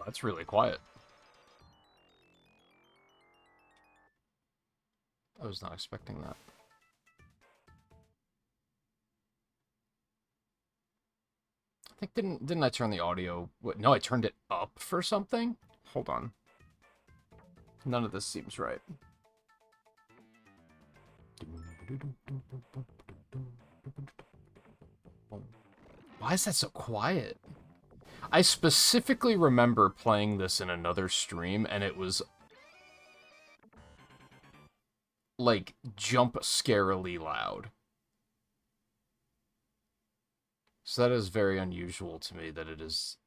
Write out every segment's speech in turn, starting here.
That's really quiet. I was not expecting that. I think didn't I turn the audio? What? No, I turned it up for something. Hold on. None of this seems right. Why is that so quiet? I specifically remember playing this in another stream, and it was like jump scarily loud. So that is very unusual to me that it is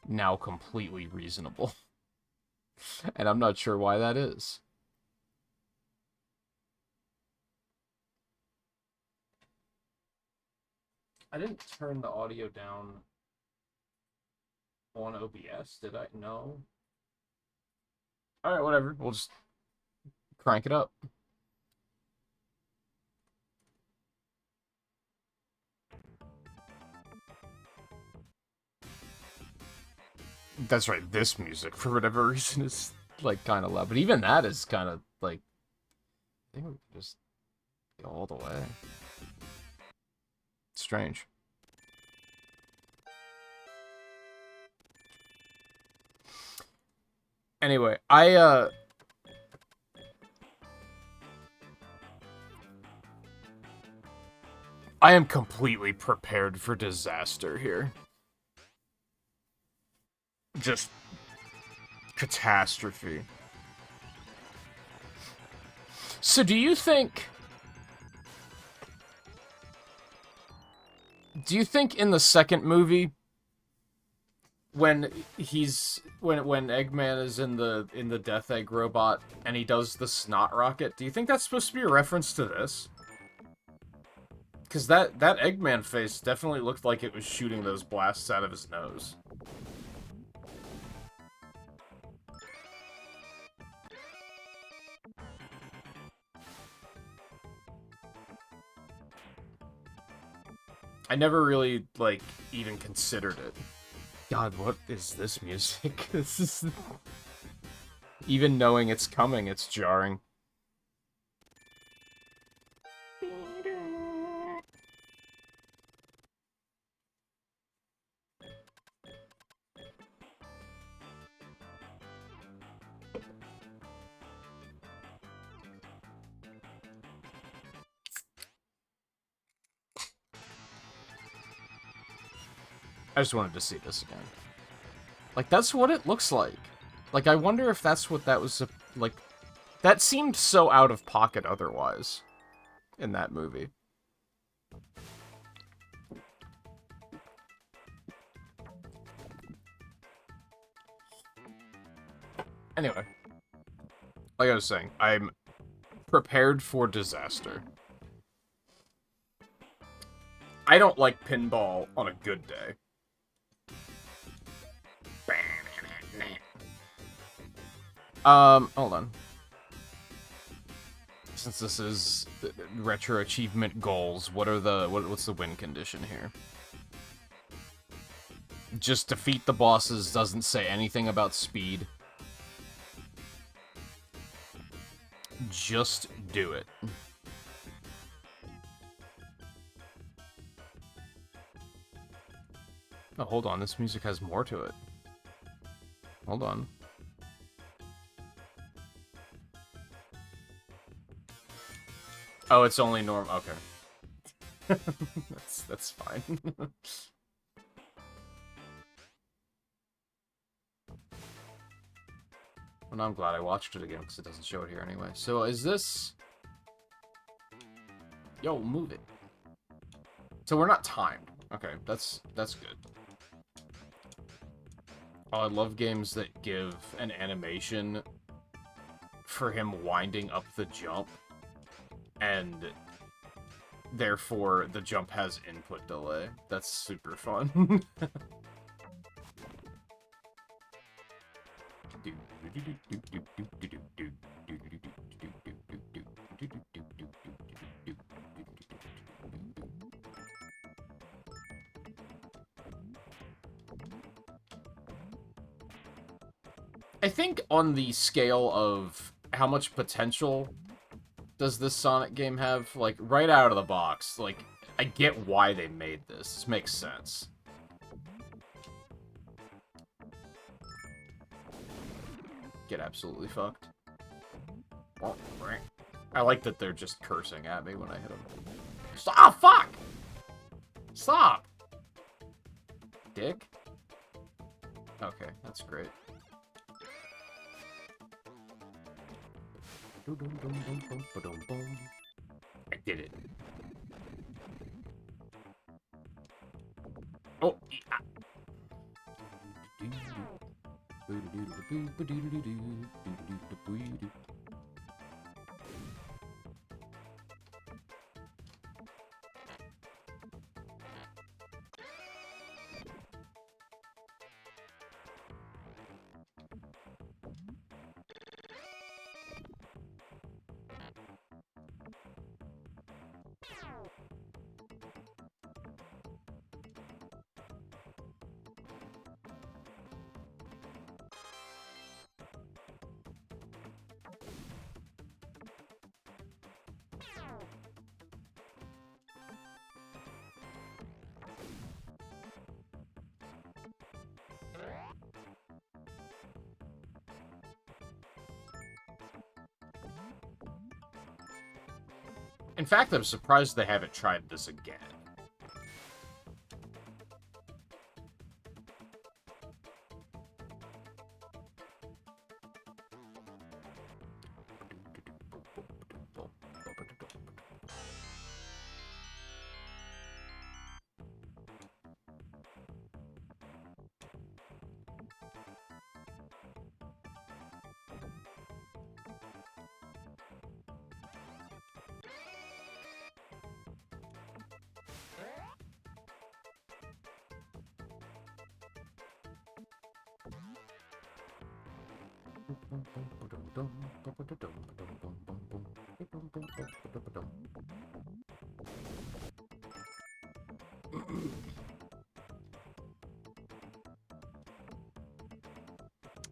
now completely reasonable. And I'm not sure why that is. I didn't turn the audio down on OBS, did I? No. Alright, whatever. We'll just crank it up. That's right, this music, for whatever reason, is, like, kind of loud. But even that is kind of, like... I think we can just go all the way. Strange. Anyway, I am completely prepared for disaster here. Just catastrophe. So do you think in the second movie when Eggman is in the Death Egg robot and he does the snot rocket, do you think that's supposed to be a reference to this? Because that Eggman face definitely looked like it was shooting those blasts out of his nose. I never really, like, even considered it. God, what is this music? This is... Even knowing it's coming, it's jarring. I just wanted to see this again. Like, that's what it looks like. Like, I wonder if that's what that was, like... That seemed so out of pocket otherwise in that movie. Anyway. Like I was saying, I'm prepared for disaster. I don't like pinball on a good day. Hold on. Since this is retro achievement goals, what's the win condition here? Just defeat the bosses, doesn't say anything about speed. Just do it. Oh, hold on, this music has more to it. Hold on. Oh, it's only normal. Okay. that's fine. Well, now I'm glad I watched it again, because it doesn't show it here anyway. So, is this... Yo, move it. So we're not timed. Okay, that's good. Oh, I love games that give an animation for him winding up the jump, and therefore the jump has input delay. That's super fun. I think on the scale of how much potential does this Sonic game have, like, right out of the box, like, I get why they made this. This makes sense. Get absolutely fucked. I like that they're just cursing at me when I hit them. Stop! Oh, fuck! Stop! Dick? Okay, that's great. I did it. Oh! In fact, I'm surprised they haven't tried this again.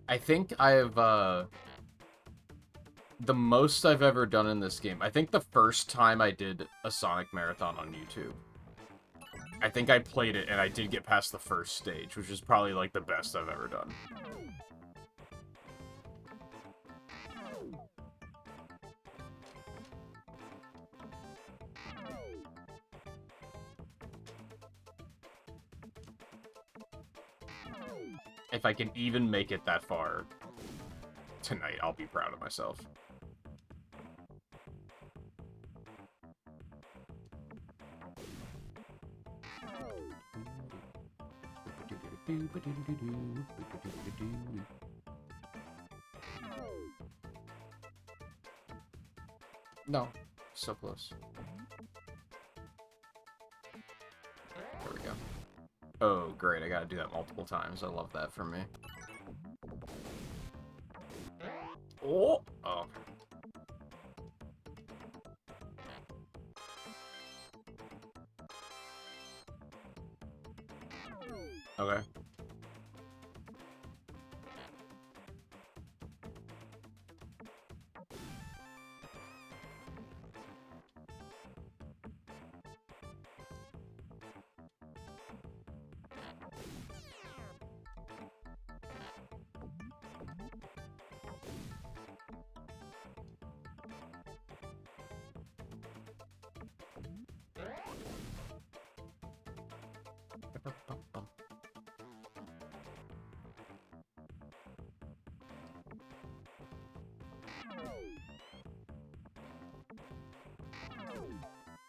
I think I've, the most I've ever done in this game, I think the first time I did a Sonic Marathon on YouTube, I think I played it and I did get past the first stage, which is probably, like, the best I've ever done. If I can even make it that far tonight, I'll be proud of myself. No, so close. There we go. Oh, great, I gotta do that multiple times. I love that for me. Oh! Oh, okay. Okay.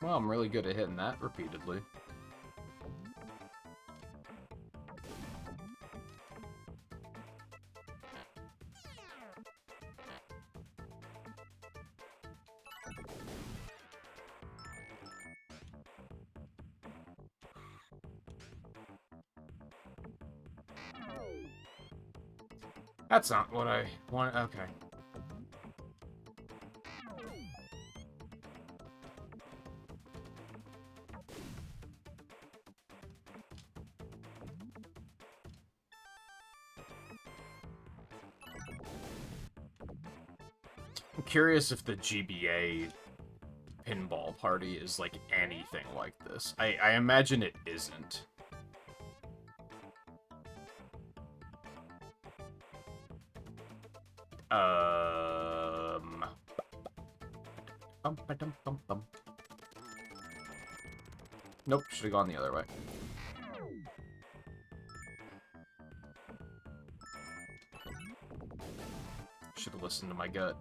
Well, I'm really good at hitting that repeatedly. That's not what I want. Okay. I'm curious if the GBA pinball party is, like, anything like this. I imagine it isn't. Nope, should have gone the other way. Should have listened to my gut.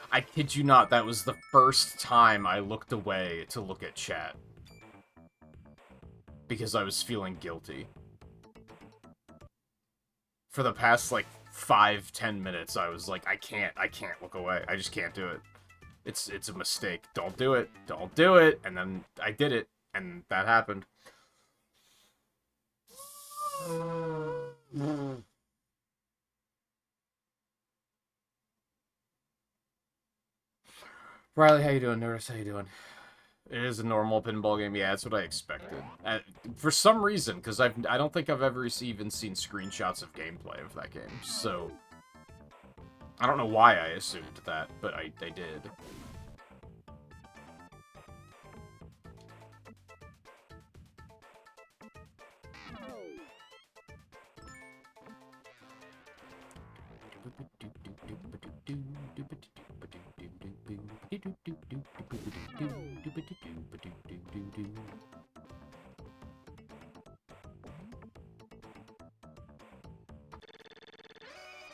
I kid you not, that was the first time I looked away to look at chat. Because I was feeling guilty. For the past, like, 5-10 minutes, I was like, I can't look away. I just can't do it. It's a mistake. Don't do it. Don't do it. And then I did it, and that happened. Riley, how you doing? Notice, how you doing? It is a normal pinball game. Yeah, that's what I expected. For some reason, because I don't think I've ever even seen screenshots of gameplay of that game. So I don't know why I assumed that, but I did.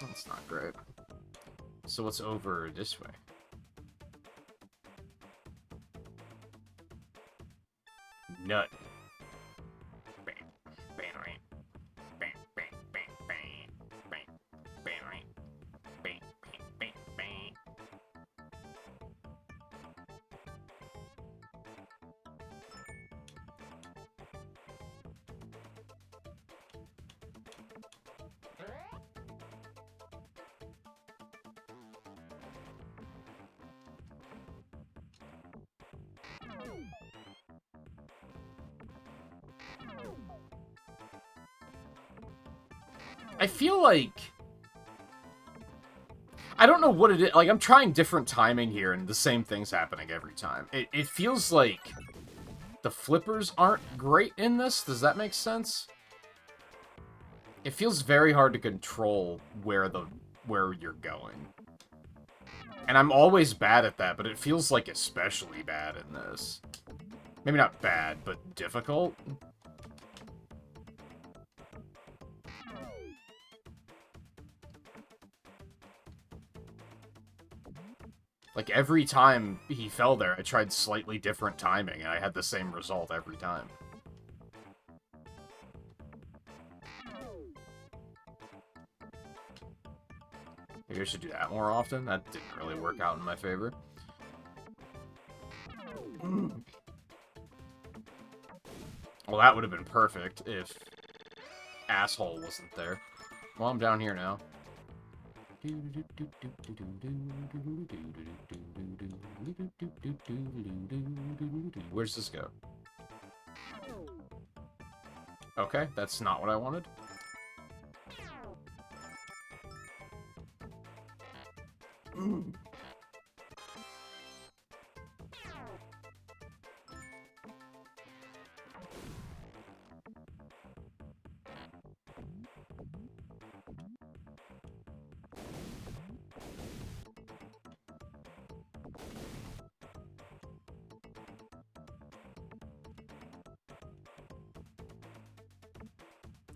That's not great. So what's over this way? Nut. I feel like... I don't know what it is. Like, I'm trying different timing here, and the same thing's happening every time. It feels like the flippers aren't great in this. Does that make sense? It feels very hard to control where you're going. And I'm always bad at that, but it feels like especially bad in this. Maybe not bad, but difficult. Like, every time he fell there, I tried slightly different timing, and I had the same result every time. Maybe I should do that more often. That didn't really work out in my favor. Well, that would have been perfect if asshole wasn't there. Well, I'm down here now. Where's this go? Okay, that's not what I wanted.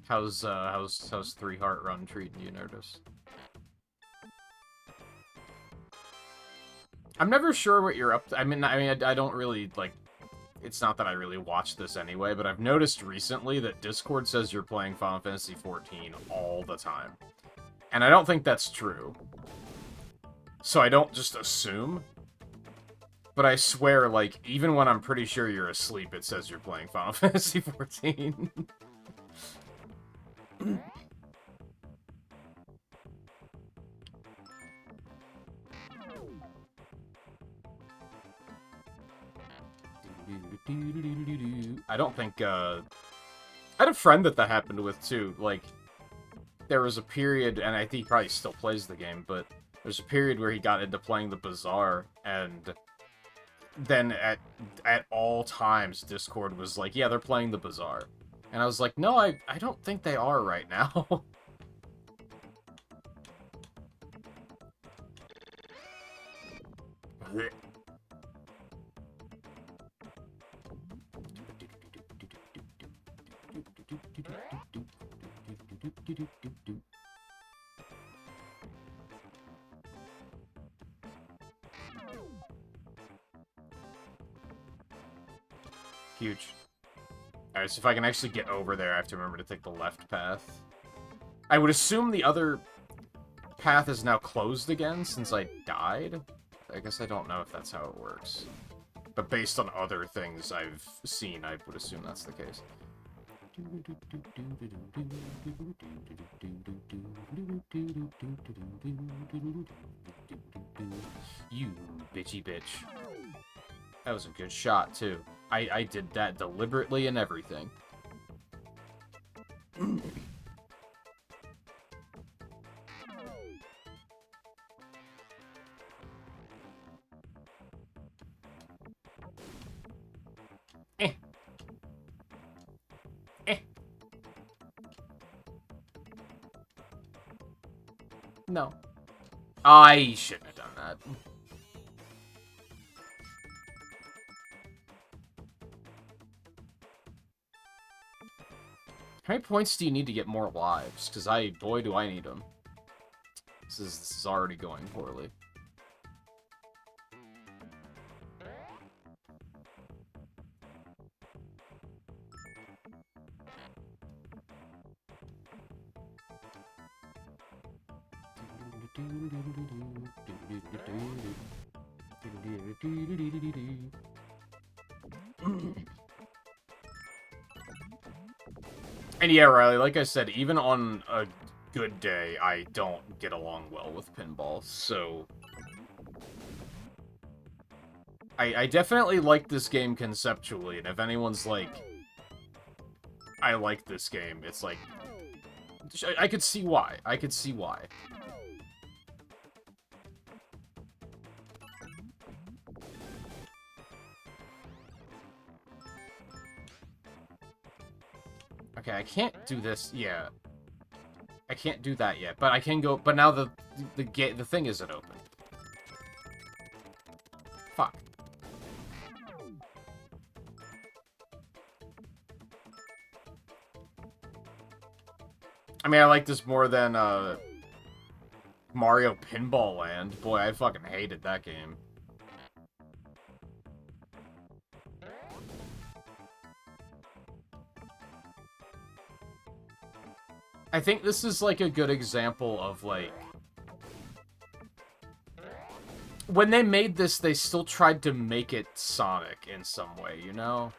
How's 3 Heart Run treating you, Nerdist? I'm never sure what you're up to. I mean, I don't really, like... It's not that I really watch this anyway, but I've noticed recently that Discord says you're playing Final Fantasy XIV all the time. And I don't think that's true. So I don't just assume. But I swear, like, even when I'm pretty sure you're asleep, it says you're playing Final Fantasy XIV. I don't think, I had a friend that happened with, too. Like, there was a period, and I think he probably still plays the game, but there's a period where he got into playing the Bazaar, and then at all times, Discord was like, yeah, they're playing the Bazaar. And I was like, no, I don't think they are right now. Huge. Alright, so if I can actually get over there, I have to remember to take the left path. I would assume the other path is now closed again since I died. I guess I don't know if that's how it works. But based on other things I've seen, I would assume that's the case. You bitchy bitch. That was a good shot, too. I did that deliberately and everything. Eh. Eh. No. I shouldn't have done that. How many points do you need to get more lives? Because boy, do I need them. This is already going poorly. And yeah, Riley, like I said, even on a good day, I don't get along well with pinball, so... I definitely like this game conceptually, and if anyone's like, I like this game, it's like, I could see why. I could see why. Okay, I can't do this. Yeah, I can't do that yet, but I can go. But now the thing isn't open. Fuck. I mean, I like this more than Mario Pinball Land. Boy, I fucking hated that game. I think this is, like, a good example of, like... When they made this, they still tried to make it Sonic in some way, you know?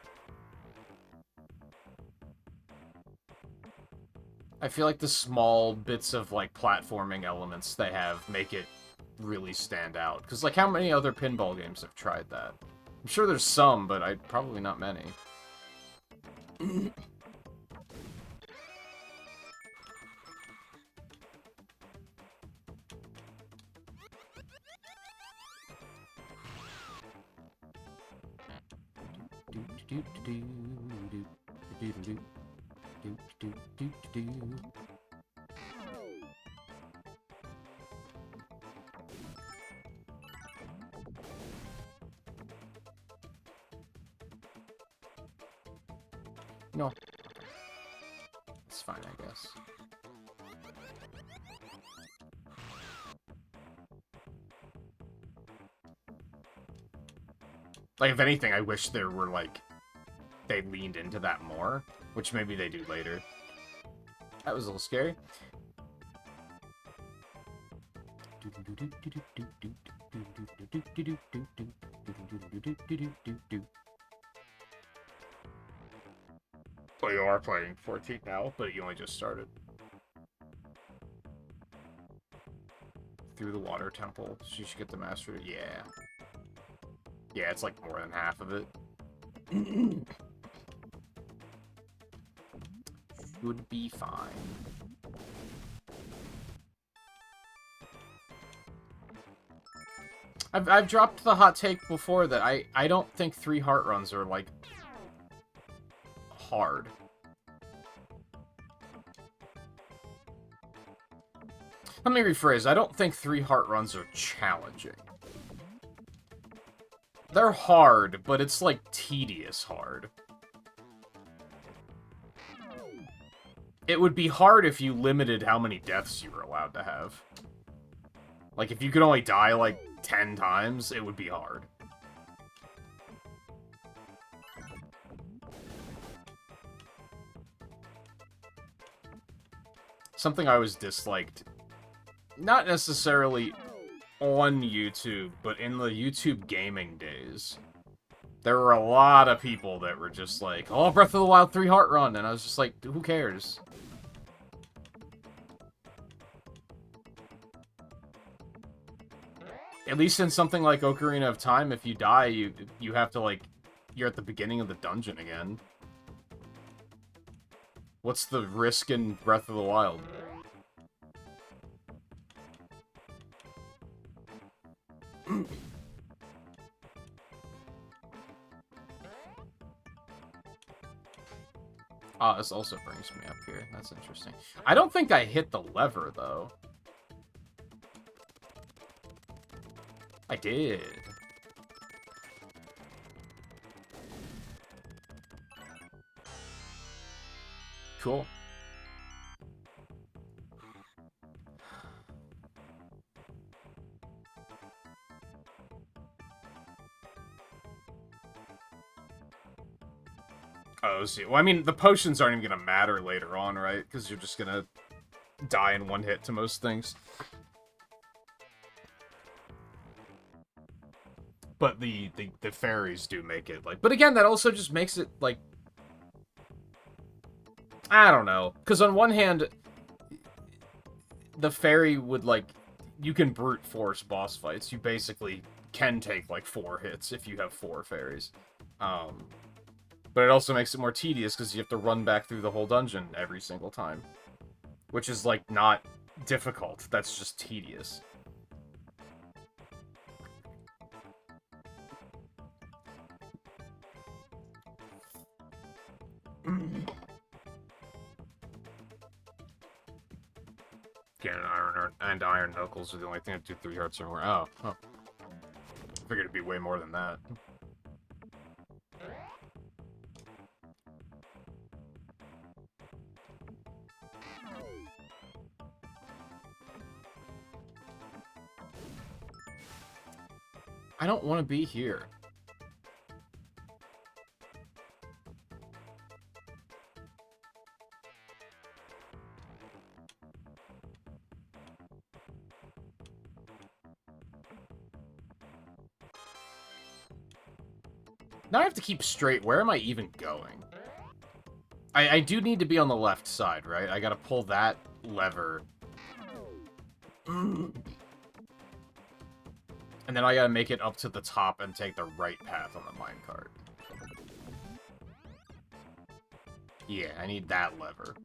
I feel like the small bits of, like, platforming elements they have make it really stand out. Because, like, how many other pinball games have tried that? I'm sure there's some, but probably not many. No. It's fine, I guess. Like, if anything, I wish there were, like, they leaned into that more, which maybe they do later. That was a little scary. Well, you are playing 14 now, but you only just started. Through the water temple. She should get the master. Yeah. Yeah, it's like more than half of it. Should be fine. I've dropped the hot take before that I don't think 3 heart runs are, like, hard. Let me rephrase. I don't think 3 heart runs are challenging. They're hard, but it's, like, tedious hard. It would be hard if you limited how many deaths you were allowed to have. Like, if you could only die, like, 10 times, it would be hard. Something I always disliked, not necessarily on YouTube, but in the YouTube gaming days, there were a lot of people that were just like, oh, Breath of the Wild 3 heart run, and I was just like, who cares? At least in something like Ocarina of Time, if you die, you have to, like, you're at the beginning of the dungeon again. What's the risk in Breath of the Wild? Ah, this also brings me up here. That's interesting. I don't think I hit the lever, though. I did. Cool. Oh, see. Well, I mean, the potions aren't even gonna matter later on, right? Because you're just gonna die in one hit to most things. But the fairies do make it, like... But again, that also just makes it, like... I don't know. Because on one hand, the fairy would, like... You can brute force boss fights. You basically can take, like, 4 hits if you have 4 fairies. But it also makes it more tedious because you have to run back through the whole dungeon every single time. Which is, like, not difficult. That's just tedious. Ganon and Iron Knuckles are the only thing that do 3 hearts or more. Oh, huh. Figured it'd be way more than that. I don't want to be here. Now I have to keep straight. Where am I even going? I do need to be on the left side, right? I gotta pull that lever. And then I gotta make it up to the top and take the right path on the minecart. Yeah, I need that lever.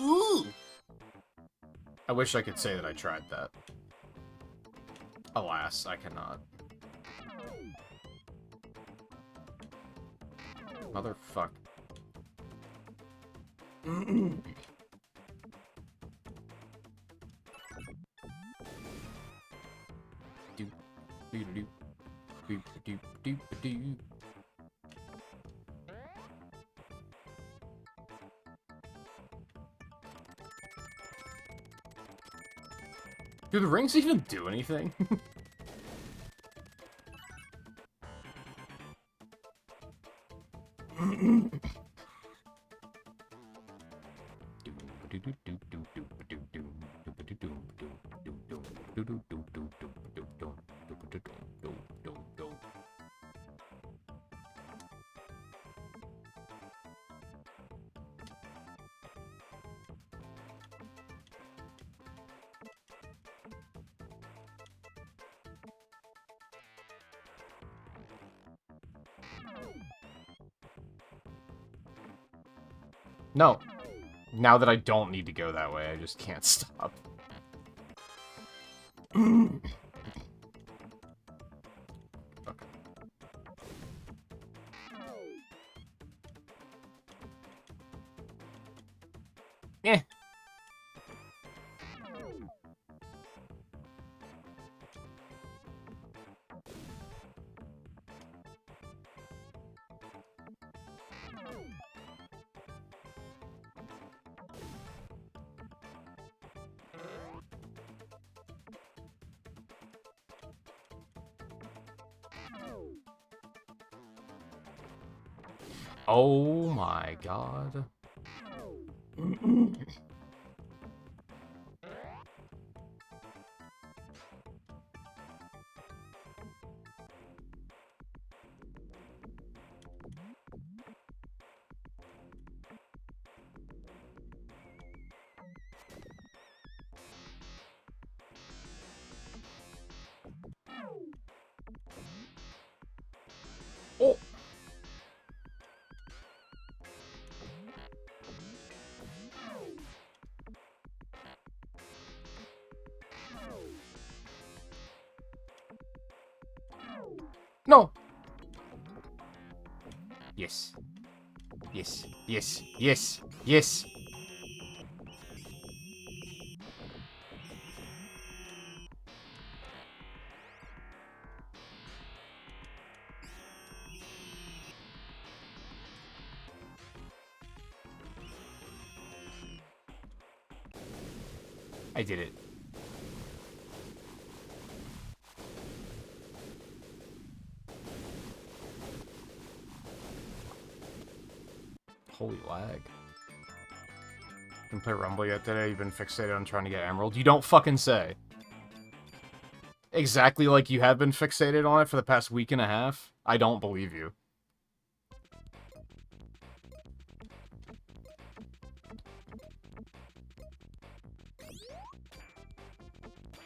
Ooh! I wish I could say that I tried that. Alas, I cannot. Motherfuck. Do the rings even do anything? No. Now that I don't need to go that way, I just can't stop. Okay. Eh. Oh my god. Oh. No. Yes. Yes. Yes. Yes. Yes. I did it. Holy lag. Didn't play Rumble yet today? You've been fixated on trying to get Emerald? You don't fucking say. Exactly like you have been fixated on it for the past week and a half? I don't believe you.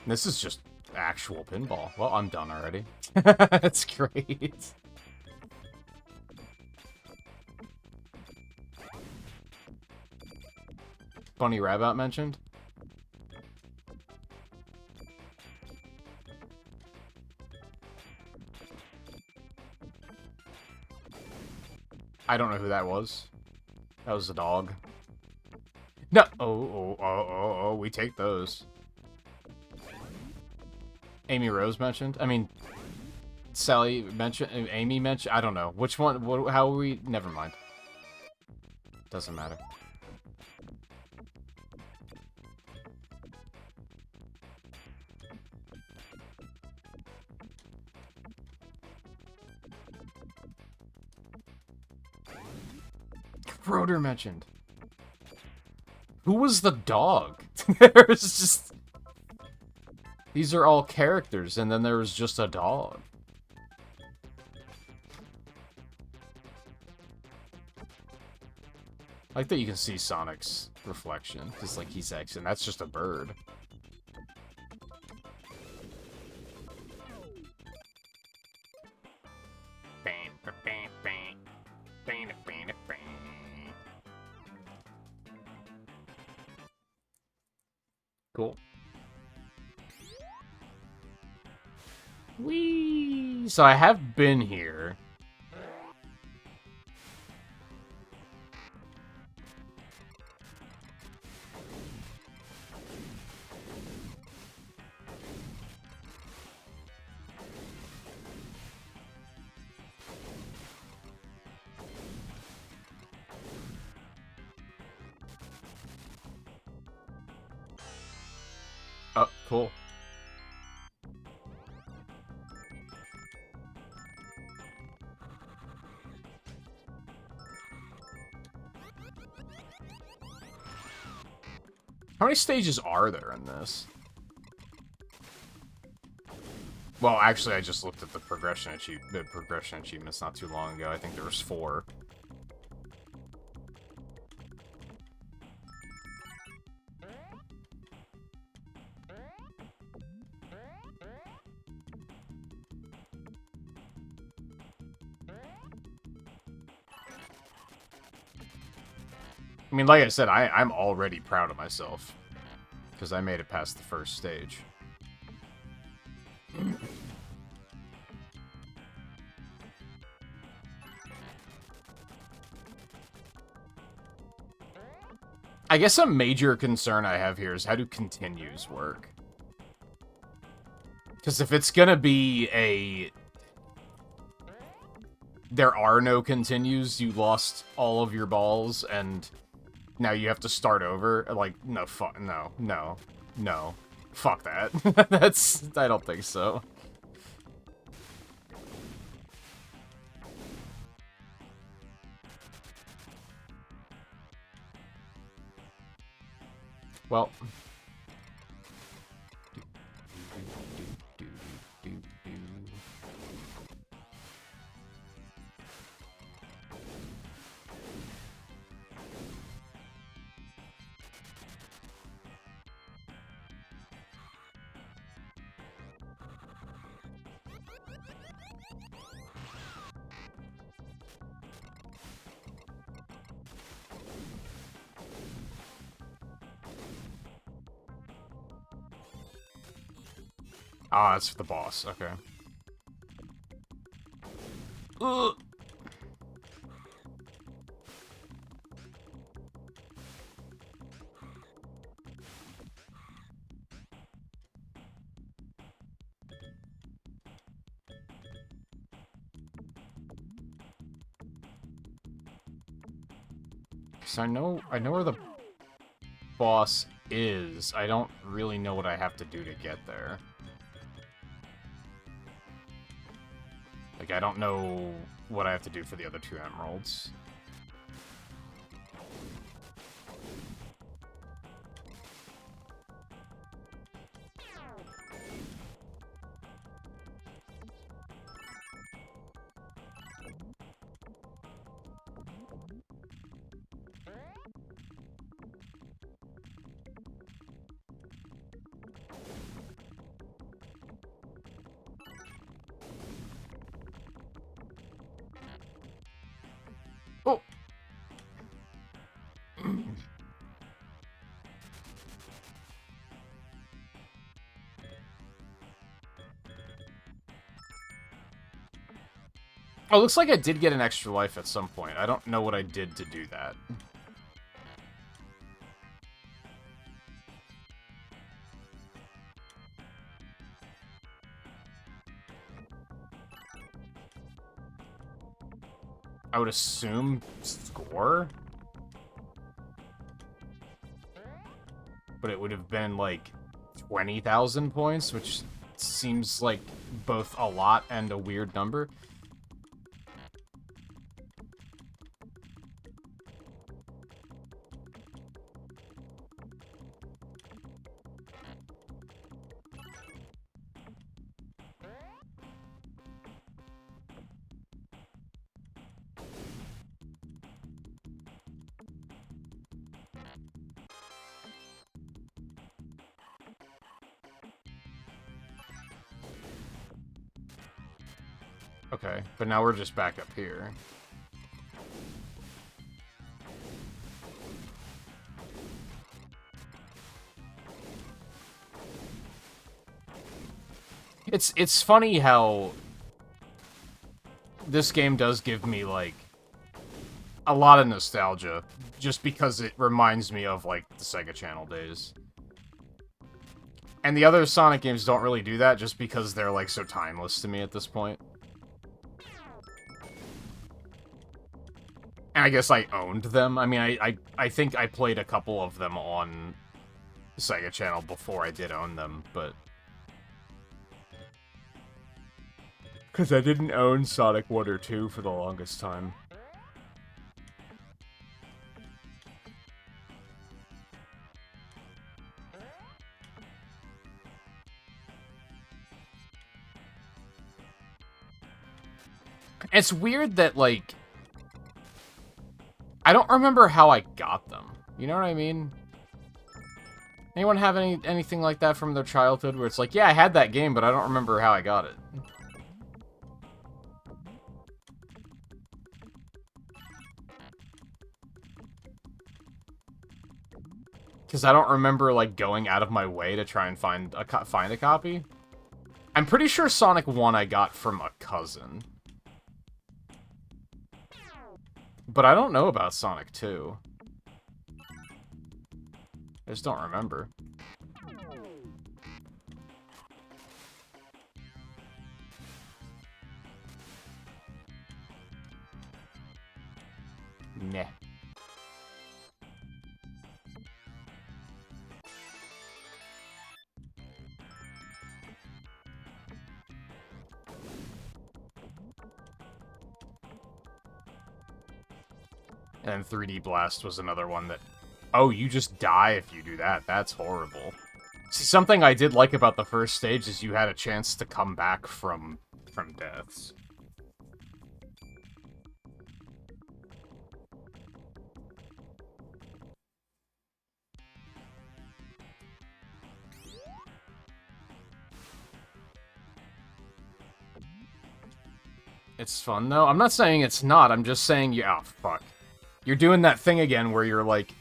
This is just actual pinball. Well, I'm done already. That's great. Bunny Rabbit mentioned? I don't know who that was. That was a dog. No! Oh, we take those. Amy Rose mentioned? I mean, Sally mentioned? Amy mentioned? I don't know. Which one? How are we? Never mind. Doesn't matter. Rotor mentioned. Who was the dog? There's just... These are all characters, and then there was just a dog. I like that you can see Sonic's reflection, because, like, he's X, and that's just a bird. Cool. Whee! So I have been here. Oh, cool. How many stages are there in this? Well, actually, I just looked at the progression achievements not too long ago. I think there was 4. I mean, like I said, I'm already proud of myself. Because I made it past the first stage. I guess a major concern I have here is how do continues work? Because if it's gonna be a... There are no continues, you lost all of your balls, and now you have to start over. Like, no, fuck, no. Fuck that. I don't think so. Well... Ah, it's the boss. Okay. Ugh. So I know where the boss is. I don't really know what I have to do to get there. Like, I don't know what I have to do for the other 2 emeralds. Oh! Oh, looks like I did get an extra life at some point. I don't know what I did to do that. I would assume score? But it would have been, like, 20,000 points, which seems like both a lot and a weird number. Okay, but now we're just back up here. It's funny how this game does give me, like, a lot of nostalgia, just because it reminds me of, like, the Sega Channel days. And the other Sonic games don't really do that, just because they're, like, so timeless to me at this point. And I guess I owned them. I mean, I think I played a couple of them on Sega Channel before I did own them, but... Because I didn't own Sonic 1 or 2 for the longest time. It's weird that, like, I don't remember how I got them. You know what I mean? Anyone have anything like that from their childhood where it's like, yeah, I had that game, but I don't remember how I got it? Because I don't remember, like, going out of my way to try and find a copy. I'm pretty sure Sonic 1 I got from a cousin. But I don't know about Sonic 2. I just don't remember. Nah. And 3D Blast was another one that... Oh, you just die if you do that. That's horrible. See, something I did like about the first stage is you had a chance to come back from deaths. It's fun, though. I'm not saying it's not. I'm just saying, yeah, oh, fuck. You're doing that thing again where you're like...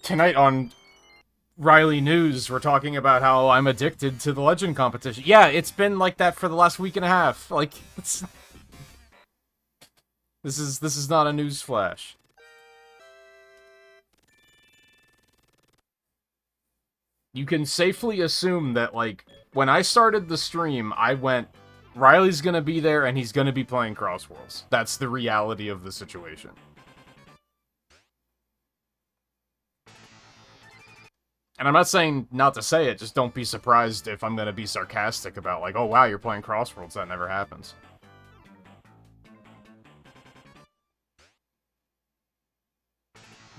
Tonight on Riley News, we're talking about how I'm addicted to the Legend competition. Yeah, it's been like that for the last week and a half. Like, it's... This is not a news flash. You can safely assume that, like, when I started the stream, I went... Riley's gonna be there, and he's gonna be playing Crossworlds. That's the reality of the situation. And I'm not saying not to say it, just don't be surprised if I'm gonna be sarcastic about, like, oh wow, you're playing Crossworlds, that never happens.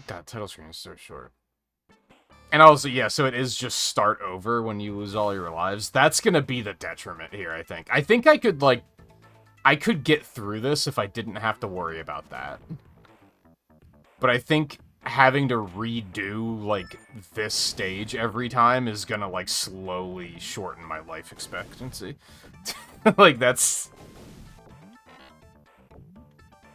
God, title screen is so short. And also, yeah, so it is just start over when you lose all your lives. That's gonna be the detriment here, I think. I think I could, like... I could get through this if I didn't have to worry about that. But I think having to redo, like, this stage every time is gonna, like, slowly shorten my life expectancy. Like, that's...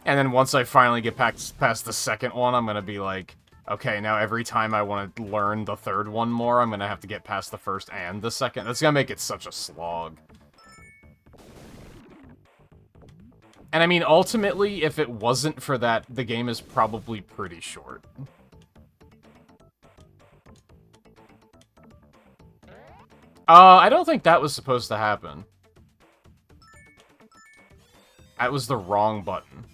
And then once I finally get past the second one, I'm gonna be like... Okay, now every time I want to learn the third one more, I'm gonna have to get past the first and the second. That's gonna make it such a slog. And I mean, ultimately, if it wasn't for that, the game is probably pretty short. I don't think that was supposed to happen. That was the wrong button.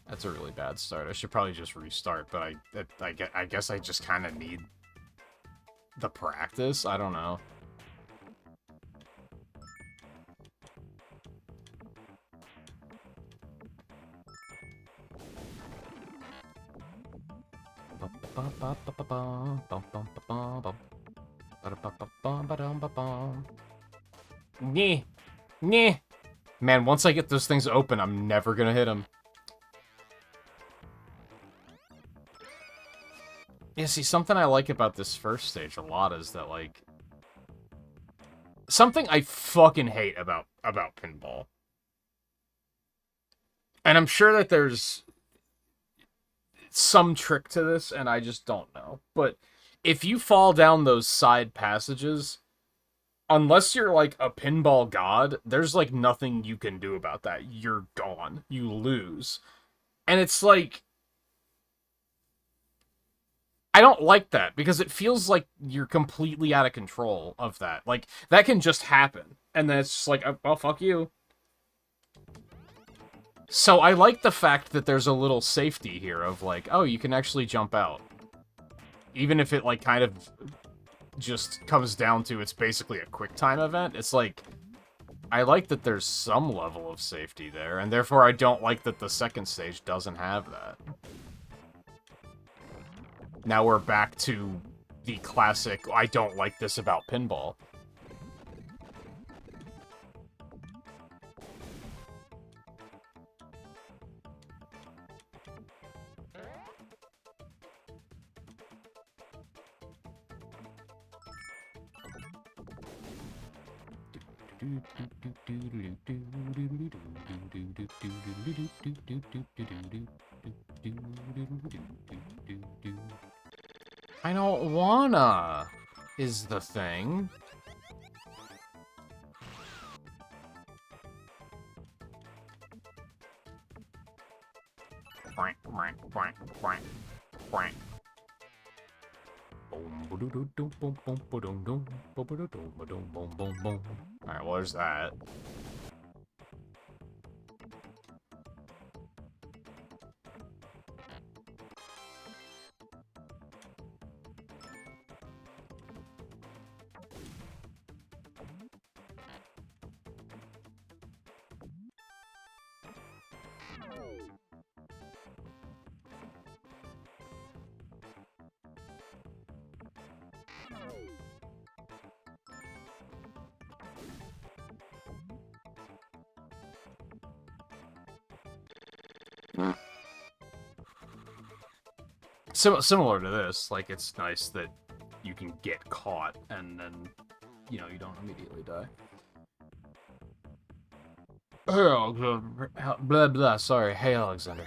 That's a really bad start. I should probably just restart, but I guess I just kind of need the practice. I don't know. Nyeh. Nyeh. Man, once I get those things open, I'm never gonna hit them. Yeah, see, something I like about this first stage a lot is that, like... Something I fucking hate about pinball. And I'm sure that there's some trick to this, and I just don't know. But if you fall down those side passages, unless you're, like, a pinball god, there's, like, nothing you can do about that. You're gone. You lose. And it's, like... I don't like that, because it feels like you're completely out of control of that. Like, that can just happen. And then it's just like, oh, well, fuck you. So I like the fact that there's a little safety here of, like, oh, you can actually jump out. Even if it, like, kind of just comes down to it's basically a QuickTime event. It's like, I like that there's some level of safety there, and therefore I don't like that the second stage doesn't have that. Now we're back to the classic, I don't like this about pinball. I don't wanna, is the thing. Alright, what is that? Similar to this, like, it's nice that you can get caught and then, you know, you don't immediately die. Hey, Alexander. Blah, blah, sorry. Hey, Alexander.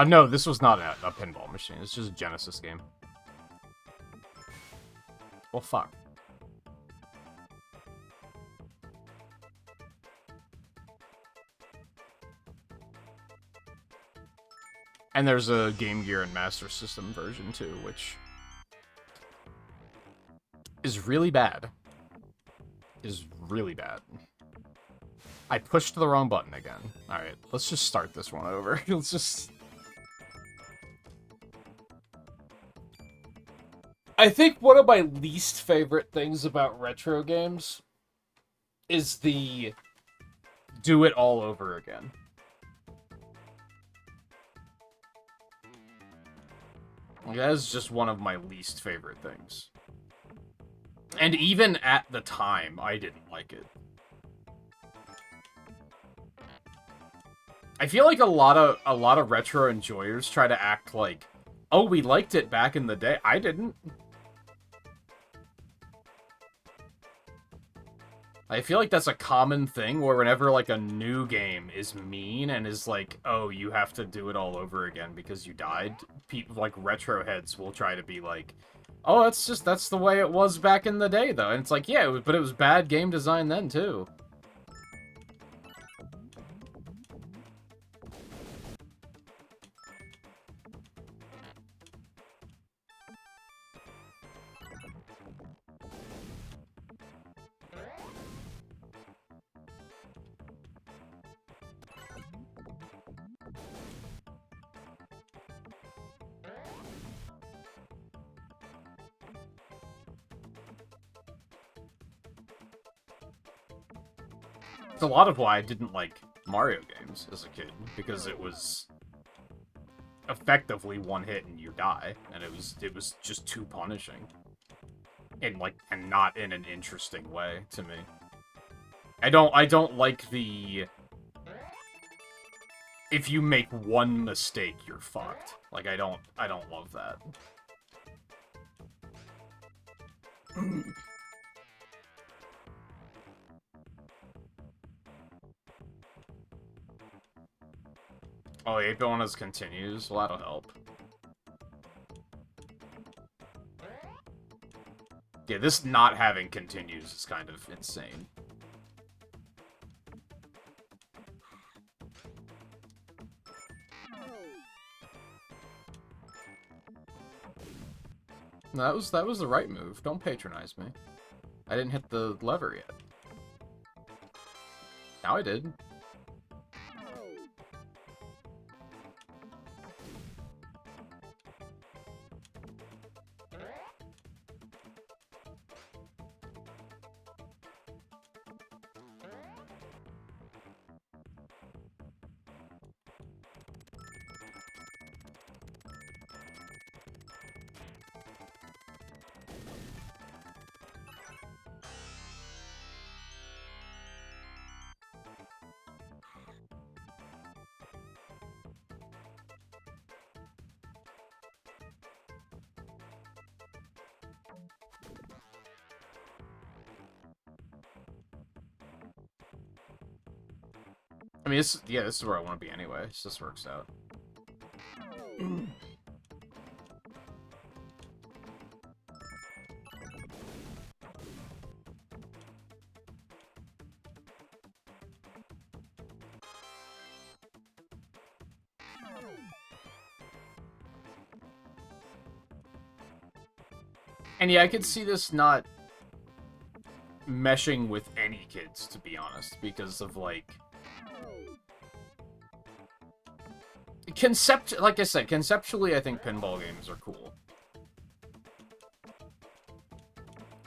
No, this was not a pinball machine. It's just a Genesis game. Well, fuck. And there's a Game Gear and Master System version, too, which is really bad. Is really bad. I pushed the wrong button again. Alright, let's just start this one over. Let's just... I think one of my least favorite things about retro games is the do it all over again. That is just one of my least favorite things. And even at the time, I didn't like it. I feel like a lot of retro enjoyers try to act like, oh, we liked it back in the day. I didn't. I feel like that's a common thing where whenever, like, a new game is mean and is like, oh, you have to do it all over again because you died, people, like, retro heads will try to be like, oh, that's the way it was back in the day, though. And it's like, yeah, but it was bad game design then, too. It's a lot of why I didn't like Mario games as a kid, because it was effectively one hit and you die, and it was just too punishing. And not in an interesting way to me. I don't like the if you make one mistake, you're fucked. Like, I don't love that. Oh, 8-bit one has continues? Well, that'll help. Yeah, this not having continues is kind of insane. No, that was the right move. Don't patronize me. I didn't hit the lever yet. Now I did. I mean, yeah, this is where I want to be anyway. So this works out. And yeah, I could see this not meshing with any kids, to be honest, because of, like... Like I said, conceptually, I think pinball games are cool.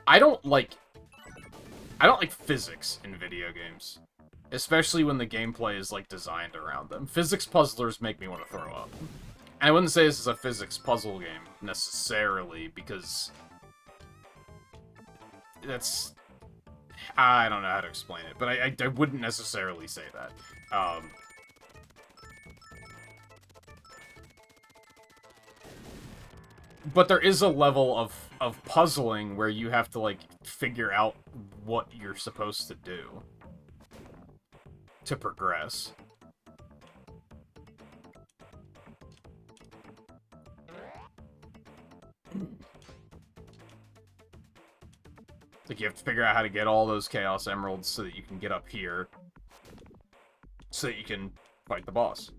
I don't like physics in video games. Especially when the gameplay is, like, designed around them. Physics puzzlers make me want to throw up. And I wouldn't say this is a physics puzzle game, necessarily, because... That's... I don't know how to explain it, but I wouldn't necessarily say that. But there is a level of puzzling where you have to, like, figure out what you're supposed to do to progress. Like, you have to figure out how to get all those Chaos Emeralds so that you can get up here, so that you can fight the boss.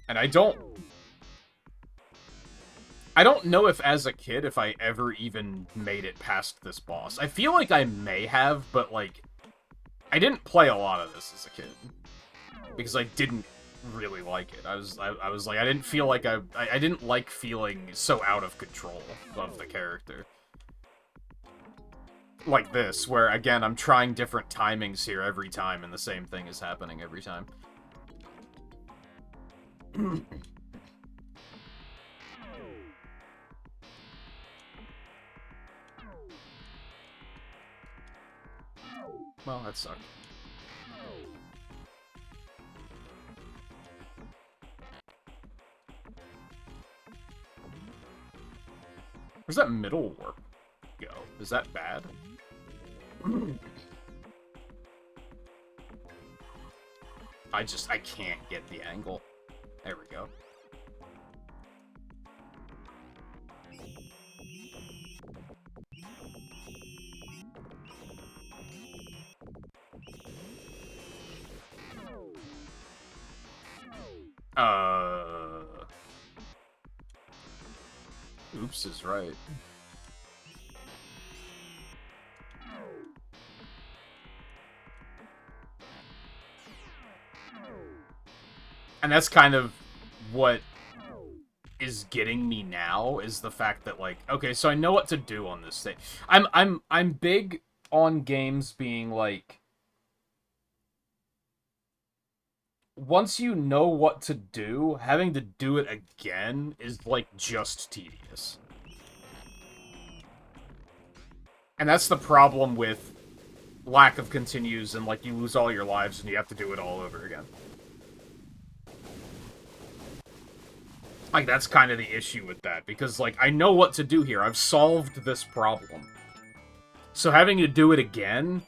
And I don't know if, as a kid, if I ever even made it past this boss. I feel like I may have, but, like, I didn't play a lot of this as a kid. Because I didn't really like it. I was like, I didn't feel like I didn't like feeling so out of control of the character. Like this, where, again, I'm trying different timings here every time, and the same thing is happening every time. Well, that sucked. Where's that middle warp go? Is that bad? I can't get the angle. There we go. Oops is right. And that's kind of what is getting me now, is the fact that, like, okay, so I know what to do on this stage. I'm big on games being like, once you know what to do, having to do it again is, like, just tedious. And that's the problem with lack of continues, and, like, you lose all your lives and you have to do it all over again. Like, that's kind of the issue with that, because, like, I know what to do here. I've solved this problem. So having to do it again,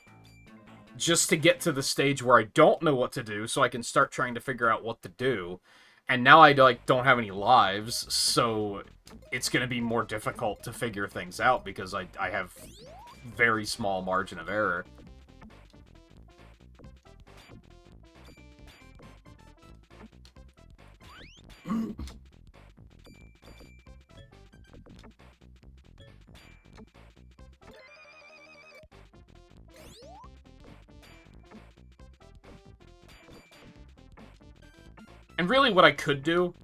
just to get to the stage where I don't know what to do, so I can start trying to figure out what to do, and now I, like, don't have any lives, so it's gonna be more difficult to figure things out, because I have very small margin of error. And really what I could do,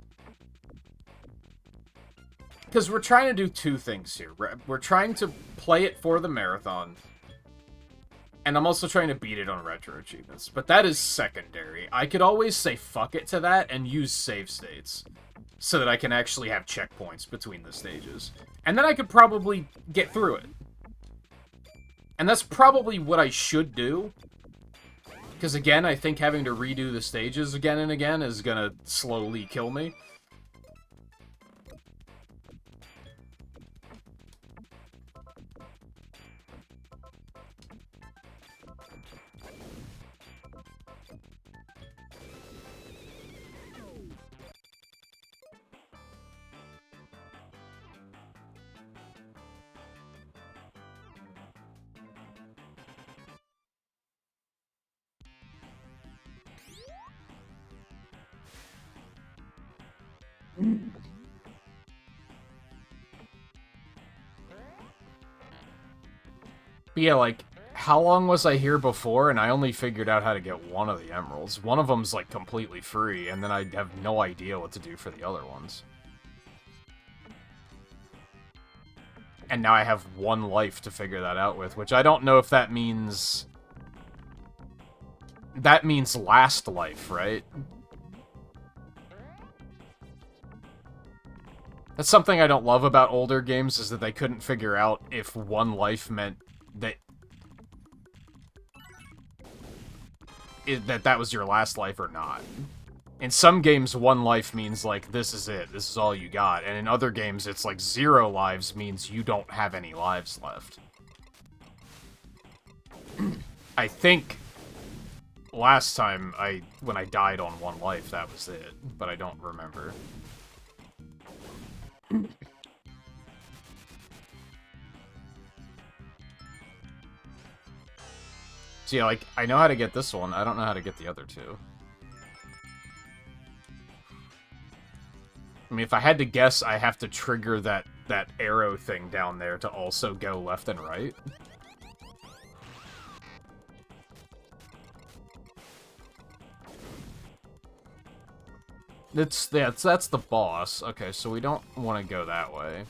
because we're trying to do two things here. We're trying to play it for the marathon, and I'm also trying to beat it on retro achievements, but that is secondary. I could always say fuck it to that and use save states, so that I can actually have checkpoints between the stages. And then I could probably get through it. And that's probably what I should do. Because, again, I think having to redo the stages again and again is gonna slowly kill me. But yeah, like, how long was I here before, and I only figured out how to get one of the emeralds. One of them's, like, completely free, and then I have no idea what to do for the other ones. And now I have one life to figure that out with, which I don't know if that means... That means last life, right? That's something I don't love about older games, is that they couldn't figure out if one life meant that... that was your last life or not. In some games, one life means, like, this is it, this is all you got, and in other games, it's like 0 lives means you don't have any lives left. I think last time when I died on 1 life, that was it, but I don't remember. So yeah, like, I know how to get this one, I don't know how to get the other 2. I mean, if I had to guess, I have to trigger that arrow thing down there to also go left and right. That's the boss. Okay, so we don't want to go that way.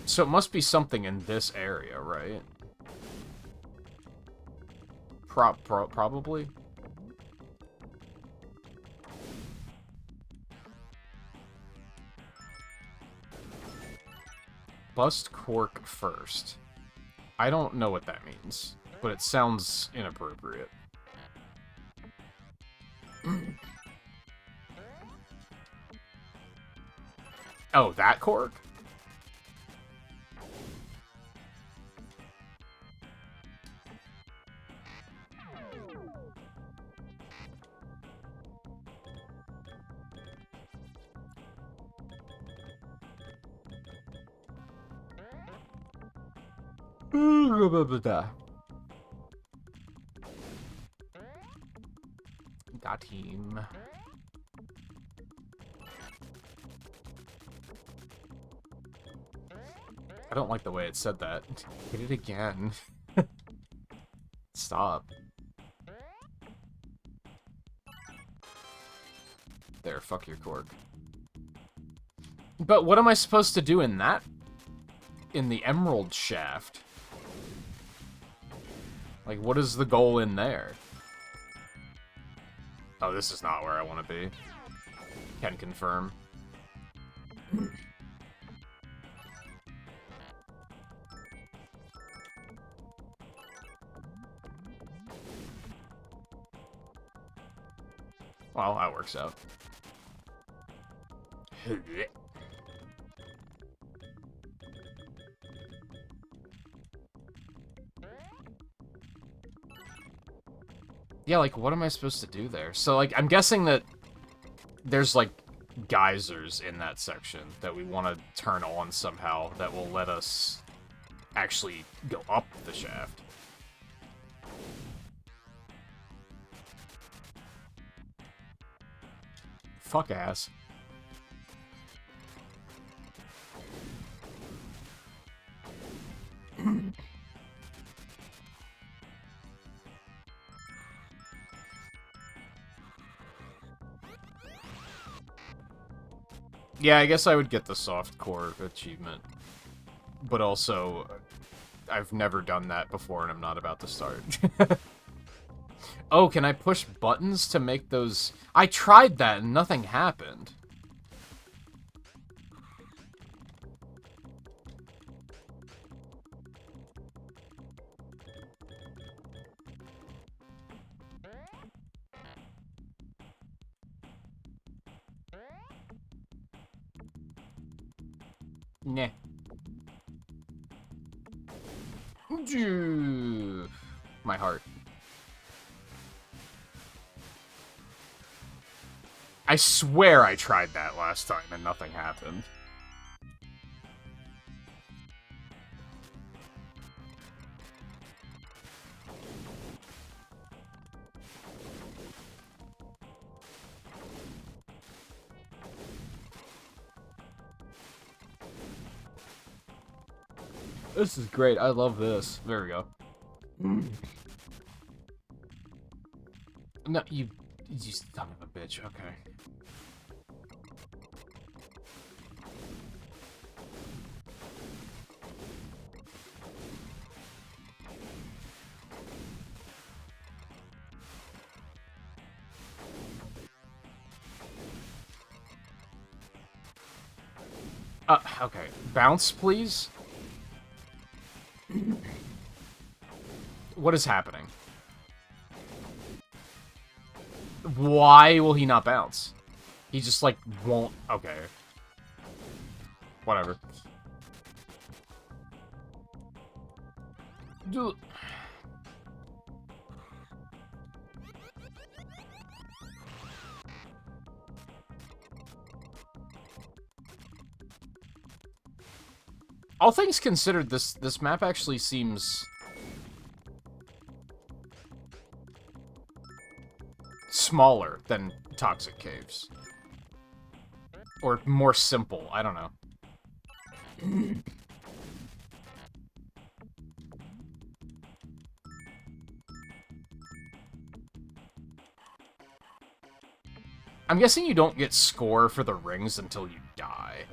So it must be something in this area, right? Probably. Bust cork first. I don't know what that means, but it sounds inappropriate. Oh, that cork? Got him. I don't like the way it said that. Hit it again. Stop. There, fuck your cork. But what am I supposed to do in that? In the emerald shaft? Like, what is the goal in there? Oh, this is not where I want to be. Can confirm. Well, that works out. Yeah, like, what am I supposed to do there? So, like, I'm guessing that there's, like, geysers in that section that we want to turn on somehow that will let us actually go up the shaft. Fuck ass. Yeah, I guess I would get the softcore achievement. But also, I've never done that before and I'm not about to start. Oh, can I push buttons to make those... I tried that and nothing happened. Nah. My heart. I swear I tried that last time and nothing happened. This is great. I love this. There we go. No, you son of a bitch. Okay. Okay. Bounce, please? What is happening? Why will he not bounce? He just, like, won't... Okay. Whatever. Dude. All things considered, this map actually seems... smaller than Toxic Caves. Or more simple, I don't know. I'm guessing you don't get score for the rings until you die.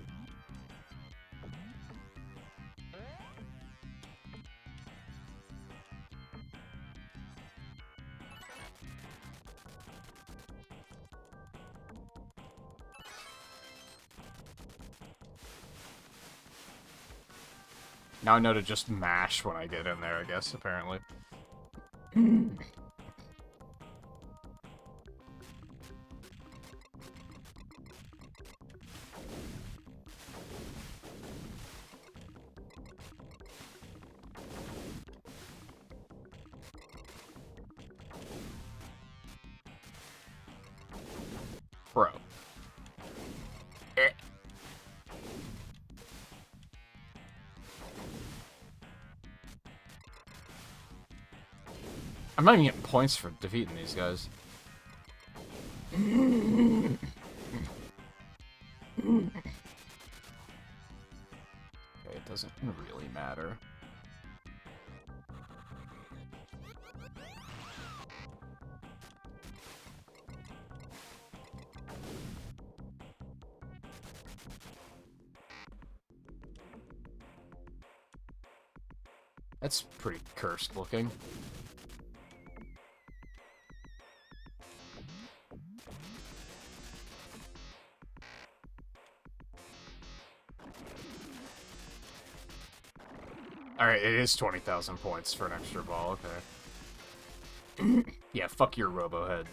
Now I know to just mash when I get in there, I guess, apparently. Bro. I'm not even getting points for defeating these guys. Okay, it doesn't really matter. That's pretty cursed looking. Alright, it is 20,000 points for an extra ball, okay. Yeah, fuck your Robohead.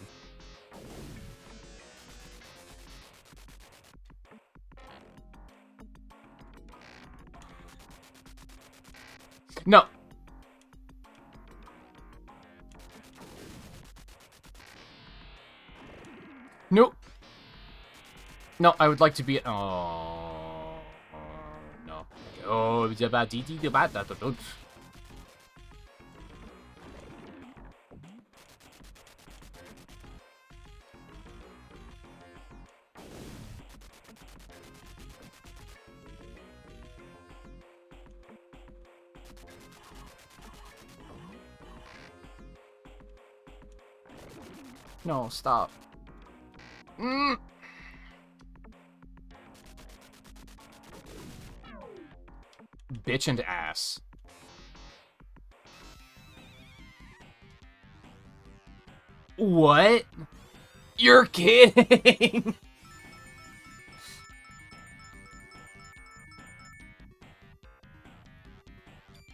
No! Nope. No, I would like to be... Oh... no. Oh, no, stop. Bitch and ass. What? You're kidding!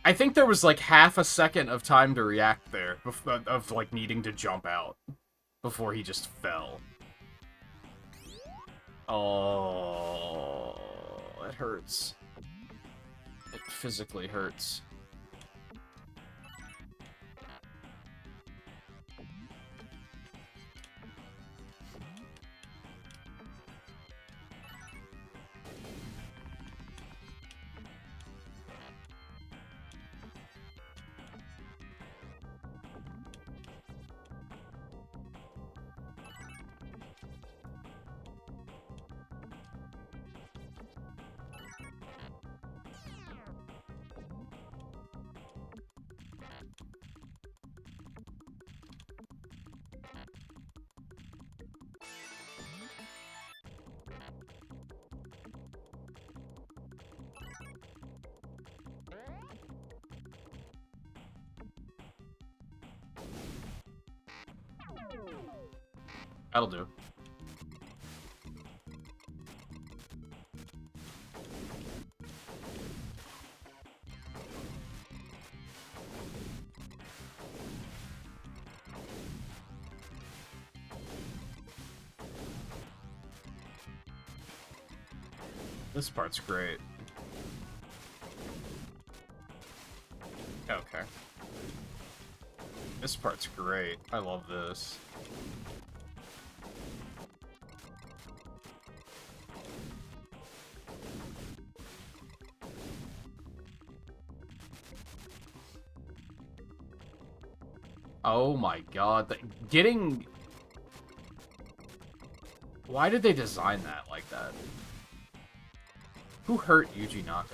I think there was like half a second of time to react there, of like needing to jump out before he just fell. Oh, it hurts. It physically hurts. That'll do. This part's great. Okay. This part's great. I love this. Oh my god. Getting... Why did they design that like that? Who hurt Yuji Naka?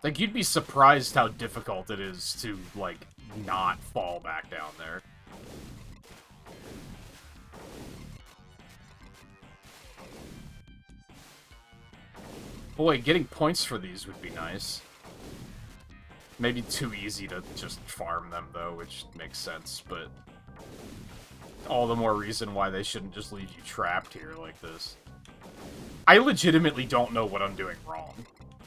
Like, you'd be surprised how difficult it is to, like, not fall back down there. Boy, getting points for these would be nice. Maybe too easy to just farm them, though, which makes sense, but... all the more reason why they shouldn't just leave you trapped here like this. I legitimately don't know what I'm doing wrong.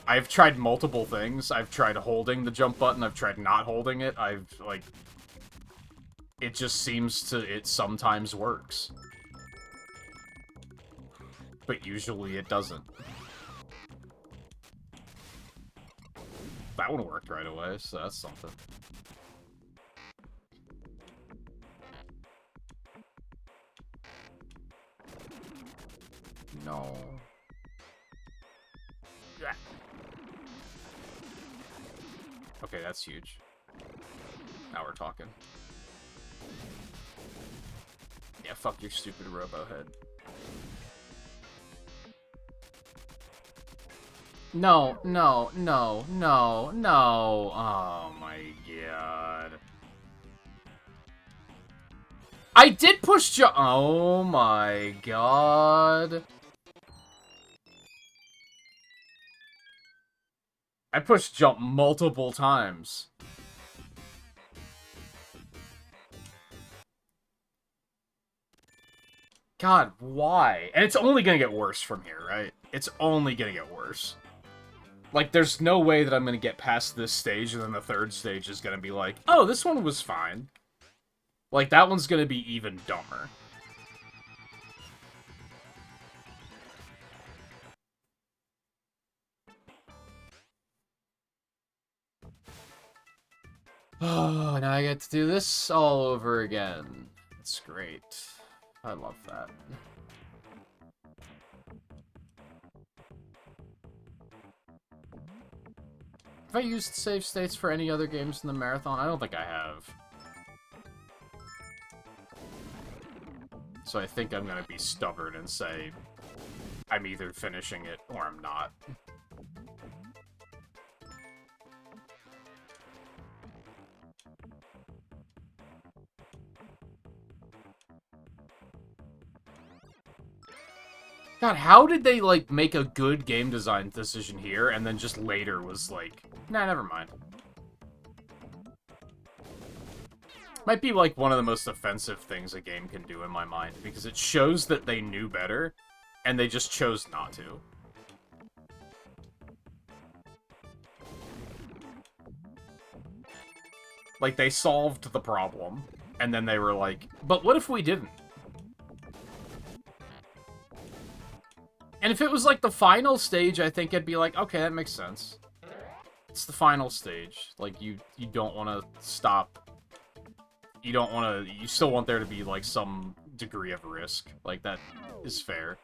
I've tried multiple things. I've tried holding the jump button. I've tried not holding it. like... It just seems to... It sometimes works. But usually it doesn't. That one worked right away, so that's something. No. Okay, that's huge. Now we're talking. Yeah, fuck your stupid robo head. No, no, no, no, no. Oh my god. I did push jump. Oh my god. I pushed jump multiple times. God, why? And it's only gonna get worse from here, right? It's only gonna get worse. Like, there's no way that I'm gonna get past this stage and then the third stage is gonna be like, oh, this one was fine. Like, that one's gonna be even dumber. Oh, now I get to do this all over again. It's great. I love that. Have I used save states for any other games in the marathon? I don't think I have. So I think I'm gonna be stubborn and say I'm either finishing it or I'm not. God, how did they, like, make a good game design decision here, and then just later was like, nah, never mind. Might be, like, one of the most offensive things a game can do in my mind, because it shows that they knew better, and they just chose not to. Like, they solved the problem, and then they were like, but what if we didn't? And if it was, like, the final stage, I think it'd be like, okay, that makes sense. It's the final stage. Like, you don't want to stop. You don't want to... You still want there to be, like, some degree of risk. Like, that is fair.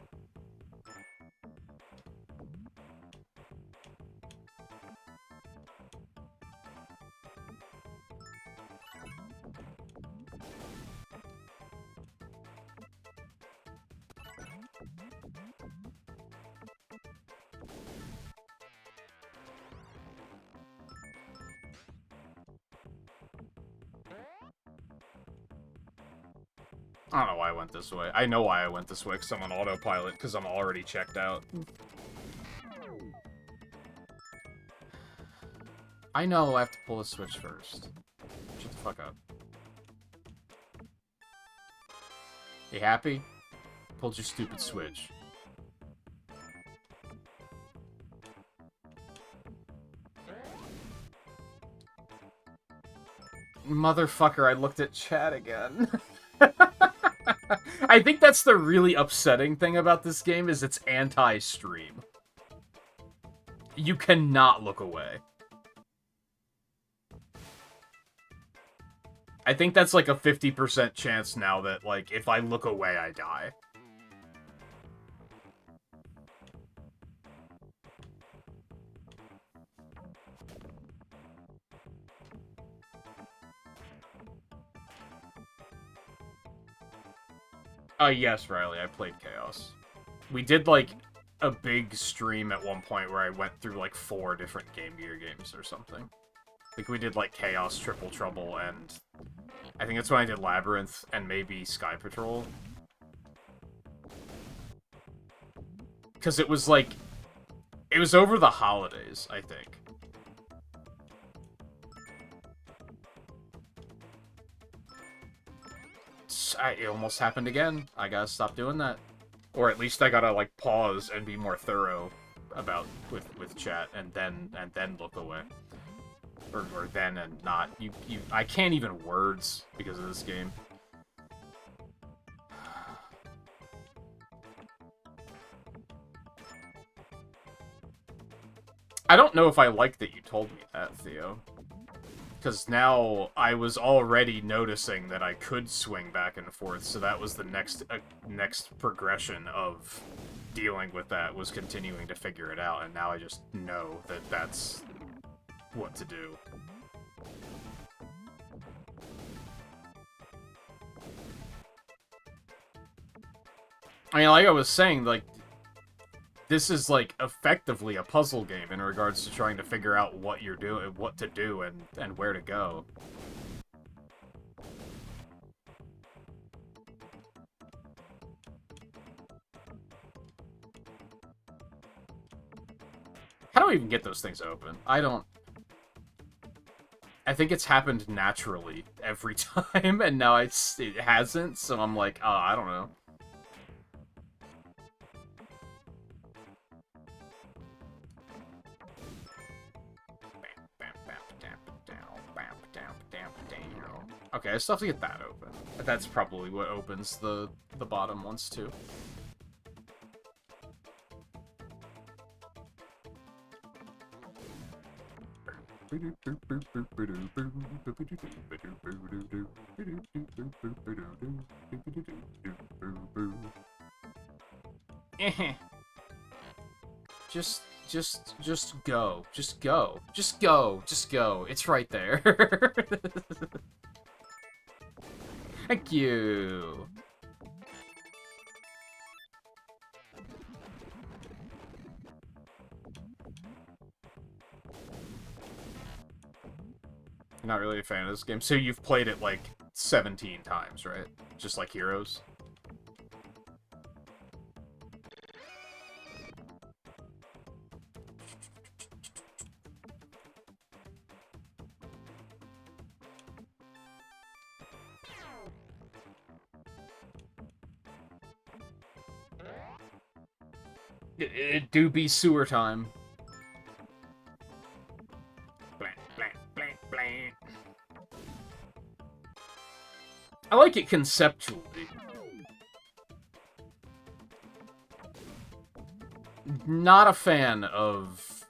I don't know why I went this way. I know why I went this way, because I'm on autopilot, because I'm already checked out. I know I have to pull the switch first. Shut the fuck up. You happy? Pulled your stupid switch. Motherfucker, I looked at chat again. I think that's the really upsetting thing about this game is it's anti-stream. You cannot look away. I think that's like a 50% chance now that, like, if I look away, I die. Yes, Riley, I played Chaos. We did, like, a big stream at one point where I went through, like, 4 different Game Gear games or something. I think we did, like, Chaos, Triple Trouble, and I think that's when I did Labyrinth, and maybe Sky Patrol. Because it was, like, it was over the holidays, I think. It almost happened again. I gotta stop doing that. Or at least I gotta, like, pause and be more thorough about with chat, and then look away. Or then and not. I can't even words because of this game. I don't know if I like that you told me that, Theo. Because now I was already noticing that I could swing back and forth, so that was the next progression of dealing with that, was continuing to figure it out, and now I just know that that's what to do. I mean, like I was saying, like, this is, like, effectively a puzzle game in regards to trying to figure out what you're doing, what to do, and where to go. How do I even get those things open? I don't... I think it's happened naturally every time, and now it hasn't, so I'm like, oh, I don't know. Okay, I still have to get that open. That's probably what opens the bottom ones, too. Just go. Just go. Just go. Just go. It's right there. Thank you. You're not really a fan of this game, so you've played it like 17 times, right? Just like Heroes? It do be sewer time. Blank, blank, blank, blank. I like it conceptually. Not a fan of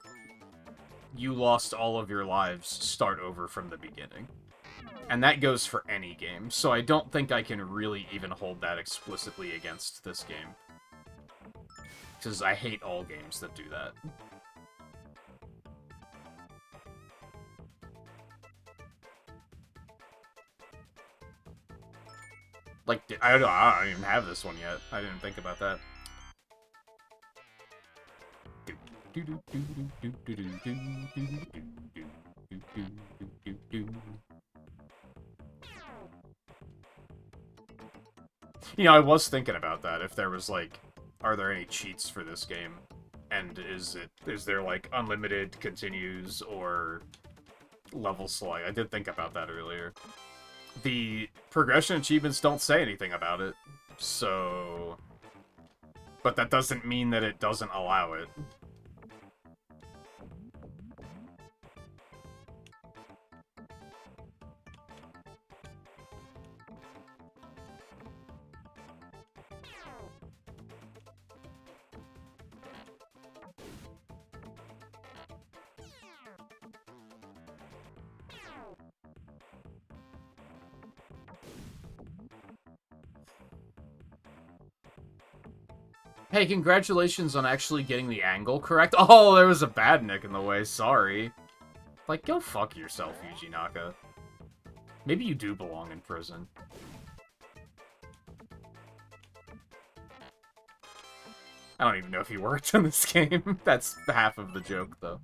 you lost all of your lives, start over from the beginning. And that goes for any game, so I don't think I can really even hold that explicitly against this game. Because I hate all games that do that. Like, I don't even have this one yet. I didn't think about that. You know, I was thinking about that, if there was, like, are there any cheats for this game? And is there, like, unlimited continues, or level select. I did think about that earlier. The progression achievements don't say anything about it, so... But that doesn't mean that it doesn't allow it. Hey, congratulations on actually getting the angle correct. Oh, there was a bad nick in the way, sorry. Like, go fuck yourself, Yuji Naka. Maybe you do belong in prison. I don't even know if he worked in this game. That's half of the joke, though.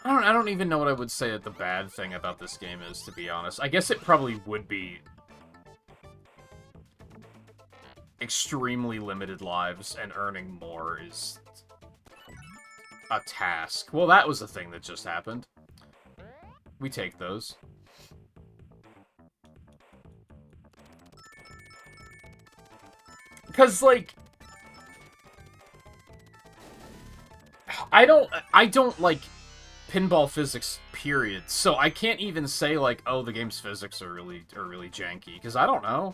I don't even know what I would say that the bad thing about this game is, to be honest. I guess it probably would be extremely limited lives, and earning more is a task. Well, that was the thing that just happened. We take those. Because, like... I don't like pinball physics, period. So I can't even say, like, oh, the game's physics are really janky, because I don't know.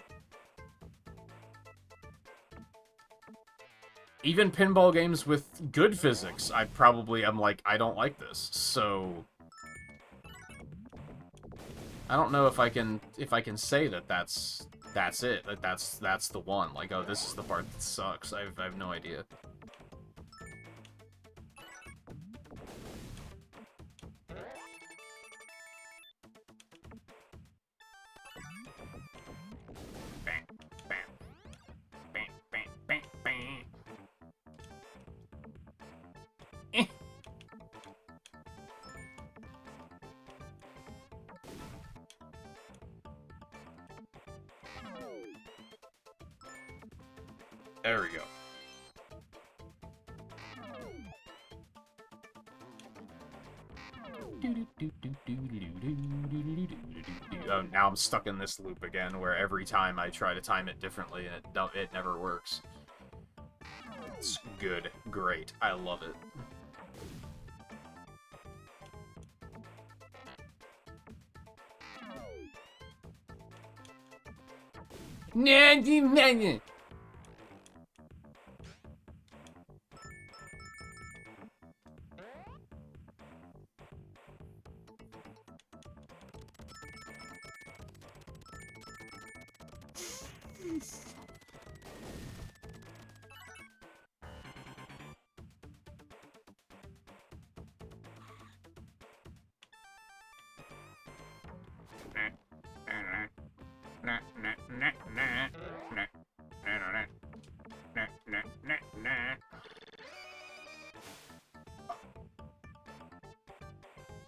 Even pinball games with good physics, I probably am like, I don't like this. So I don't know if I can say that that's it. That that's the one. Like, oh, this is the part that sucks. I have no idea. There we go. Oh, now I'm stuck in this loop again, where every time I try to time it differently, and it never works. It's good. Great. I love it.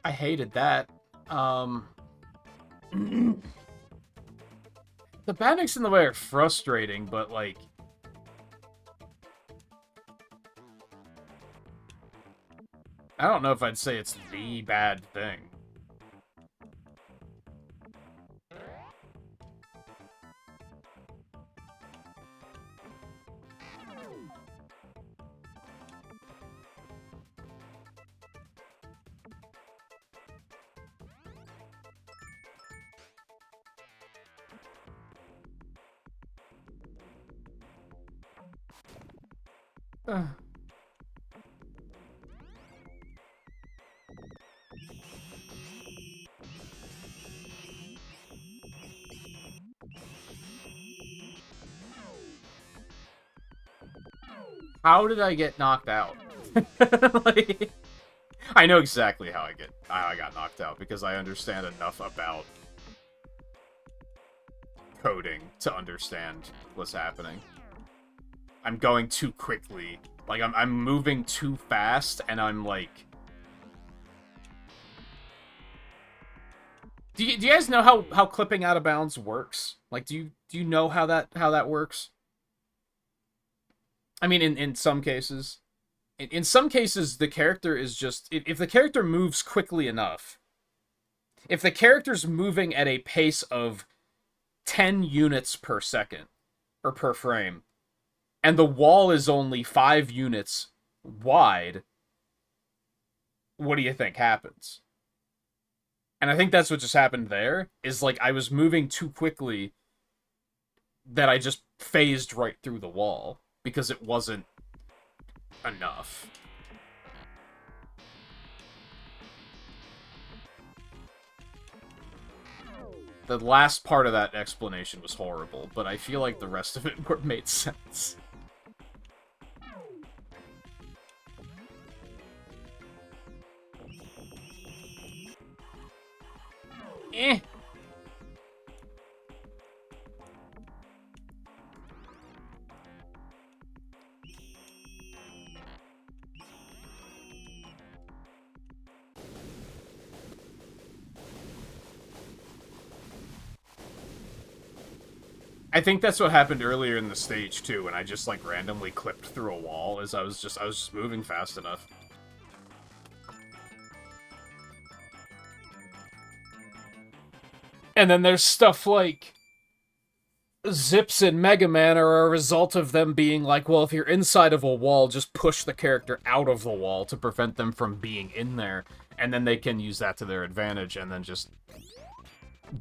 I hated that. The panics in the way are frustrating, but, like... I don't know if I'd say it's the bad thing. How did I get knocked out? Like, I know exactly how I got knocked out, because I understand enough about coding to understand what's happening. I'm going too quickly. Like, I'm moving too fast, and I'm like... Do you guys know how clipping out of bounds works? Like, do you know how that works? I mean, in some cases. In some cases, the character is just... If the character moves quickly enough, if the character's moving at a pace of 10 units per second, or per frame, and the wall is only 5 units wide, what do you think happens? And I think that's what just happened there, is like I was moving too quickly that I just phased right through the wall, because it wasn't enough. The last part of that explanation was horrible, but I feel like the rest of it made sense. Eh. I think that's what happened earlier in the stage, too, when I just, like, randomly clipped through a wall, as I was just moving fast enough. And then there's stuff like... Zips in Mega Man are a result of them being like, well, if you're inside of a wall, just push the character out of the wall to prevent them from being in there, and then they can use that to their advantage, and then just...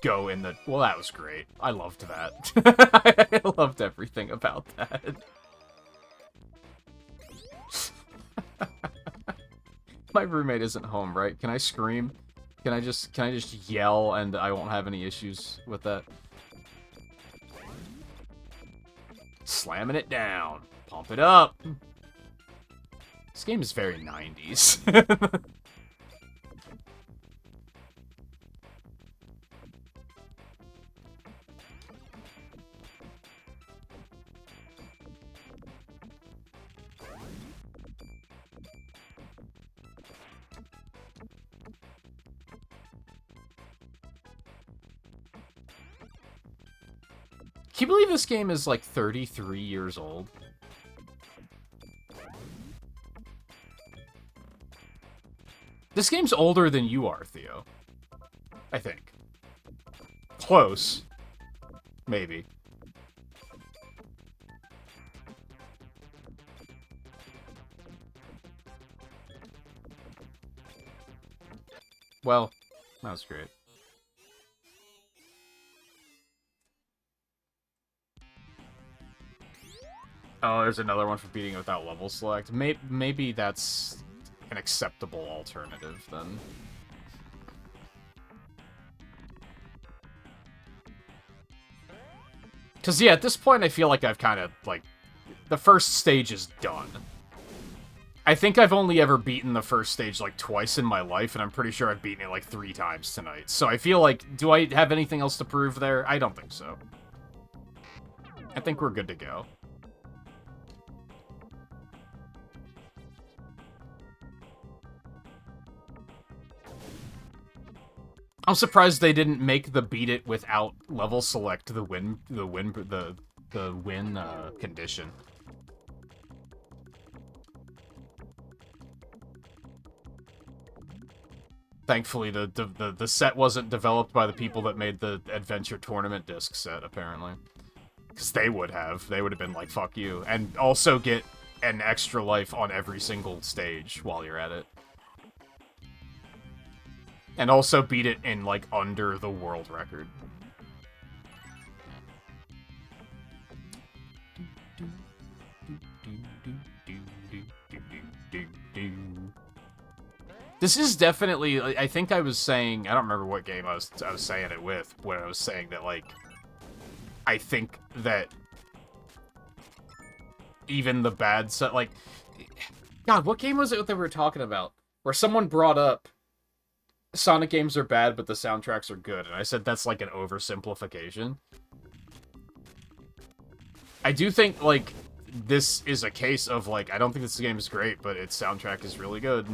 go in the... Well, that was great. I loved that. I loved everything about that. My roommate isn't home, right? Can I scream? Can I just yell and I won't have any issues with that? Slamming it down. Pump it up. This game is very 90s. Can you believe this game is, like, 33 years old? This game's older than you are, Theo. I think. Close. Maybe. Well, that was great. Oh, there's another one for beating it without level select. Maybe that's an acceptable alternative, then. Because, yeah, at this point, I feel like I've kind of, like... The first stage is done. I think I've only ever beaten the first stage, like, twice in my life, and I'm pretty sure I've beaten it, like, 3 times tonight. So I feel like, do I have anything else to prove there? I don't think so. I think we're good to go. I'm surprised they didn't make the beat it without level select the win condition. Thankfully, the set wasn't developed by the people that made the Adventure Tournament disc set, apparently. Because they would have. They would have been like, fuck you. And also get an extra life on every single stage while you're at it. And also beat it in, like, under the world record. This is definitely, I think I was saying, I don't remember what game I was saying it with, when I was saying that, like, I think that even the bad set, like, God, what game was it that we were talking about? where someone brought up Sonic games are bad, but the soundtracks are good, and I said that's like an oversimplification. I do think, like, this is a case of, like, I don't think this game is great, but its soundtrack is really good.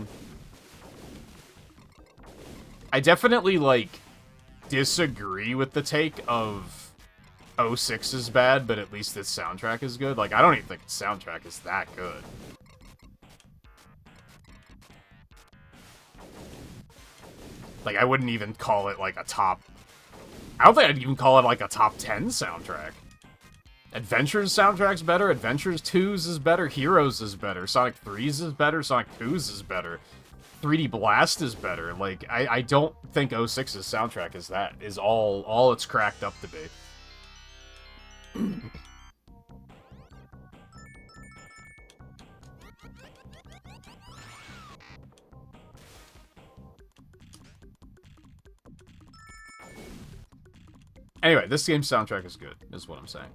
I definitely, like, disagree with the take of 06 is bad, but at least its soundtrack is good. Like, I don't even think its soundtrack is that good. Like, I wouldn't even call it, like, a top... I don't think I'd even call it, like, a top 10 soundtrack. Adventures soundtrack's better, Adventures 2's is better, Heroes is better, Sonic 3's is better, Sonic 2's is better, 3D Blast is better. Like, I don't think 06's soundtrack is all it's cracked up to be. Anyway, this game's soundtrack is good, is what I'm saying.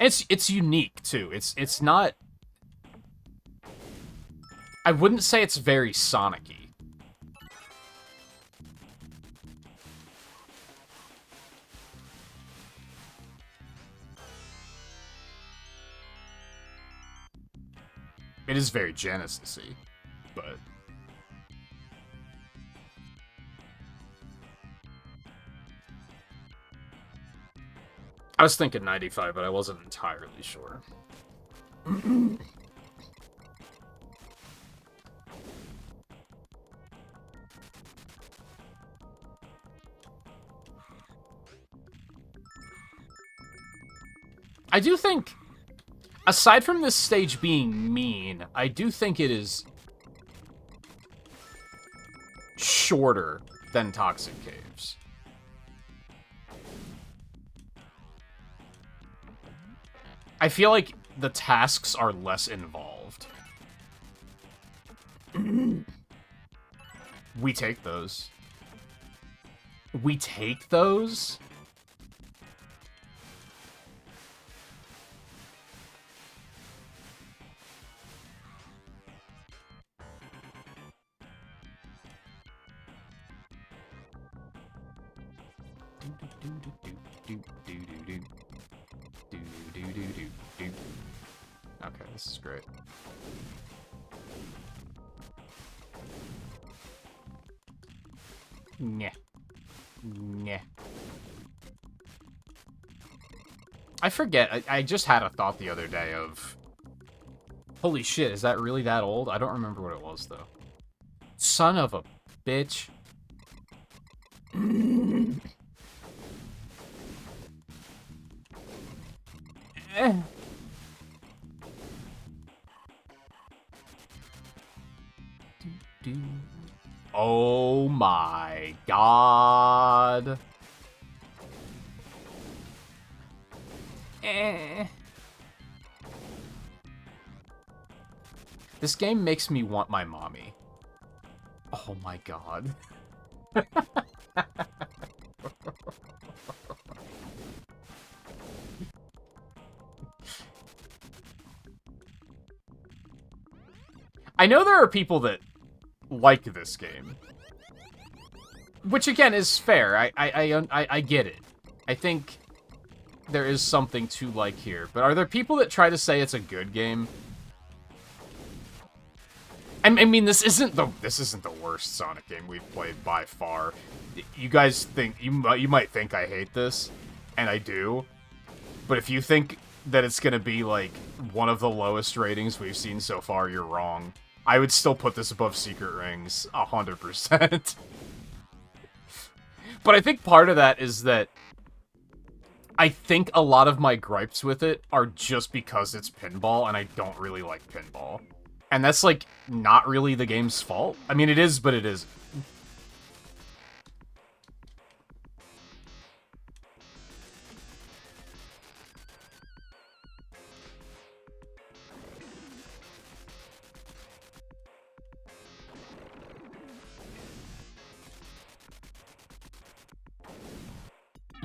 It's unique too. It's not. I wouldn't say it's very Sonic-y. It is very Genesis-y, but I was thinking 95, but I wasn't entirely sure. I do think, aside from this stage being mean, I do think it is shorter than Toxic Caves. I feel like the tasks are less involved. We take those. We take those? Okay, this is great. Nyeh. Nyeh. I forget, I just had a thought the other day of... Holy shit, is that really that old? I don't remember what it was, though. Son of a bitch. Oh my god. This game makes me want my mommy. Oh my god. I know there are people that like this game. Which, again, is fair. I get it. I think there is something to like here. But are there people that try to say it's a good game? I mean, this isn't the worst Sonic game we've played by far. You guys think... You might think I hate this, and I do. But if you think that it's gonna be, like, one of the lowest ratings we've seen so far, you're wrong. I would still put this above Secret Rings, 100%. But I think part of that is that I think a lot of my gripes with it are just because it's pinball, and I don't really like pinball. And that's, like, not really the game's fault. I mean, it is, but it isn't.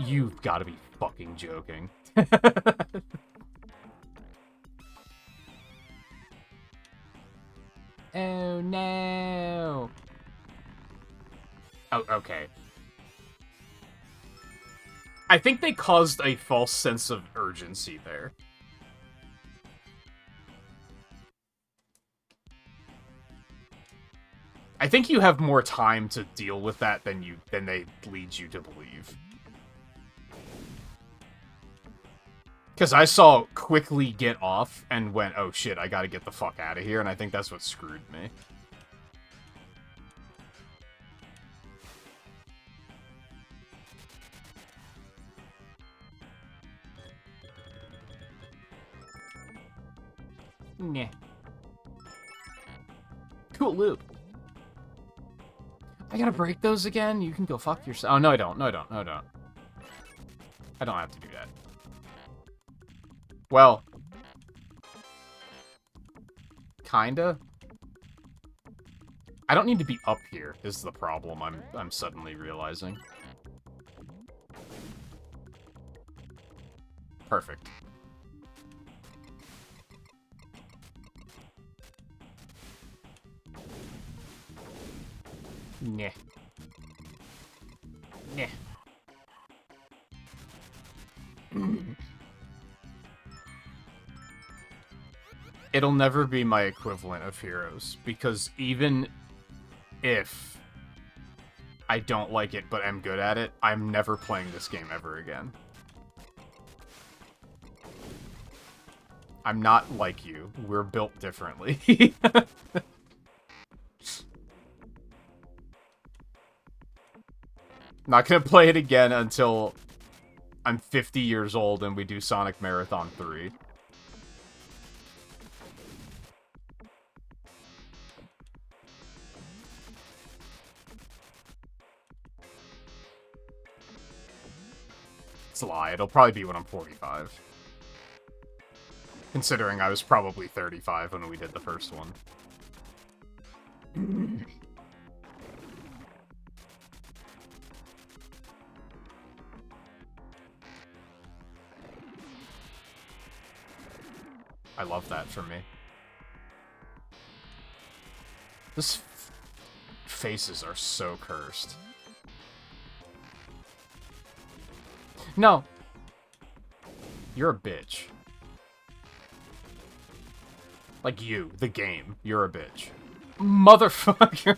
You've got to be fucking joking. Oh, no. Oh, okay. I think they caused a false sense of urgency there. I think you have more time to deal with that than they lead you to believe. Because I saw quickly get off and went, oh shit, I gotta get the fuck out of here, and I think that's what screwed me. Nah. Cool loop. I gotta break those again? You can go fuck yourself. Oh, no, I don't. No, I don't. No, I don't. I don't have to do that. Well. Kinda. I don't need to be up here, is the problem I'm suddenly realizing. Perfect. Nah. Nah. It'll never be my equivalent of Heroes, because even if I don't like it but am good at it, I'm never playing this game ever again. I'm not like you. We're built differently. Not gonna play it again until I'm 50 years old and we do Sonic Marathon 3. It's a lie. It'll probably be when I'm 45. Considering I was probably 35 when we did the first one. I love that for me. This faces are so cursed. No. You're a bitch. Like you, the game. You're a bitch. Motherfucker.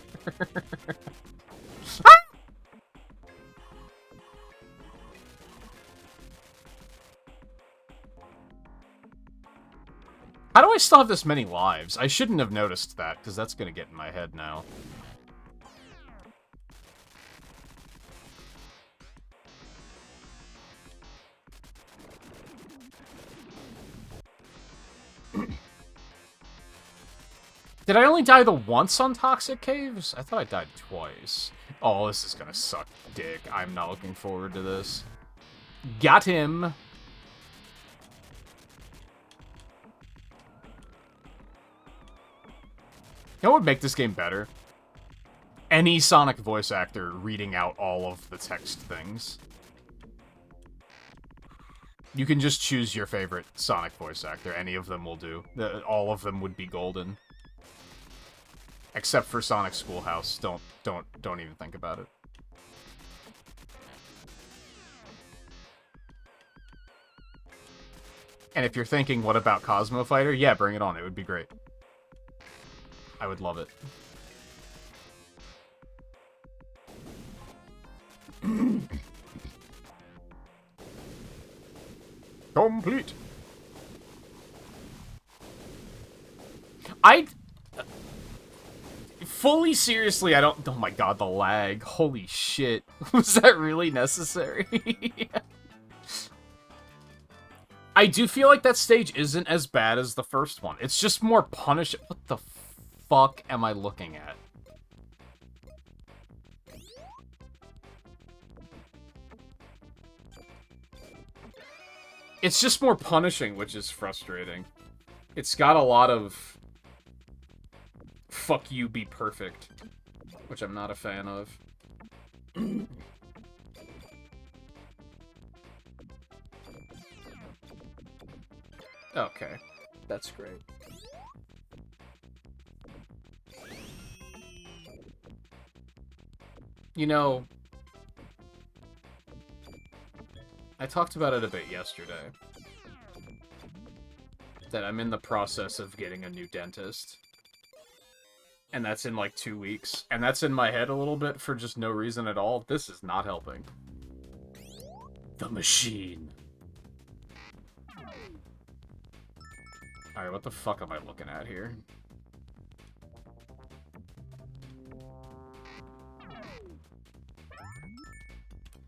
How do I still have this many lives? I shouldn't have noticed that, because that's going to get in my head now. Did I only die the once on Toxic Caves? I thought I died twice. Oh, this is going to suck dick. I'm not looking forward to this. Got him! You know what would make this game better? Any Sonic voice actor reading out all of the text things. You can just choose your favorite Sonic voice actor. Any of them will do. All of them would be golden. Except for Sonic Schoolhouse. Don't even think about it. And if you're thinking, what about Cosmo Fighter? Yeah, bring it on. It would be great. I would love it. Complete. Fully seriously, I don't... Oh my god, the lag. Holy shit. Was that really necessary? I do feel like that stage isn't as bad as the first one. It's just more punishing. What the fuck am I looking at? It's just more punishing, which is frustrating. It's got a lot of... fuck you, be perfect. Which I'm not a fan of. Okay. That's great. You know, I talked about it a bit yesterday. That I'm in the process of getting a new dentist. And that's in like 2 weeks. And that's in my head a little bit for just no reason at all. This is not helping. The machine. Alright, what the fuck am I looking at here?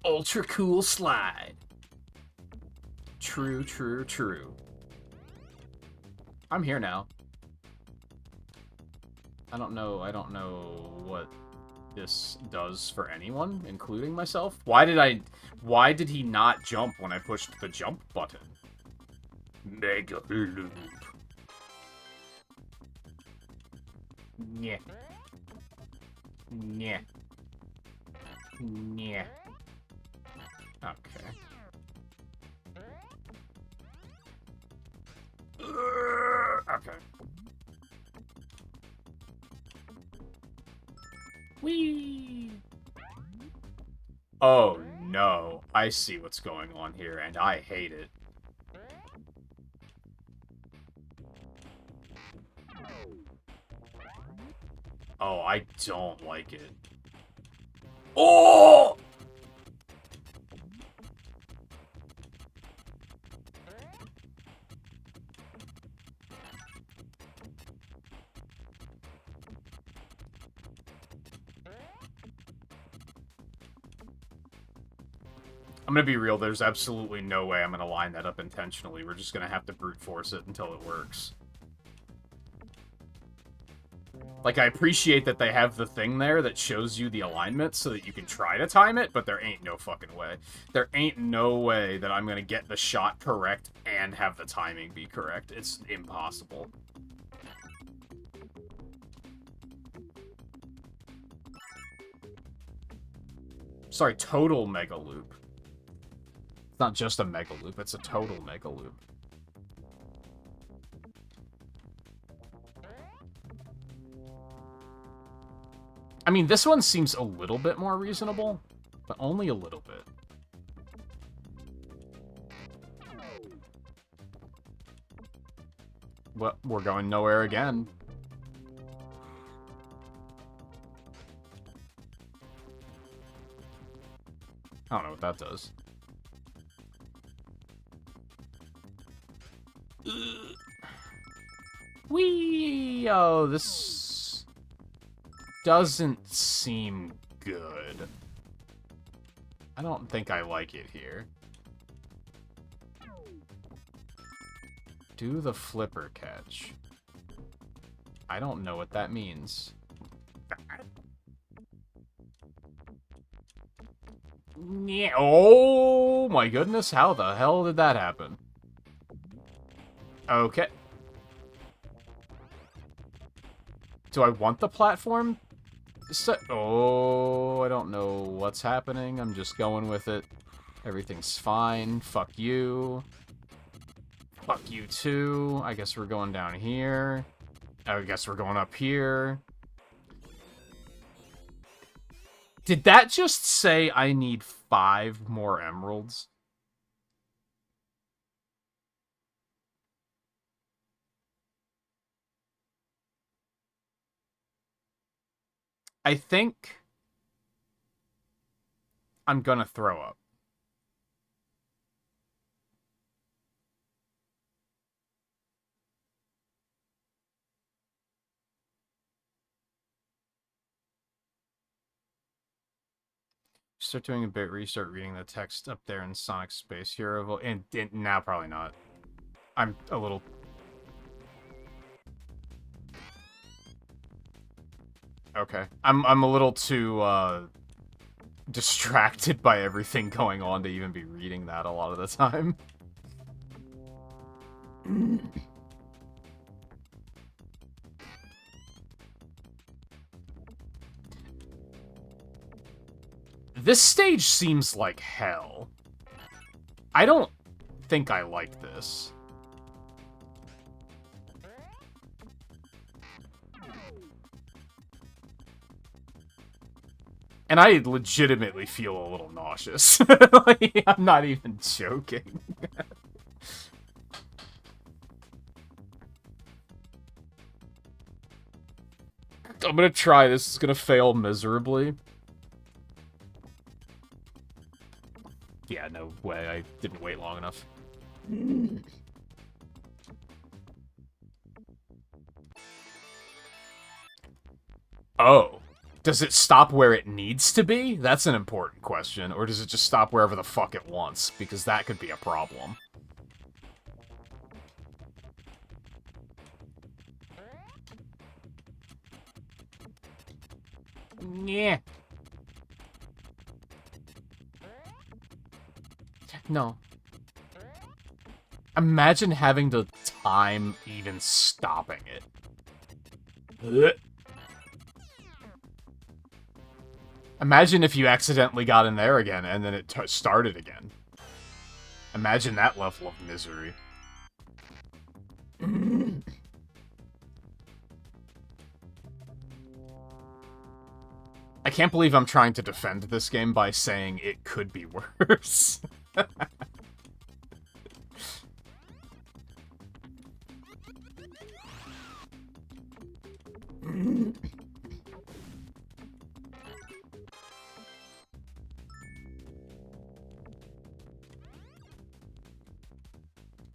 Ultra cool slide. True, true, true. I'm here now. I don't know what this does for anyone, including myself. Why did he not jump when I pushed the jump button? Mega loop. Yeah. Yeah. Yeah. Okay. Okay. Whee! Oh no, I see what's going on here, and I hate it. Oh, I don't like it. Oh! I'm gonna be real, there's absolutely no way I'm gonna line that up intentionally. We're just gonna have to brute force it until it works. Like, I appreciate that they have the thing there that shows you the alignment so that you can try to time it, but there ain't no fucking way. There ain't no way that I'm gonna get the shot correct and have the timing be correct. It's impossible. Sorry, total mega loop. It's not just a mega loop, it's a total mega loop. I mean, this one seems a little bit more reasonable, but only a little bit. Well, we're going nowhere again. I don't know what that does. Whee! Oh, this doesn't seem good. I don't think I like it here. Do the flipper catch. I don't know what that means. Yeah. Oh my goodness, how the hell did that happen? Okay. Do I want the platform? Oh, I don't know what's happening. I'm just going with it. Everything's fine. Fuck you. Fuck you too. I guess we're going down here. I guess we're going up here. Did that just say I need 5 more emeralds? I think I'm gonna throw up. Start doing a bit, restart reading the text up there in Sonic Space Hero. And now probably not. I'm a little... Okay. I'm a little too, distracted by everything going on to even be reading that a lot of the time. This stage seems like hell. I don't think I like this. And I legitimately feel a little nauseous. Like, I'm not even joking. I'm gonna try this. It's gonna fail miserably. Yeah, no way. I didn't wait long enough. Oh. Does it stop where it needs to be? That's an important question. Or does it just stop wherever the fuck it wants? Because that could be a problem. Yeah. No. Imagine having to time even stopping it. Ugh. Imagine if you accidentally got in there again and then it started again. Imagine that level of misery. I can't believe I'm trying to defend this game by saying it could be worse.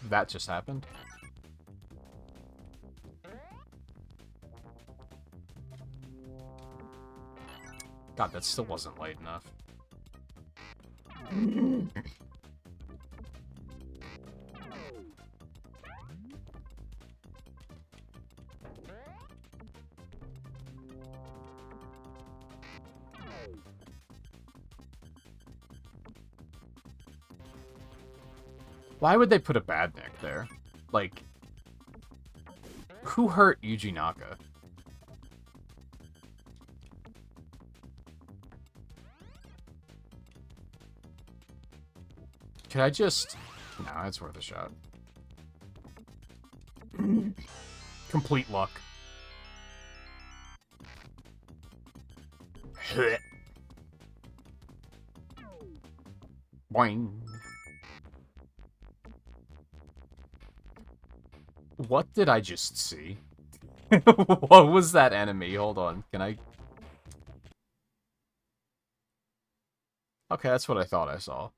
That just happened. God, that still wasn't late enough. Why would they put a bad Nick there? Like, who hurt Yuji Naka? Could I just... No, it's worth a shot. Complete luck. Boing. What did I just see? What was that enemy? Hold on. Can I... Okay, that's what I thought I saw.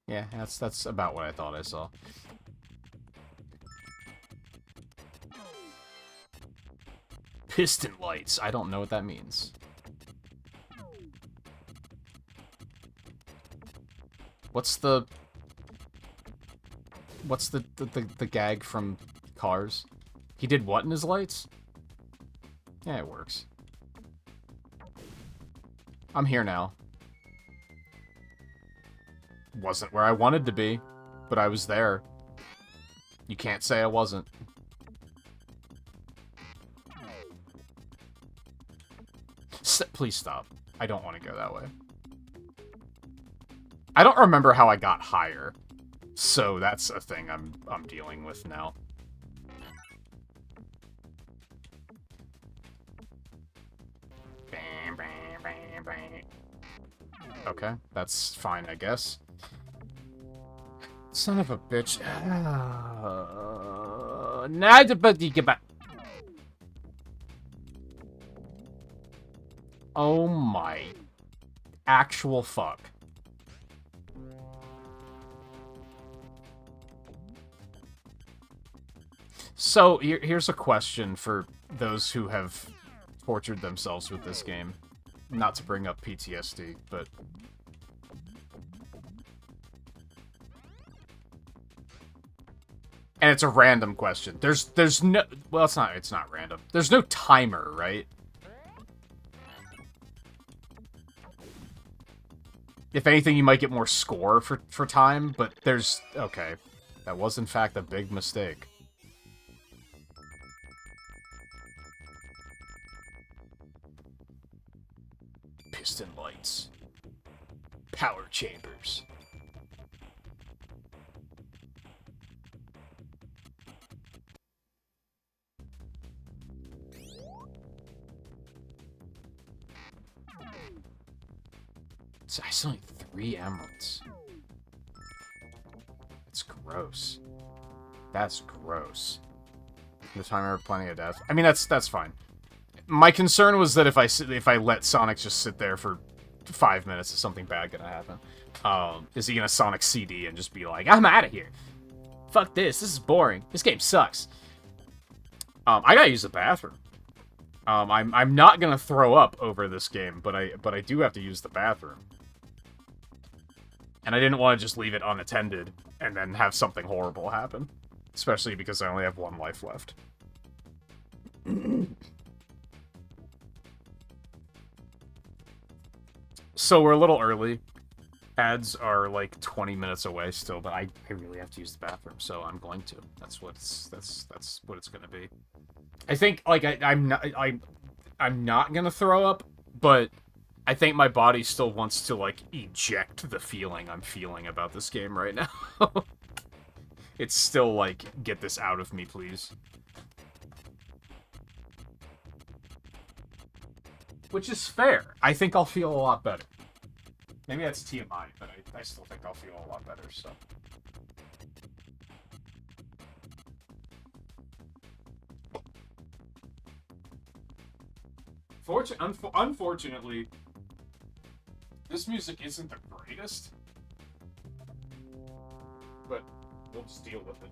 Yeah, that's about what I thought I saw. Piston lights. I don't know what that means. What's the gag from Cars? He did what in his lights? Yeah, it works. I'm here now. Wasn't where I wanted to be, but I was there. You can't say I wasn't. Please stop. I don't want to go that way. I don't remember how I got higher, so that's a thing I'm dealing with now. Okay, that's fine, I guess. Son of a bitch. Oh my actual fuck. So, here's a question for those who have tortured themselves with this game. Not to bring up PTSD, but... And it's a random question. There's no... Well, it's not random. There's no timer, right? If anything, you might get more score for time, but there's... Okay. That was, in fact, a big mistake. Piston lights. Power chambers. I still need 3 emeralds. It's gross. That's gross. The timer plenty of death. I mean, that's fine. My concern was that if I let Sonic just sit there for 5 minutes, is something bad gonna happen? Is he gonna Sonic CD and just be like, I'm out of here. Fuck this. This is boring. This game sucks. I gotta use the bathroom. I'm not gonna throw up over this game, but I do have to use the bathroom. And I didn't want to just leave it unattended and then have something horrible happen. Especially because I only have 1 life left. So we're a little early. Ads are like 20 minutes away still, but I really have to use the bathroom, so I'm going to. That's what it's gonna be. I think like I'm not gonna throw up, but I think my body still wants to like eject the feeling I'm feeling about this game right now. It's still like, get this out of me, please. Which is fair. I think I'll feel a lot better. Maybe that's TMI, but I still think I'll feel a lot better, so. Unfortunately, this music isn't the greatest, but we'll just deal with it.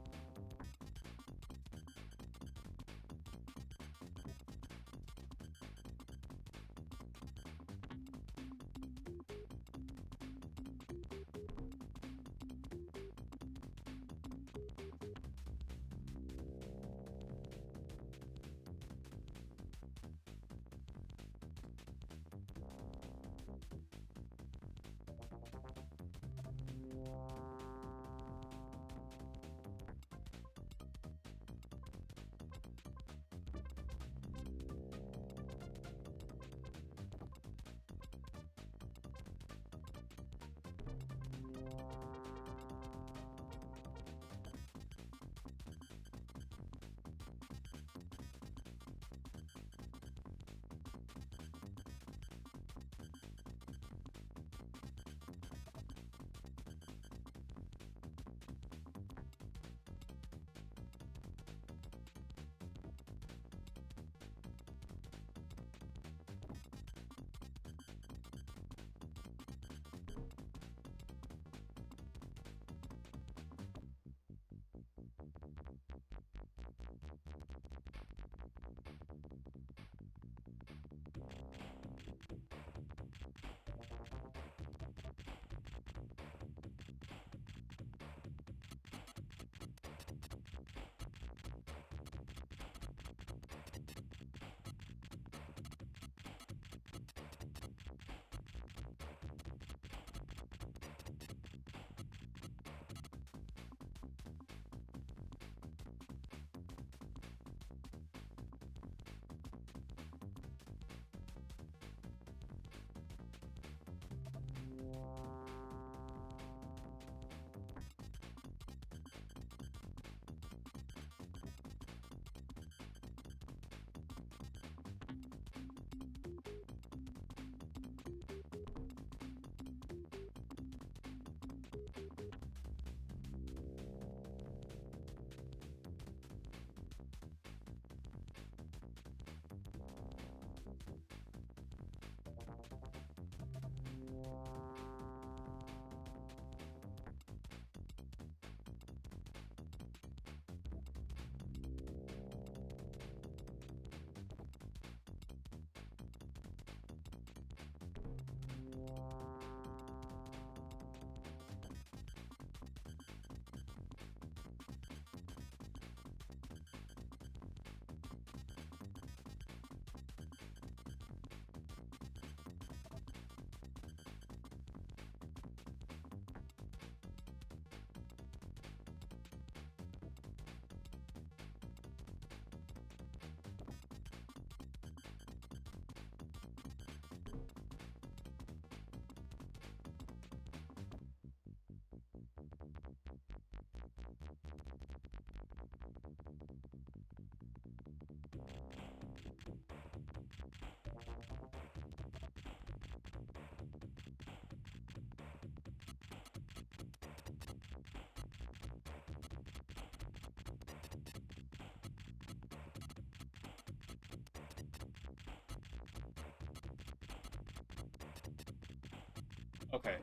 Okay.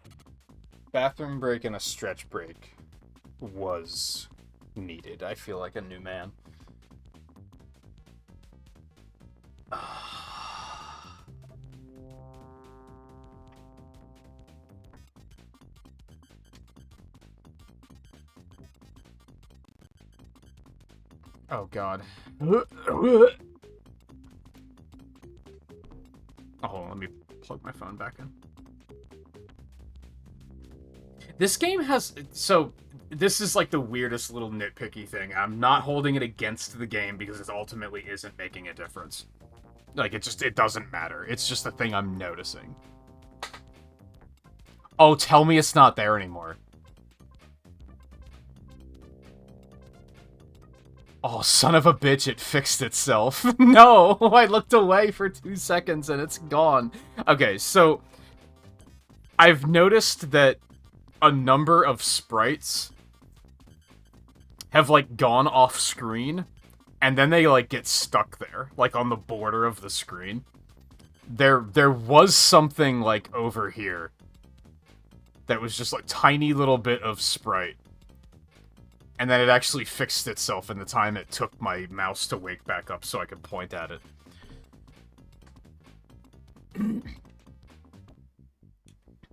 Bathroom break and a stretch break was needed. I feel like a new man. Oh god. Oh, hold on, let me plug my phone back in. This game has... So, this is like the weirdest little nitpicky thing. I'm not holding it against the game because it ultimately isn't making a difference. Like, it doesn't matter. It's just a thing I'm noticing. Oh, tell me it's not there anymore. Oh, son of a bitch, it fixed itself. No, I looked away for 2 seconds and it's gone. Okay, so I've noticed that a number of sprites have, like, gone off screen, and then they, like, get stuck there, like, on the border of the screen. There was something, like, over here that was just, like, tiny little bit of sprite. And then it actually fixed itself in the time it took my mouse to wake back up so I could point at it.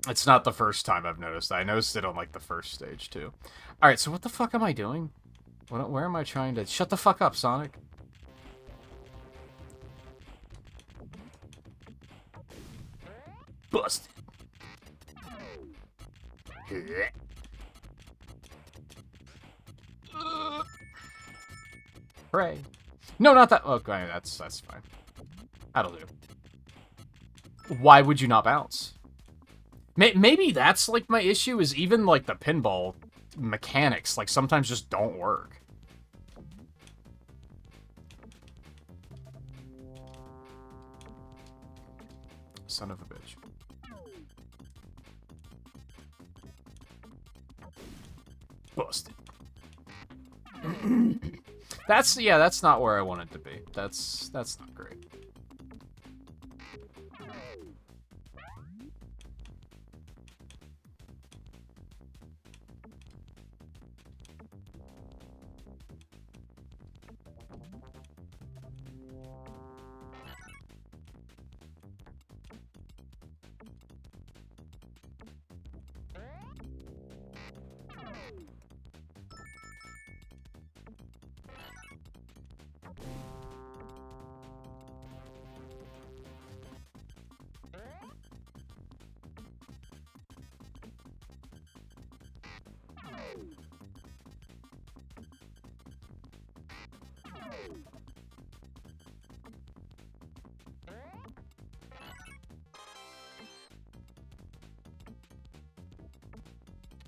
It's not the first time I've noticed that. I noticed it on, like, the first stage, too. Alright, so what the fuck am I doing? Where am I trying to... Shut the fuck up, Sonic. Busted. Hooray. No, not that. Okay, that's fine. That'll do. Why would you not bounce? Maybe that's, like, my issue, is even, like, the pinball mechanics, like, sometimes just don't work. Son of a bitch. Busted. That's not where I want it to be. That's not great.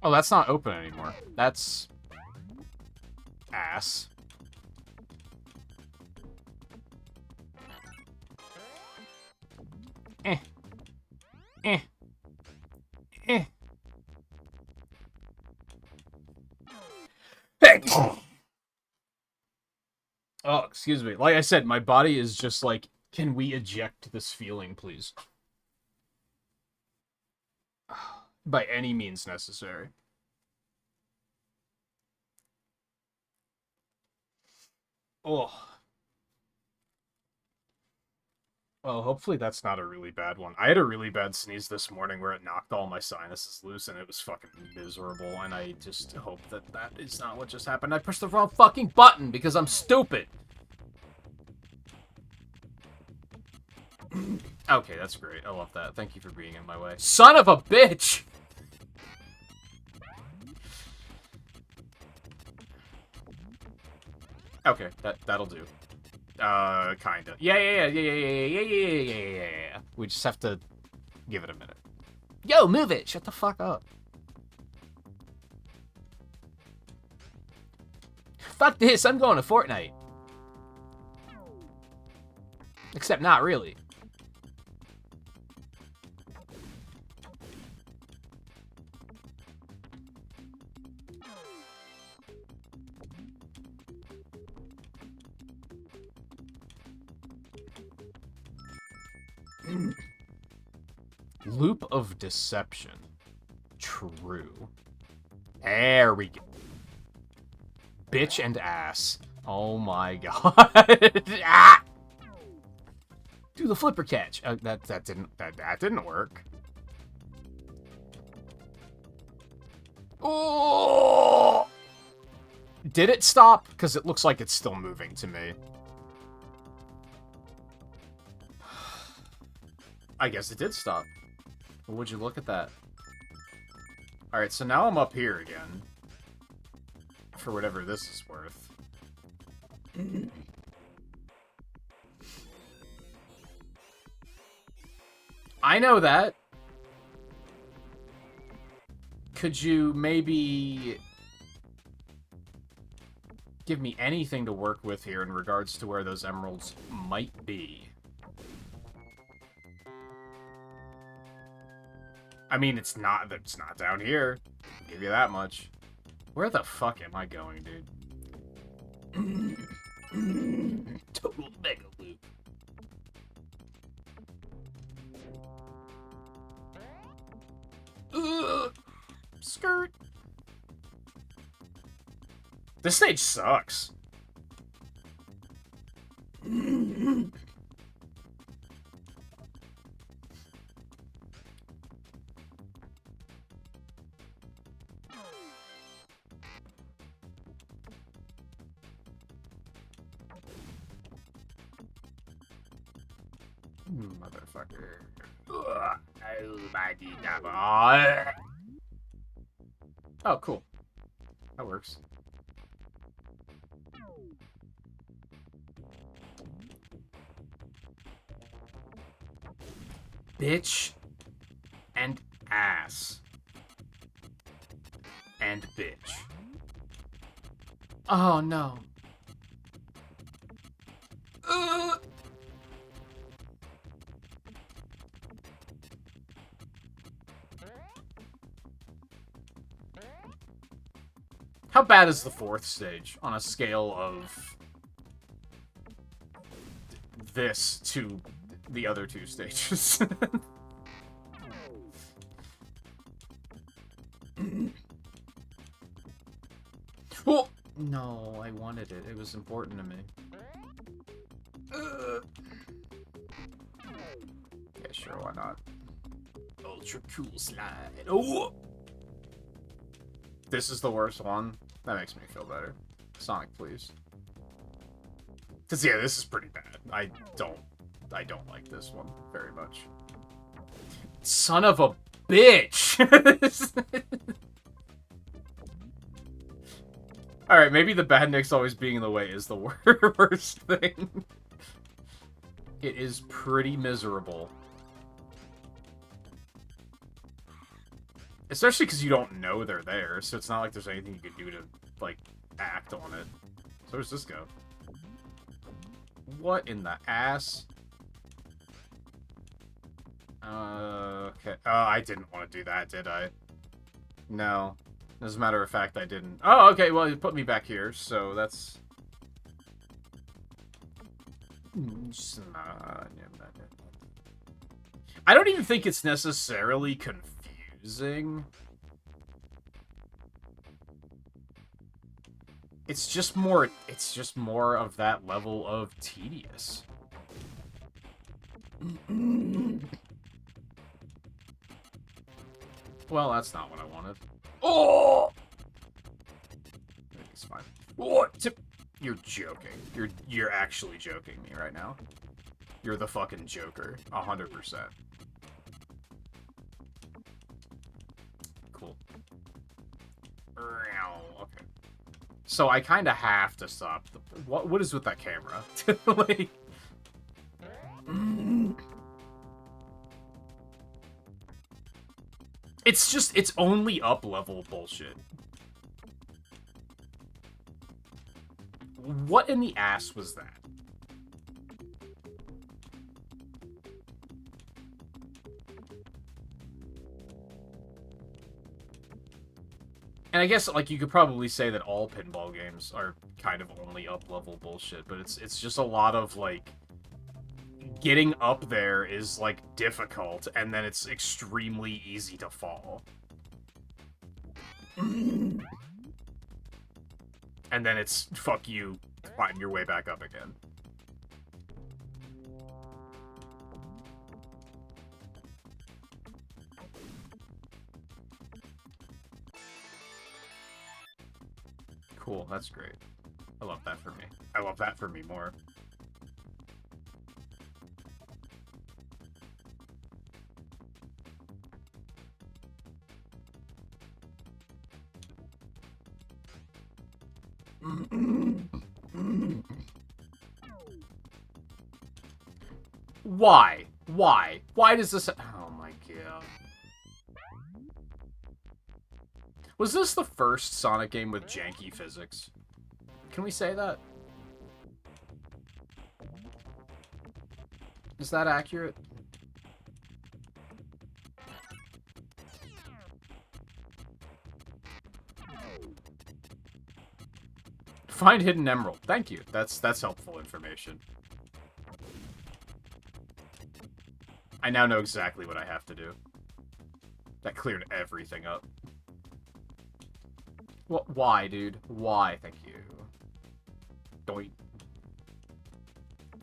Oh, that's not open anymore. That's... ass. Eh. Eh. Eh. Oh, excuse me. Like I said, my body is just like, can we eject this feeling, please? By any means necessary. Oh. Well, hopefully that's not a really bad one. I had a really bad sneeze this morning where it knocked all my sinuses loose and it was fucking miserable, and I just hope that that is not what just happened. I pushed the wrong fucking button because I'm stupid! Okay, that's great. I love that. Thank you for being in my way. Son of a bitch! Okay, that'll do. Kinda. Yeah. We just have to give it a minute. Yo, move it! Shut the fuck up. Fuck this, I'm going to Fortnite. Except not really. Loop of Deception. true. There we go. Bitch and ass. Oh my god. Ah! Do the flipper catch. That didn't work. Oh! Did it stop? Because it looks like it's still moving to me. I guess it did stop. Well, would you look at that? Alright, so now I'm up here again. For whatever this is worth. I know that. Could you maybe give me anything to work with here in regards to where those emeralds might be? I mean, it's not down here. I'll give you that much. Where the fuck am I going, dude? Total mega loop. Skirt. This stage sucks. Motherfucker. Oh, cool. That works. Bitch and ass. And bitch. Oh, no. How bad is the fourth stage on a scale of this to the other two stages? Oh! No, I wanted it. It was important to me. Yeah, sure, why not? Ultra cool slide. Oh! This is the worst one. That makes me feel better. Sonic, please. Cause yeah, this is pretty bad. I don't like this one very much. Son of a bitch! Alright, maybe the badniks always being in the way is the worst thing. It is pretty miserable. Especially because you don't know they're there, so it's not like there's anything you could do to, like, act on it. So where's this go? What in the ass? Okay. Oh, I didn't want to do that, did I? No. As a matter of fact, I didn't. Oh, okay, well, you put me back here, so that's... I don't even think it's necessarily confusing. It's just more of that level of tedious. Well, that's not what I wanted. Oh! It's fine. What? You're joking. You're actually joking me right now. You're the fucking Joker. 100%. Cool. Okay. So I kind of have to stop. What is with that camera? Like... It's only up-level bullshit. What in the ass was that? And I guess, like, you could probably say that all pinball games are kind of only up-level bullshit, but it's just a lot of, like... Getting up there is, like, difficult, and then it's extremely easy to fall. And then it's, fuck you, climb your way back up again. Cool, that's great. I love that for me. I love that for me more. Why? Why? Why does this... Oh my god. Was this the first Sonic game with janky physics? Can we say that? Is that accurate? Find hidden emerald. Thank you. That's helpful information. I now know exactly what I have to do. That cleared everything up. What? Why, dude? Why? Thank you. Doink.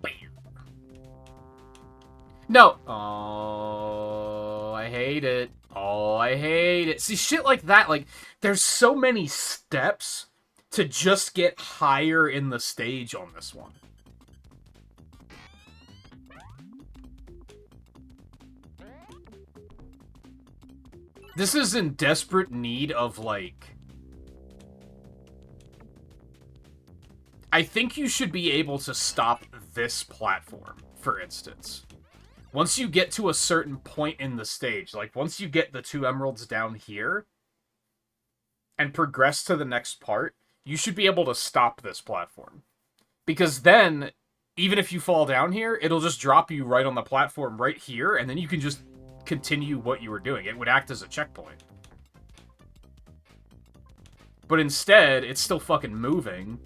Bam. No! Oh, I hate it. Oh, I hate it. See, shit like that, like, there's so many steps to just get higher in the stage on this one. This is in desperate need of, like... I think you should be able to stop this platform, for instance. Once you get to a certain point in the stage, like, once you get the 2 emeralds down here, and progress to the next part, you should be able to stop this platform. Because then, even if you fall down here, it'll just drop you right on the platform right here, and then you can just continue what you were doing. It would act as a checkpoint. But instead, it's still fucking moving.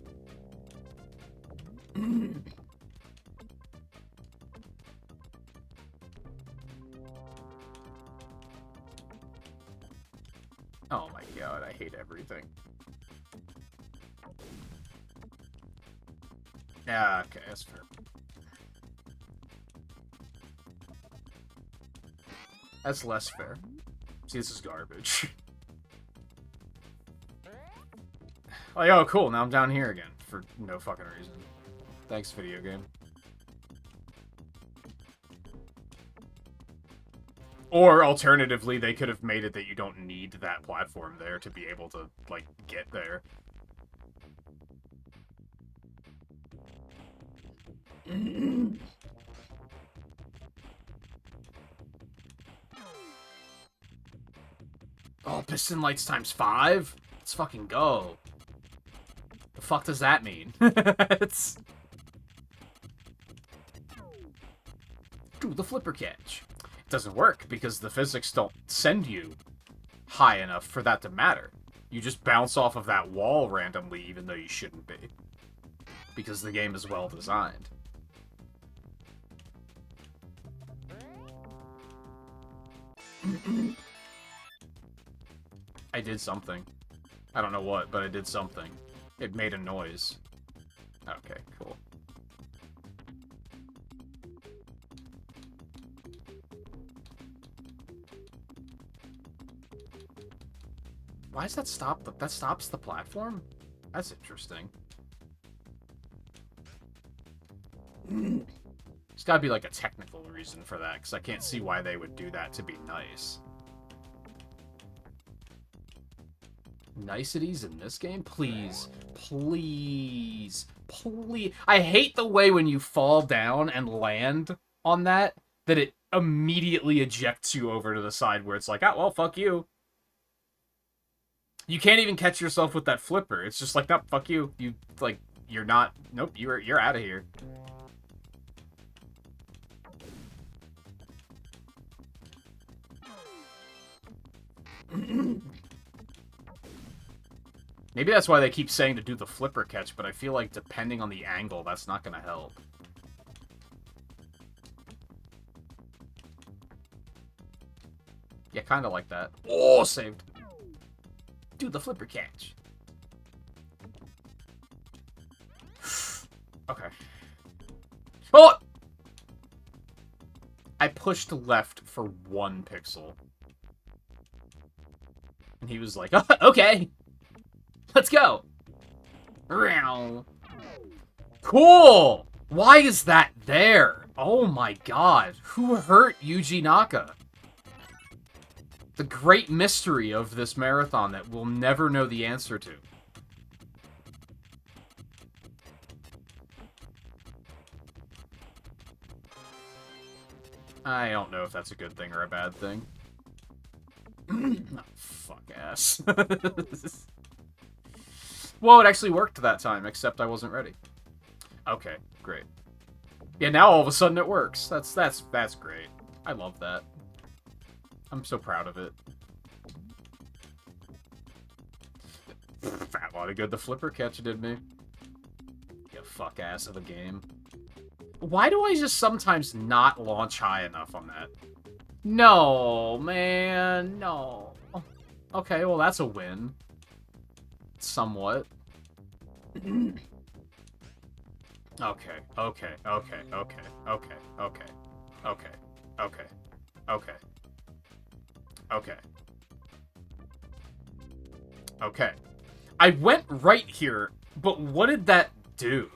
Oh my god, I hate everything. Yeah, okay, that's fair. That's less fair. See, this is garbage. Like, oh, cool, now I'm down here again, for no fucking reason. Thanks, video game. Or, alternatively, they could have made it that you don't need that platform there to be able to, like, get there. Oh, piston lights times 5? Let's fucking go. The fuck does that mean? It's... Do the flipper catch. It doesn't work because the physics don't send you high enough for that to matter. You just bounce off of that wall randomly even though you shouldn't be. Because the game is well designed. I did something. I don't know what, but I did something. It made a noise. Okay, cool. Why does that stop? That stops the platform? That's interesting. There's gotta be like a technical reason for that, because I can't see why they would do that to be nice. Niceties in this game? Please. Please. Please. I hate the way when you fall down and land on that it immediately ejects you over to the side where it's like, oh, well, fuck you. You can't even catch yourself with that flipper. It's just like, nope, fuck you. You, like, you're not, nope, you're out of here. Maybe that's why they keep saying to do the flipper catch, but I feel like depending on the angle, that's not gonna help. Yeah, kinda like that. Oh, saved. Do the flipper catch. Okay. Oh! I pushed left for 1 pixel. And he was like, oh, okay. Let's go. Cool! Why is that there? Oh my god. Who hurt Yuji Naka? The great mystery of this marathon that we'll never know the answer to. I don't know if that's a good thing or a bad thing. Oh, fuck ass. Well, it actually worked that time, except I wasn't ready. Okay, great. Yeah, now all of a sudden it works. That's great. I love that. I'm so proud of it. Fat lot of good the flipper catch did me. You fuck ass of a game. Why do I just sometimes not launch high enough on that? No, man, no. Okay, well that's a win. Somewhat. Okay, okay, okay, okay, okay, okay, okay, okay, okay, okay. Okay. I went right here, but what did that do?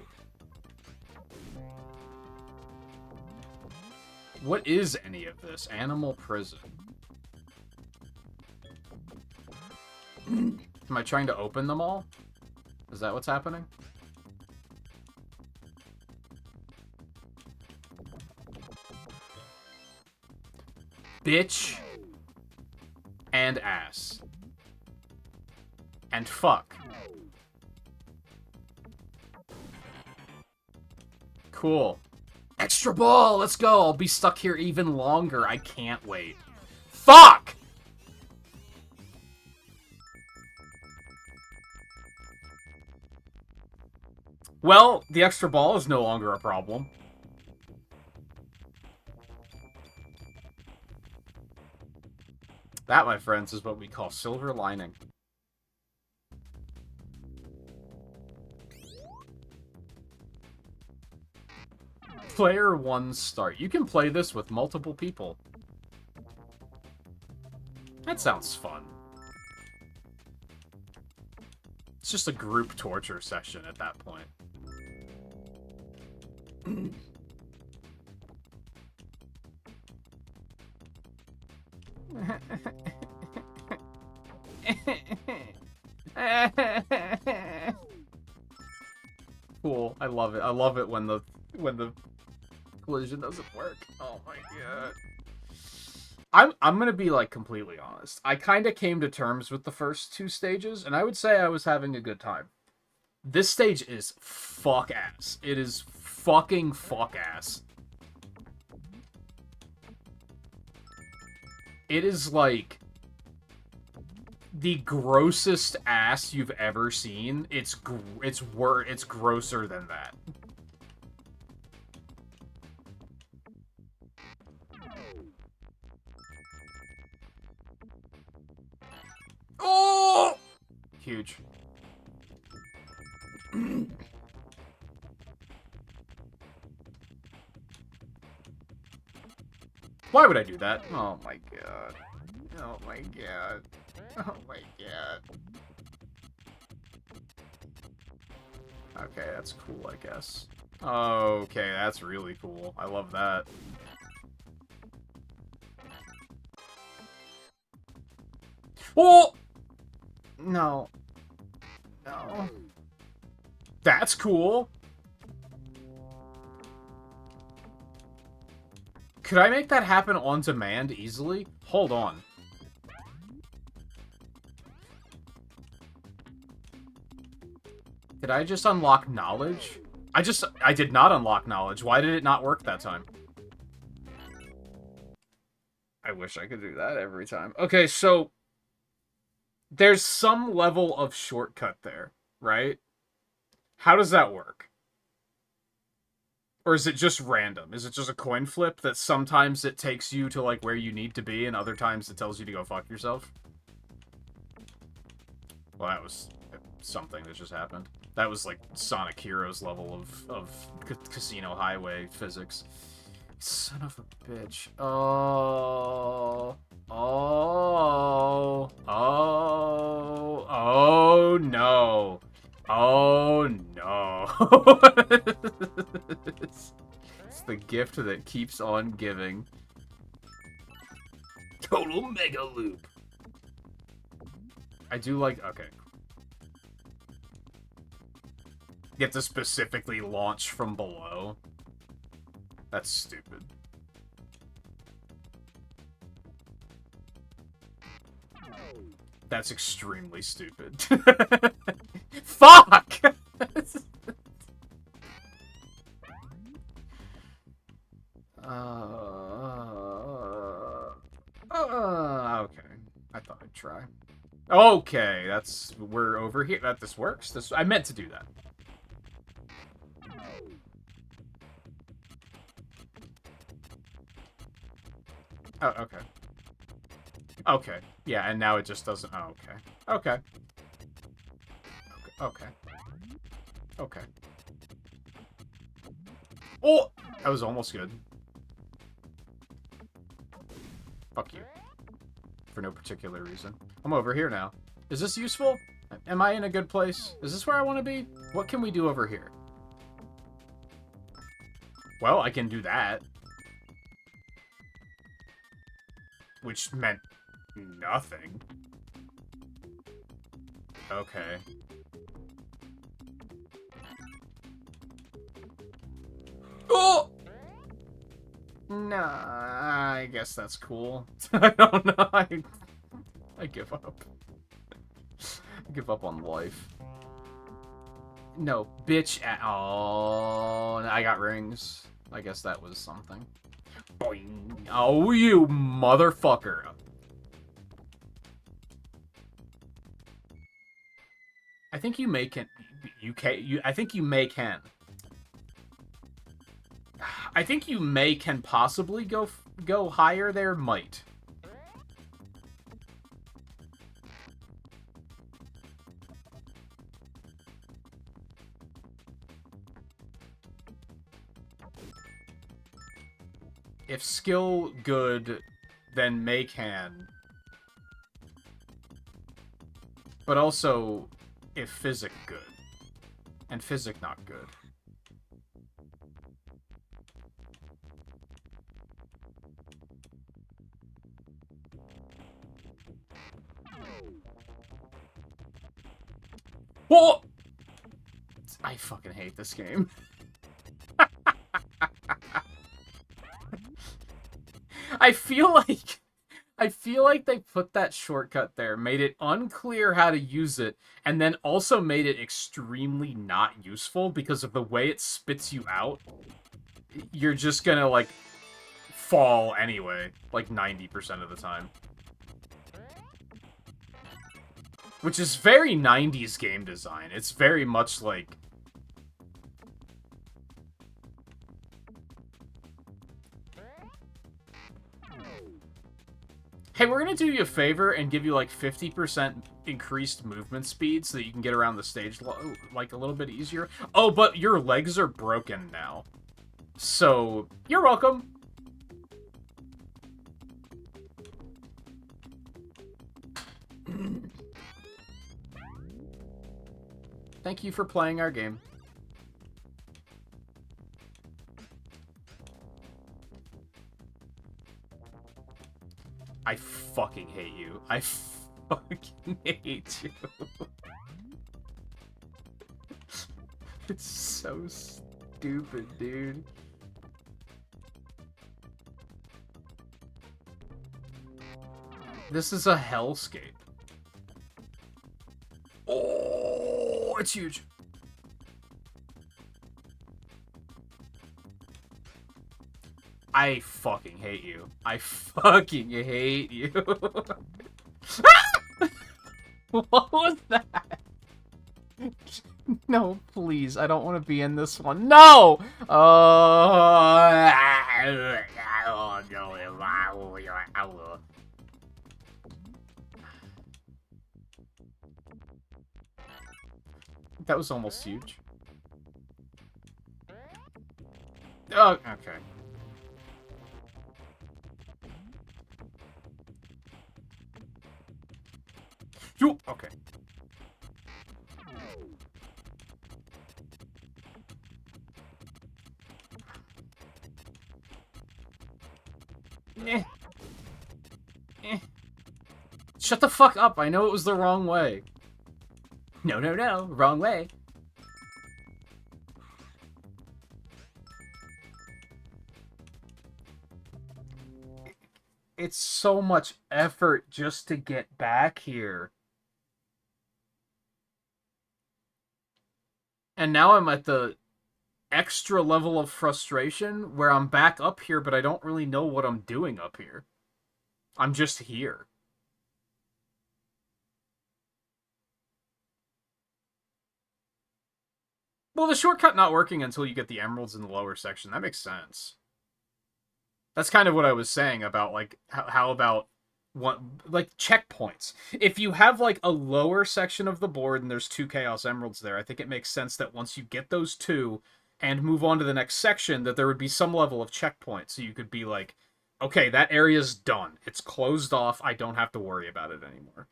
What is any of this? Animal prison. Am I trying to open them all? Is that what's happening? Bitch. And ass. And fuck. Cool. Extra ball! Let's go! I'll be stuck here even longer. I can't wait. Fuck! Well, the extra ball is no longer a problem. That, my friends, is what we call silver lining. Player 1 start. You can play this with multiple people. That sounds fun. It's just a group torture session at that point. Cool. I love it. I love it when the collision doesn't work. Oh my god. I'm gonna be, like, completely honest. I kind of came to terms with the first 2 stages, and I would say I was having a good time. This stage is fuck ass. It is fucking fuck ass. It is, like, the grossest ass you've ever seen. It's grosser than that. Oh! Huge. Why would I do that? Oh my god. Oh my god. Oh my god. Okay, that's cool, I guess. Okay, that's really cool. I love that. Oh! No. No. That's cool. Could I make that happen on demand easily? Hold on. Did I just unlock knowledge? I did not unlock knowledge. Why did it not work that time? I wish I could do that every time. Okay, so there's some level of shortcut there, right? How does that work? Or is it just random? Is it just a coin flip that sometimes it takes you to, like, where you need to be and other times it tells you to go fuck yourself? Well, that was something that just happened. That was like Sonic Heroes level of Casino Highway physics. Son of a bitch. Oh. Oh. Oh. Oh no. Oh no. It's the gift that keeps on giving. Total Mega Loop. I do like... Okay. Get to specifically launch from below. That's stupid. That's extremely stupid. Fuck! Okay. I thought I'd try. Okay, we're over here. This works. I meant to do that. Oh, okay. Okay. Yeah, and now it just doesn't... Oh, okay. Okay. Okay. Okay. Oh! That was almost good. Fuck you. For no particular reason. I'm over here now. Is this useful? Am I in a good place? Is this where I want to be? What can we do over here? Well, I can do that. Which meant nothing. Okay. Oh! Nah, I guess that's cool. I don't know. I give up. I give up on life. No, bitch. Oh, I got rings. I guess that was something. Boing. Oh, you motherfucker. I think you may can. I think you may can. I think you may can possibly go higher there. Might. If skill good, then may can. But also, if physic good. And physic not good. Whoa! I fucking hate this game. I feel like they put that shortcut there, made it unclear how to use it, and then also made it extremely not useful because of the way it spits you out. You're just gonna, like, fall anyway, like 90% of the time. Which is very 90s game design. It's very much like... Hey, we're gonna do you a favor and give you, like, 50% increased movement speed so that you can get around the stage, like, a little bit easier. Oh, but your legs are broken now. So, you're welcome. Thank you for playing our game. I fucking hate you. I fucking hate you. It's so stupid, dude. This is a hellscape. Oh, it's huge. I fucking hate you. I fucking hate you. What was that? No, please. I don't want to be in this one. No! That was almost huge. Oh, okay. Okay. Eh. Eh. Shut the fuck up. I know it was the wrong way. No, no, no. Wrong way. It's so much effort just to get back here. And now I'm at the extra level of frustration where I'm back up here, but I don't really know what I'm doing up here. I'm just here. Well, the shortcut not working until you get the emeralds in the lower section, that makes sense. That's kind of what I was saying about, like, how about like, checkpoints. If you have, like, a lower section of the board and there's 2 Chaos Emeralds there, I think it makes sense that once you get those 2 and move on to the next section, that there would be some level of checkpoint. So you could be like, okay, that area's done. It's closed off. I don't have to worry about it anymore.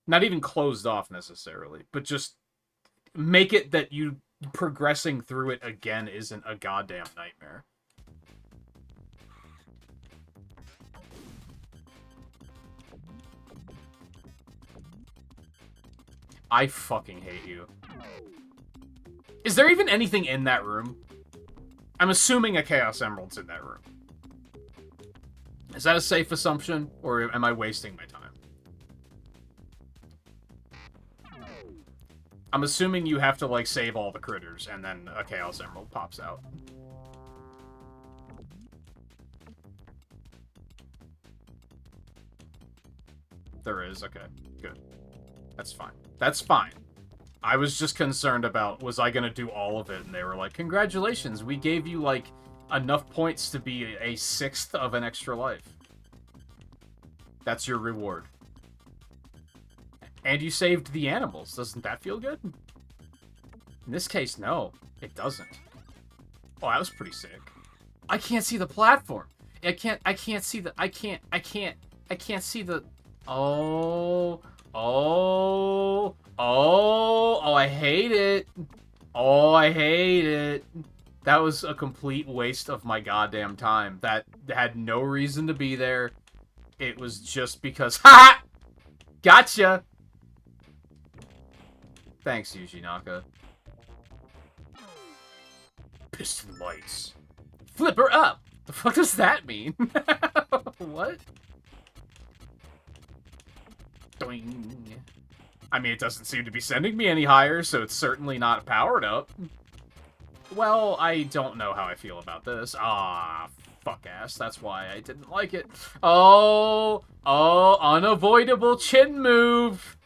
Not even closed off, necessarily, but just make it that you progressing through it again isn't a goddamn nightmare. I fucking hate you. Is there even anything in that room? I'm assuming a Chaos Emerald's in that room. Is that a safe assumption, or am I wasting my time? I'm assuming you have to, like, save all the critters, and then a Chaos Emerald pops out. There is, okay, good. That's fine. That's fine. I was just concerned about, was I gonna do all of it? And they were like, congratulations, we gave you, like, enough points to be a 1/6 of an extra life. That's your reward. And you saved the animals. Doesn't that feel good? In this case, no. It doesn't. Oh, that was pretty sick. I can't see the platform. I can't see the... I can't see the... Oh, I hate it. Oh, I hate it. That was a complete waste of my goddamn time. That had no reason to be there. It was just because... Ha! Gotcha! Thanks, Yuji Naka. Piston lights. Flip her up! The fuck does that mean? What? Doing. I mean, it doesn't seem to be sending me any higher, so it's certainly not powered up. Well, I don't know how I feel about this. Ah, fuck ass. That's why I didn't like it. Oh, unavoidable chin move.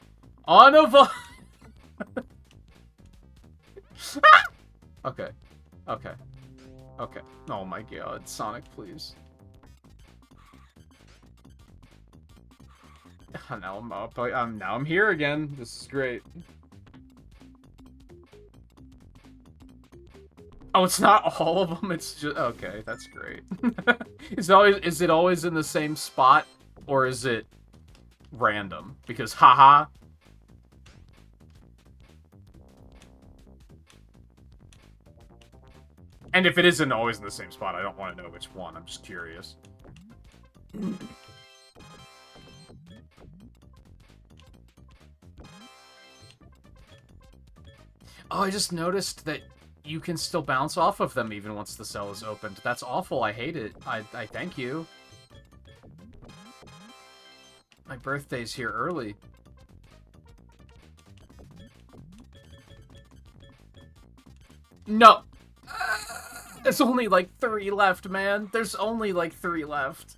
Okay. Okay. Okay. Oh my god, Sonic, please. Now I'm up. Now I'm here again. This is great. Oh, it's not all of them. It's just okay. That's great. Is it always in the same spot, or is it random? Because haha. And if it isn't always in the same spot, I don't want to know which one. I'm just curious. Oh, I just noticed that you can still bounce off of them even once the cell is opened. That's awful. I hate it. I thank you. My birthday's here early. No! There's only like 3 left, man. There's only like 3 left.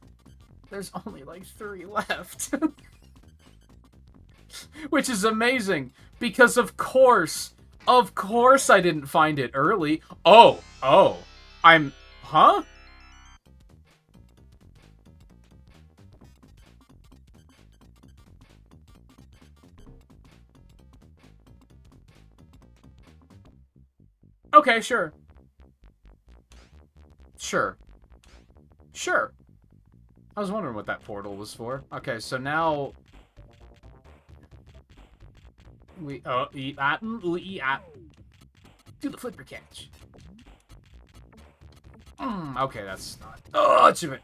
There's only like 3 left. Which is amazing, because of course I didn't find it early. Oh, huh? Okay, sure. Sure. Sure. I was wondering what that portal was for. Okay, so now... We... Do the flipper catch. Okay, that's not... Oh, it's a bit...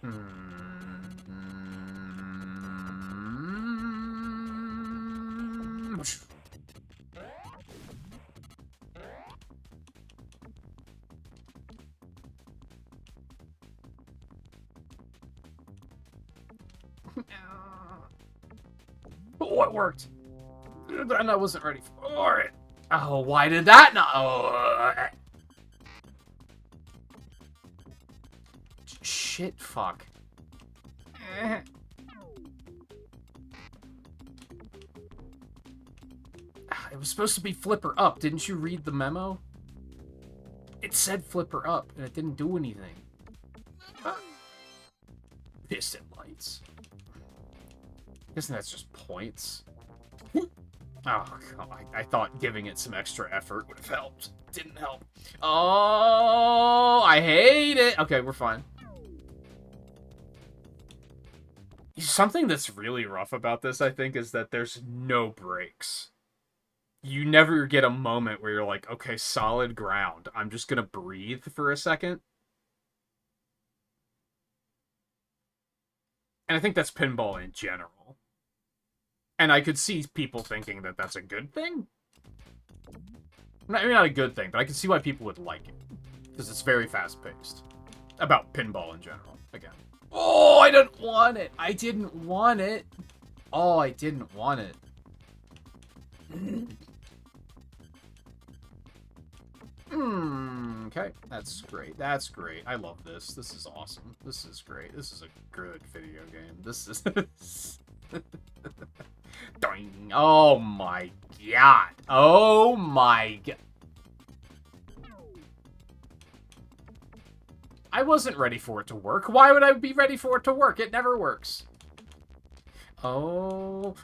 Oh, it worked. And I wasn't ready for it. Oh, why did that not... Oh, shit, fuck. It was supposed to be flipper up. Didn't you read the memo? It said flipper up, and it didn't do anything. Piston lights. Isn't that just points? Oh, God. I thought giving it some extra effort would have helped. Didn't help. Oh, I hate it. Okay, we're fine. Something that's really rough about this, I think, is that there's no breaks. You never get a moment where you're like, okay, solid ground. I'm just gonna breathe for a second. And I think that's pinball in general. And I could see people thinking that that's a good thing. Maybe not a good thing, but I can see why people would like it. Because it's very fast-paced. About pinball in general, again. Oh, I didn't want it! I didn't want it! Oh, I didn't want it. Okay, that's great. That's great. I love this. This is awesome. This is great. This is a good video game. This is... Doing. Oh my god. Oh my god. I wasn't ready for it to work. Why would I be ready for it to work? It never works. Oh,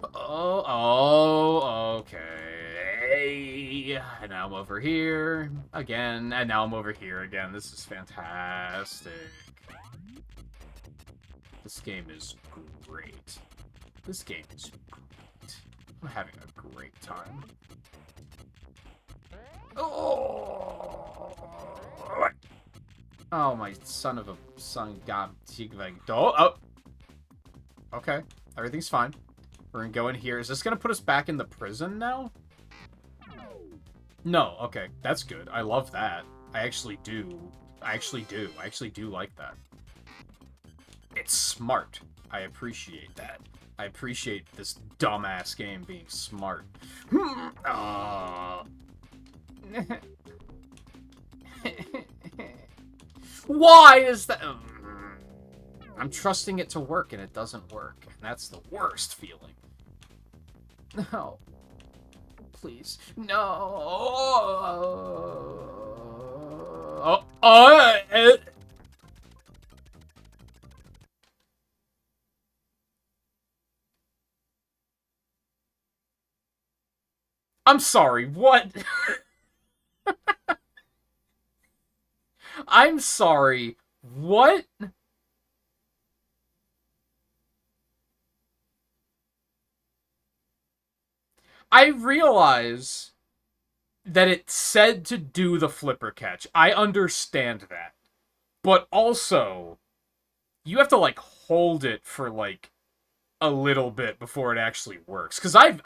okay. And now I'm over here again, and now I'm over here again. This is fantastic. This game is great. This game is great. I'm having a great time. Oh, my son of a son god. Oh, okay. Everything's fine. We're gonna go in here. Is this gonna put us back in the prison now? No, okay. That's good. I love that. I actually do. I actually do like that. It's smart. I appreciate that. I appreciate this dumbass game being smart. Why is that? I'm trusting it to work and it doesn't work. And that's the worst feeling. No. Please. No. I'm sorry, what? I'm sorry, what? I realize that it said to do the flipper catch. I understand that. But also, you have to, like, hold it for, like, a little bit before it actually works. Because I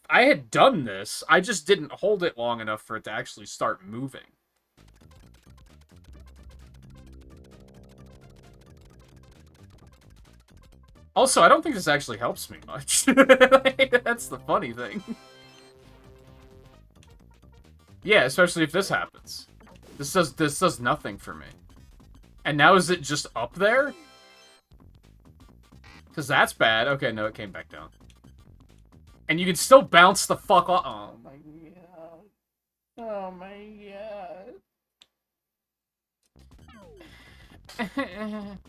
had done this, I just didn't hold it long enough for it to actually start moving. Also, I don't think this actually helps me much. That's the funny thing. Yeah, especially if this happens. This does nothing for me. And now is it just up there? Because that's bad. Okay, no, it came back down. And you can still bounce the fuck off. Oh my god. Oh my god.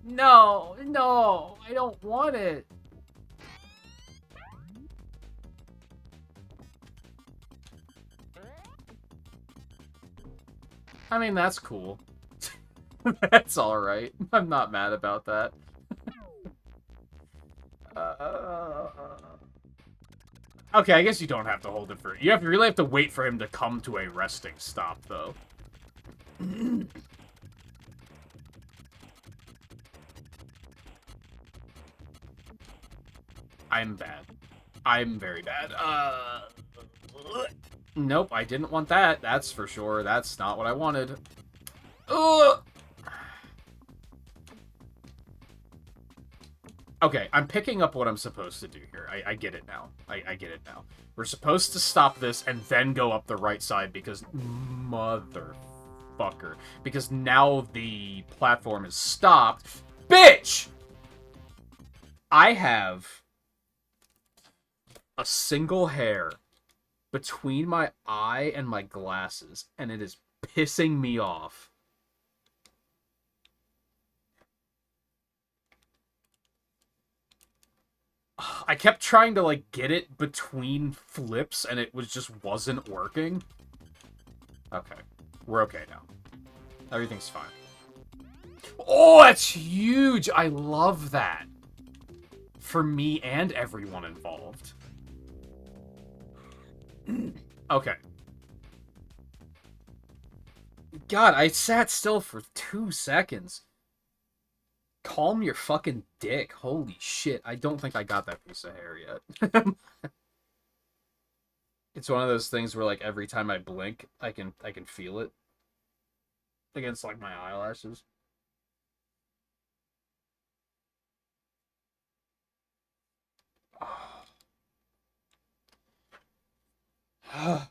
No, no, I don't want it. I mean, that's cool. That's alright. I'm not mad about that. Okay, I guess you don't have to hold it for... You really have to wait for him to come to a resting stop, though. I'm bad. I'm very bad. Nope, I didn't want that. That's for sure. That's not what I wanted. Okay, I'm picking up what I'm supposed to do here. I get it now. I get it now. We're supposed to stop this and then go up the right side because... Motherfucker. Because now the platform is stopped. Bitch! I have a single hair between my eye and my glasses, and it is pissing me off. I kept trying to, like, get it between flips, and it wasn't working. Okay. We're okay now. Everything's fine. Oh, that's huge! I love that. For me and everyone involved. Okay. God, I sat still for 2 seconds. Calm your fucking dick. Holy shit. I don't think I got that piece of hair yet. It's one of those things where, like, every time I blink, I can feel it. Against, like, my eyelashes. I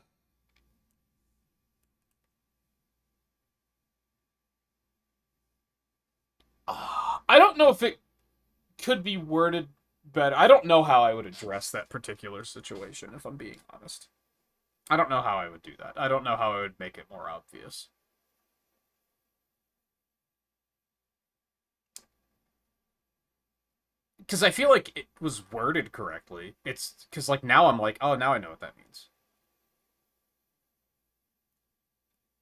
don't know if it could be worded better. I don't know how I would address that particular situation, if I'm being honest. I don't know how I would do that. I don't know how I would make it more obvious. Because I feel like it was worded correctly. It's because, like, now I'm like, oh, now I know what that means.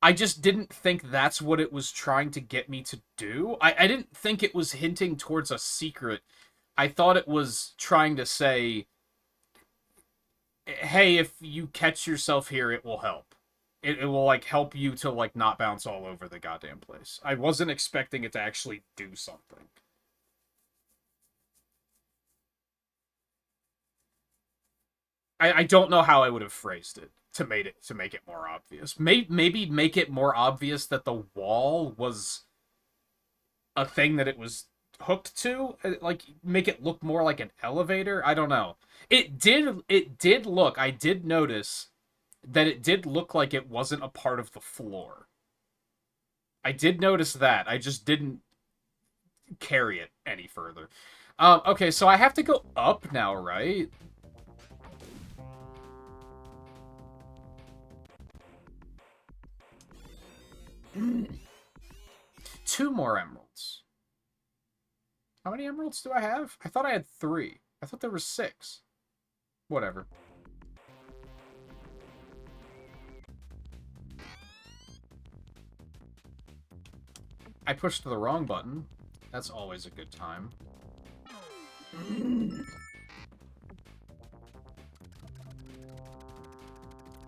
I just didn't think that's what it was trying to get me to do. I didn't think it was hinting towards a secret. I thought it was trying to say, hey, if you catch yourself here, it will help. It will, like, help you to, like, not bounce all over the goddamn place. I wasn't expecting it to actually do something. I don't know how I would have phrased it to make it more obvious. Maybe make it more obvious that the wall was a thing that it was hooked to, like make it look more like an elevator. I don't know. It did look. I did notice that it did look like it wasn't a part of the floor. I did notice that. I just didn't carry it any further. Okay, so I have to go up now, right? Two more emeralds. How many emeralds do I have? I thought I had 3. I thought there were 6. Whatever. I pushed the wrong button. That's always a good time.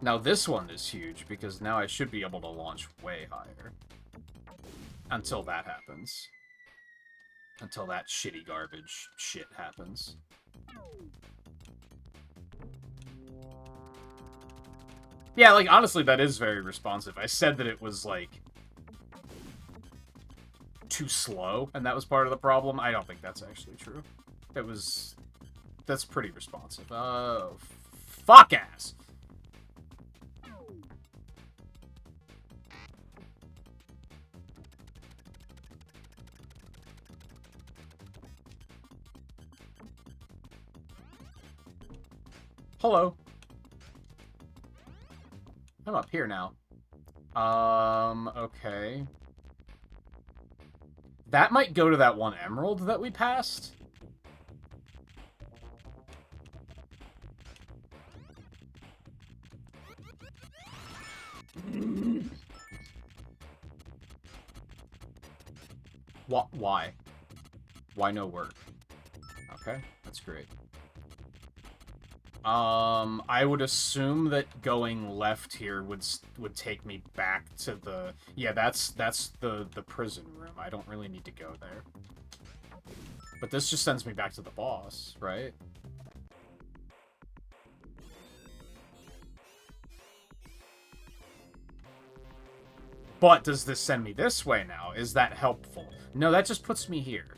Now this one is huge, because now I should be able to launch way higher. Until that happens. Until that shitty garbage shit happens. Yeah, like, honestly, that is very responsive. I said that it was, like, too slow, and that was part of the problem. I don't think that's actually true. It was... That's pretty responsive. Oh, fuck ass! Hello. I'm up here now. Okay. That might go to that one emerald that we passed. Why? Why no work? Okay, that's great. I would assume that going left here would take me back to the... Yeah, that's the prison room. I don't really need to go there. But this just sends me back to the boss, right? But does this send me this way now? Is that helpful? No, that just puts me here.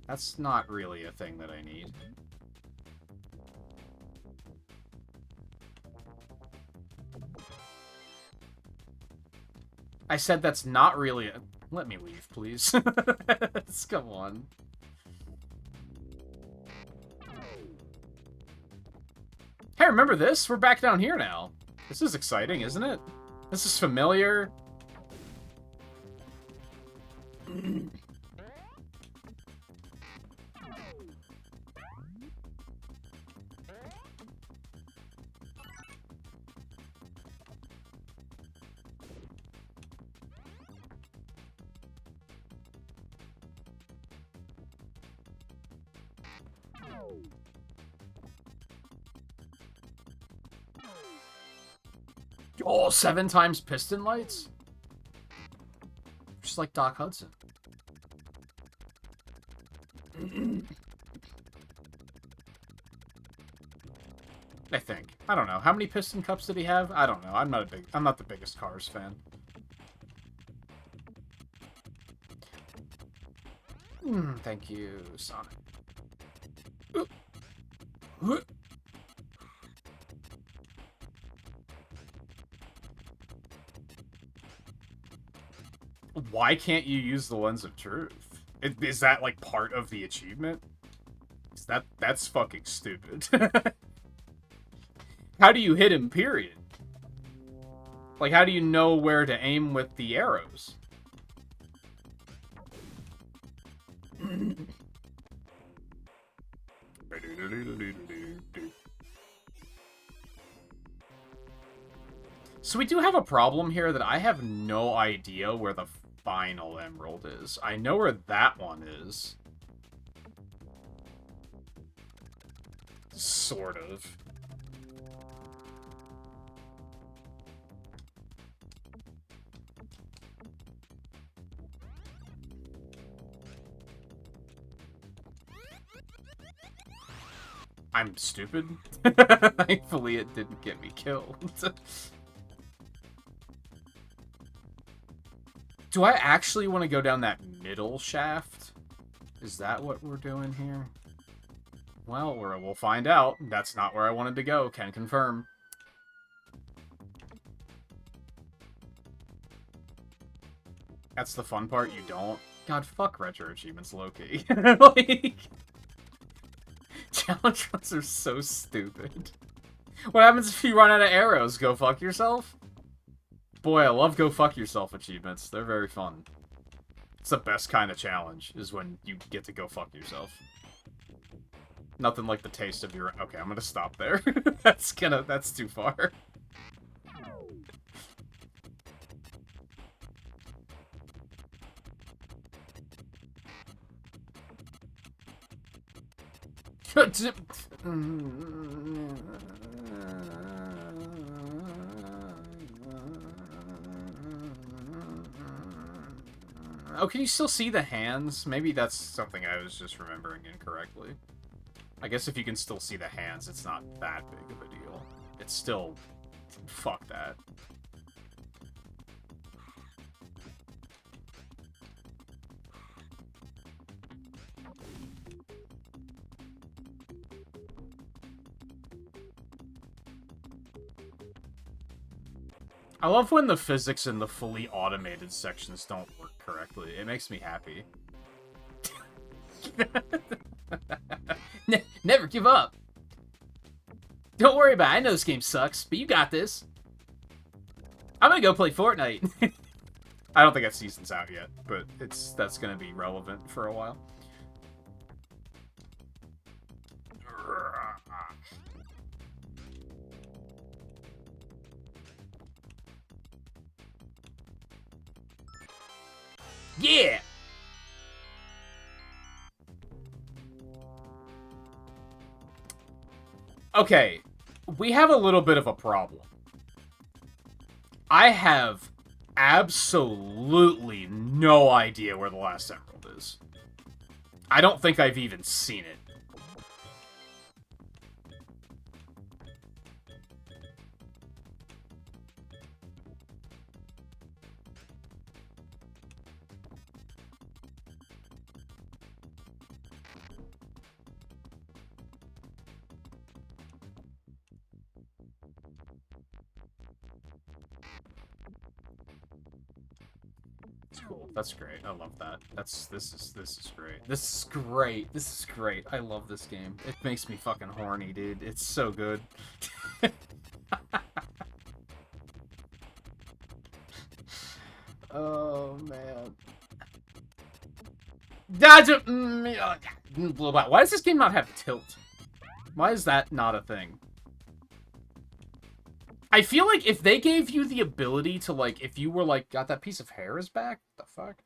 That's not really a thing that I need. I said that's not really a... Let me leave, please. Come on. Hey, remember this? We're back down here now. This is exciting, isn't it? This is familiar. Oh, 7 times piston lights? Just like Doc Hudson. I think. I don't know. How many piston cups did he have? I don't know. I'm not the biggest Cars fan. Thank you, Sonic. Why can't you use the Lens of Truth? Is that, like, part of the achievement? That's fucking stupid. How do you hit him, period? Like, how do you know where to aim with the arrows? So we do have a problem here that I have no idea where the final emerald is. I know where that one is. Sort of. I'm stupid. Thankfully, it didn't get me killed. Do I actually want to go down that middle shaft? Is that what we're doing here? Well, we'll find out. That's not where I wanted to go. Can confirm. That's the fun part. You don't. God, fuck retro achievements, Loki. Like, challenge runs are so stupid. What happens if you run out of arrows? Go fuck yourself? Boy, I love go fuck yourself achievements. They're very fun. It's the best kind of challenge, is when you get to go fuck yourself. Nothing like the taste of your... Okay, I'm gonna stop there. That's too far. Oh, can you still see the hands? Maybe that's something I was just remembering incorrectly. I guess if you can still see the hands, it's not that big of a deal. It's still... Fuck that. I love when the physics in the fully automated sections don't work correctly. It makes me happy. Never give up. Don't worry about it. I know this game sucks, but you got this. I'm gonna go play Fortnite. I don't think that season's out yet, but that's gonna be relevant for a while. Yeah! Okay, we have a little bit of a problem. I have absolutely no idea where the last emerald is. I don't think I've even seen it. Cool. That's great. I love that. This is great. This is great. This is great. I love this game. It makes me fucking horny, dude. It's so good. Oh man. Why does this game not have tilt? Why is that not a thing? I feel like if they gave you the ability to, like, if you were, like, got that piece of hair is back? What the fuck?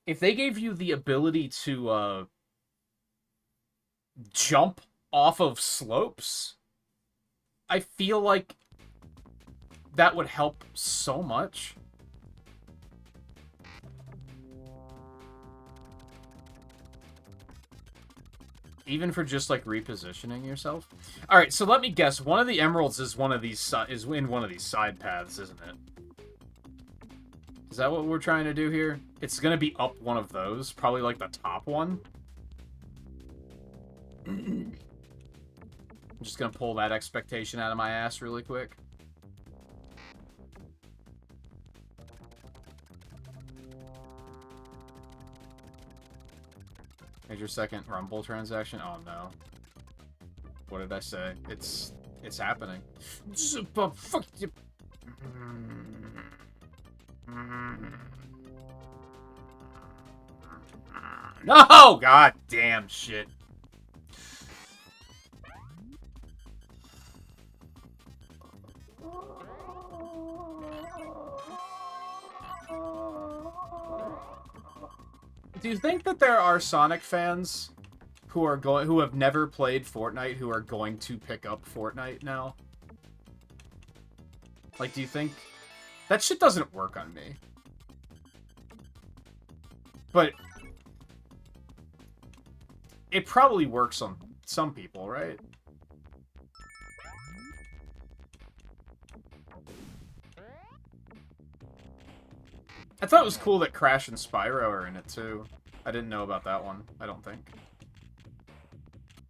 If they gave you the ability to, jump off of slopes, I feel like that would help so much. Even for just, like, repositioning yourself. Alright, so let me guess. One of the emeralds is one of these is in one of these side paths, isn't it? Is that what we're trying to do here? It's gonna be up one of those. Probably, like, the top one. I'm just gonna pull that expectation out of my ass really quick. Major second Rumble transaction? Oh no. What did I say? It's happening. Fuck you. No! God damn shit. Do you think that there are Sonic fans who have never played Fortnite who are going to pick up Fortnite now? Like, do you think that shit doesn't work on me? But it probably works on some people, right? I thought it was cool that Crash and Spyro are in it, too. I didn't know about that one, I don't think.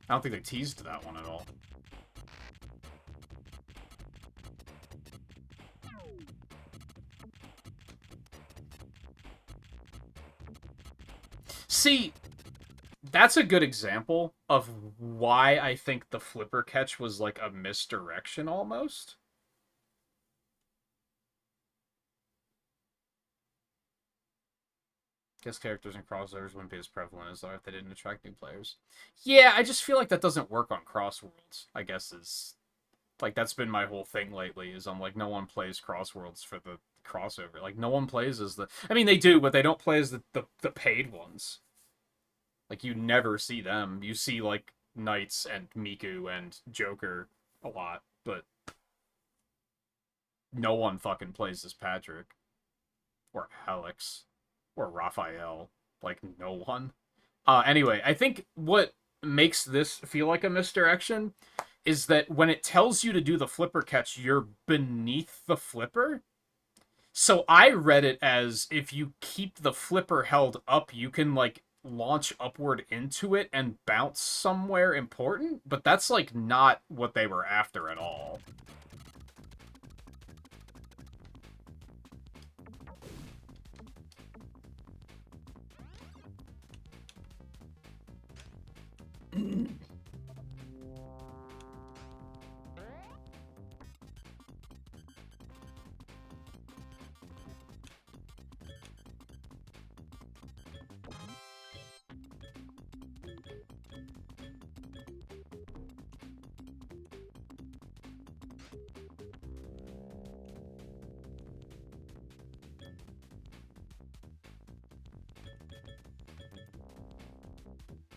I don't think they teased that one at all. See, that's a good example of why I think the flipper catch was like a misdirection almost. Guess characters and crossovers wouldn't be as prevalent as though if they didn't attract new players. Yeah, I just feel like that doesn't work on Crossworlds, I guess is... Like, that's been my whole thing lately, is I'm like, no one plays Crossworlds for the crossover. Like, no one plays as the... I mean, they do, but they don't play as the paid ones. Like, you never see them. You see, like, Knights and Miku and Joker a lot, but no one fucking plays as Patrick. Or Alex. Or Raphael. Like, no one. Anyway, I think what makes this feel like a misdirection is that when it tells you to do the flipper catch, you're beneath the flipper. So I read it as if you keep the flipper held up, you can, like, launch upward into it and bounce somewhere important, but that's, like, not what they were after at all.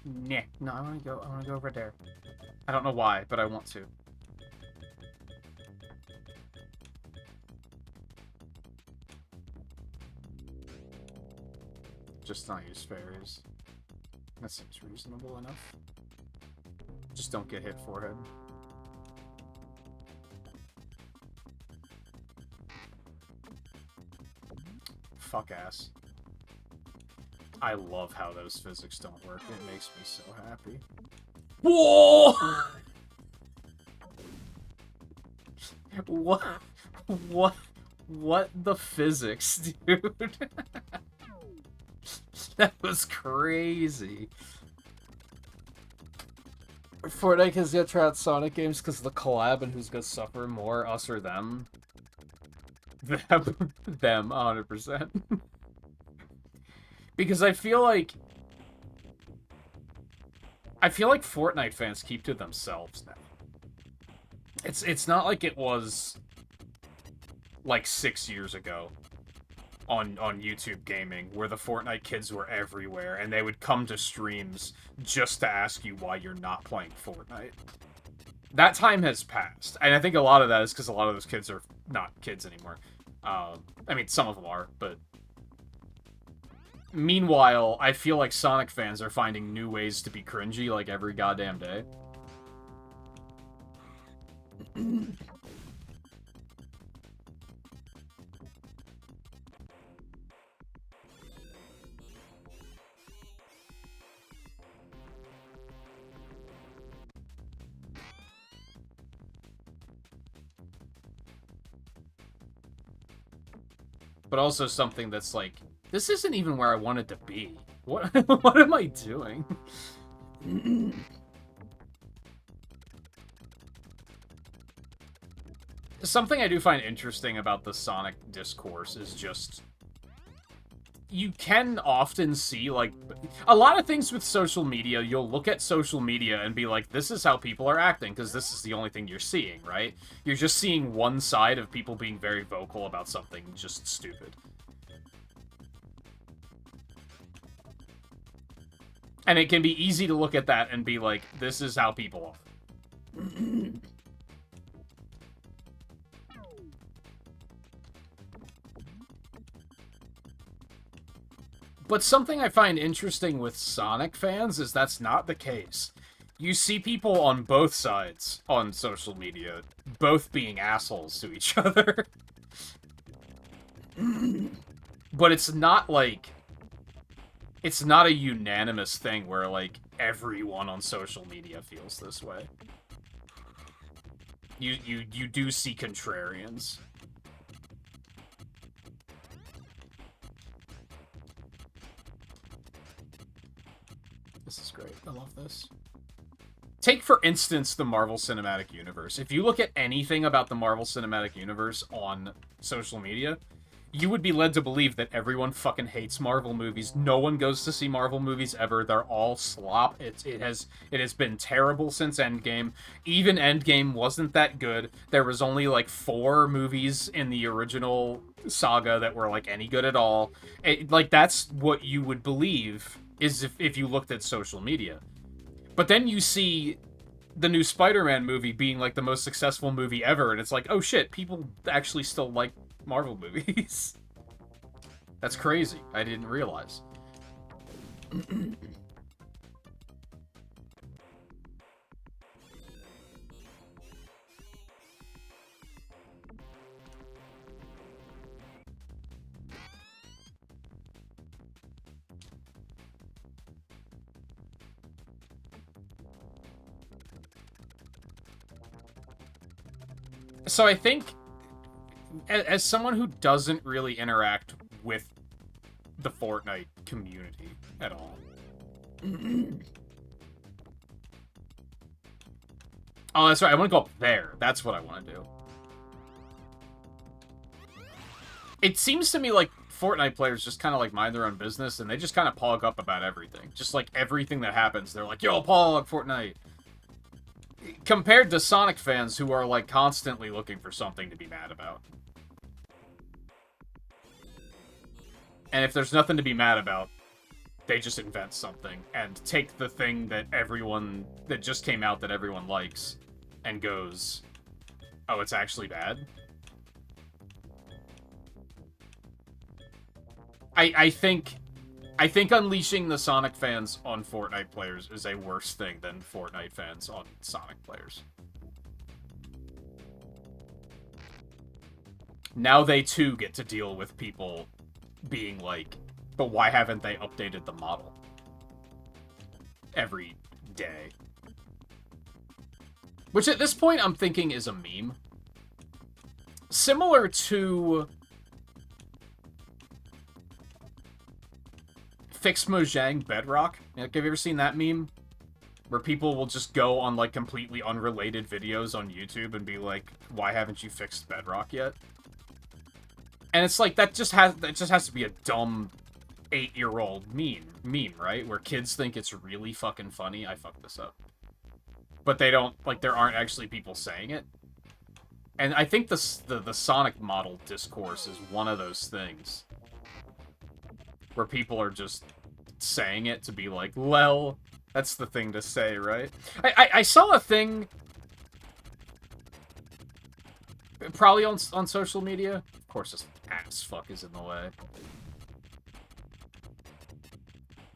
Nah, no, I wanna go over there. I don't know why, but I want to. Just not use fairies. That seems reasonable enough. Just don't get hit forehead. Fuck ass. I love how those physics don't work. It makes me so happy. Whoa! What the physics, dude? That was crazy. Fortnite has yet to try out Sonic games because of the collab and who's gonna suffer more, us or them. Them, 100%. Because I feel like Fortnite fans keep to themselves now. It's not like it was like 6 years ago on YouTube gaming, where the Fortnite kids were everywhere, and they would come to streams just to ask you why you're not playing Fortnite. That time has passed, and I think a lot of that is because a lot of those kids are not kids anymore. I mean, some of them are, but... Meanwhile, I feel like Sonic fans are finding new ways to be cringy, like, every goddamn day. But also something that's like, this isn't even where I wanted to be. What what am I doing? Something I do find interesting about the Sonic discourse is just... You can often see, like... A lot of things with social media, you'll look at social media and be like, this is how people are acting, because this is the only thing you're seeing, right? You're just seeing one side of people being very vocal about something just stupid. And it can be easy to look at that and be like, this is how people are. But something I find interesting with Sonic fans is that's not the case. You see people on both sides on social media, both being assholes to each other. But it's not like... It's not a unanimous thing where, like, everyone on social media feels this way. You do see contrarians. This is great. I love this. Take, for instance, the Marvel Cinematic Universe. If you look at anything about the Marvel Cinematic Universe on social media, you would be led to believe that everyone fucking hates Marvel movies. No one goes to see Marvel movies ever. They're all slop. It has been terrible since Endgame. Even Endgame wasn't that good. There was only like 4 movies in the original saga that were like any good at all. Like, that's what you would believe is if you looked at social media. But then you see the new Spider-Man movie being like the most successful movie ever, and it's like, oh shit, people actually still like Marvel movies. That's crazy. I didn't realize. So I think, as someone who doesn't really interact with the Fortnite community at all. Oh, that's right. I want to go up there. That's what I want to do. It seems to me like Fortnite players just kind of like mind their own business, and they just kind of pog up about everything. Just like everything that happens, they're like, yo, pog, Fortnite. Compared to Sonic fans who are like constantly looking for something to be mad about. And if there's nothing to be mad about, they just invent something and take the thing that just came out that everyone likes and goes, oh, it's actually bad. I think unleashing the Sonic fans on Fortnite players is a worse thing than Fortnite fans on Sonic players. Now they too get to deal with people being like, but why haven't they updated the model every day? Which at this point I'm thinking is a meme. Similar to Fix Mojang Bedrock. Like, have you ever seen that meme? Where people will just go on, like, completely unrelated videos on YouTube and be like, why haven't you fixed Bedrock yet? And it's like, that just has to be a dumb 8-year-old meme, right? Where kids think it's really fucking funny. I fucked this up. But they don't, like, there aren't actually people saying it. And I think the Sonic model discourse is one of those things. Where people are just saying it to be like, well, that's the thing to say, right? I saw a thing, probably on social media. Of course, this ass fuck is in the way.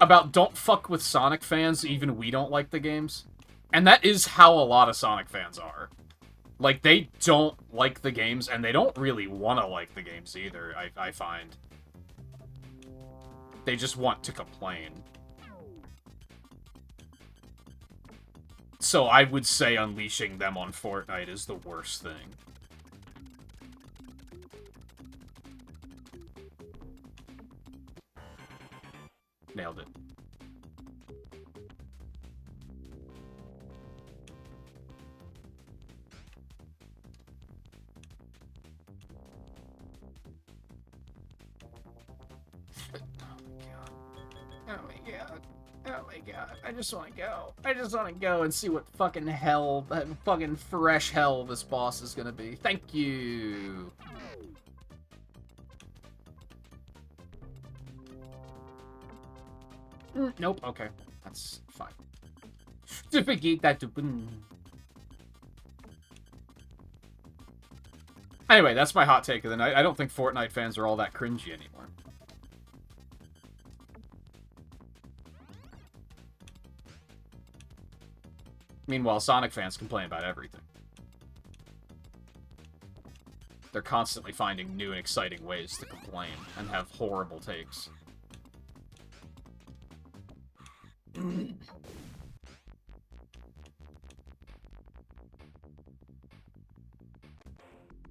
About don't fuck with Sonic fans, even we don't like the games. And that is how a lot of Sonic fans are. Like, they don't like the games, and they don't really want to like the games either, I find. They just want to complain. So I would say unleashing them on Fortnite is the worst thing. Nailed it. Oh my god. Oh my god. I just want to go. I just want to go and see what fucking hell, fucking fresh hell this boss is gonna be. Thank you. Nope. Okay. That's fine. Anyway, that's my hot take of the night. I don't think Fortnite fans are all that cringy anymore. Meanwhile, Sonic fans complain about everything. They're constantly finding new and exciting ways to complain and have horrible takes. And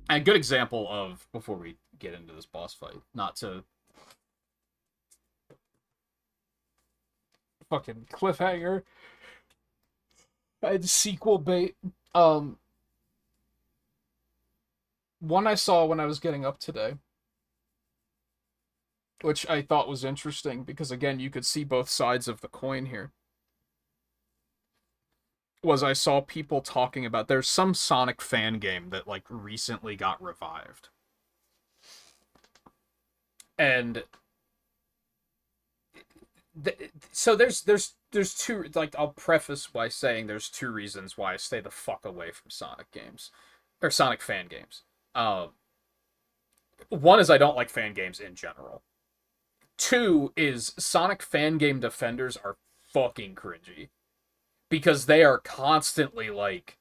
a good example of, before we get into this boss fight, not to fucking cliffhanger and sequel bait, one I saw when I was getting up today, which I thought was interesting because, again, you could see both sides of the coin here, was I saw people talking about, there's some Sonic fan game that, like, recently got revived. And so there's two, like, I'll preface by saying there's two reasons why I stay the fuck away from Sonic games, or Sonic fan games. One is I don't like fan games in general. Two is Sonic fan game defenders are fucking cringy. Because they are constantly like,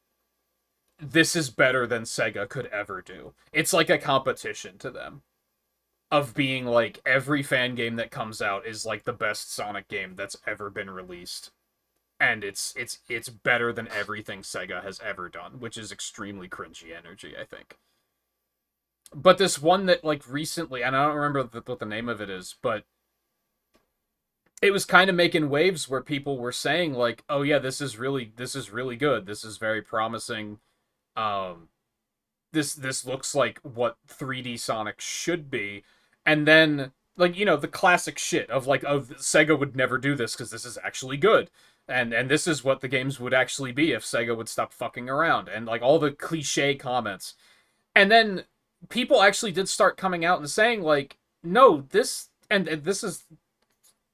this is better than Sega could ever do. It's like a competition to them. Of being like, every fan game that comes out is like the best Sonic game that's ever been released. And it's better than everything Sega has ever done, which is extremely cringy energy, I think. But this one that, like, recently, and I don't remember what the name of it is, but it was kind of making waves where people were saying, like, oh yeah, this is really good. This is very promising. This looks like what 3D Sonic should be. And then, like, you know, the classic shit of, like, oh, Sega would never do this because this is actually good. And this is what the games would actually be if Sega would stop fucking around. And, like, all the cliche comments. And then people actually did start coming out and saying, like, no, this, and this is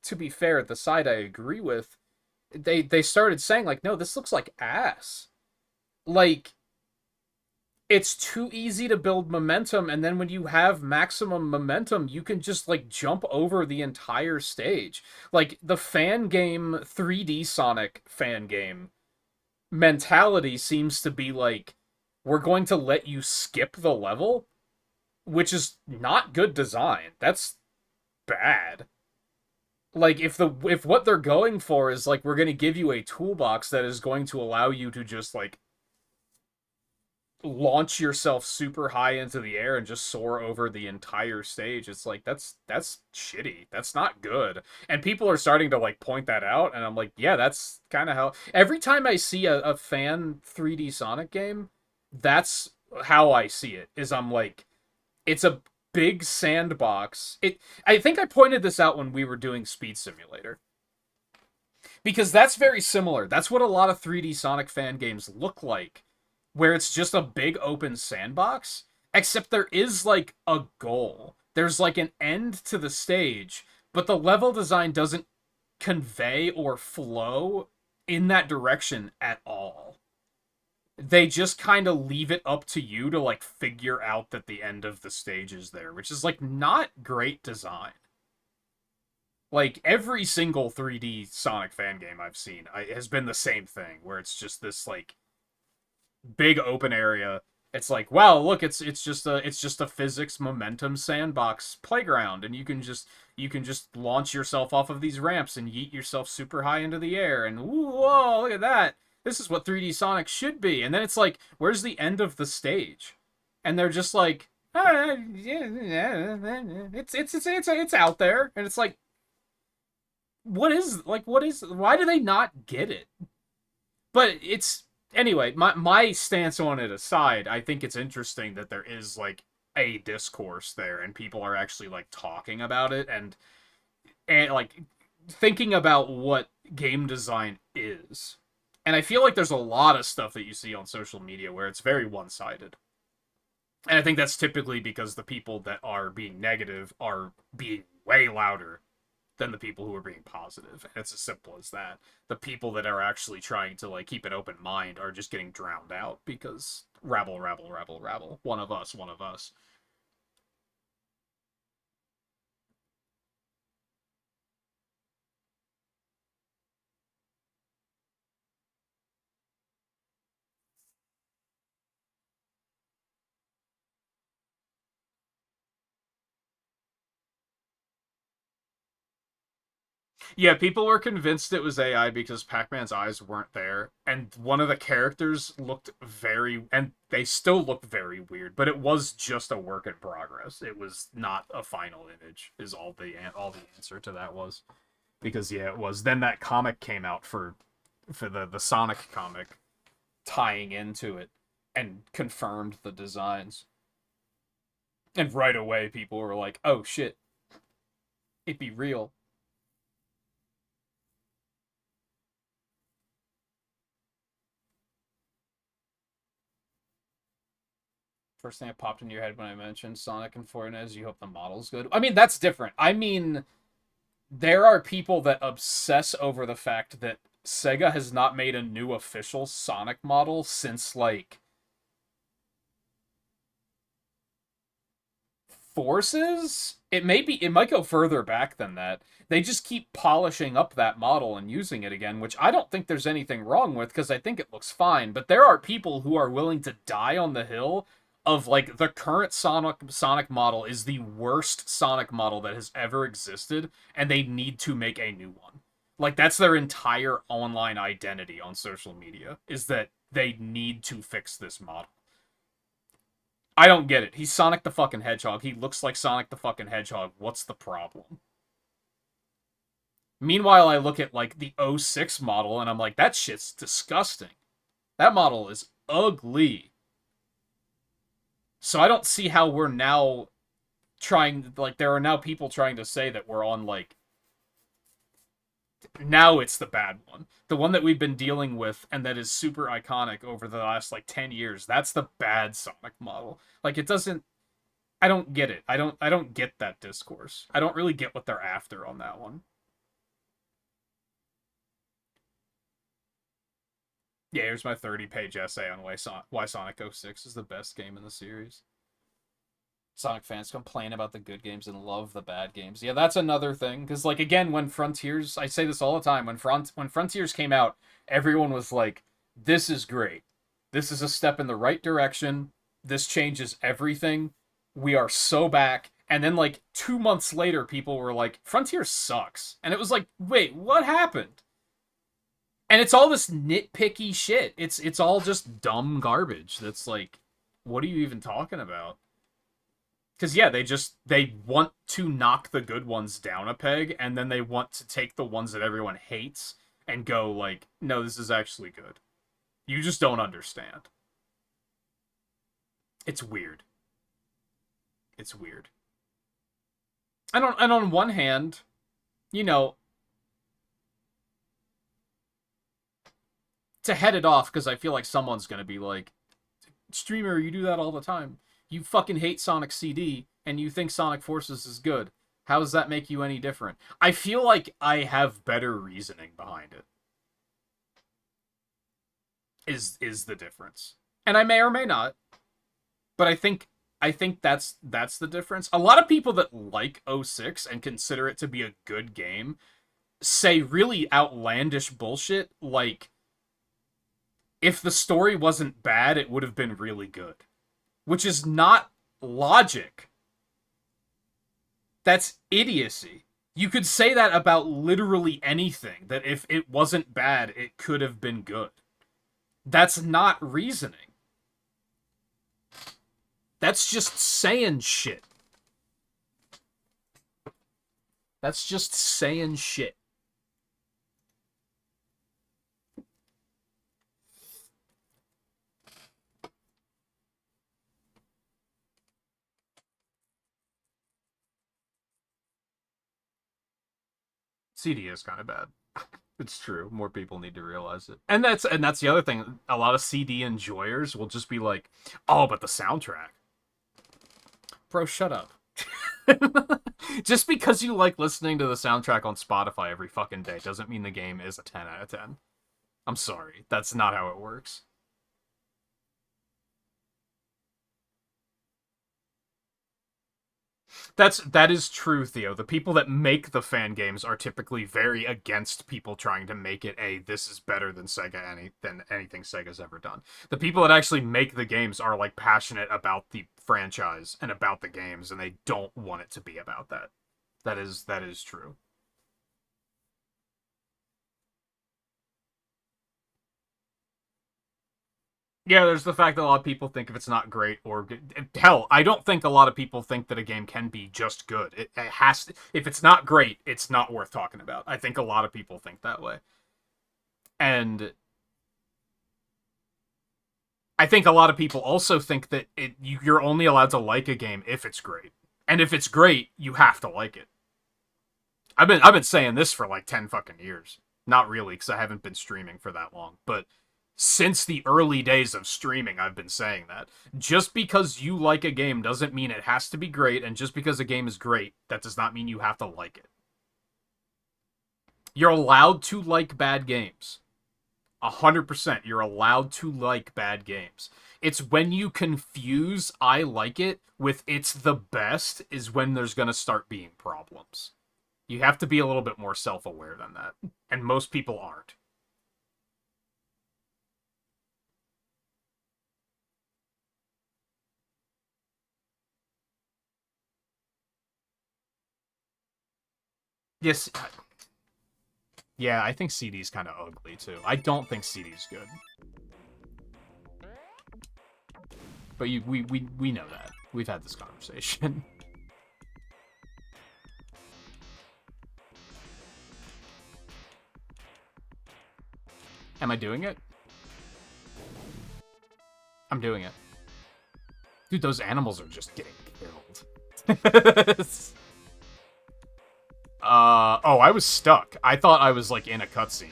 to be fair, the side I agree with, they started saying like, no, this looks like ass. Like, it's too easy to build momentum, and then when you have maximum momentum, you can just like jump over the entire stage. Like the fan game 3D Sonic fan game mentality seems to be like, we're going to let you skip the level, which is not good design. That's bad. Like if what they're going for is like, we're going to give you a toolbox that is going to allow you to just like launch yourself super high into the air and just soar over the entire stage, it's like, that's shitty. That's not good. And people are starting to like point that out, and I'm like, yeah, that's kind of how every time I see a fan 3D Sonic game, that's how I see it. Is I'm like, it's a big sandbox. I think I pointed this out when we were doing Speed Simulator, because that's very similar. That's what a lot of 3D Sonic fan games look like, where it's just a big open sandbox, except there is like a goal. There's like an end to the stage, but the level design doesn't convey or flow in that direction at all. They just kind of leave it up to you to like figure out that the end of the stage is there, which is like not great design. Like every single 3D Sonic fan game I've seen has been the same thing, where it's just this like big open area. It's like, wow, look, it's just a physics momentum sandbox playground, and you can just launch yourself off of these ramps and yeet yourself super high into the air, and whoa, look at that. This is what 3D Sonic should be. And then it's like, where's the end of the stage? And they're just like, it's out there, and it's like, why do they not get it? But it's anyway, my stance on it aside, I think it's interesting that there is like a discourse there, and people are actually like talking about it, and like thinking about what game design is. And I feel like there's a lot of stuff that you see on social media where it's very one-sided. And I think that's typically because the people that are being negative are being way louder than the people who are being positive. And it's as simple as that. The people that are actually trying to like keep an open mind are just getting drowned out because rabble, rabble, rabble, rabble. One of us, one of us. Yeah, people were convinced it was AI because Pac-Man's eyes weren't there, and one of the characters looked very, and they still look very weird, but it was just a work in progress. It was not a final image, is all the answer to that was. Because yeah, it was. Then that comic came out for the Sonic comic tying into it and confirmed the designs. And right away people were like, "Oh shit, it be real." First thing that popped into your head when I mentioned Sonic and Fortnite, you hope the model's good. I mean, that's different. I mean, there are people that obsess over the fact that Sega has not made a new official Sonic model since like Forces. It might go further back than that. They just keep polishing up that model and using it again, which I don't think there's anything wrong with, because I think it looks fine. But there are people who are willing to die on the hill of like, the current Sonic model is the worst Sonic model that has ever existed, and they need to make a new one. Like, that's their entire online identity on social media, is that they need to fix this model. I don't get it. He's Sonic the fucking Hedgehog. He looks like Sonic the fucking Hedgehog. What's the problem? Meanwhile, I look at like the '06 model and I'm like, that shit's disgusting. That model is ugly. So I don't see how we're now trying, like, there are now people trying to say that we're on like, now it's the bad one. The one that we've been dealing with and that is super iconic over the last like 10 years. That's the bad Sonic model. Like, it doesn't, I don't get it. I don't get that discourse. I don't really get what they're after on that one. Yeah, here's my 30-page essay on why Sonic 06 is the best game in the series. Sonic fans complain about the good games and love the bad games. Yeah, that's another thing. Because, like, again, when Frontiers, I say this all the time, when Frontiers came out, everyone was like, this is great. This is a step in the right direction. This changes everything. We are so back. And then, like, 2 months later, people were like, Frontier sucks. And it was like, wait, what happened? And it's all this nitpicky shit. It's all just dumb garbage. That's like, what are you even talking about? Because yeah, they want to knock the good ones down a peg, and then they want to take the ones that everyone hates and go like, no, this is actually good. You just don't understand. It's weird. It's weird. And on one hand, you know, to head it off, because I feel like someone's gonna be like, streamer, you do that all the time. You fucking hate Sonic CD, and you think Sonic Forces is good. How does that make you any different? I feel like I have better reasoning behind it. Is the difference. And I may or may not, but I think that's the difference. A lot of people that like 06 and consider it to be a good game say really outlandish bullshit like, if the story wasn't bad, it would have been really good. Which is not logic. That's idiocy. You could say that about literally anything, that if it wasn't bad, it could have been good. That's not reasoning. That's just saying shit. That's just saying shit. CD is kind of bad. It's true. More people need to realize it. And that's the other thing. A lot of CD enjoyers will just be like, "Oh, but the soundtrack." Bro, shut up. Just because you like listening to the soundtrack on Spotify every fucking day doesn't mean the game is a 10 out of 10. I'm sorry. That's not how it works. That is true, Theo. The people that make the fan games are typically very against people trying to make it a this is better than than anything Sega's ever done. The people that actually make the games are like passionate about the franchise and about the games, and they don't want it to be about that. That is true. Yeah, there's the fact that a lot of people think if it's not great or good, hell, I don't think a lot of people think that a game can be just good. It has to, if it's not great, it's not worth talking about. I think a lot of people think that way. And I think a lot of people also think that you're only allowed to like a game if it's great. And if it's great, you have to like it. I've been saying this for like 10 fucking years. Not really, because I haven't been streaming for that long, but since the early days of streaming, I've been saying that. Just because you like a game doesn't mean it has to be great, and just because a game is great, that does not mean you have to like it. You're allowed to like bad games. 100%, you're allowed to like bad games. It's when you confuse I like it with it's the best is when there's going to start being problems. You have to be a little bit more self-aware than that. And most people aren't. Yes. Yeah, I think CD's kind of ugly too. I don't think CD's good. But we know that. We've had this conversation. Am I doing it? I'm doing it. Dude, those animals are just getting killed. Oh, I was stuck. I thought I was, like, in a cutscene.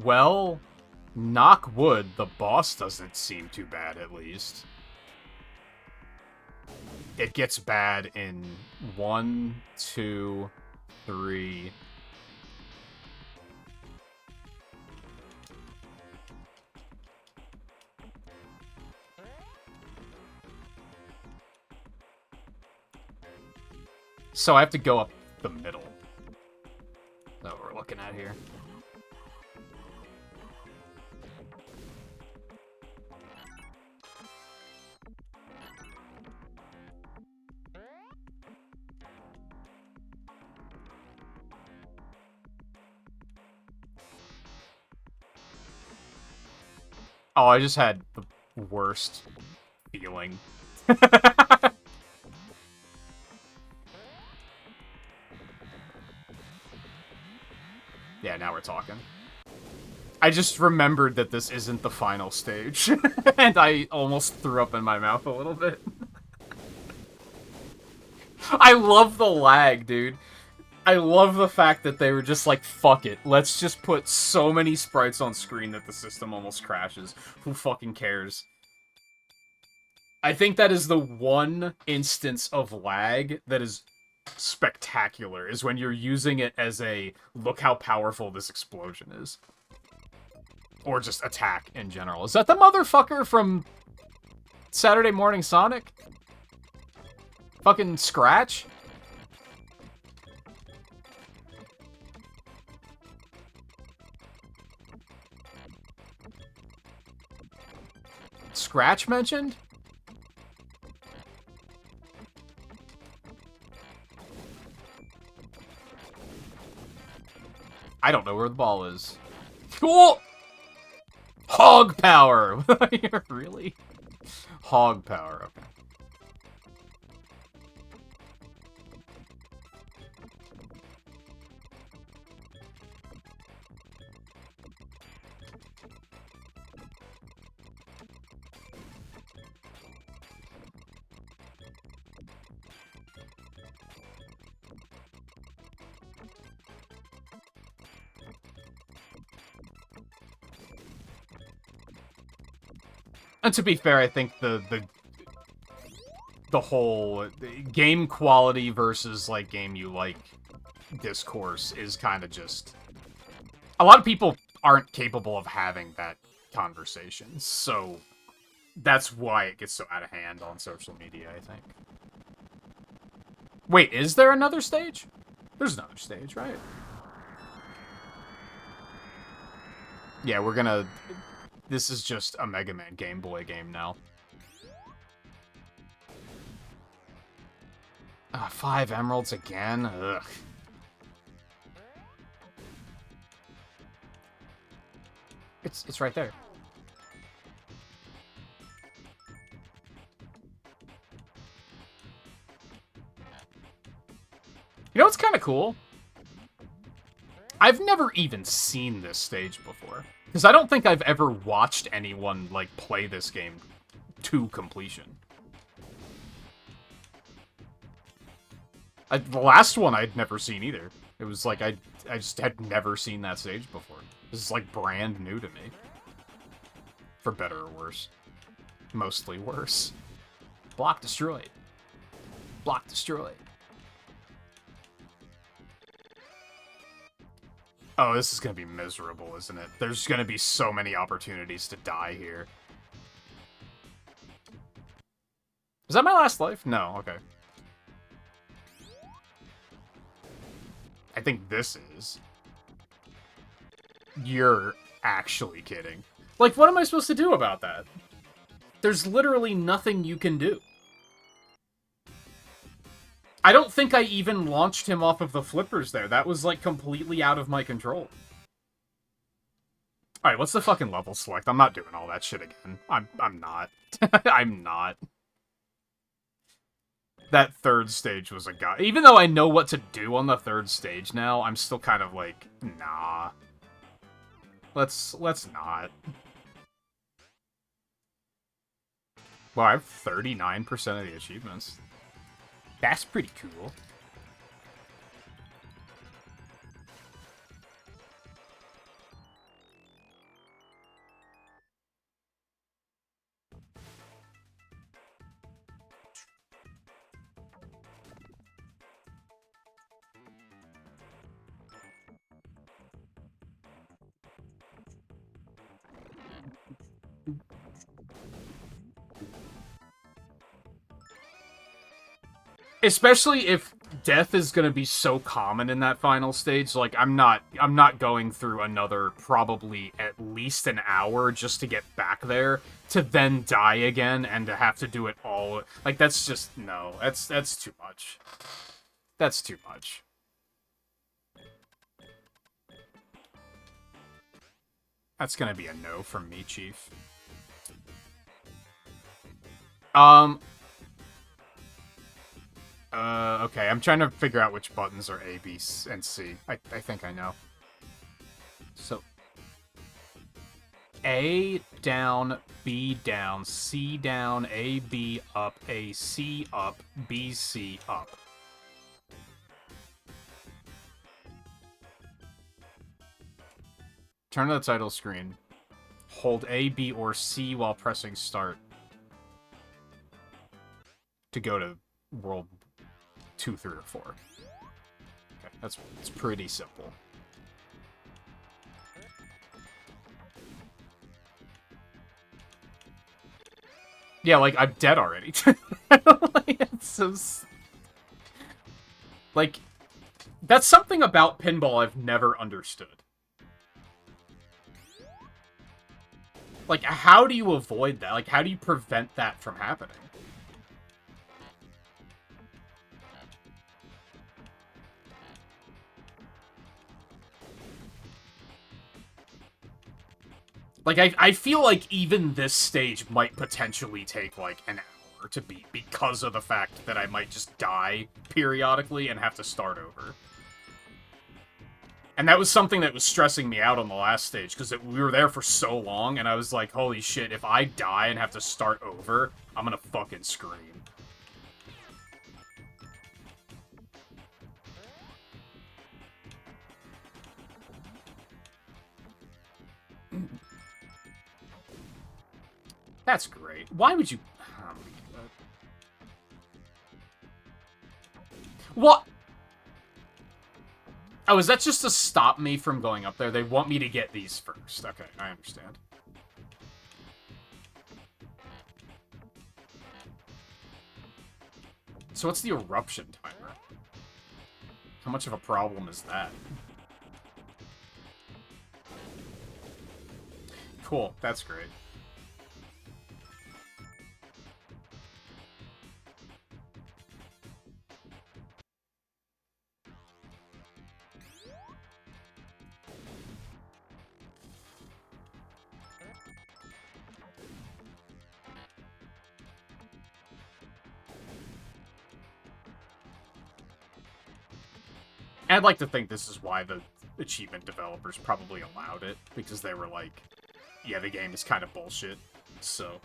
Well, knock wood, the boss doesn't seem too bad, at least. it gets bad in 1, 2, 3. So I have to go up the middle. That's what we're looking at here. Oh, I just had the worst feeling. Yeah, now we're talking. I just remembered that this isn't the final stage, and I almost threw up in my mouth a little bit. I love the lag, dude. I love the fact that they were just like, fuck it, let's just put so many sprites on screen that the system almost crashes. Who fucking cares? I think that is the one instance of lag that is spectacular, is when you're using it as a, look how powerful this explosion is. Or just attack in general. Is that the motherfucker from Saturday Morning Sonic? Fucking Scratch? Scratch mentioned? I don't know where the ball is. Cool! Hog power! Really? Hog power, okay. And to be fair, I think the whole game quality versus, like, game you like discourse is kind of just... A lot of people aren't capable of having that conversation, so that's why it gets so out of hand on social media, I think. Wait, is there another stage? There's another stage, right? Yeah, we're gonna... This is just a Mega Man Game Boy game now. 5 emeralds again? Ugh. It's right there. You know what's kind of cool? I've never even seen this stage before. Because I don't think I've ever watched anyone, like, play this game to completion. The last one I'd never seen either. It was like, I just had never seen that stage before. This is, like, brand new to me. For better or worse. Mostly worse. Block destroyed. Block destroyed. Oh, this is gonna be miserable, isn't it? There's gonna be so many opportunities to die here. Is that my last life? No, okay. I think this is. You're actually kidding. Like, what am I supposed to do about that? There's literally nothing you can do. I don't think I even launched him off of the flippers there. That was, like, completely out of my control. Alright, what's the fucking level select? I'm not doing all that shit again. I'm not. I'm not. That third stage was a god. Even though I know what to do on the third stage now, I'm still kind of like, nah. Let's not. Well, I have 39% of the achievements. That's pretty cool. Especially if death is gonna be so common in that final stage, like, I'm not going through another probably at least an hour just to get back there, to then die again, and to have to do it all. Like, that's just, no, that's too much. That's too much. That's gonna be a no from me, Chief. Okay, I'm trying to figure out which buttons are A, B, and C. I think I know. So, A, down, B, down, C, down, A, B, up, A, C, up, B, C, up. Turn to the title screen. Hold A, B, or C while pressing start to go to world 2, 3, or 4. Okay, it's pretty simple. Yeah, like, I'm dead already. It's so... Like, that's something about pinball I've never understood. Like, how do you avoid that? Like, how do you prevent that from happening? Like, I feel like even this stage might potentially take, like, an hour to beat because of the fact that I might just die periodically and have to start over. And that was something that was stressing me out on the last stage, because we were there for so long, and I was like, holy shit, if I die and have to start over, I'm gonna fucking scream. That's great. Why would you... What? Oh, is that just to stop me from going up there? They want me to get these first. Okay, I understand. So what's the eruption timer? How much of a problem is that? Cool, that's great. I'd like to think this is why the achievement developers probably allowed it, because they were like, yeah, the game is kind of bullshit, so...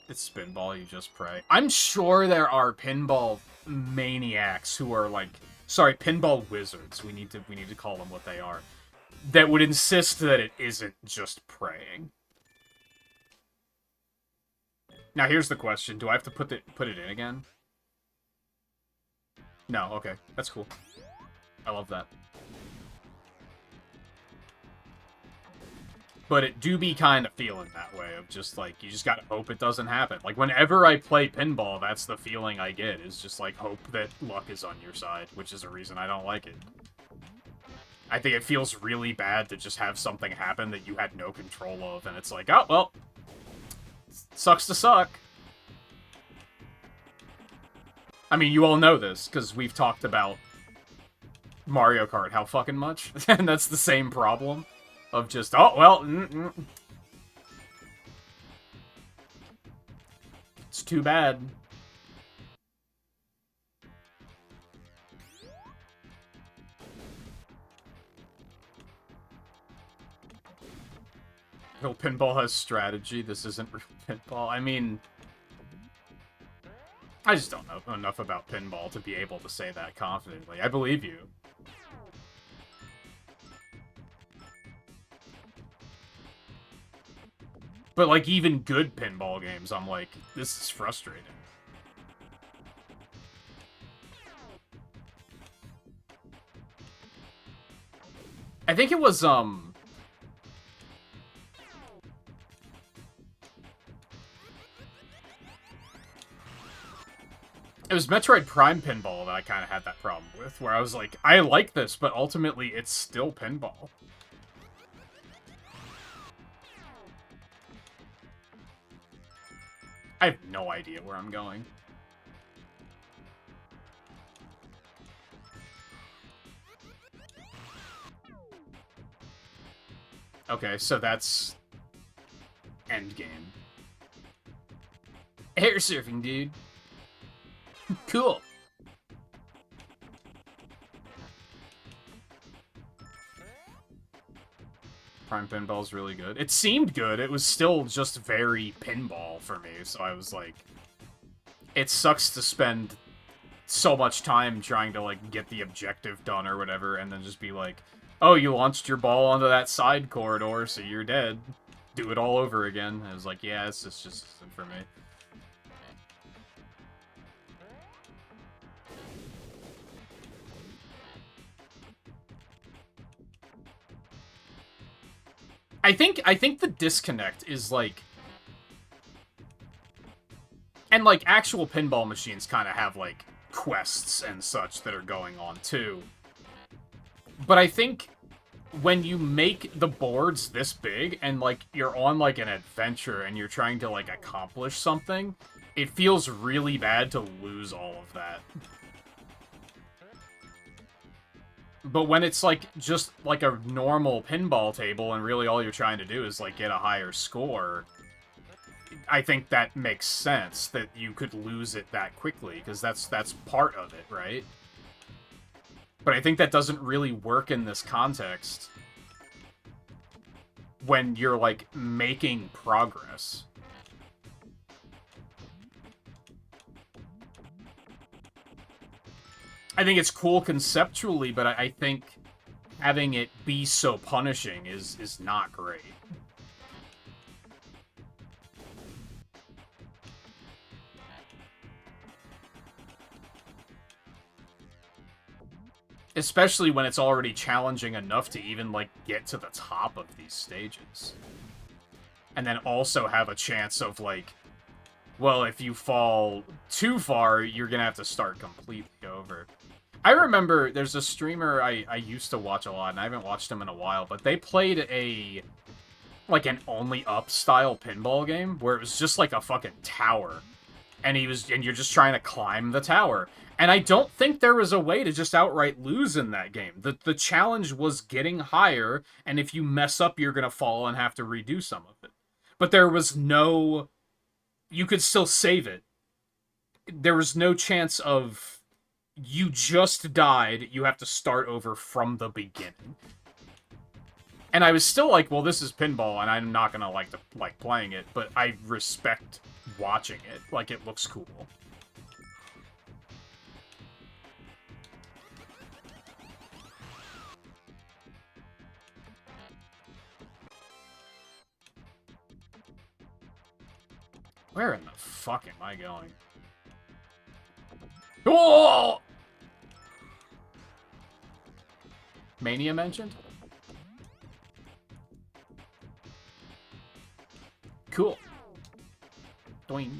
It's Spinball, you just pray. I'm sure there are pinball maniacs who are like... Sorry, pinball wizards, we need to call them what they are, that would insist that it isn't just praying. Now here's the question, do I have to put it in again? No, okay. That's cool. I love that. But it do be kind of feeling that way, of just, like, you just gotta hope it doesn't happen. Like, whenever I play pinball, that's the feeling I get, is just, like, hope that luck is on your side, which is a reason I don't like it. I think it feels really bad to just have something happen that you had no control of, and it's like, oh, well, sucks to suck. I mean, you all know this, because we've talked about Mario Kart how fucking much, and that's the same problem of just, oh, well, it's too bad. Real pinball has strategy, this isn't real pinball. I mean... I just don't know enough about pinball to be able to say that confidently. I believe you. But, like, even good pinball games, I'm like, this is frustrating. I think it was, It was Metroid Prime Pinball that I kind of had that problem with, where I was like, I like this, but ultimately it's still pinball. I have no idea where I'm going. Okay, so that's endgame. Air surfing, dude. Cool. Prime Pinball's really good. It seemed good. It was still just very pinball for me, so I was like... It sucks to spend so much time trying to, like, get the objective done or whatever, and then just be like, oh, you launched your ball onto that side corridor, so you're dead. Do it all over again. I was like, yeah, this just isn't for me. I think the disconnect is, like... And, like, actual pinball machines kind of have, like, quests and such that are going on, too. But I think when you make the boards this big and, like, you're on, like, an adventure and you're trying to, like, accomplish something, it feels really bad to lose all of that. But when it's, like, just, like, a normal pinball table and really all you're trying to do is, like, get a higher score... I think that makes sense, that you could lose it that quickly, because that's part of it, right? But I think that doesn't really work in this context when you're, like, making progress. I think it's cool conceptually, but I think having it be so punishing is not great. Especially when it's already challenging enough to even, like, get to the top of these stages. And then also have a chance of, like, well, if you fall too far, you're gonna have to start completely over. I remember there's a streamer I used to watch a lot, and I haven't watched him in a while, but they played a... like, an only-up style pinball game, where it was just, like, a fucking tower. And you're just trying to climb the tower. And I don't think there was a way to just outright lose in that game. The challenge was getting higher, and if you mess up, you're gonna fall and have to redo some of it. But there was no... You could still save it. There was no chance of... You just died, you have to start over from the beginning. And I was still like, well, this is pinball, and I'm not gonna like playing it, but I respect watching it. Like, it looks cool. Where in the fuck am I going? Oh! Mania mentioned? Cool. Doing.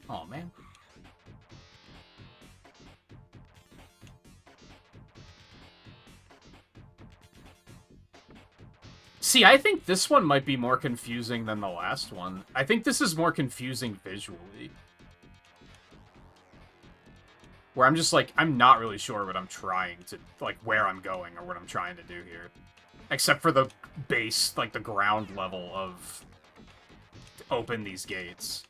Oh, man. See, I think this one might be more confusing than the last one. I think this is more confusing visually. Where I'm just like, I'm not really sure what I'm trying to, like, where I'm going or what I'm trying to do here. Except for the base, like, the ground level of open these gates.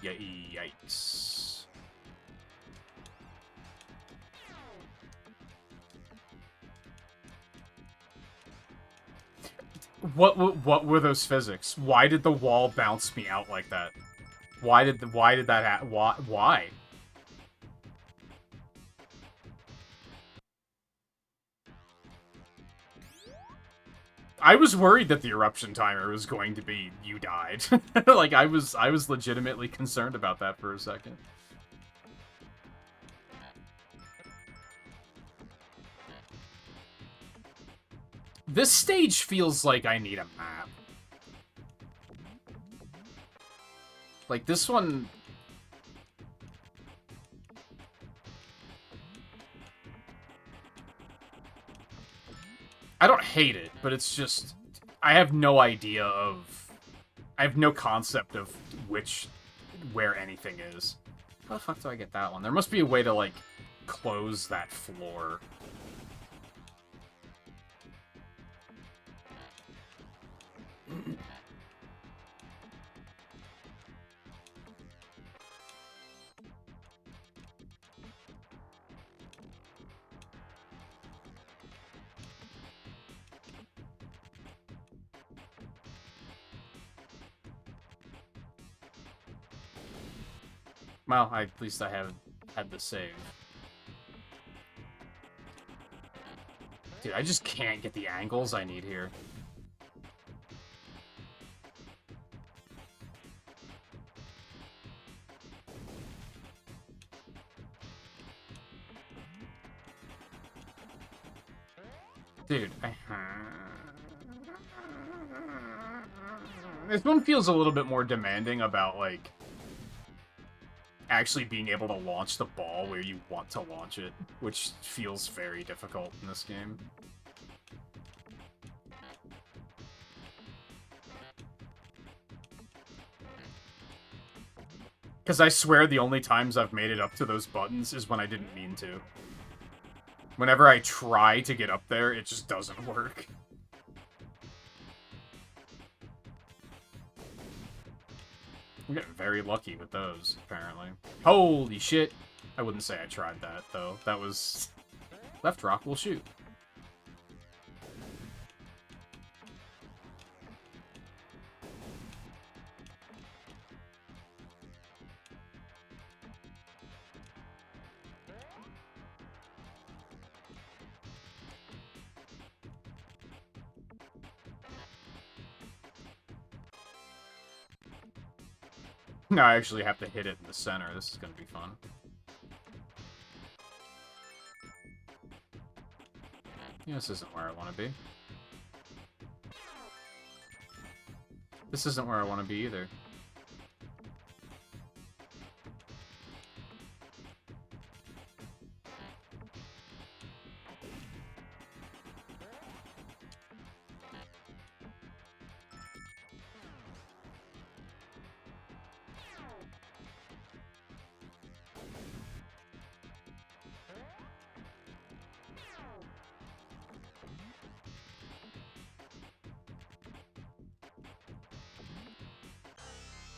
Yikes. What were those physics? Why did the wall bounce me out like that? Why did that happen? Why? I was worried that the eruption timer was going to be you died. Like I was legitimately concerned about that for a second. This stage feels like I need a map. Like this one. I don't hate it, but it's just I have no idea of I have no concept of where anything is. How the fuck do I get that one? There must be a way to like close that floor. Well, at least I haven't had the save. Dude, I just can't get the angles I need here. Dude, this one feels a little bit more demanding about, like, actually being able to launch the ball where you want to launch it, which feels very difficult in this game. Because I swear the only times I've made it up to those buttons is when I didn't mean to. Whenever I try to get up there, it just doesn't work. I'm getting very lucky with those, apparently. Holy shit! I wouldn't say I tried that, though. That was... Left rock will shoot. No, I actually have to hit it in the center. This is gonna be fun. Yeah, this isn't where I want to be. This isn't where I want to be either.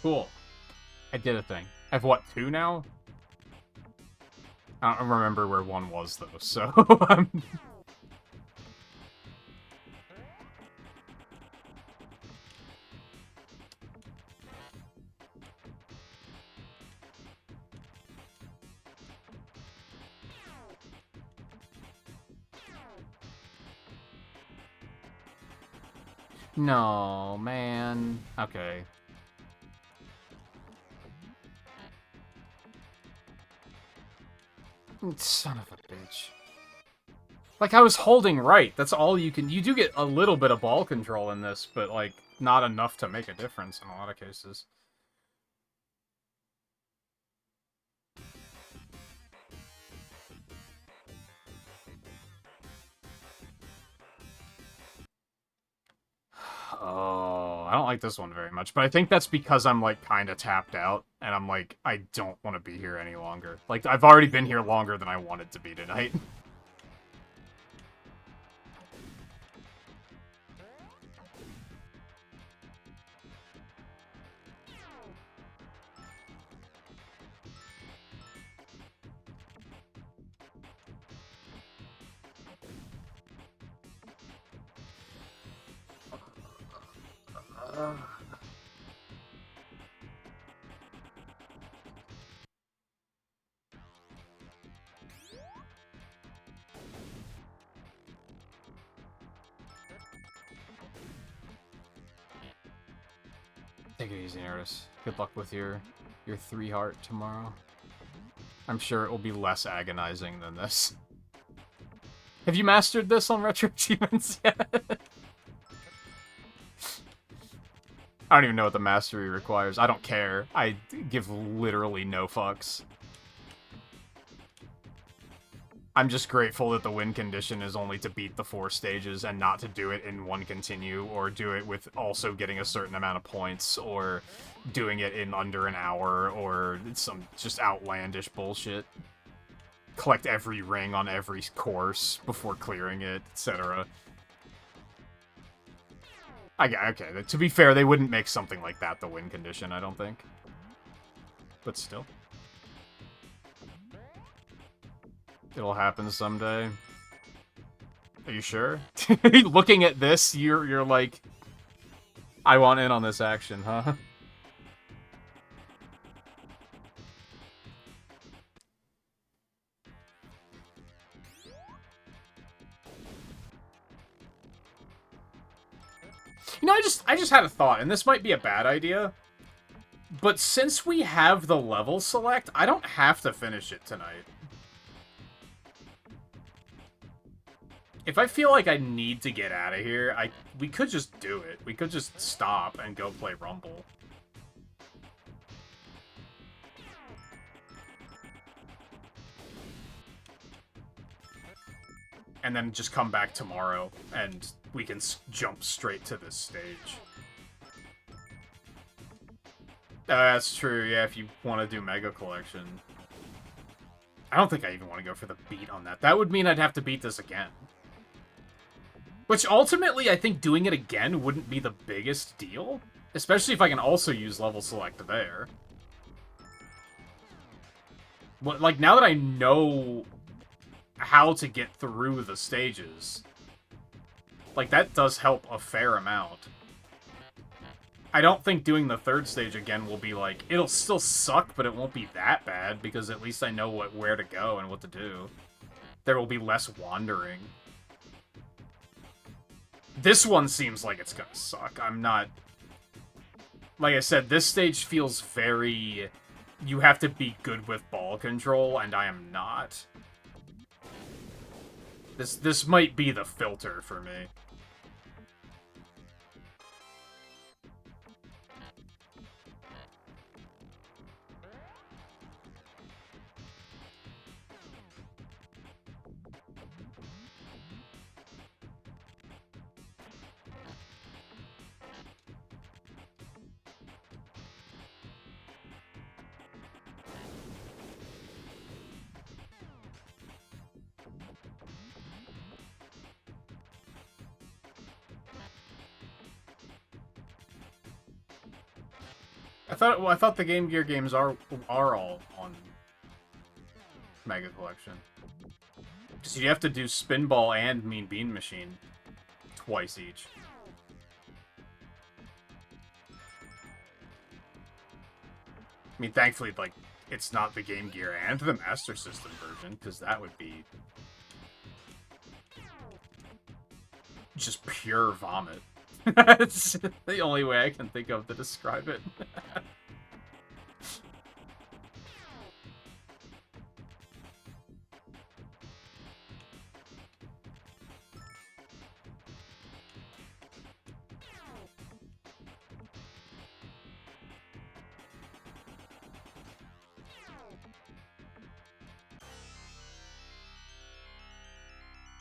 Cool. I did a thing. I have, what, 2 now? I don't remember where 1 was, though, so... No, man. Okay. Son of a bitch. Like, I was holding right. That's all you can... You do get a little bit of ball control in this, but, like, not enough to make a difference in a lot of cases. Oh, I don't like this one very much, but I think that's because I'm, like, kind of tapped out, and I'm like, I don't want to be here any longer. Like, I've already been here longer than I wanted to be tonight. Take it easy, Nerdist. Good luck with your 3-heart tomorrow. I'm sure it will be less agonizing than this. Have you mastered this on Retro Achievements yet? I don't even know what the mastery requires. I don't care. I give literally no fucks. I'm just grateful that the win condition is only to beat the 4 stages and not to do it in one continue, or do it with also getting a certain amount of points, or doing it in under an hour, or some just outlandish bullshit. Collect every ring on every course before clearing it, etc. Okay, to be fair, they wouldn't make something like that the win condition, I don't think. But still. It'll happen someday. Are you sure? Looking at this, you're like, I want in on this action, huh? You know, I just had a thought, and this might be a bad idea, but since we have the level select, I don't have to finish it tonight. If I feel like I need to get out of here, we could just do it. We could just stop and go play Rumble. And then just come back tomorrow, and we can jump straight to this stage. That's true, yeah, if you want to do Mega Collection. I don't think I even want to go for the beat on that. That would mean I'd have to beat this again. Which, ultimately, I think doing it again wouldn't be the biggest deal. Especially if I can also use level select there. But, like, now that I know how to get through the stages, like, that does help a fair amount. I don't think doing the 3rd stage again will be, like, it'll still suck, but it won't be that bad, because at least I know where to go and what to do. There will be less wandering. This one seems like it's gonna suck. I'm not... Like I said, this stage feels very... You have to be good with ball control, and I am not. This might be the filter for me. I thought the Game Gear games are all on Mega Collection. Because you have to do Spinball and Mean Bean Machine twice each. I mean, thankfully, like, it's not the Game Gear and the Master System version, because that would be just pure vomit. That's the only way I can think of to describe it.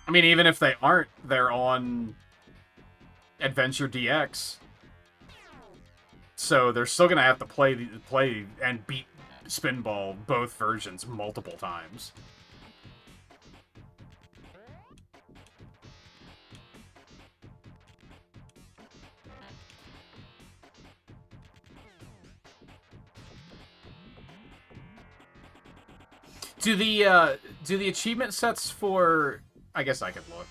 I mean, even if they aren't, they're on Adventure DX. So they're still gonna have to play and beat Spinball, both versions, multiple times. Do the achievement sets for... I guess I could look.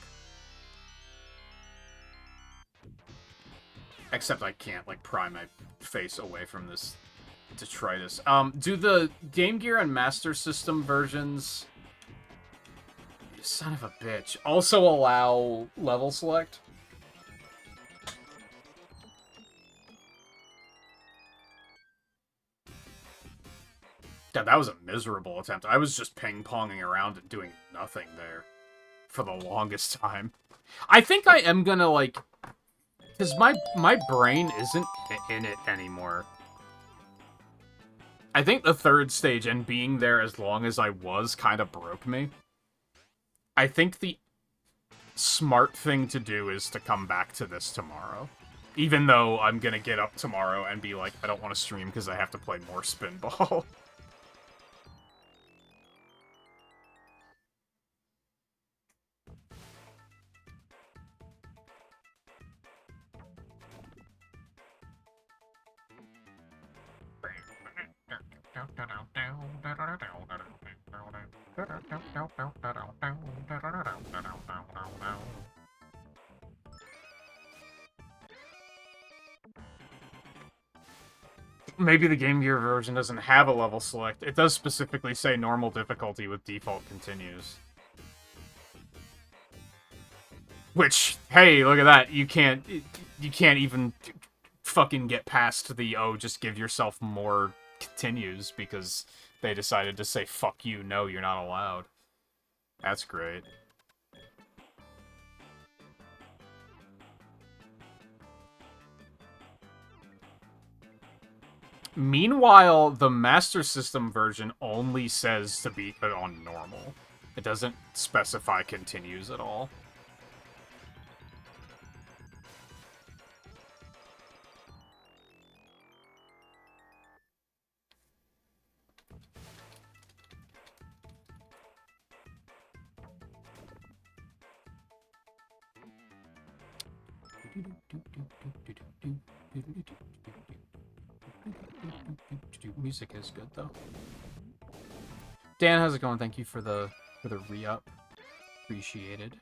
Except I can't, like, pry my face away from this detritus. Do the Game Gear and Master System versions, you son of a bitch, also allow level select? God, that was a miserable attempt. I was just ping-ponging around and doing nothing there for the longest time. I think I am gonna, like... Because my brain isn't in it anymore. I think the third stage and being there as long as I was kind of broke me. I think the smart thing to do is to come back to this tomorrow. Even though I'm gonna get up tomorrow and be like, I don't want to stream because I have to play more Spinball. Maybe the Game Gear version doesn't have a level select. It does specifically say normal difficulty with default continues. Which, hey, look at that. You can't even fucking get past the, oh, just give yourself more continues because they decided to say, fuck you, no, you're not allowed. That's great. Meanwhile, the Master System version only says to be on normal. It doesn't specify continues at all. Music is good though. Dan, how's it going? Thank you for the re-up. Appreciated.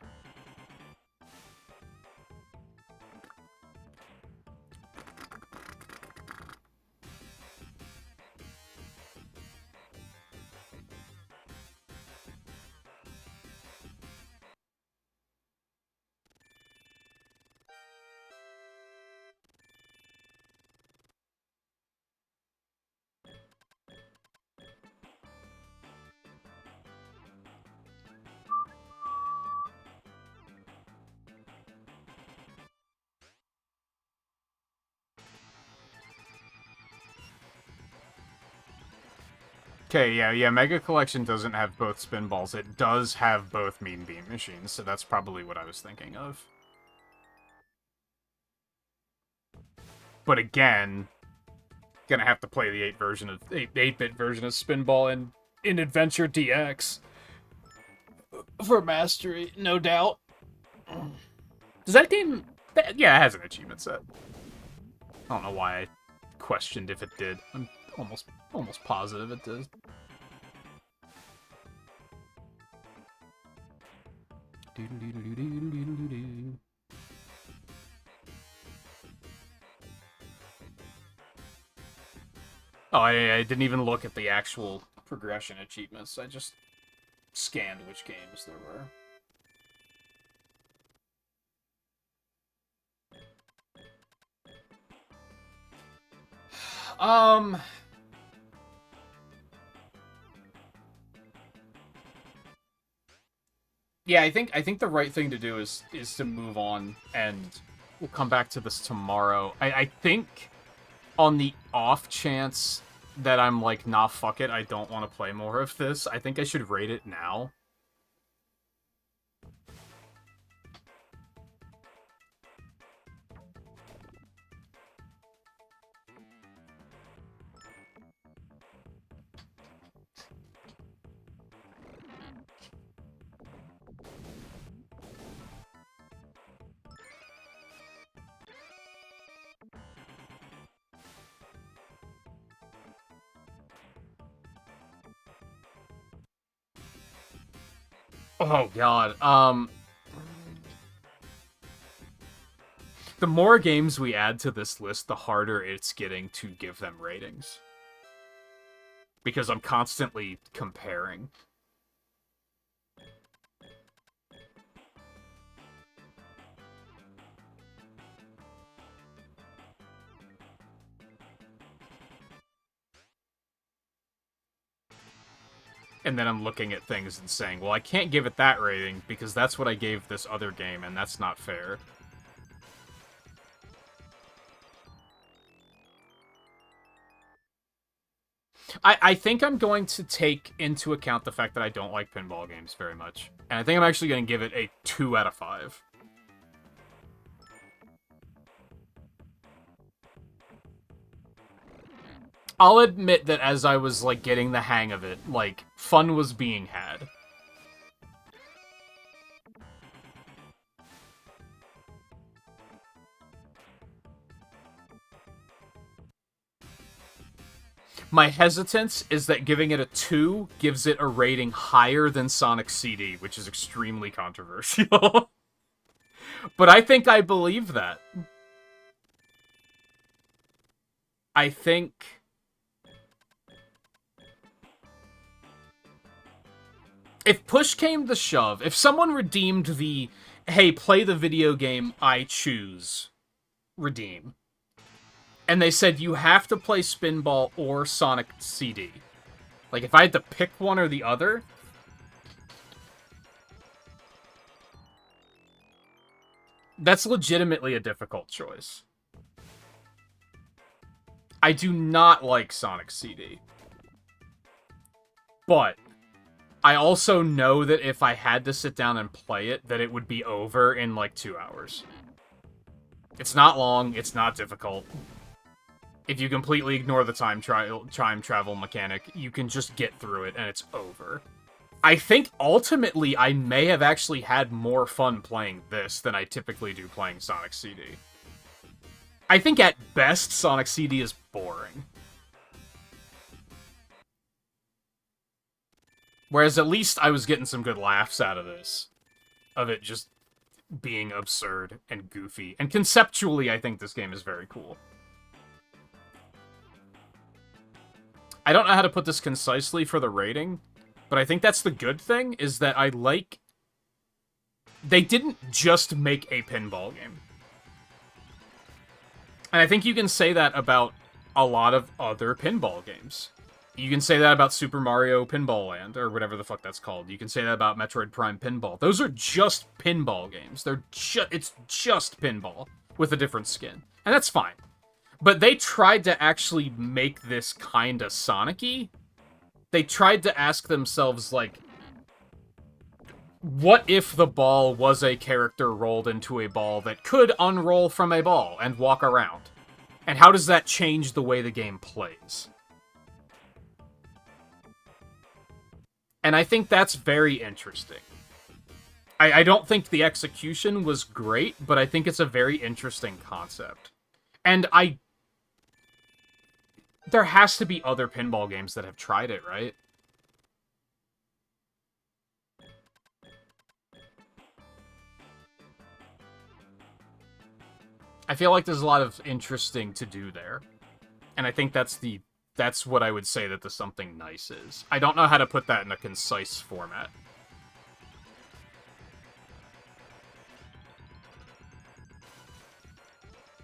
Okay, yeah, Mega Collection doesn't have both Spinballs. It does have both Mean Beam machines, so that's probably what I was thinking of. But again, gonna have to play the 8-bit version of Spinball in Adventure DX for mastery, no doubt. Does that game... Yeah, it has an achievement set. I don't know why I questioned if it did. I'm almost positive it did. Oh, I didn't even look at the actual progression achievements. I just scanned which games there were. Yeah, I think the right thing to do is to move on, and we'll come back to this tomorrow. I think on the off chance that I'm like, nah, fuck it, I don't want to play more of this, I think I should rate it now. Oh god. The more games we add to this list, the harder it's getting to give them ratings. Because I'm constantly comparing. And then I'm looking at things and saying, well, I can't give it that rating because that's what I gave this other game, and that's not fair. I think I'm going to take into account the fact that I don't like pinball games very much. And I think I'm actually going to give it a 2 out of 5. I'll admit that as I was, like, getting the hang of it, like, fun was being had. My hesitance is that giving it a 2 gives it a rating higher than Sonic CD, which is extremely controversial. But I think I believe that. I think... if push came to shove, if someone redeemed the, hey, play the video game I choose, redeem, and they said you have to play Spinball or Sonic CD, like, if I had to pick one or the other, that's legitimately a difficult choice. I do not like Sonic CD. But I also know that if I had to sit down and play it, that it would be over in, like, 2 hours. It's not long, it's not difficult. If you completely ignore the time travel mechanic, you can just get through it, and it's over. I think, ultimately, I may have actually had more fun playing this than I typically do playing Sonic CD. I think, at best, Sonic CD is boring. Whereas at least I was getting some good laughs out of this. Of it just being absurd and goofy. And conceptually, I think this game is very cool. I don't know how to put this concisely for the rating, but I think that's the good thing, is that I like... they didn't just make a pinball game. And I think you can say that about a lot of other pinball games. You can say that about Super Mario Pinball Land, or whatever the fuck that's called. You can say that about Metroid Prime Pinball. Those are just pinball games. It's just pinball with a different skin. And that's fine. But they tried to actually make this kinda Sonic-y. They tried to ask themselves, like, what if the ball was a character rolled into a ball that could unroll from a ball and walk around? And how does that change the way the game plays? And I think that's very interesting. I don't think the execution was great, but I think it's a very interesting concept. And there has to be other pinball games that have tried it, right? I feel like there's a lot of interesting to do there. And I think that's what I would say that the something nice is. I don't know how to put that in a concise format.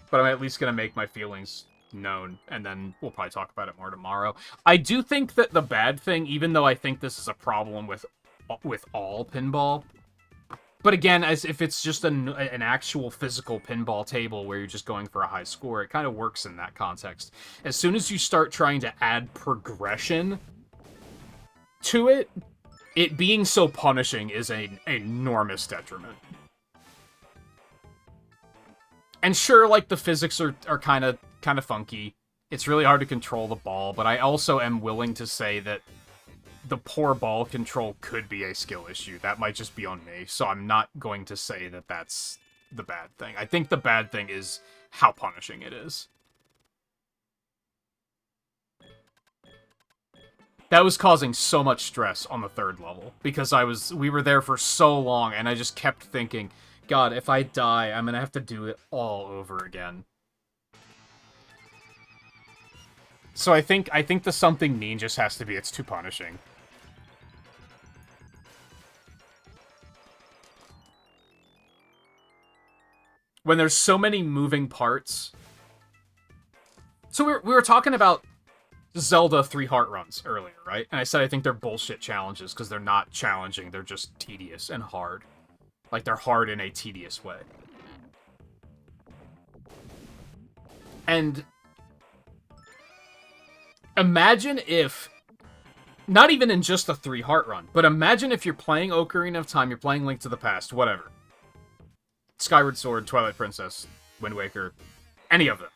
But I'm at least going to make my feelings known, and then we'll probably talk about it more tomorrow. I do think that the bad thing, even though I think this is a problem with all pinball, but again, as if it's just an actual physical pinball table where you're just going for a high score, it kind of works in that context. As soon as you start trying to add progression to it, it being so punishing is an enormous detriment. And sure, like, the physics are kind of funky. It's really hard to control the ball, but I also am willing to say that the poor ball control could be a skill issue. That might just be on me, so I'm not going to say that that's the bad thing. I think the bad thing is how punishing it is. That was causing so much stress on the third level, because we were there for so long, and I just kept thinking, God, if I die, I'm gonna have to do it all over again. So I think the something mean just has to be it's too punishing. When there's so many moving parts. So we were talking about Zelda 3 heart runs earlier, right? And I said I think they're bullshit challenges because they're not challenging, they're just tedious and hard. Like, they're hard in a tedious way. And imagine if, not even in just a 3 heart run, but imagine if you're playing Ocarina of Time, you're playing Link to the Past, whatever. Skyward Sword, Twilight Princess, Wind Waker, any of them.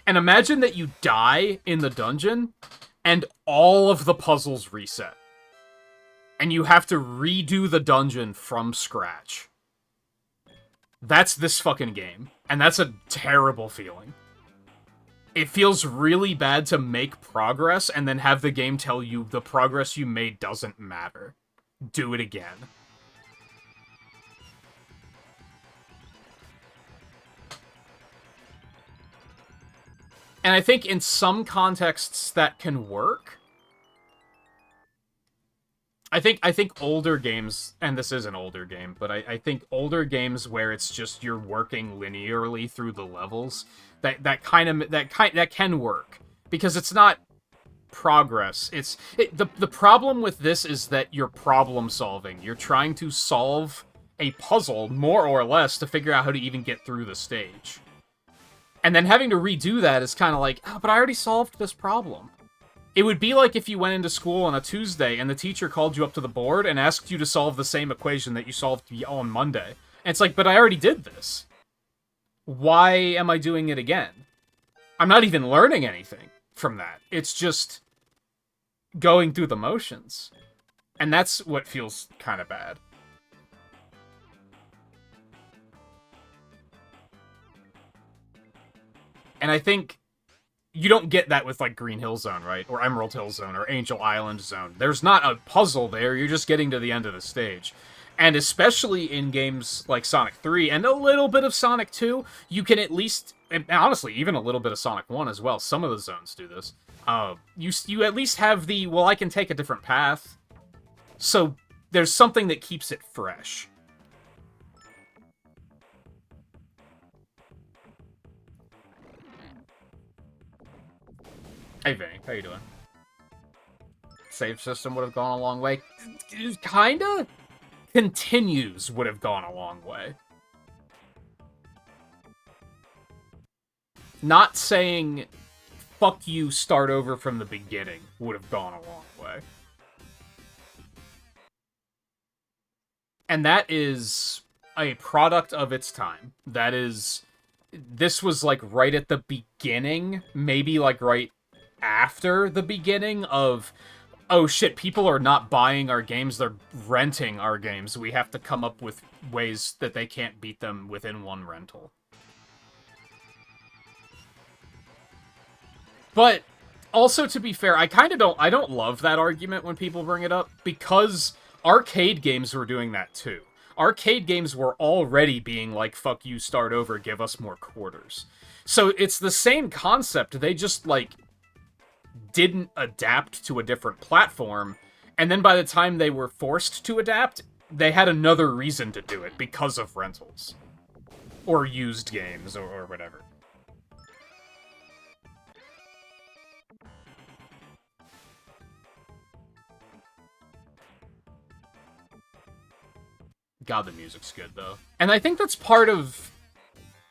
And imagine that you die in the dungeon, and all of the puzzles reset. And you have to redo the dungeon from scratch. That's this fucking game. And that's a terrible feeling. It feels really bad to make progress, and then have the game tell you the progress you made doesn't matter. Do it again. And I think in some contexts that can work. I think older games, and this is an older game, but I think older games where it's just you're working linearly through the levels, that can work, because it's not progress. The problem with this is that you're problem solving. You're trying to solve a puzzle more or less to figure out how to even get through the stage. And then having to redo that is kind of like, oh, but I already solved this problem. It would be like if you went into school on a Tuesday and the teacher called you up to the board and asked you to solve the same equation that you solved on Monday. And it's like, but I already did this. Why am I doing it again? I'm not even learning anything from that. It's just going through the motions. And that's what feels kind of bad. And I think you don't get that with, like, Green Hill Zone, right? Or Emerald Hill Zone, or Angel Island Zone. There's not a puzzle there, you're just getting to the end of the stage. And especially in games like Sonic 3, and a little bit of Sonic 2, you can at least, and honestly, even a little bit of Sonic 1 as well, some of the zones do this, you at least have the, well, I can take a different path. So there's something that keeps it fresh. Hey, Vinny, how you doing? Save system would have gone a long way. Kinda? Continues would have gone a long way. Not saying, fuck you, start over from the beginning would have gone a long way. And that is a product of its time. That is, this was like right at the beginning, maybe like right after the beginning of, oh shit, people are not buying our games, they're renting our games. We have to come up with ways that they can't beat them within one rental. But also, to be fair, I don't love that argument when people bring it up, because arcade games were doing that too. Arcade games were already being like, fuck you, start over, give us more quarters. So it's the same concept, they just, like, didn't adapt to a different platform, and then by the time they were forced to adapt, they had another reason to do it because of rentals. Or used games, or whatever. God, the music's good, though. And I think that's part of...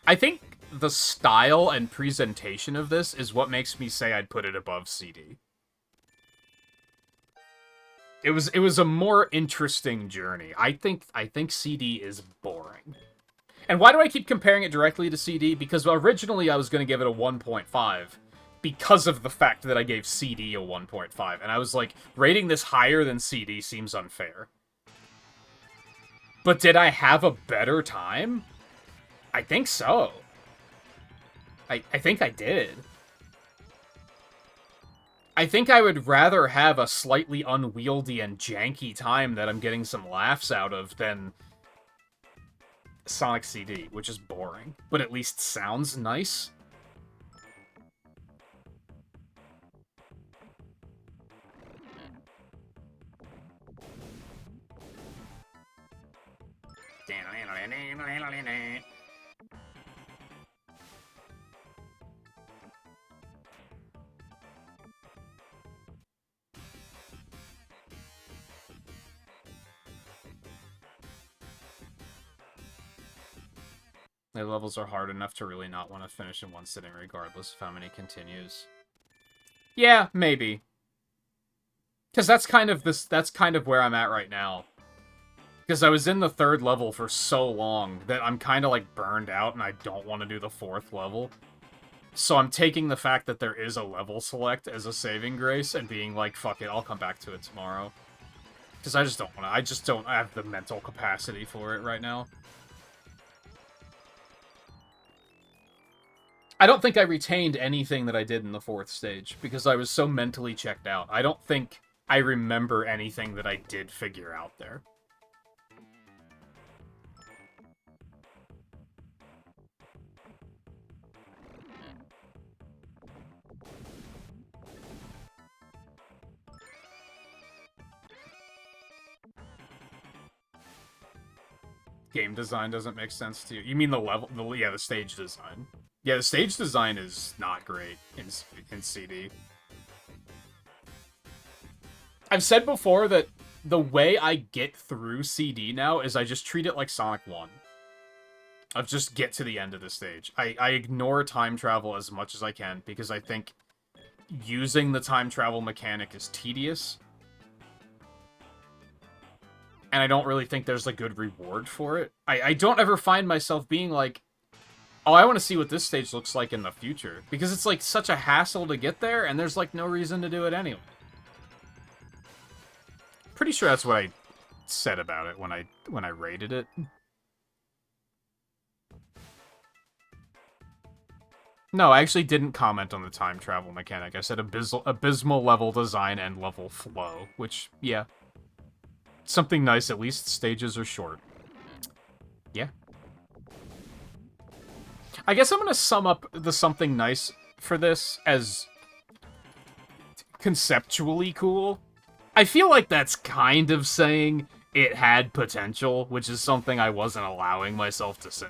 I think the style and presentation of this is what makes me say I'd put it above CD. It was a more interesting journey. I think CD is boring. And why do I keep comparing it directly to CD? Because originally I was going to give it a 1.5 because of the fact that I gave CD a 1.5. And I was like, rating this higher than CD seems unfair. But did I have a better time? I think so. I think I did. I think I would rather have a slightly unwieldy and janky time that I'm getting some laughs out of than Sonic CD, which is boring, but at least sounds nice. The levels are hard enough to really not want to finish in one sitting regardless of how many continues. Yeah, maybe. Because that's kind of where I'm at right now. Because I was in the 3rd level for so long that I'm kind of like burned out and I don't want to do the 4th level. So I'm taking the fact that there is a level select as a saving grace and being like, fuck it, I'll come back to it tomorrow. Because I just don't have the mental capacity for it right now. I don't think I retained anything that I did in the 4th stage, because I was so mentally checked out. I don't think I remember anything that I did figure out there. Game design doesn't make sense to you? You mean the stage design. Yeah, the stage design is not great in CD. I've said before that the way I get through CD now is I just treat it like Sonic 1. I'll just get to the end of the stage. I ignore time travel as much as I can, because I think using the time travel mechanic is tedious. And I don't really think there's a good reward for it. I don't ever find myself being like, oh, I want to see what this stage looks like in the future. Because it's like such a hassle to get there, and there's like no reason to do it anyway. Pretty sure that's what I said about it when I rated it. No, I actually didn't comment on the time travel mechanic. I said abysmal level design and level flow, which, yeah. Something nice, at least stages are short. Yeah. I guess I'm gonna sum up the something nice for this as conceptually cool. I feel like that's kind of saying it had potential, which is something I wasn't allowing myself to say.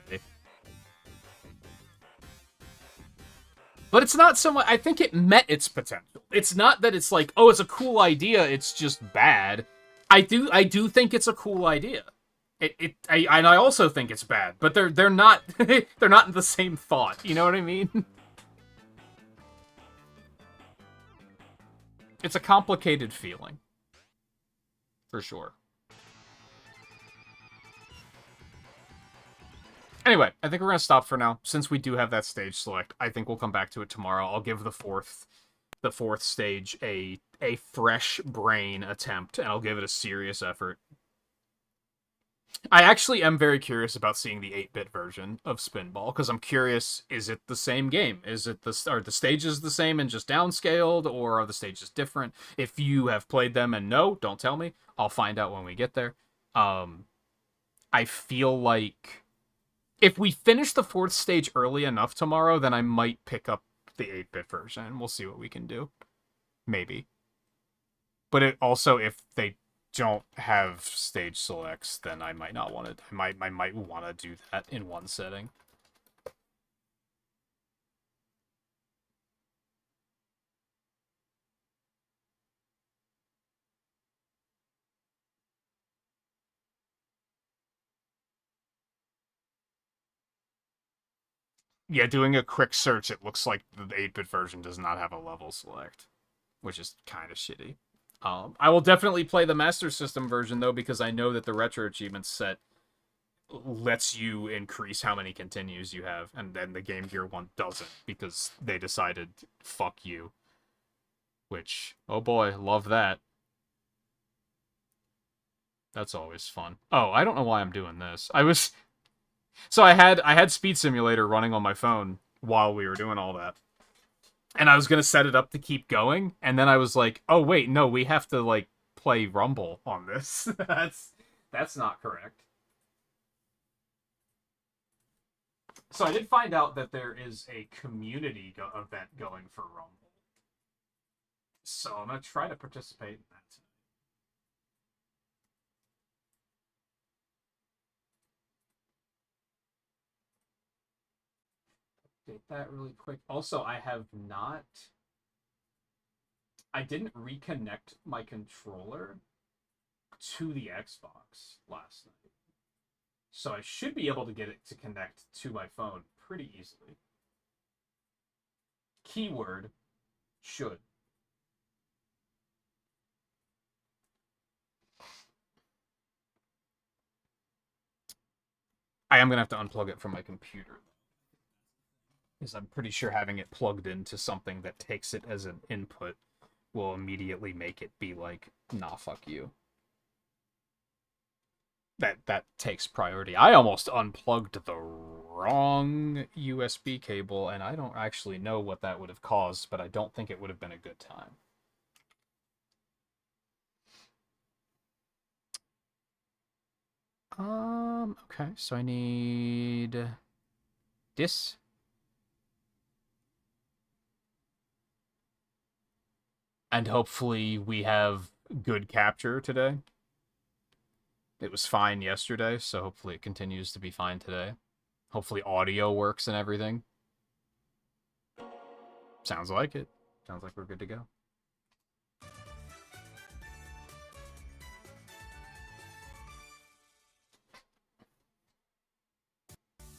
But it's not so much, I think it met its potential. It's not that it's like, oh, it's a cool idea, it's just bad. I do think it's a cool idea. And I also think it's bad, but they're not they're not in the same thought. You know what I mean? It's a complicated feeling, for sure. Anyway, I think we're gonna stop for now. Since we do have that stage select, I think we'll come back to it tomorrow. I'll give the fourth stage a fresh brain attempt, and I'll give it a serious effort. I actually am very curious about seeing the 8-bit version of Spinball, because I'm curious, is it the same game? Are the stages the same and just downscaled, or are the stages different? If you have played them and no, don't tell me. I'll find out when we get there. I feel like if we finish the 4th stage early enough tomorrow, then I might pick up the 8-bit version. We'll see what we can do. Maybe. But it also, if they don't have stage selects, then I might not want to. I might want to do that in one setting. Yeah, doing a quick search, it looks like the 8-bit version does not have a level select, which is kind of shitty. I will definitely play the Master System version, though, because I know that the Retro Achievements set lets you increase how many continues you have, and then the Game Gear one doesn't, because they decided, fuck you. Which, oh boy, love that. That's always fun. Oh, I don't know why I'm doing this. So I had Speed Simulator running on my phone while we were doing all that. And I was gonna set it up to keep going, and then I was like, oh wait, no, we have to like play Rumble on this. That's not correct. So I did find out that there is a community event going for Rumble. So I'm gonna try to participate in that tonight. Update that really quick. Also, I didn't reconnect my controller to the Xbox last night. So I should be able to get it to connect to my phone pretty easily. Keyword, should. I am going to have to unplug it from my computer. Because I'm pretty sure having it plugged into something that takes it as an input will immediately make it be like, nah, fuck you. That takes priority. I almost unplugged the wrong USB cable, and I don't actually know what that would have caused, but I don't think it would have been a good time. Okay, so I need this. And hopefully we have good capture today. It was fine yesterday, so hopefully it continues to be fine today. Hopefully audio works and everything. Sounds like it. Sounds like we're good to go.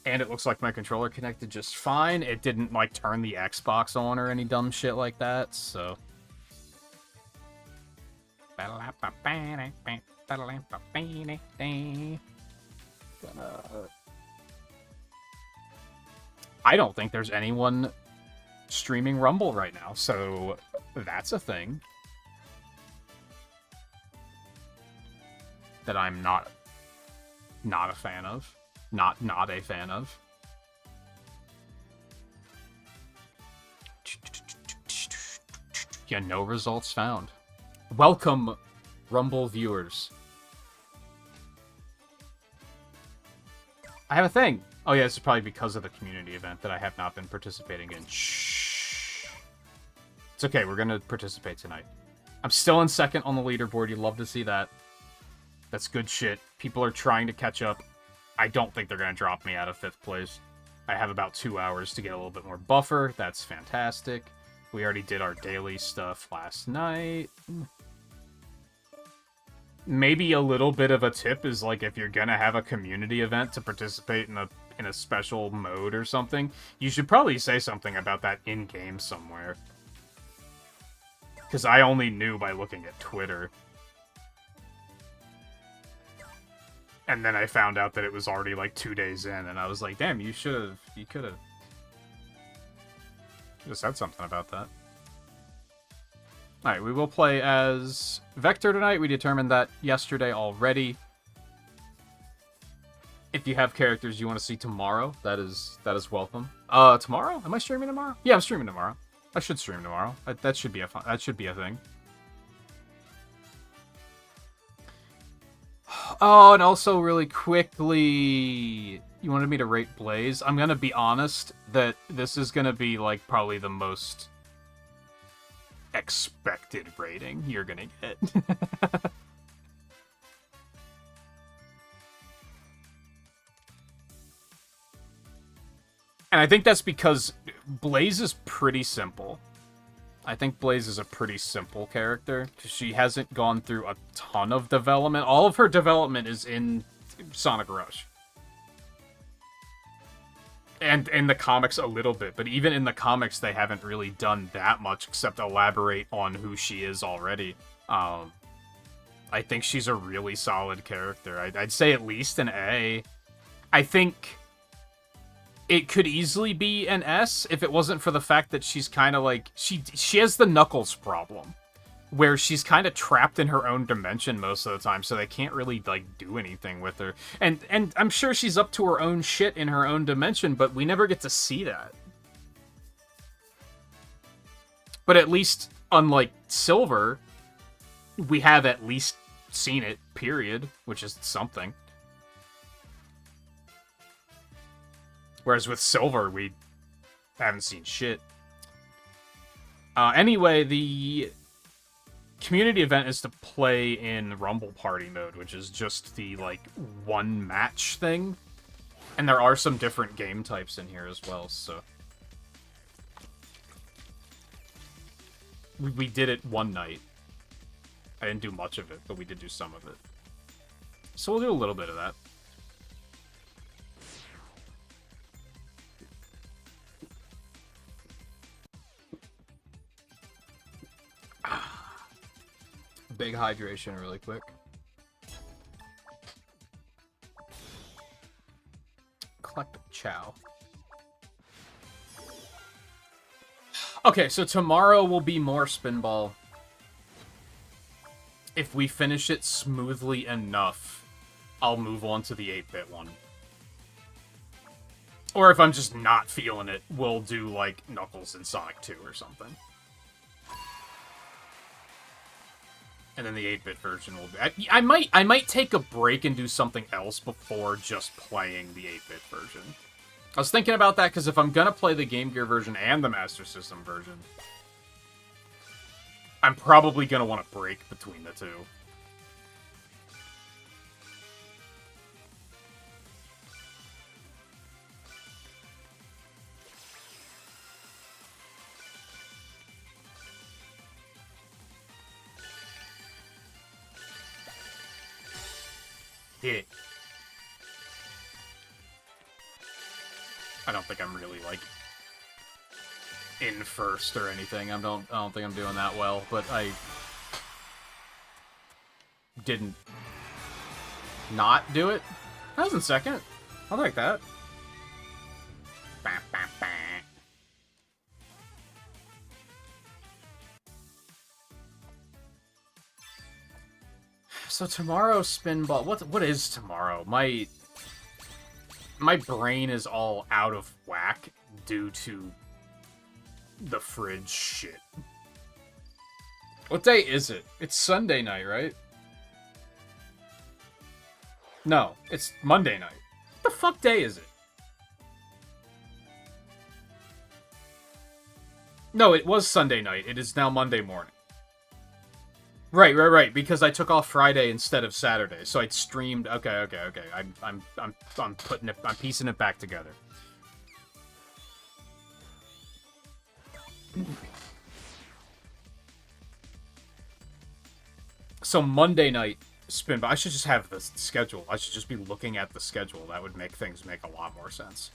And it looks like my controller connected just fine. It didn't, like, turn the Xbox on or any dumb shit like that, so... I don't think there's anyone streaming Rumble right now, so that's a thing that I'm not a fan of. Not a fan of. Yeah, no results found. Welcome, Rumble viewers. I have a thing. Oh yeah, this is probably because of the community event that I have not been participating in. Shh. It's okay, we're gonna participate tonight. I'm still in second on the leaderboard. You'd love to see that. That's good shit. People are trying to catch up. I don't think they're gonna drop me out of 5th place. I have about 2 hours to get a little bit more buffer. That's fantastic. We already did our daily stuff last night. Maybe a little bit of a tip is, like, if you're gonna have a community event to participate in a special mode or something, you should probably say something about that in-game somewhere. Because I only knew by looking at Twitter. And then I found out that it was already, like, 2 days in, and I was like, damn, you could have said something about that. Alright, we will play as Vector tonight. We determined that yesterday already. If you have characters you want to see tomorrow, that is welcome. Tomorrow? Am I streaming tomorrow? Yeah, I'm streaming tomorrow. I should stream tomorrow. That should be a thing. Oh, and also really quickly, you wanted me to rate Blaze. I'm gonna be honest that this is gonna be, like, probably the most expected rating you're gonna get. And I think that's because Blaze is pretty simple. I think Blaze is a pretty simple character. She hasn't gone through a ton of development. All of her development is in Sonic Rush. And in the comics a little bit, but even in the comics they haven't really done that much except elaborate on who she is already. I think she's a really solid character. I'd say at least an A. I think it could easily be an S if it wasn't for the fact that she's kind of like... She has the Knuckles problem, where she's kind of trapped in her own dimension most of the time, so they can't really, like, do anything with her. And I'm sure she's up to her own shit in her own dimension, but we never get to see that. But at least, unlike Silver, we have at least seen it, period, which is something. Whereas with Silver, we haven't seen shit. Anyway, the community event is to play in Rumble Party mode, which is just the, like, one match thing. And there are some different game types in here as well, so... We did it one night. I didn't do much of it, but we did do some of it. So we'll do a little bit of that. Big hydration really quick. Collect chow. Okay, so tomorrow will be more Spinball. If we finish it smoothly enough, I'll move on to the 8-bit one. Or if I'm just not feeling it, we'll do, like, Knuckles and Sonic 2 or something. And then the 8-bit version will be... I might take a break and do something else before just playing the 8-bit version. I was thinking about that because if I'm gonna play the Game Gear version and the Master System version, I'm probably gonna want to break between the two. Hit it. I don't think I'm really, like, in first or anything. I don't think I'm doing that well, but I didn't not do it. I was in second. I like that. Bah, bah, bah. So tomorrow, Spinball. What is tomorrow? My brain is all out of whack due to the fridge shit. What day is it? It's Sunday night, right? No, it's Monday night. What the fuck day is it? No, it was Sunday night. It is now Monday morning. Right. Because I took off Friday instead of Saturday, so I streamed. Okay. I'm putting it. I'm piecing it back together. So Monday night Spinball. I should just have the schedule. I should just be looking at the schedule. That would make things make a lot more sense.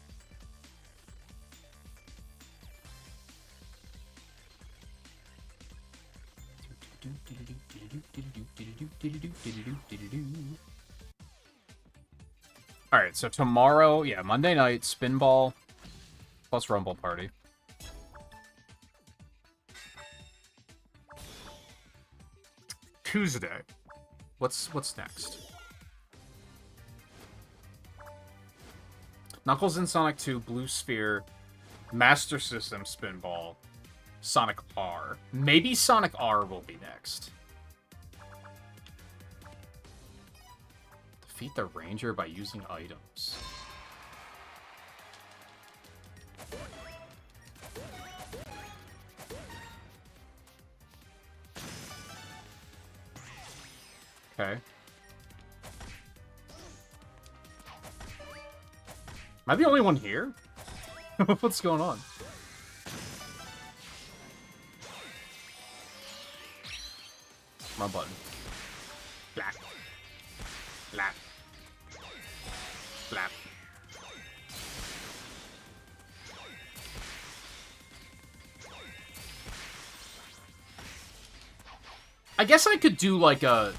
Alright, so tomorrow, yeah, Monday night, Spinball plus Rumble Party. Tuesday. What's next? Knuckles and Sonic 2, Blue Sphere, Master System Spinball, Sonic R. Maybe Sonic R will be next. Defeat the Ranger by using items. Okay. Am I the only one here? What's going on? My button. Blap. Blap. Blap. I guess I could do like a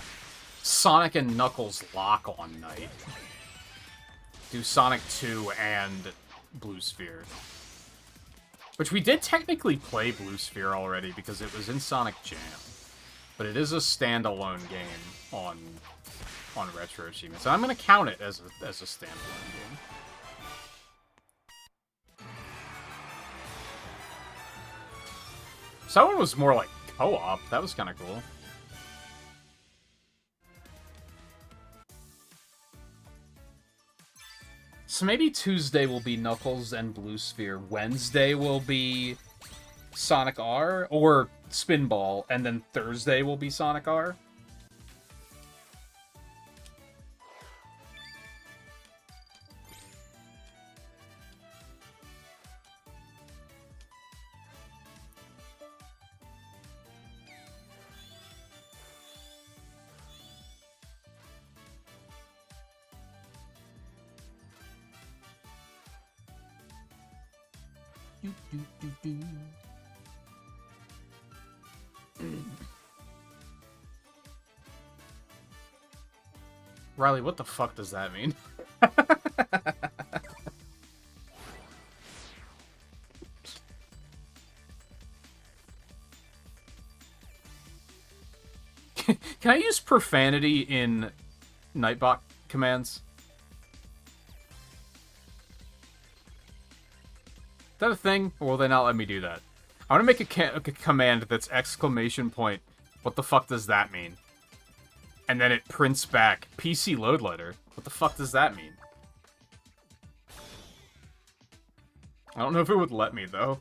Sonic and Knuckles lock-on night. Do Sonic 2 and Blue Sphere. Which we did technically play Blue Sphere already because it was in Sonic Jam. But it is a standalone game on Retro Achievements. And I'm going to count it as a standalone game. So that one was more like co-op. That was kind of cool. So maybe Tuesday will be Knuckles and Blue Sphere. Wednesday will be Sonic R, or Spinball, and then Thursday will be Sonic R. Riley, what the fuck does that mean? Can I use profanity in Nightbot commands? Is that a thing? Or will they not let me do that? I want to make a command that's exclamation point. What the fuck does that mean? And then it prints back PC load letter. What the fuck does that mean? I don't know if it would let me, though.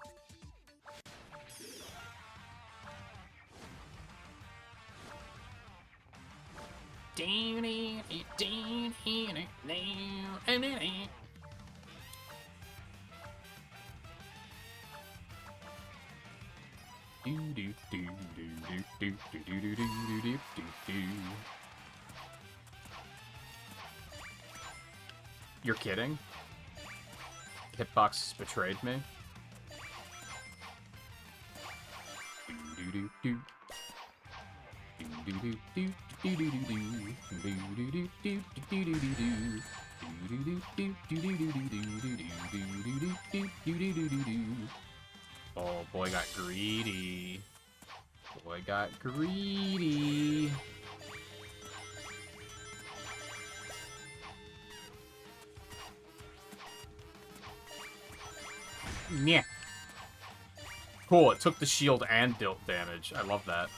You're kidding? Hitbox has betrayed me. Oh, boy got greedy. Boy got greedy. Yeah. Cool, it took the shield and dealt damage. I love that.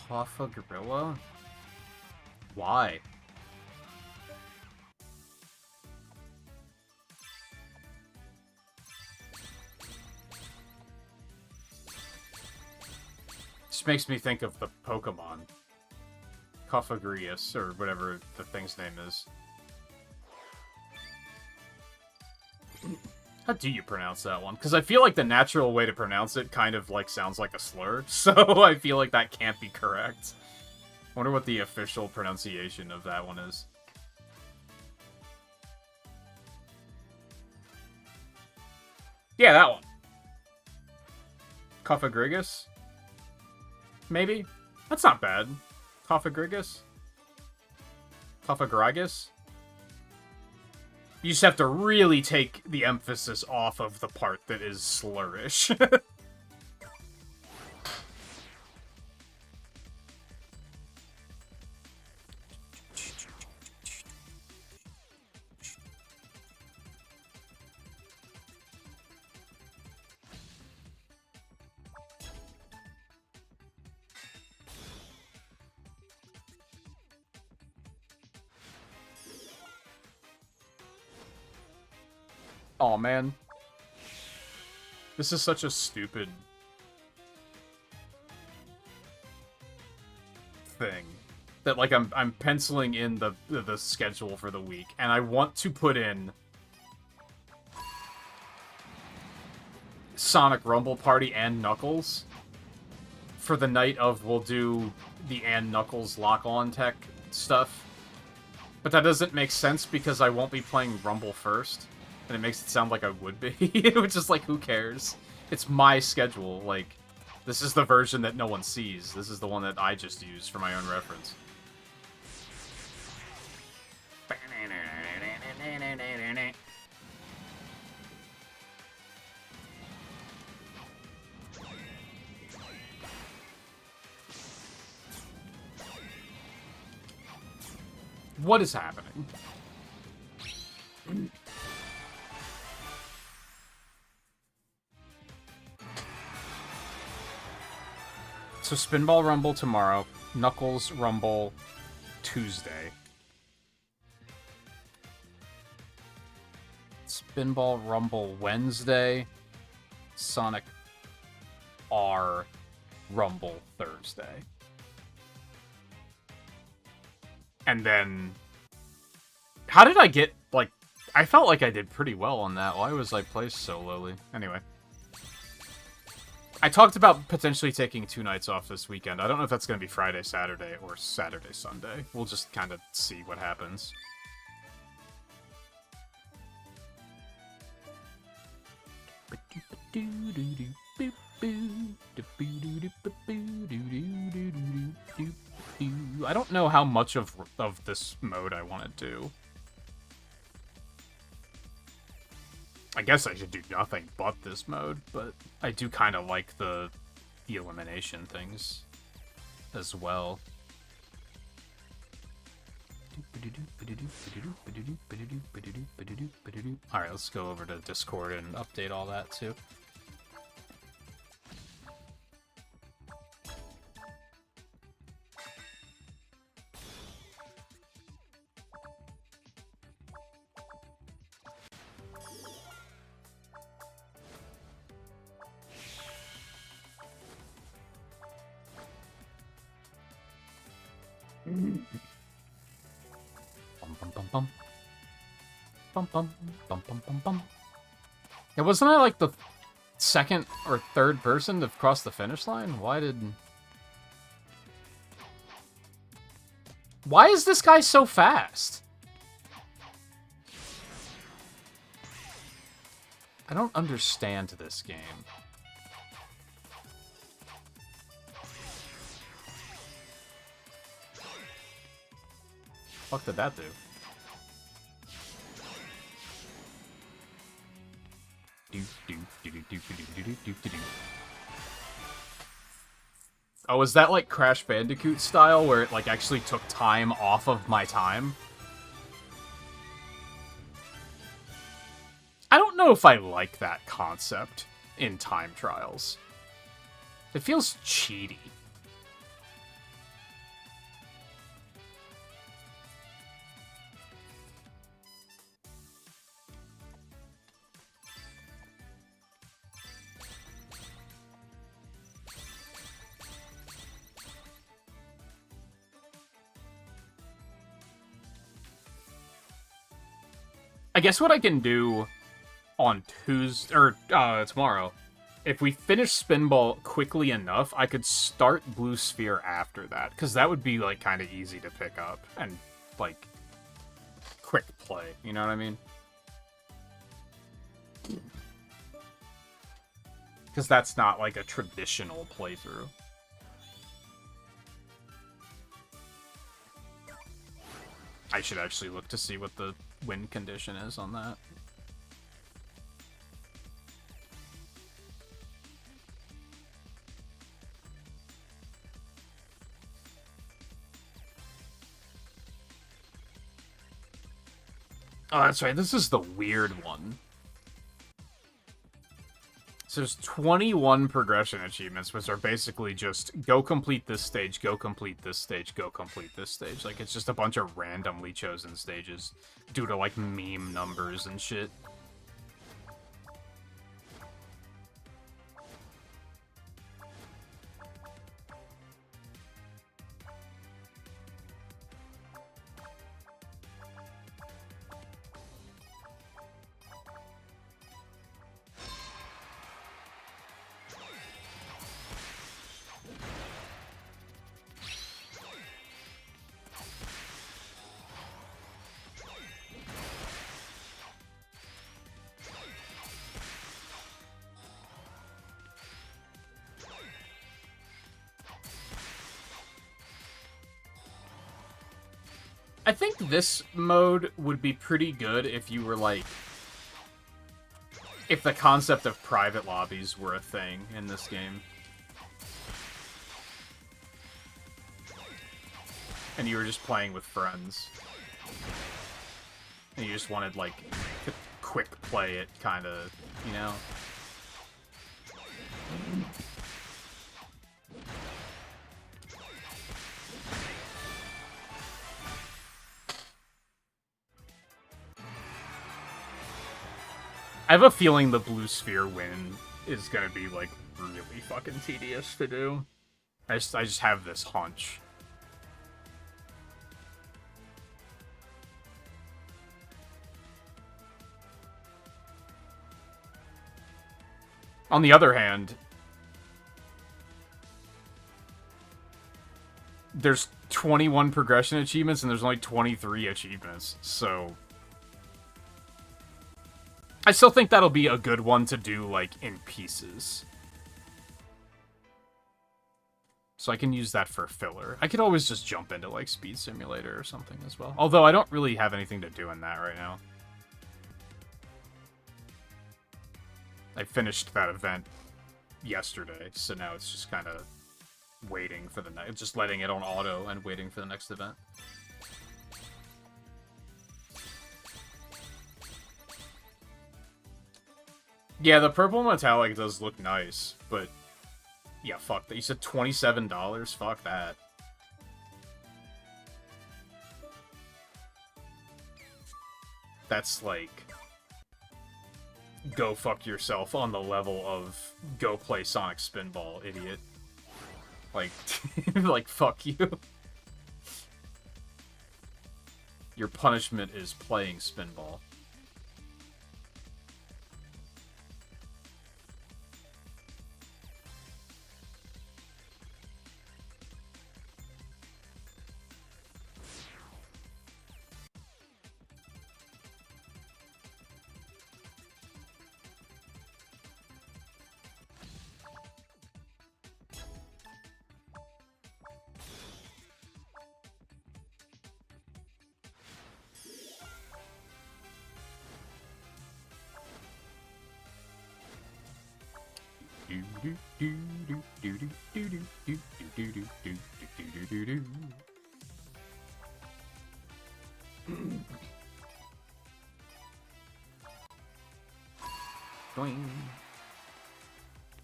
Hoffa Gorilla? Why? Just makes me think of the Pokemon. Coffagrius, or whatever the thing's name is. How do you pronounce that one? Because I feel like the natural way to pronounce it kind of, like, sounds like a slur, so I feel like that can't be correct. I wonder what the official pronunciation of that one is. Yeah, that one. Coffagrigus? Maybe? That's not bad. Coffagrigus? Coffagrigus? You just have to really take the emphasis off of the part that is slurish. Aw, man. This is such a stupid thing. That, like, I'm penciling in the schedule for the week, and I want to put in Sonic Rumble Party and Knuckles for the night of we'll do the and Knuckles lock-on tech stuff. But that doesn't make sense because I won't be playing Rumble first. And it makes it sound like I would be, which is like, who cares? It's my schedule, like, this is the version that no one sees. This is the one that I just use for my own reference. What is happening? So Spinball Rumble tomorrow, Knuckles Rumble Tuesday. Spinball Rumble Wednesday, Sonic R Rumble Thursday. And then... How did I get, like... I felt like I did pretty well on that. Why was I placed so lowly? Anyway. I talked about potentially taking 2 nights off this weekend. I don't know if that's going to be Friday, Saturday, or Saturday, Sunday. We'll just kind of see what happens. I don't know how much of this mode I want to do. I guess I should do nothing but this mode, but I do kind of like the elimination things as well. Alright, let's go over to Discord and update all that too. Yeah, wasn't I like the second or third person to cross the finish line? Why is this guy so fast? I don't understand this game. What the fuck did that do? Oh, is that like Crash Bandicoot style, where it like actually took time off of my time? I don't know if I like that concept in time trials. It feels cheaty. I guess what I can do on Tuesday, or tomorrow, if we finish Spinball quickly enough, I could start Blue Sphere after that, because that would be, like, kind of easy to pick up, and, like, quick play, you know what I mean? Because that's not, like, a traditional playthrough. I should actually look to see what the win condition is on that. Oh, that's right. This is the weird one. So there's 21 progression achievements, which are basically just go complete this stage, go complete this stage, go complete this stage. Like, it's just a bunch of randomly chosen stages due to, like, meme numbers and shit. I think this mode would be pretty good if you were, like... if the concept of private lobbies were a thing in this game. And you were just playing with friends. And you just wanted, like, to quick play it, kind of, you know? I have a feeling the blue sphere win is gonna be, like, really fucking tedious to do. I just have this hunch. On the other hand, there's 21 progression achievements and there's only 23 achievements, so I still think that'll be a good one to do, like, in pieces. So I can use that for filler. I could always just jump into, like, Speed Simulator or something as well. Although I don't really have anything to do in that right now. I finished that event yesterday, so now it's just kind of waiting for the next... Just letting it on auto and waiting for the next event. Yeah, the purple metallic does look nice, but... Yeah, fuck that. You said $27? Fuck that. That's like... Go fuck yourself on the level of go play Sonic Spinball, idiot. Like, like, fuck you. Your punishment is playing Spinball.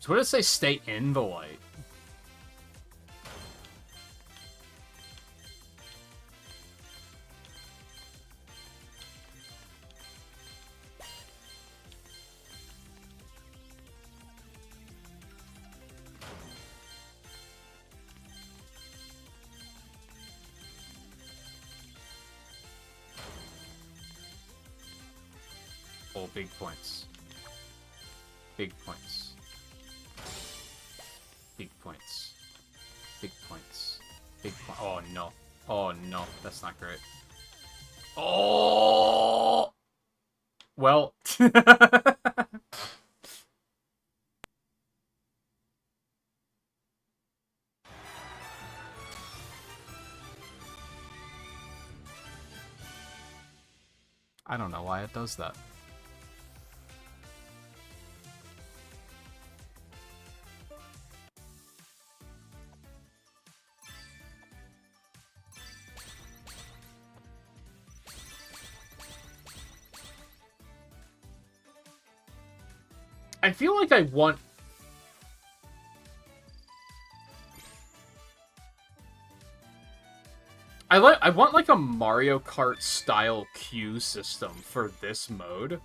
So what does it say? Stay in the light. Oh, big points. Big points. Big points. Big points. Big point. Oh no. Oh no. That's not great. Oh! Well. I don't know why it does that. I feel like I want... I want like a Mario Kart style queue system for this mode.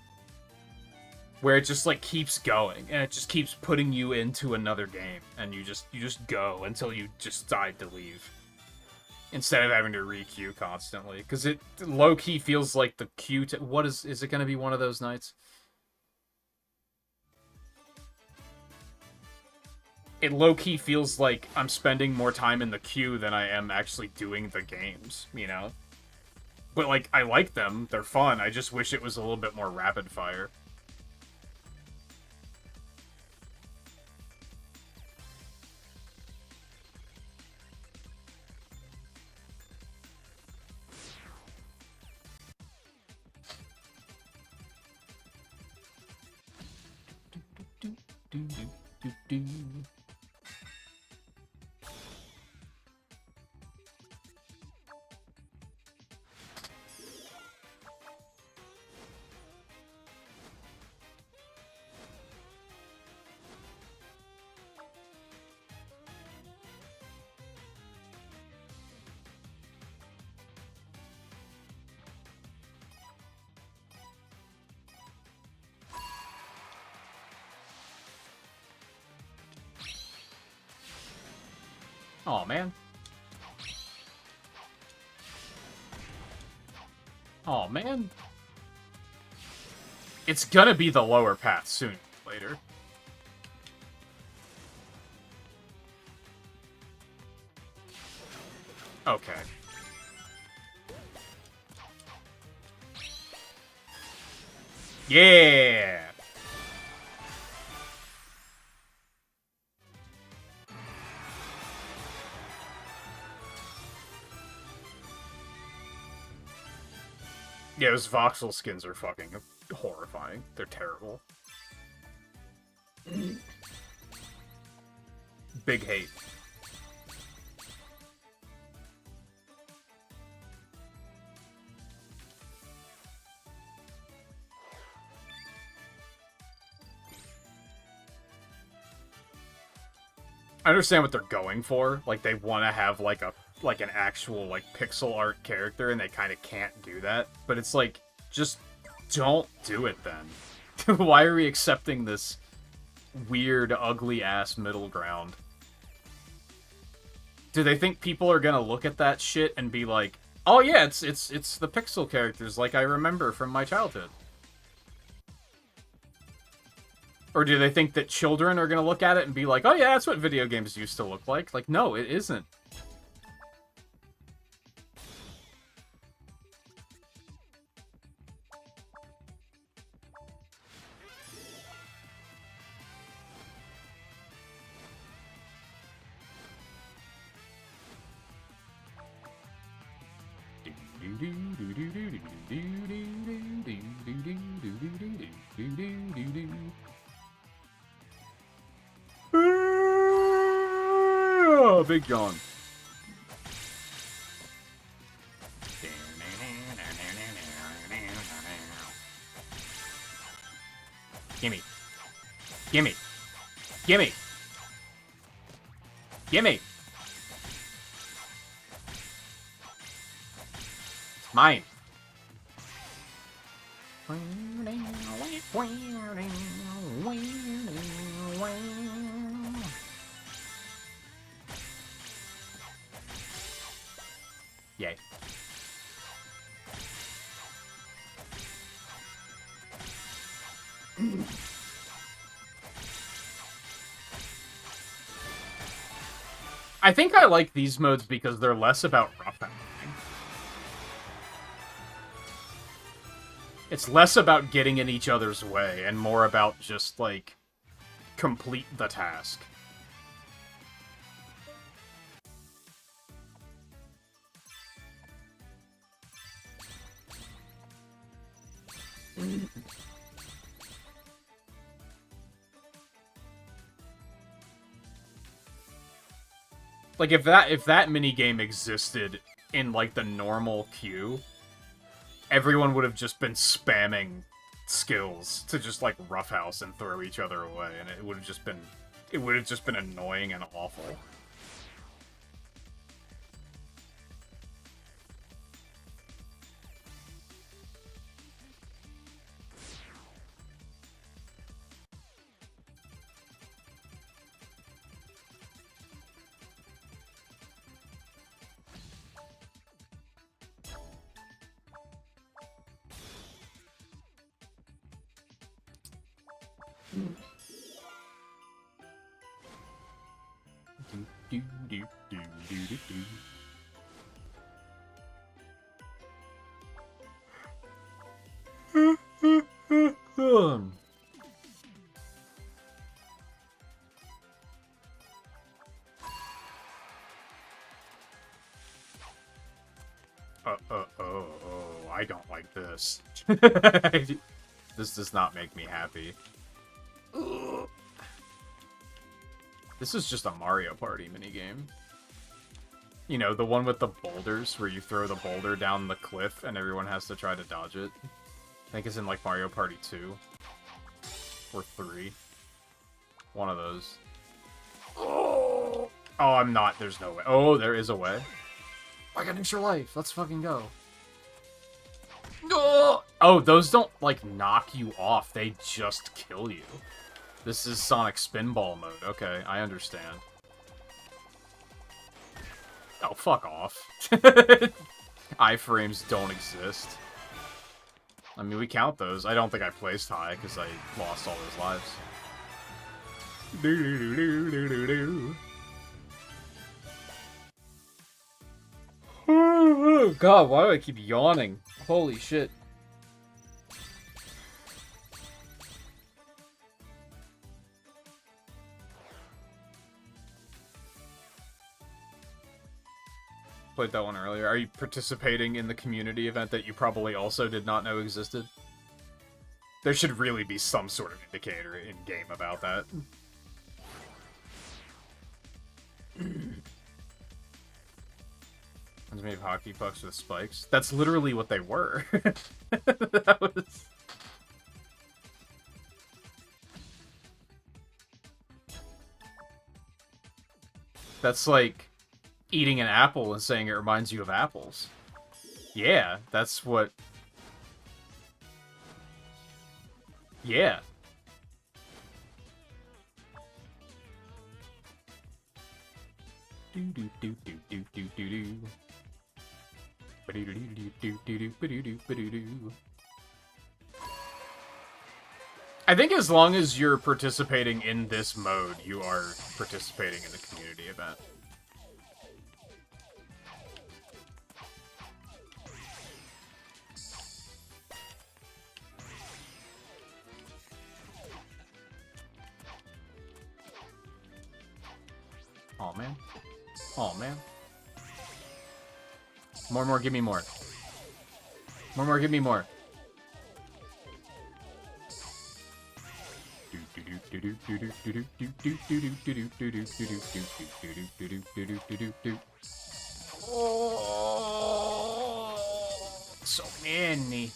Where it just like keeps going and it just keeps putting you into another game and you just go until you just decide to leave. Instead of having to re-queue constantly. Because it low-key feels like the queue... What is it going to be one of those nights? It low-key feels like I'm spending more time in the queue than I am actually doing the games, you know? But, like, I like them. They're fun. I just wish it was a little bit more rapid-fire. Oh man. Oh man. It's gonna be the lower path soon or later. Okay. Yeah! Yeah, those voxel skins are fucking horrifying. They're terrible. Big hate. I understand what they're going for. Like, they want to have, like, an actual, like, pixel art character, and they kind of can't do that. But it's like, just don't do it then. Why are we accepting this weird, ugly-ass middle ground? Do they think people are gonna look at that shit and be like, oh yeah, it's the pixel characters like I remember from my childhood? Or do they think that children are gonna look at it and be like, oh yeah, that's what video games used to look like? Like, no, it isn't. Oh, big yawn. Gimme. Gimme. Gimme. Gimme. Mine. Yay. I think I like these modes because they're less about roughhousing. It's less about getting in each other's way and more about just, like, complete the task. Like, if that minigame existed in, like, the normal queue, everyone would have just been spamming skills to just, like, roughhouse and throw each other away, and it would have just been annoying and awful. I don't like this. This does not make me happy. This is just a Mario Party minigame. You know, the one with the boulders, where you throw the boulder down the cliff and everyone has to try to dodge it. I think it's in, like, Mario Party 2. Or 3. One of those. Oh, I'm not. There's no way. Oh, there is a way. I got an extra life. Let's fucking go. Oh, those don't, like, knock you off. They just kill you. This is Sonic Spinball mode. Okay, I understand. Oh, fuck off. Iframes don't exist. I mean, we count those. I don't think I placed high, because I lost all those lives. Oh, God, why do I keep yawning? Holy shit. Played that one earlier. Are you participating in the community event that you probably also did not know existed? There should really be some sort of indicator in-game about that. Reminds me of hockey pucks with spikes. That's literally what they were. That was... That's like eating an apple and saying it reminds you of apples. Yeah, that's what... Yeah. I think as long as you're participating in this mode, you are participating in the community event. Oh man. Oh man. More, give me more. More, give me more. Oh, so many.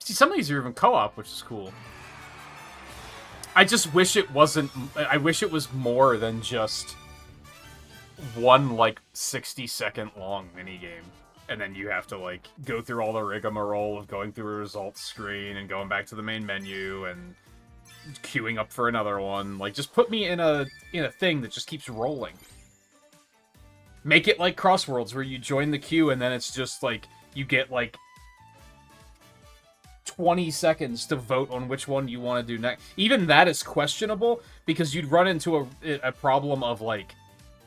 See, some of these are even co-op, which is cool. I just wish it wasn't... I wish it was more than just one, like, 60-second long minigame. And then you have to, like, go through all the rigmarole of going through a results screen and going back to the main menu and queuing up for another one. Like, just put me in a thing that just keeps rolling. Make it like Crossworlds, where you join the queue and then it's just, like, you get, like, 20 seconds to vote on which one you want to do next. Even that is questionable, because you'd run into a problem of, like,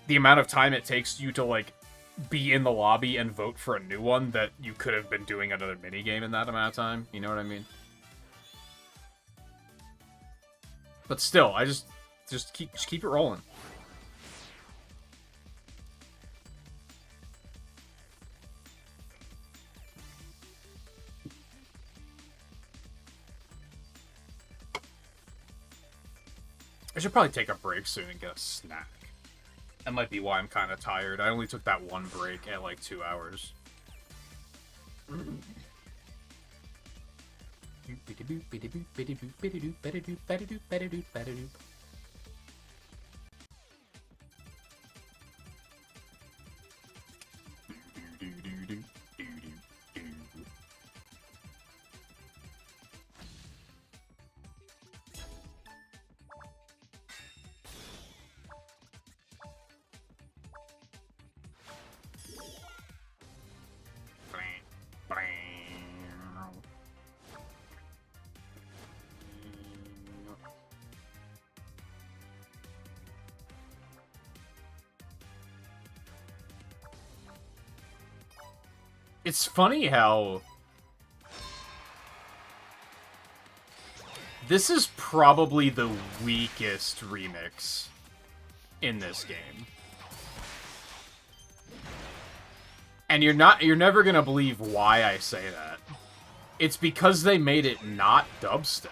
the amount of time it takes you to, like, be in the lobby and vote for a new one that you could have been doing another minigame in that amount of time. You know what I mean? But still, I just keep it rolling. I should probably take a break soon and get a snack. That might be why I'm kind of tired. I only took that one break at like 2 hours. It's funny how this is probably the weakest remix in this game. And you're never gonna believe why I say that. It's because they made it not dubstep.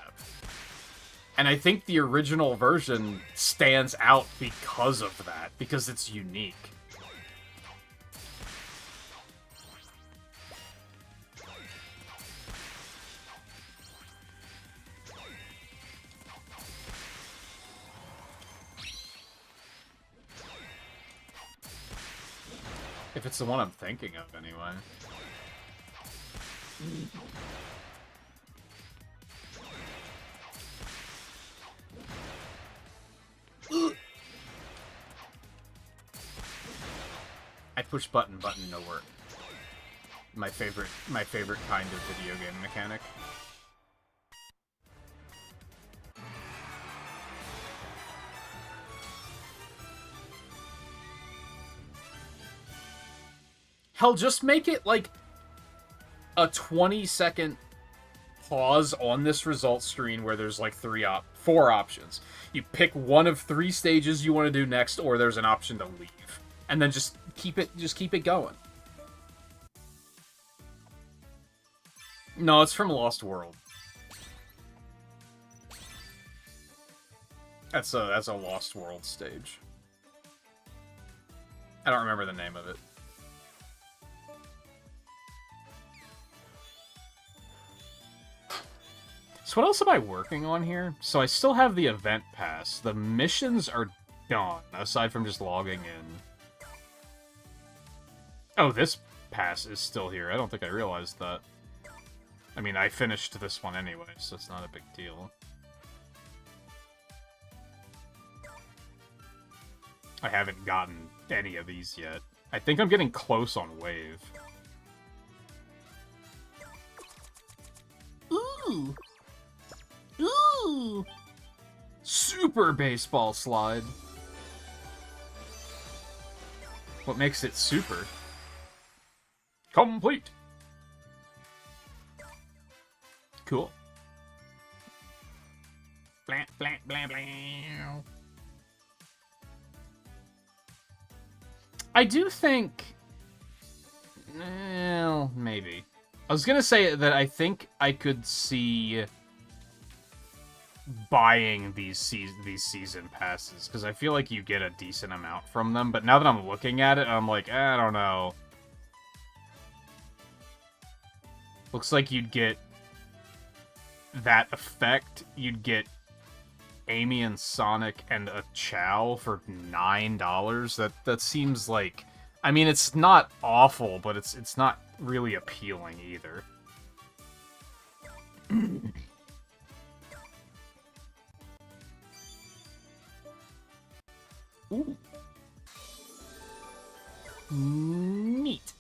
And I think the original version stands out because of that, because it's unique. If it's the one I'm thinking of, anyway. I push button no work. My favorite kind of video game mechanic. Hell, just make it like a 20-second pause on this results screen where there's like four options. You pick one of 3 stages you want to do next, or there's an option to leave, and then just keep it going. No, it's from Lost World. That's a Lost World stage. I don't remember the name of it. So what else am I working on here? So I still have the event pass. The missions are done, aside from just logging in. Oh, this pass is still here. I don't think I realized that. I mean, I finished this one anyway, so it's not a big deal. I haven't gotten any of these yet. I think I'm getting close on Wave. Ooh! Ooh! Super baseball slide. What makes it super? Complete! Cool. Blah, blah, blah, blah. I do think... Well, maybe. I was gonna say that I think I could see buying these season passes, because I feel like you get a decent amount from them, but now that I'm looking at it, I'm like, I don't know. Looks like you'd get that effect, you'd get Amy and Sonic and a Chow for $9. That seems like... I mean, it's not awful, but it's not really appealing either. Ooh. Neat.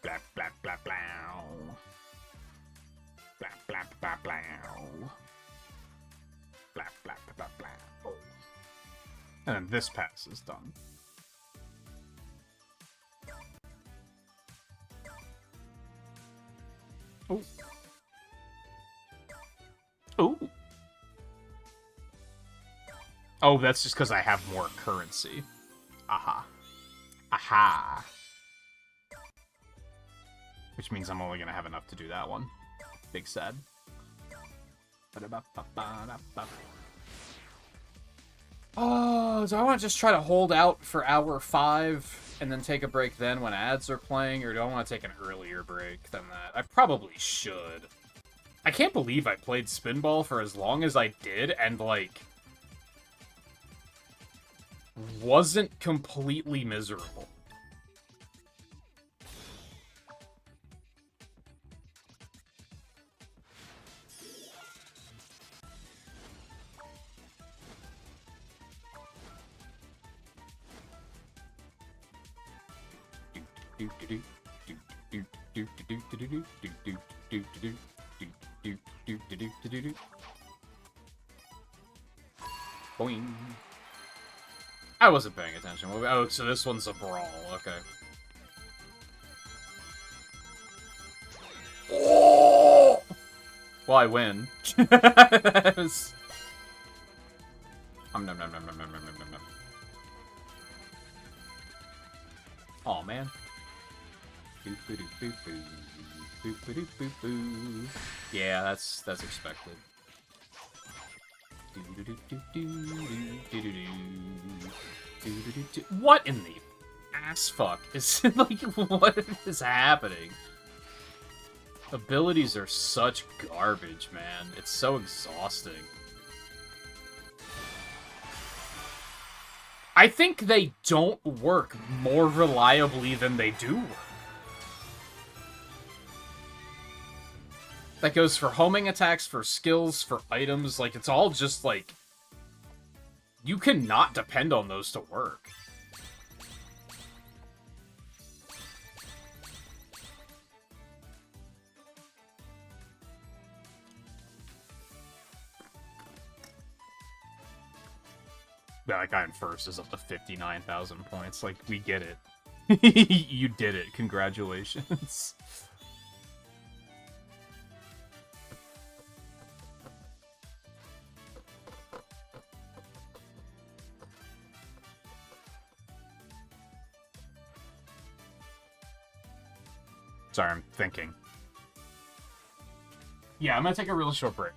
Blah, blah, blah, blah. Blah, blah, blah, blah. Blah, blah, blah, blah. And then this pass is done. Oh. Oh. Oh, that's just because I have more currency. Aha. Aha. Which means I'm only going to have enough to do that one. Big sad. Oh, do I want to just try to hold out for hour 5 and then take a break then when ads are playing, or do I want to take an earlier break than that? I probably should. I can't believe I played Spinball for as long as I did and, like, wasn't completely miserable. Boing. I wasn't paying attention. Oh, so this one's a brawl. Okay. Oh! Well, I win. That was... Nom, nom, nom, nom, nom, nom, nom, nom, nom. Aw, man. Yeah, that's expected. What in the ass fuck is like? What is happening? Abilities are such garbage, man. It's so exhausting. I think they don't work more reliably than they do work. That goes for homing attacks, for skills, for items. Like, it's all just, like, You cannot depend on those to work. That guy in first is up to 59,000 points. Like, we get it. You did it. Congratulations. Sorry, I'm thinking. Yeah, I'm gonna take a really short break.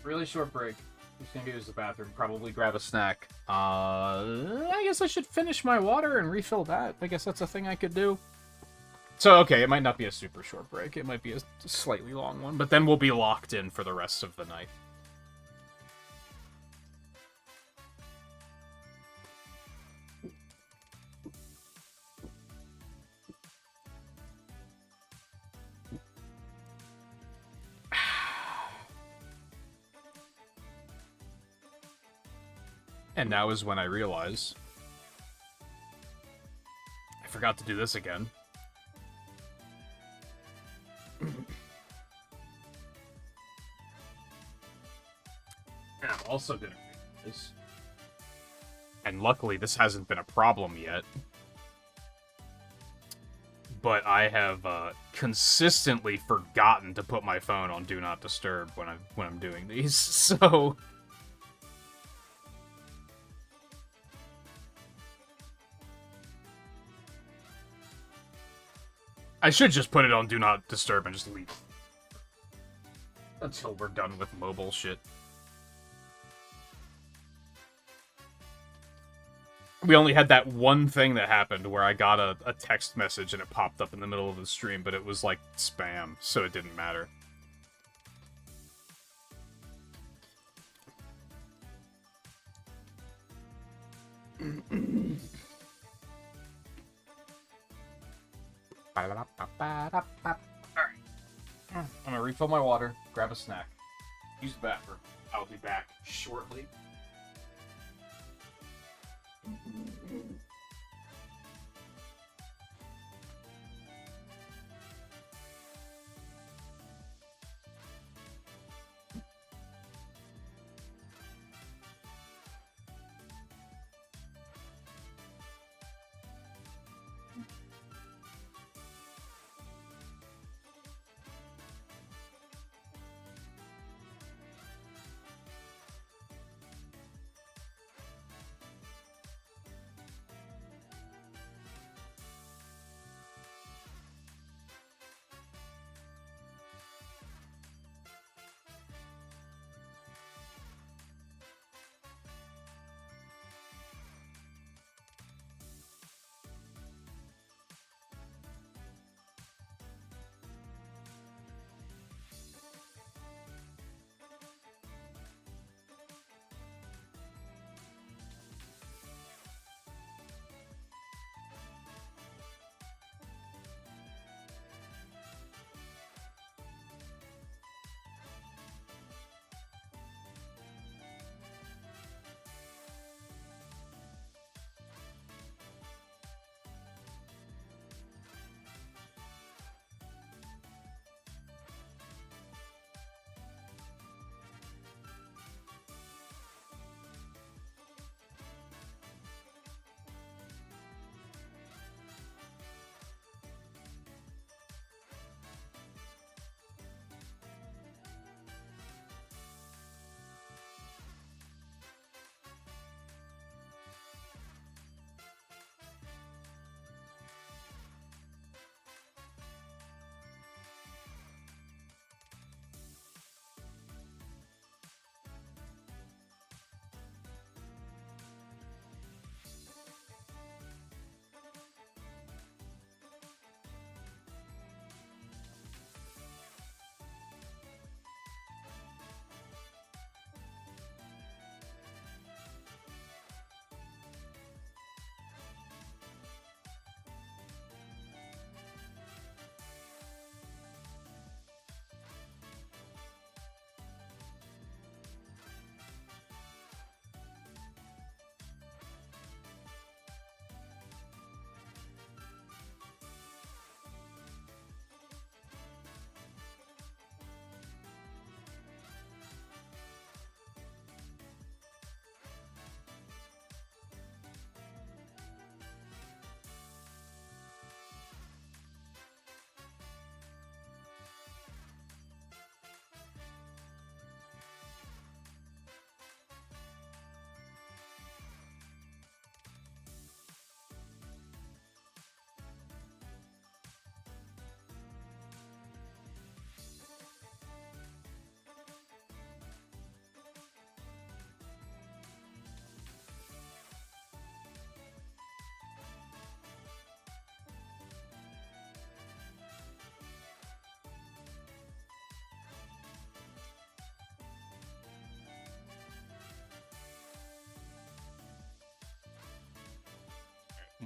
Really short break. Just gonna use the bathroom, probably grab a snack. I guess I should finish my water and refill that. I guess that's a thing I could do. So, okay, it might not be a super short break. It might be a slightly long one, but then we'll be locked in for the rest of the night. And now is when I realize I forgot to do this again. And I'm also gonna read this. And luckily this hasn't been a problem yet. But I have consistently forgotten to put my phone on Do Not Disturb when I'm doing these, so I should just put it on Do Not Disturb and just leave until we're done with mobile shit. We only had that one thing that happened where I got a text message and it popped up in the middle of the stream, but it was like spam, so it didn't matter. Alright. I'm gonna refill my water, grab a snack, use the bathroom. I'll be back shortly.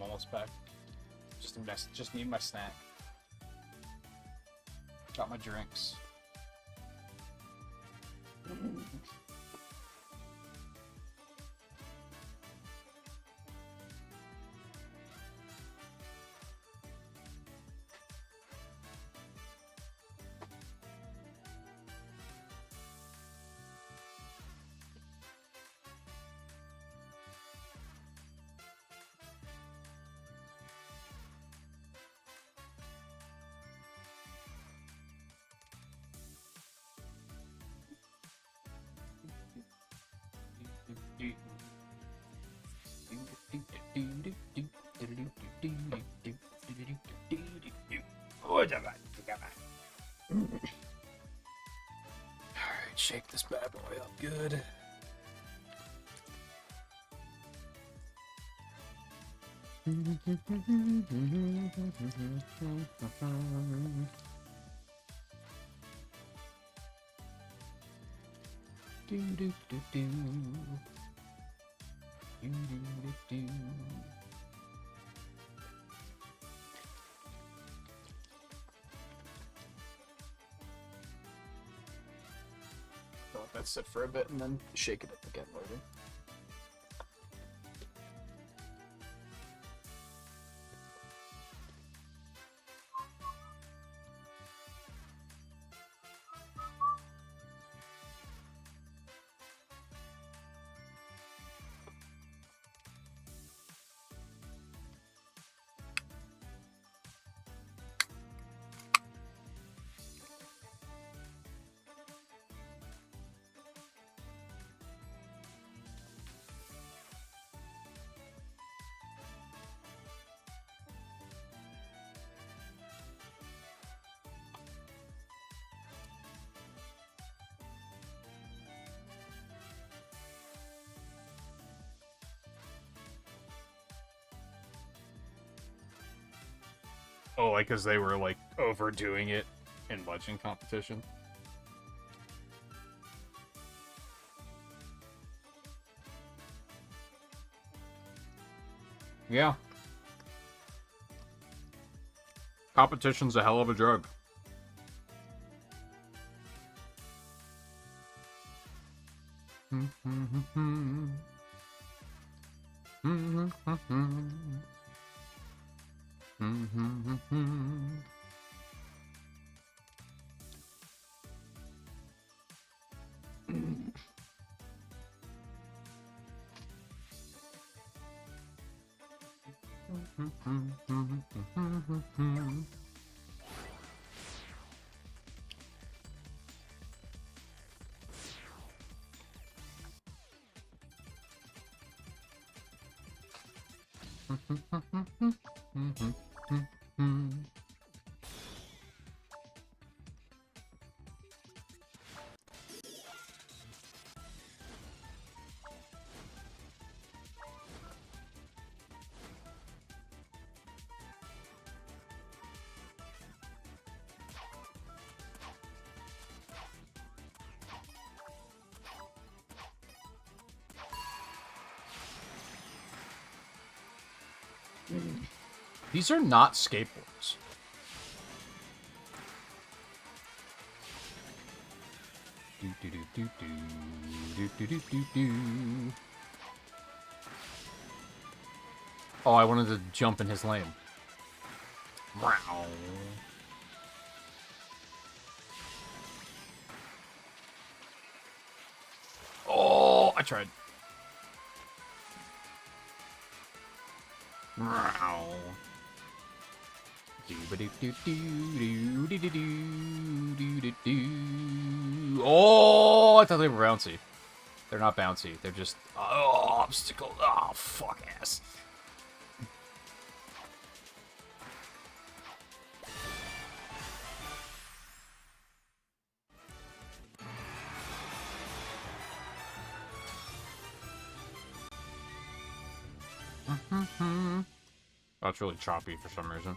I'm almost back. Just need my snack. Got my drinks. Alright, shake this bad boy up good. Let that sit for a bit and then shake it up again later. Oh, like, because they were, like, overdoing it in budging competition? Yeah. Competition's a hell of a drug. These are not skateboards. Oh, I wanted to jump in his lane. Oh, I tried. Oh, I thought they were bouncy. They're not bouncy. They're just obstacle. Oh, fuck ass. Oh, it's really choppy for some reason.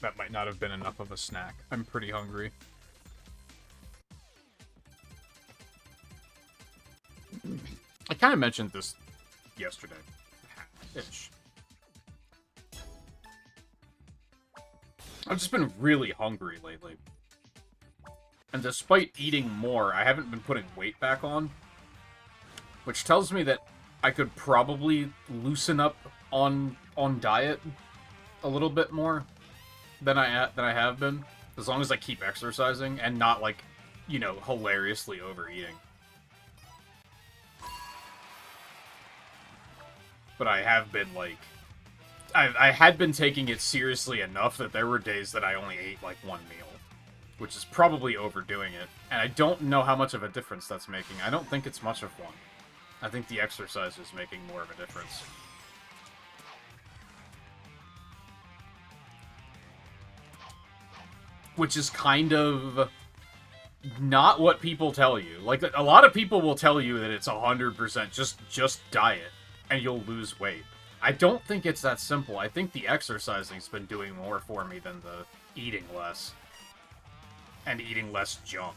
That might not have been enough of a snack. I'm pretty hungry. I kind of mentioned this yesterday. Ish. I've just been really hungry lately. And despite eating more, I haven't been putting weight back on. Which tells me that I could probably loosen up on diet a little bit more than I have been. As long as I keep exercising and not, like, you know, hilariously overeating. But I have been, like... I had been taking it seriously enough that there were days that I only ate, like, one meal. Which is probably overdoing it. And I don't know how much of a difference that's making. I don't think it's much of one. I think the exercise is making more of a difference. Which is kind of... not what people tell you. Like, a lot of people will tell you that it's 100% just diet, and you'll lose weight. I don't think it's that simple. I think the exercising's been doing more for me than the eating less. And eating less junk.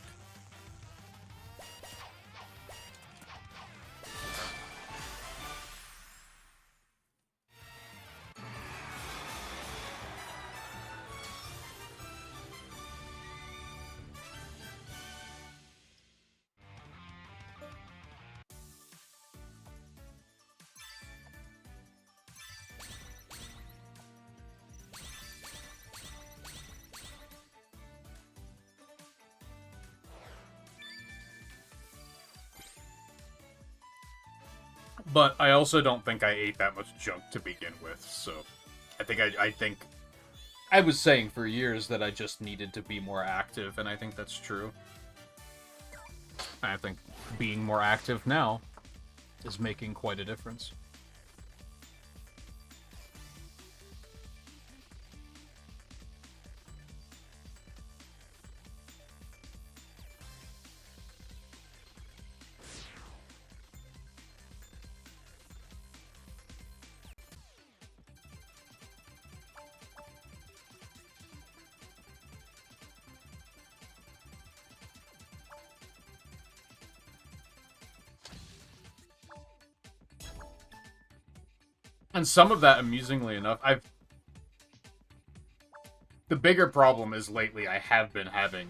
But I also don't think I ate that much junk to begin with, so... I think I was saying for years that I just needed to be more active, and I think that's true. And I think being more active now is making quite a difference. And some of that, amusingly enough, the bigger problem is lately I have been having...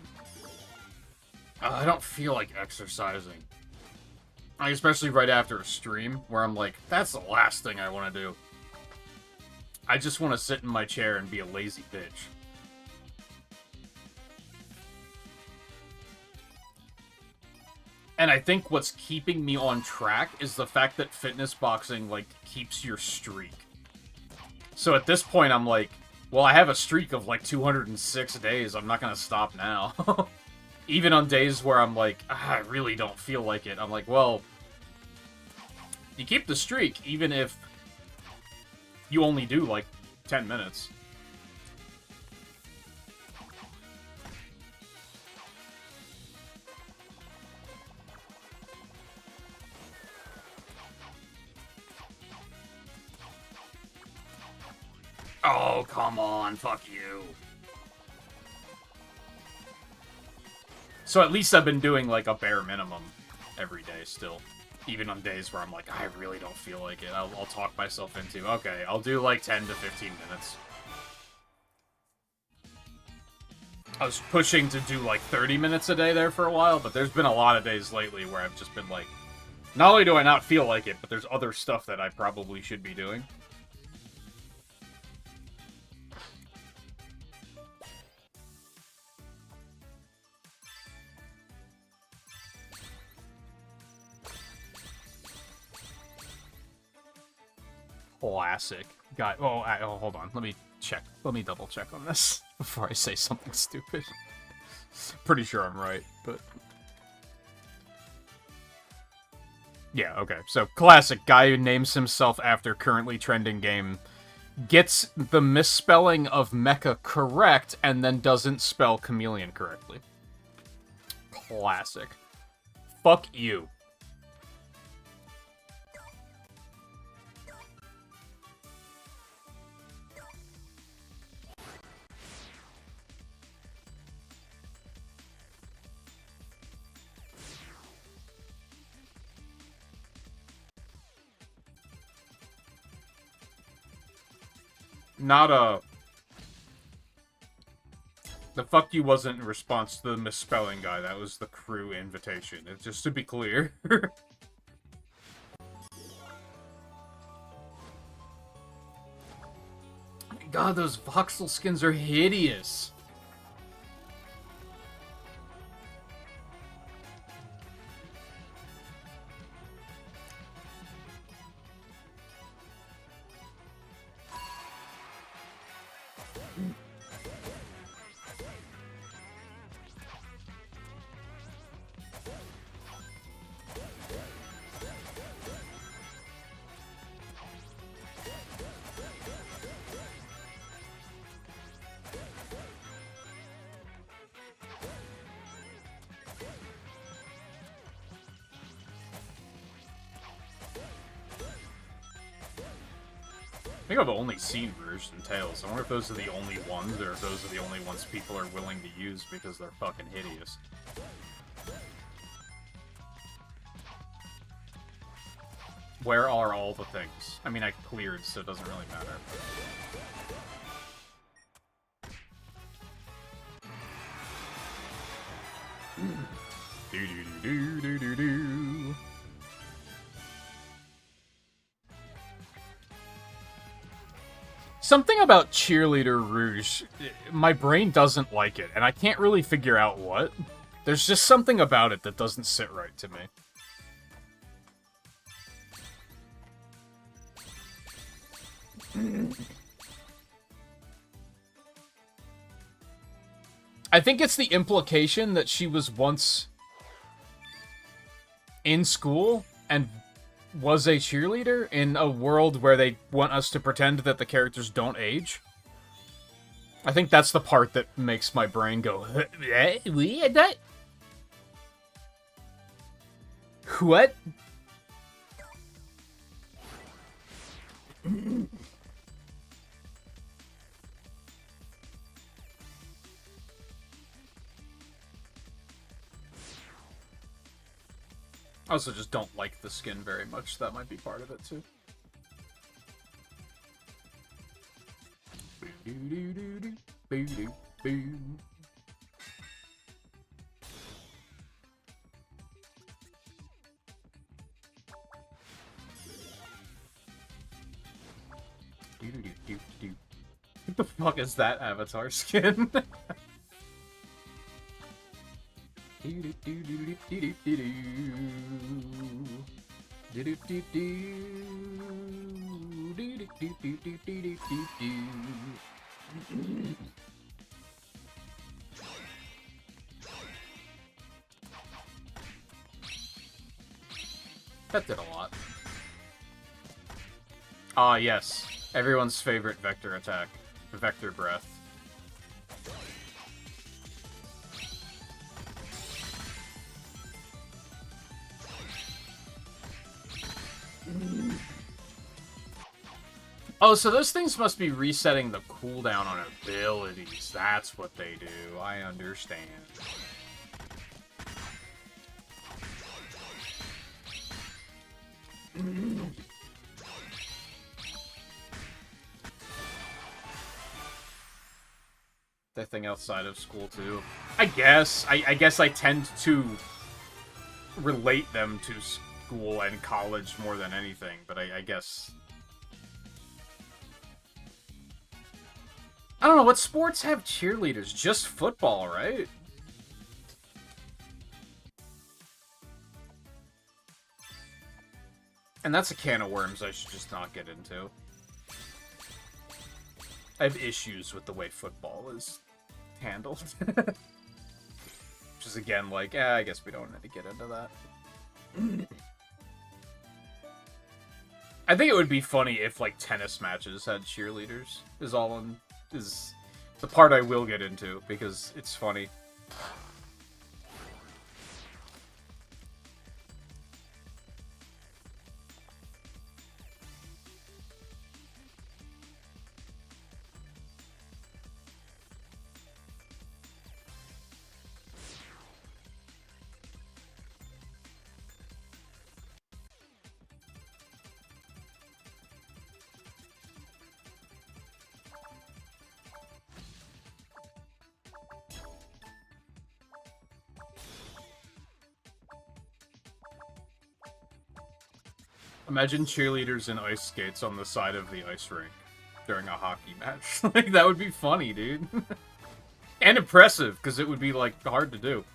I don't feel like exercising. Like, especially right after a stream, where I'm like, that's the last thing I want to do. I just want to sit in my chair and be a lazy bitch. And I think what's keeping me on track is the fact that fitness boxing, like, keeps your streak. So at this point, I'm like, well, I have a streak of, like, 206 days. I'm not gonna stop now. Even on days where I'm like, I really don't feel like it. I'm like, well, you keep the streak, even if you only do, like, 10 minutes. Oh, come on, fuck you. So at least I've been doing, like, a bare minimum every day still. Even on days where I'm like, I really don't feel like it. I'll talk myself into, okay, I'll do, like, 10 to 15 minutes. I was pushing to do, like, 30 minutes a day there for a while, but there's been a lot of days lately where I've just been like, not only do I not feel like it, but there's other stuff that I probably should be doing. Classic. Guy. Oh, hold on. Let me check. Let me double check on this before I say something stupid. Pretty sure I'm right, but... Yeah, okay. So, classic. Guy who names himself after currently trending game gets the misspelling of mecha correct and then doesn't spell chameleon correctly. Classic. Fuck you. Not a... The fuck you wasn't in response to the misspelling guy. That was the crew invitation. Just to be clear. God, those voxel skins are hideous. I think I've only seen Rouge and Tails. I wonder if those are the only ones, or if those are the only ones people are willing to use because they're fucking hideous. Where are all the things? I mean, I cleared, so it doesn't really matter. Do-do-do-do-do-do-do. Something about Cheerleader Rouge, my brain doesn't like it, and I can't really figure out what. There's just something about it that doesn't sit right to me. I think it's the implication that she was once in school and was a cheerleader in a world where they want us to pretend that the characters don't age. I think that's the part that makes my brain go, what? I also just don't like the skin very much. That might be part of it, too. What the fuck is that avatar skin? That did a lot. Ah, yes. Everyone's favorite vector attack. Vector Breath. Oh, so those things must be resetting the cooldown on abilities. That's what they do. I understand. That thing outside of school, too. I guess. I guess I tend to relate them to school and college more than anything, but I guess... I don't know, what sports have cheerleaders? Just football, right? And that's a can of worms I should just not get into. I have issues with the way football is handled. Which is, again, like, I guess we don't need to get into that. I think it would be funny if, like, tennis matches had cheerleaders, is the part I will get into, because it's funny. Imagine cheerleaders in ice skates on the side of the ice rink during a hockey match. Like, that would be funny, dude. And impressive, because it would be, like, hard to do.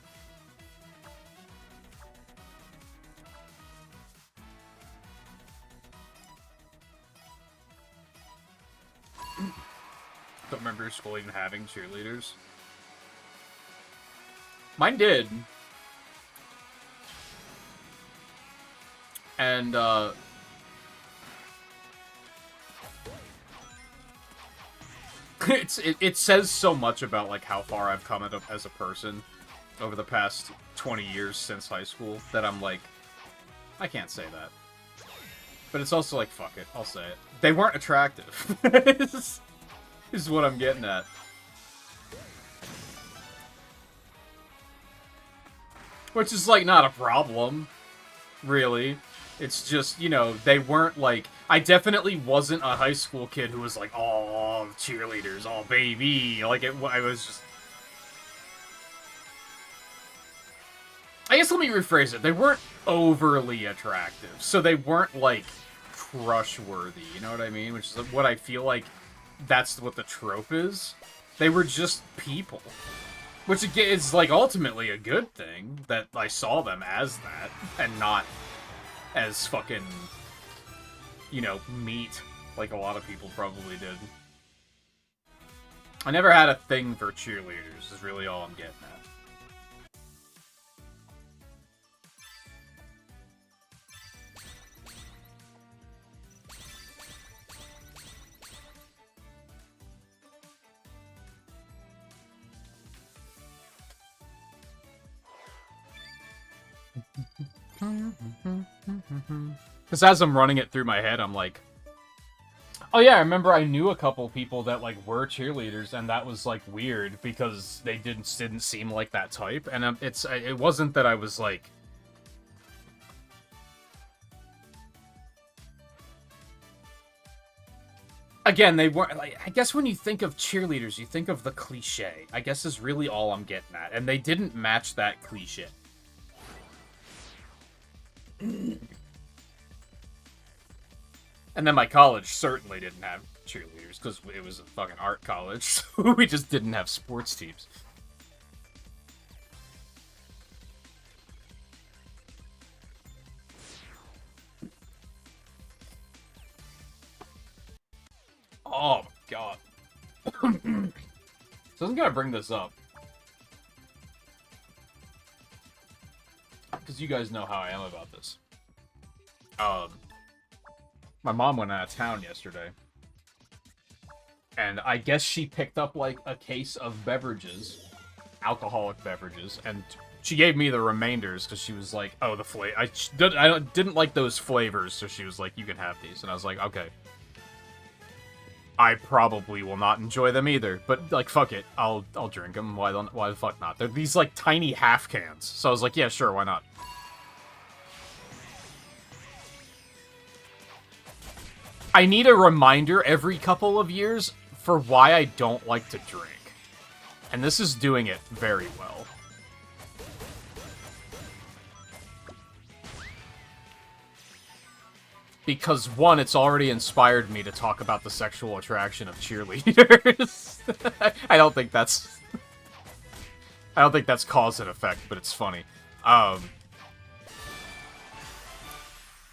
Don't remember your school even having cheerleaders. Mine did. And, it says so much about, like, how far I've come as a person over the past 20 years since high school that I'm like, I can't say that. But it's also like, fuck it, I'll say it. They weren't attractive. is what I'm getting at. Which is, like, not a problem, really. It's just, you know, they weren't, like... I definitely wasn't a high school kid who was like, oh, cheerleaders, oh, baby. Like, I was just... I guess let me rephrase it. They weren't overly attractive. So they weren't, like, crush-worthy, you know what I mean? Which is what I feel like that's what the trope is. They were just people. Which, again, is, like, ultimately a good thing that I saw them as that, and not as fucking, you know, meat, like a lot of people probably did. I never had a thing for cheerleaders, is really all I'm getting at. Because as I'm running it through my head, I'm like, oh yeah, I remember I knew a couple people that, like, were cheerleaders, and that was, like, weird, because they didn't seem like that type, and it wasn't that I was, like... Again, they weren't, like, I guess when you think of cheerleaders, you think of the cliche, I guess is really all I'm getting at, and they didn't match that cliche. And then my college certainly didn't have cheerleaders, because it was a fucking art college, so we just didn't have sports teams. Oh, my God. So I'm gonna bring this up. Because you guys know how I am about this. My mom went out of town yesterday. And I guess she picked up, like, a case of beverages. Alcoholic beverages. And she gave me the remainders, because she was like, oh, the flavor... I didn't like those flavors, so she was like, you can have these. And I was like, okay. I probably will not enjoy them either, but, like, fuck it. I'll drink them. Why the fuck not? They're these, like, tiny half cans. So I was like, yeah, sure, why not? I need a reminder every couple of years for why I don't like to drink. And this is doing it very well. Because, one, it's already inspired me to talk about the sexual attraction of cheerleaders. I don't think that's cause and effect, but it's funny.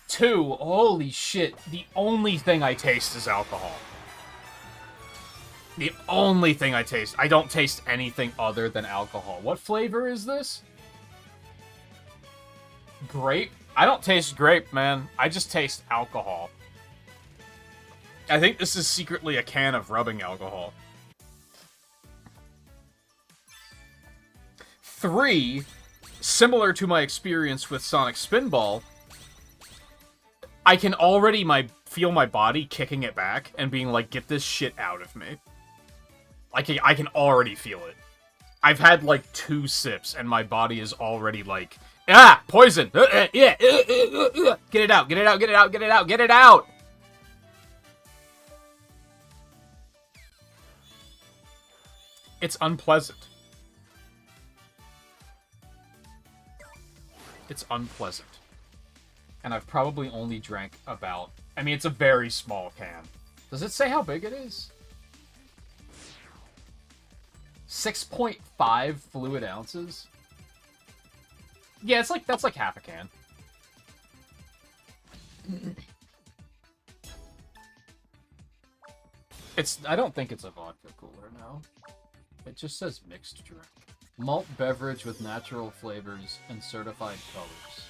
Two, holy shit, the only thing I taste is alcohol. The only thing I taste. I don't taste anything other than alcohol. What flavor is this? Grape? I don't taste grape, man. I just taste alcohol. I think this is secretly a can of rubbing alcohol. 3, similar to my experience with Sonic Spinball, I can already feel my body kicking it back and being like, get this shit out of me. I can already feel it. I've had, like, 2 sips, and my body is already like, ah! Poison! Yeah! Get it out! Get it out! Get it out! Get it out! Get it out! It's unpleasant. It's unpleasant. And I've probably only drank about... I mean, it's a very small can. Does it say how big it is? 6.5 fluid ounces? Yeah, it's like, that's like half a can. I don't think it's a vodka cooler, no. It just says mixed drink. Malt beverage with natural flavors and certified colors.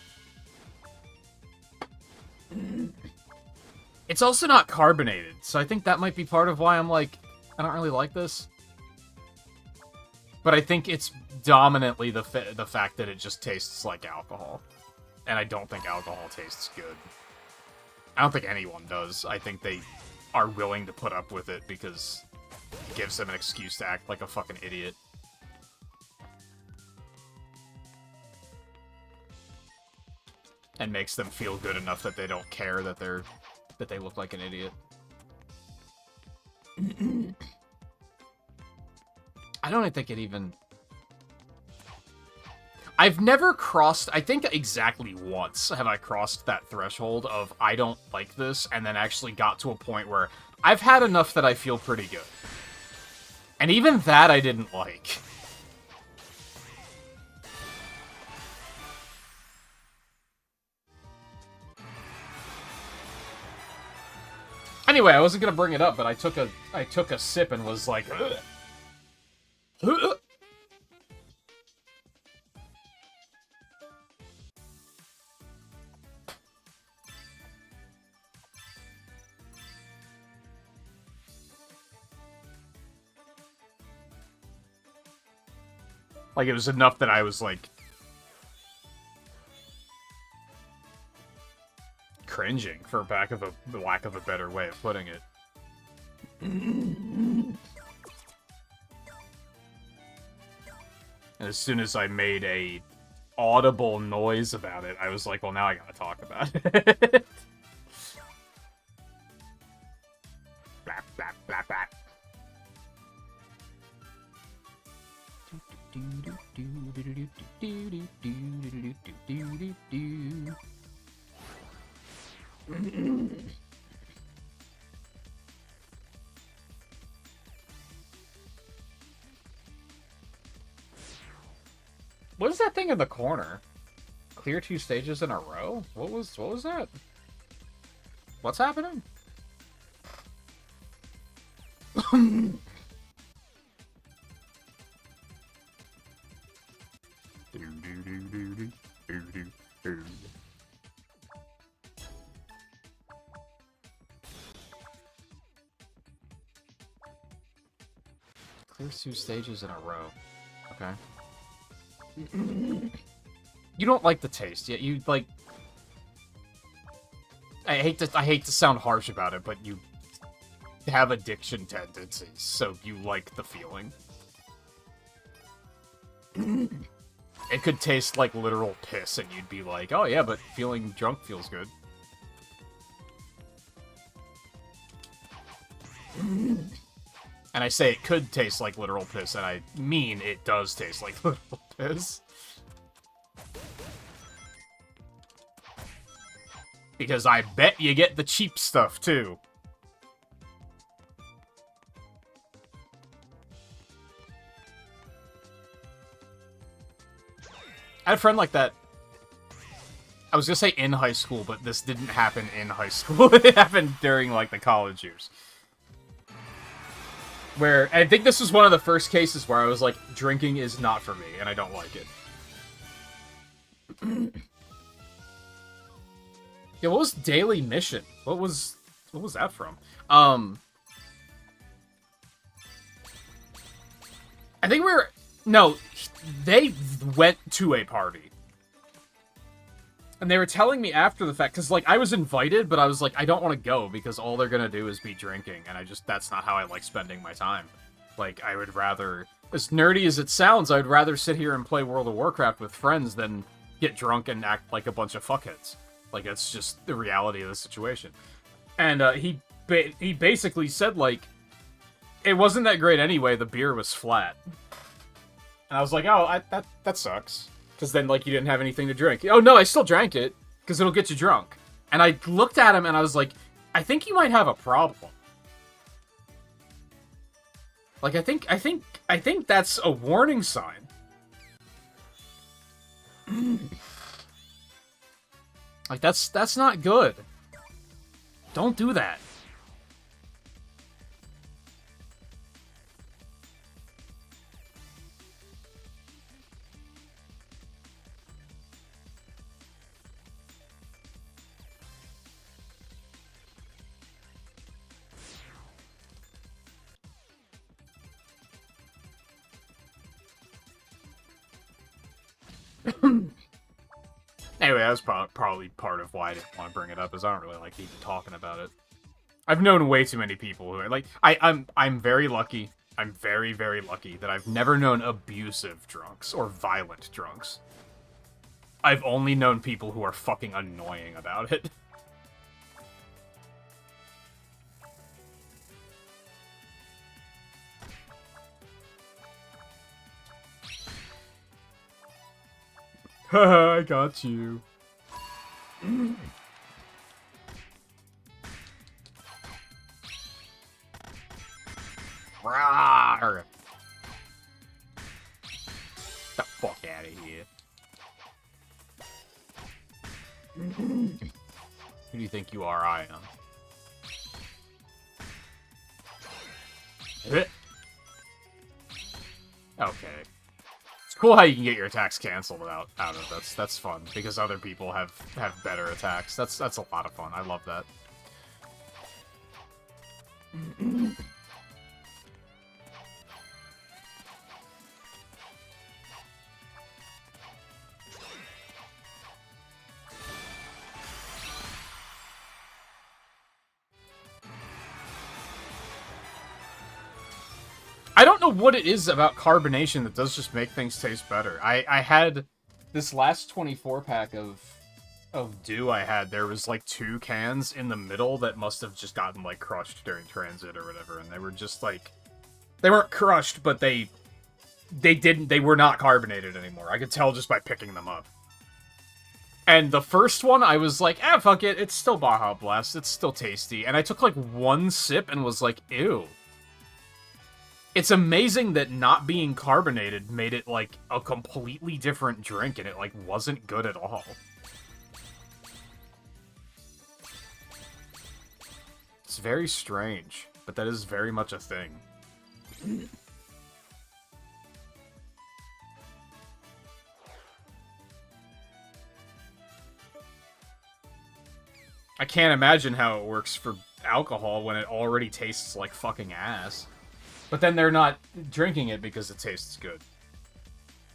It's also not carbonated, so I think that might be part of why I'm like, I don't really like this. But I think it's dominantly the fact that it just tastes like alcohol. And I don't think alcohol tastes good. I don't think anyone does. I think they are willing to put up with it because it gives them an excuse to act like a fucking idiot. And makes them feel good enough that they don't care that they look like an idiot. I don't think it even... I've never crossed... I think exactly once have I crossed that threshold of I don't like this, and then actually got to a point where I've had enough that I feel pretty good. And even that I didn't like. Anyway, I wasn't gonna bring it up, but I took a sip and was like, ugh. Like, it was enough that I was like cringing, for lack of a better way of putting it. And as soon as I made a audible noise about it, I was like, well, now I gotta talk about it. Blap, blap, blap, blap. What is that thing in the corner? Clear 2 stages in a row? What was that? What's happening? Clear 2 stages in a row. Okay. You don't like the taste, yet you like... I hate to sound harsh about it, but you have addiction tendencies, so you like the feeling. It could taste like literal piss, and you'd be like, oh yeah, but feeling drunk feels good. And I say it could taste like literal piss, and I mean it does taste like literal piss. Because I bet you get the cheap stuff, too. I had a friend like that. I was gonna say in high school, but this didn't happen in high school. It happened during, like, the college years. Where, I think this was one of the first cases where I was like, drinking is not for me, and I don't like it. Yeah, what was Daily Mission? What was that from? I think no, they went to a party. And they were telling me after the fact, because, like, I was invited, but I was like, I don't want to go, because all they're gonna do is be drinking, and that's not how I like spending my time. Like, I would rather, as nerdy as it sounds, I'd rather sit here and play World of Warcraft with friends than get drunk and act like a bunch of fuckheads. Like, that's just the reality of the situation. And, he basically said, like, it wasn't that great anyway, the beer was flat. And I was like, oh, that sucks. Because then, like, you didn't have anything to drink. Oh, no, I still drank it. because it'll get you drunk. And I looked at him and I was like, I think you might have a problem. Like, I think that's a warning sign. Like, that's not good. Don't do that. Anyway, that was probably part of why I didn't want to bring it up, is I don't really like even talking about it. I've known way too many people who are like, I'm very lucky. I'm very, very lucky that I've never known abusive drunks or violent drunks. I've only known people who are fucking annoying about it. Haha, I got you. Rawr. Get the fuck out of here. Who do you think you are? I am. Okay. It's cool how you can get your attacks canceled out of this. That's fun because other people have better attacks. That's a lot of fun. I love that. I don't know what it is about carbonation that does just make things taste better. I had this last 24-pack of Dew I had, there was like 2 cans in the middle that must have just gotten like crushed during transit or whatever, and they were just like, they weren't crushed, but they were not carbonated anymore. I could tell just by picking them up. And the first one, I was like, fuck it, it's still Baja Blast, it's still tasty. And I took like 1 sip and was like, ew. It's amazing that not being carbonated made it, like, a completely different drink, and it, like, wasn't good at all. It's very strange, but that is very much a thing. I can't imagine how it works for alcohol when it already tastes like fucking ass. But then they're not drinking it because it tastes good.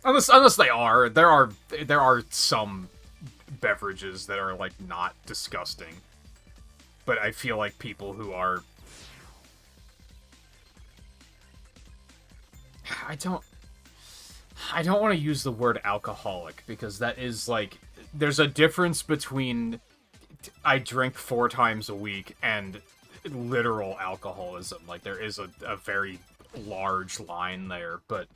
Unless they are. There are some beverages that are, like, not disgusting. But I feel like people who are... I don't want to use the word alcoholic, because that is, like... There's a difference between I drink 4 times a week and literal alcoholism. Like, there is a very large line there, but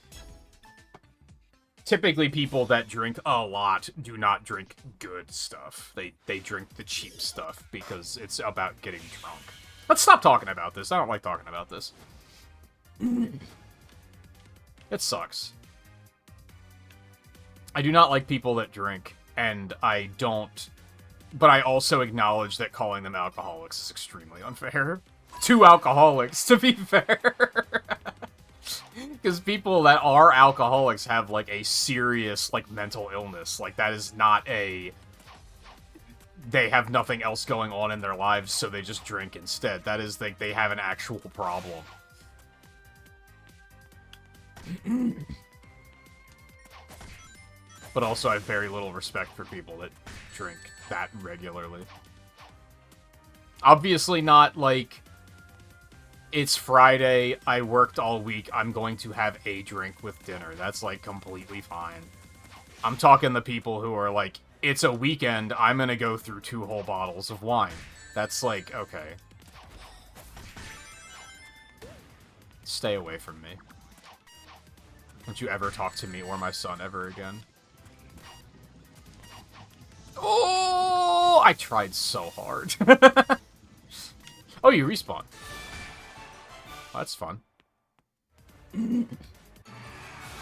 typically people that drink a lot do not drink good stuff. They drink the cheap stuff because it's about getting drunk. Let's stop talking about this. I don't like talking about this. It sucks. I do not like people that drink, and I don't... But I also acknowledge that calling them alcoholics is extremely unfair. 2 alcoholics, to be fair. Because people that are alcoholics have, like, a serious, like, mental illness. Like, that is not a... They have nothing else going on in their lives, so they just drink instead. That is, like, they have an actual problem. But also, I have very little respect for people that drink that regularly. Obviously not, like, it's Friday, I worked all week, I'm going to have a drink with dinner. That's, like, completely fine. I'm talking the people who are like, it's a weekend, I'm gonna go through 2 whole bottles of wine. That's, like, okay. Stay away from me. Don't you ever talk to me or my son ever again. Oh! I tried so hard. Oh, you respawn. Oh, that's fun.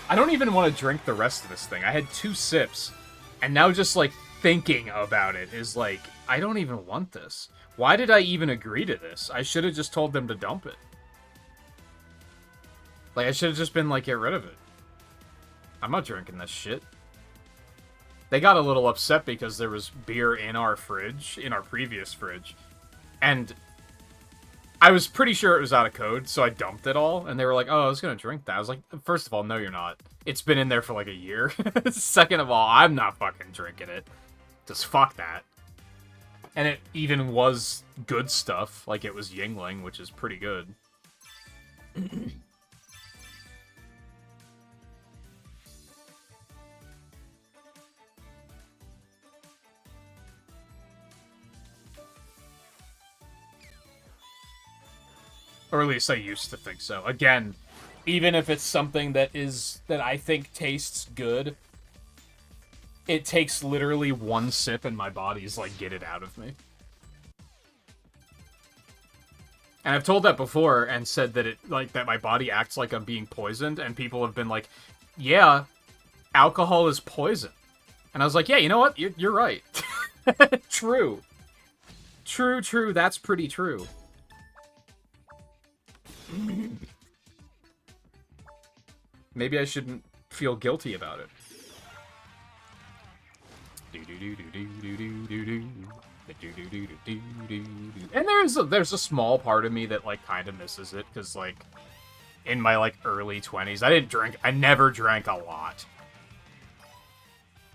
I don't even want to drink the rest of this thing. I had 2 sips, and now just, like, thinking about it is like, I don't even want this. Why did I even agree to this? I should have just told them to dump it. Like, I should have just been like, get rid of it. I'm not drinking this shit. They got a little upset because there was beer in our fridge, in our previous fridge, and I was pretty sure it was out of code, so I dumped it all, and they were like, oh, I was gonna drink that. I was like, first of all, no, you're not. It's been in there for like a year. Second of all, I'm not fucking drinking it. Just fuck that. And it even was good stuff, like it was Yingling, which is pretty good. Or at least I used to think so. Again, even if it's something that I think tastes good, it takes literally 1 sip and my body's like, get it out of me. And I've told that before and said that that my body acts like I'm being poisoned, and people have been like, yeah, alcohol is poison. And I was like, yeah, you know what? You're right. True. True, that's pretty true. Maybe I shouldn't feel guilty about it. And there's a small part of me that like kind of misses it, because like in my like early 20s, I never drank a lot.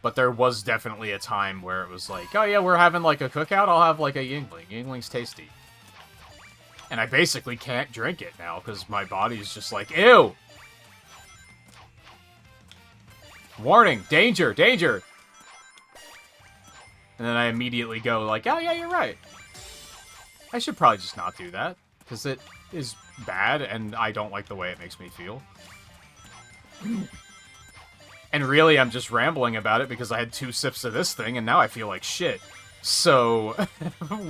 But there was definitely a time where it was like, oh yeah, we're having like a cookout, I'll have like a Yingling. Yingling's tasty. And I basically can't drink it now, because my body's just like, ew! Warning! Danger! Danger! And then I immediately go like, oh yeah, you're right. I should probably just not do that, because it is bad, and I don't like the way it makes me feel. And really, I'm just rambling about it because I had 2 sips of this thing, and now I feel like shit. So,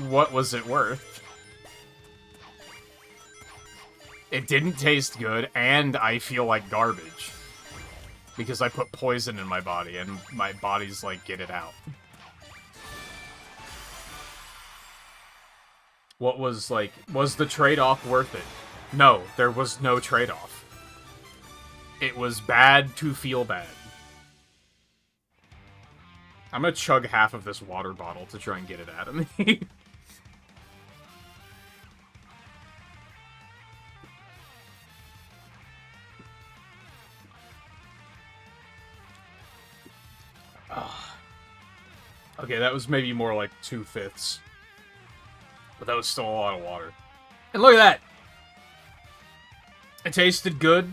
what was it worth? It didn't taste good, and I feel like garbage. Because I put poison in my body, and my body's like, get it out. What was, like, was the trade-off worth it? No, there was no trade-off. It was bad to feel bad. I'm gonna chug half of this water bottle to try and get it out of me. Okay, that was maybe more like 2/5. But that was still a lot of water. And look at that! It tasted good.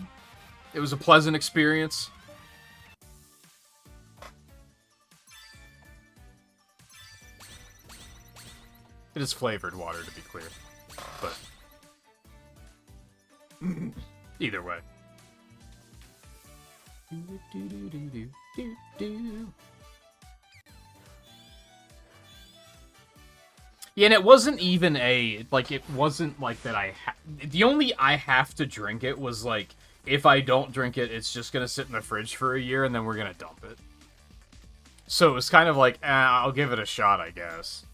It was a pleasant experience. It is flavored water, to be clear. But either way. Yeah, and it wasn't even it wasn't like that the only I have to drink it was like, if I don't drink it, it's just gonna sit in the fridge for a year and then we're gonna dump it. So it was kind of like, I'll give it a shot, I guess.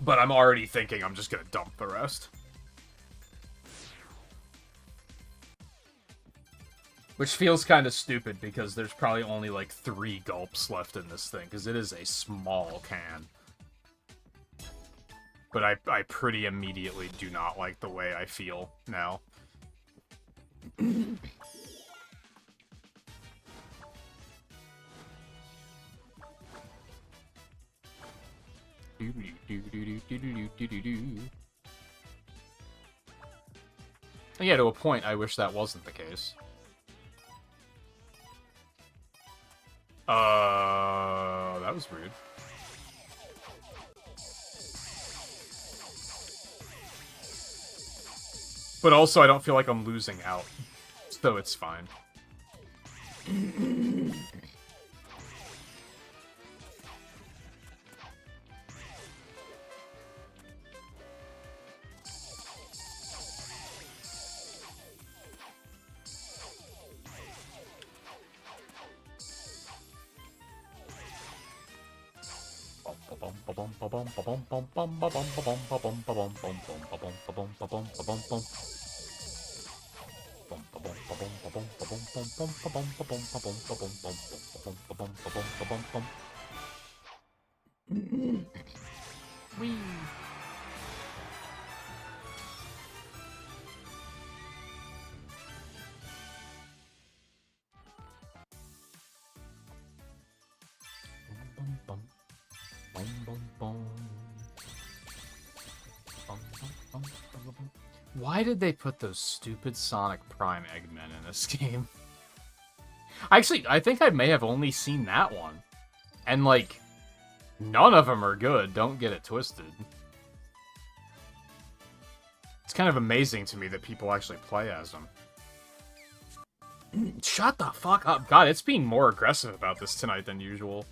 But I'm already thinking I'm just gonna dump the rest. Which feels kind of stupid, because there's probably only like 3 gulps left in this thing, because it is a small can. But I pretty immediately do not like the way I feel now. Yeah, to a point, I wish that wasn't the case. That was rude. But also, I don't feel like I'm losing out. So it's fine. Whee! Why did they put those stupid Sonic Prime Eggmen in this game? Actually, I think I may have only seen that one. And, like, none of them are good, don't get it twisted. It's kind of amazing to me that people actually play as them. Shut the fuck up. God, it's being more aggressive about this tonight than usual.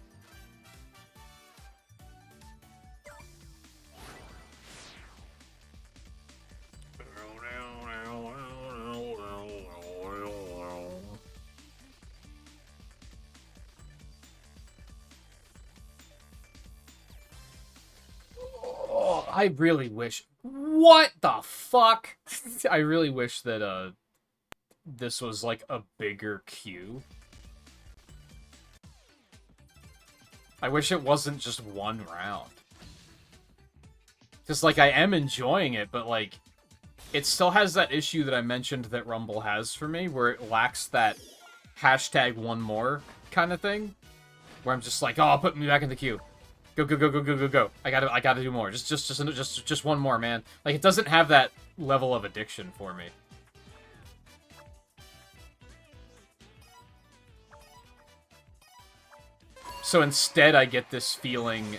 Oh, I really wish... What the fuck? I really wish that, this was, like, a bigger queue. I wish it wasn't just one round. Because, like, I am enjoying it, but, like, it still has that issue that I mentioned that Rumble has for me, where it lacks that hashtag one more kind of thing. Where I'm just like, oh, put me back in the queue. Go, go, go, go, go, go, go. I gotta do more. Just one more, man. Like, it doesn't have that level of addiction for me. So instead, I get this feeling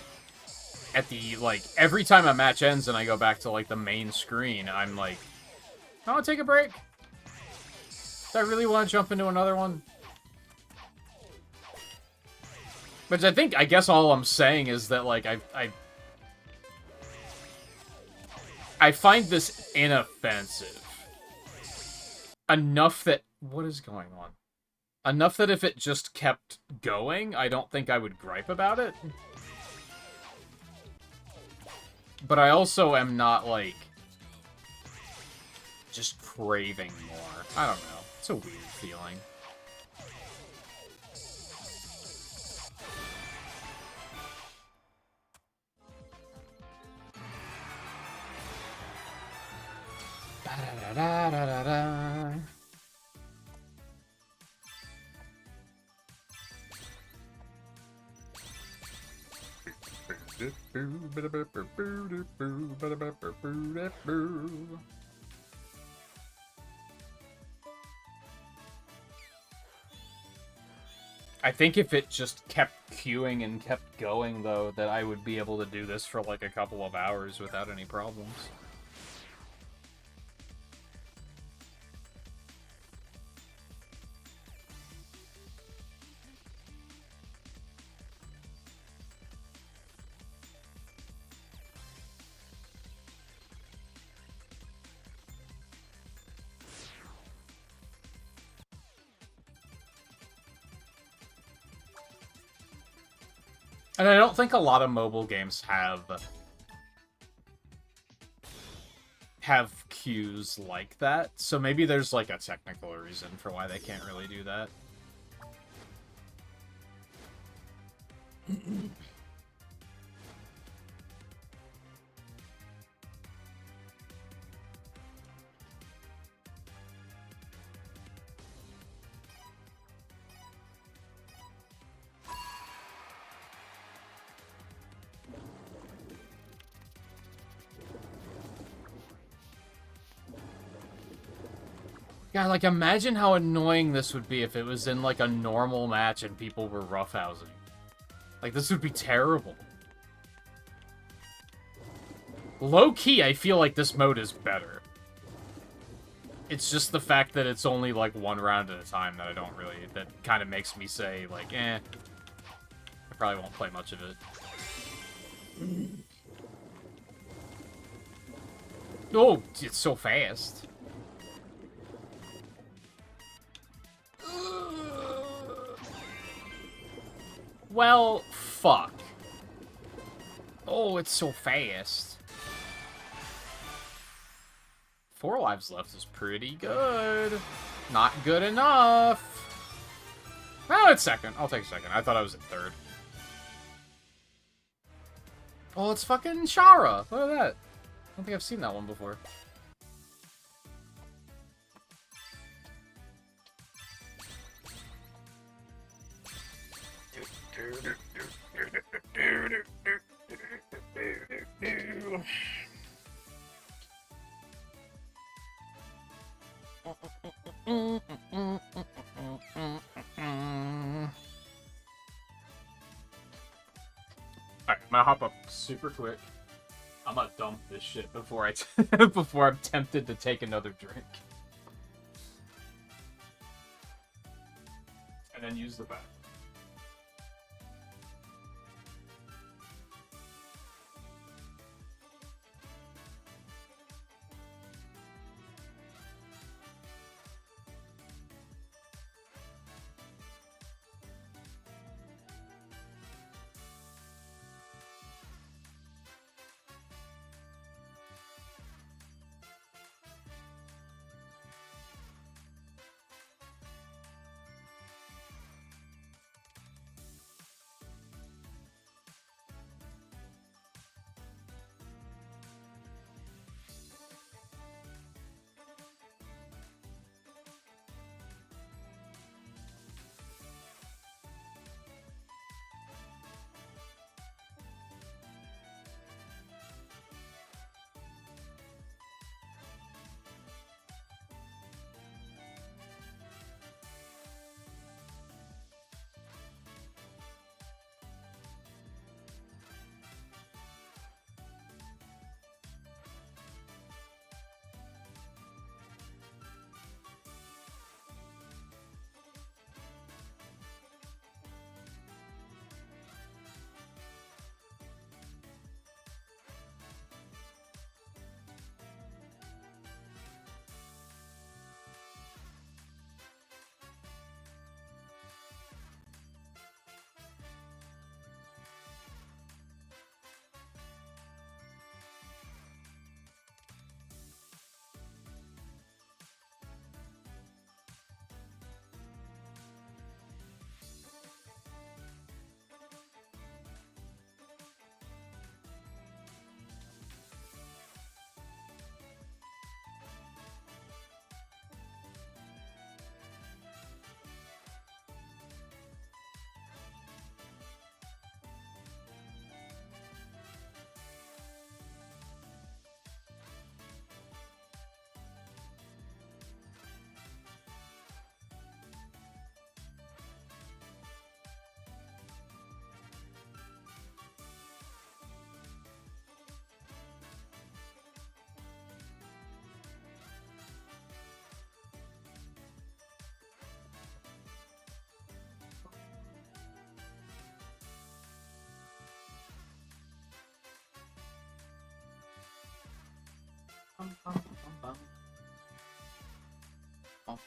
at the, like, every time a match ends and I go back to, like, the main screen, I'm like, I want to take a break. Do I really want to jump into another one? Which I guess all I'm saying is that, like, I find this inoffensive. Enough that... What is going on? Enough that if it just kept going, I don't think I would gripe about it. But I also am not, like, just craving more. I don't know. It's a weird feeling. Da-da-da-da-da-da. I think if it just kept queuing and kept going, though, that I would be able to do this for like a couple of hours without any problems. And I don't think a lot of mobile games have queues like that, so maybe there's like a technical reason for why they can't really do that. Yeah, like, imagine how annoying this would be if it was in, like, a normal match and people were roughhousing. Like, this would be terrible. Low-key, I feel like this mode is better. It's just the fact that it's only, like, one round at a time that I don't really... That kind of makes me say, like, eh. I probably won't play much of it. Oh, it's so fast. Well, fuck. Oh, it's so fast. 4 lives left is pretty good. Not good enough. Oh, it's second. I'll take second. I thought I was at third. Oh, it's fucking Shara. Look at that. I don't think I've seen that one before. Alright, I'm gonna hop up super quick. I'm gonna dump this shit before before I'm tempted to take another drink. And then use the bathroom.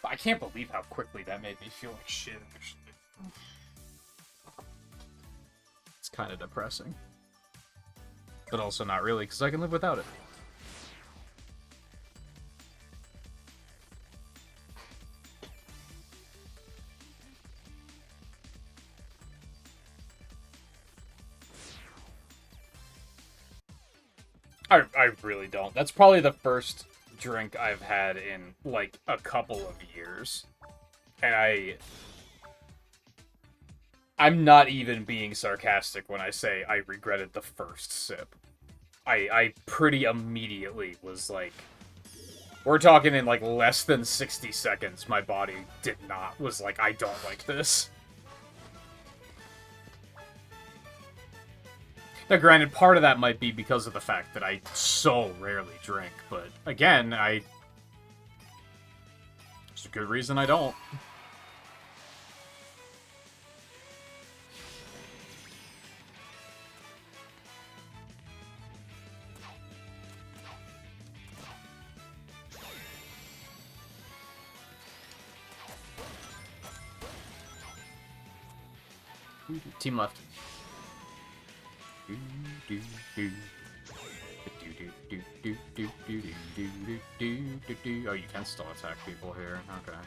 I can't believe how quickly that made me feel like shit, actually. It's kind of depressing. But also not really, because I can live without it. I really don't. That's probably the first drink I've had in, like, a couple of years. And I'm not even being sarcastic when I say I regretted the first sip. I pretty immediately was like... We're talking in, like, less than 60 seconds, my body was like, I don't like this. Now, granted, part of that might be because of the fact that I so rarely drink, but again, there's a good reason I don't. Team left. Oh, you can still attack people here. Okay.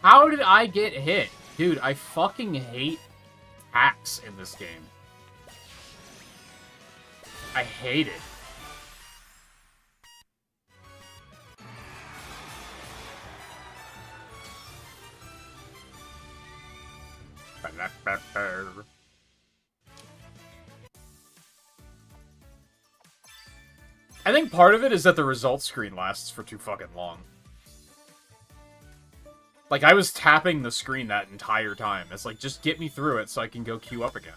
How did I get hit? Dude, I fucking hate hacks in this game. I hate it. I think part of it is that the results screen lasts for too fucking long. Like, I was tapping the screen that entire time. It's like, just get me through it so I can go queue up again.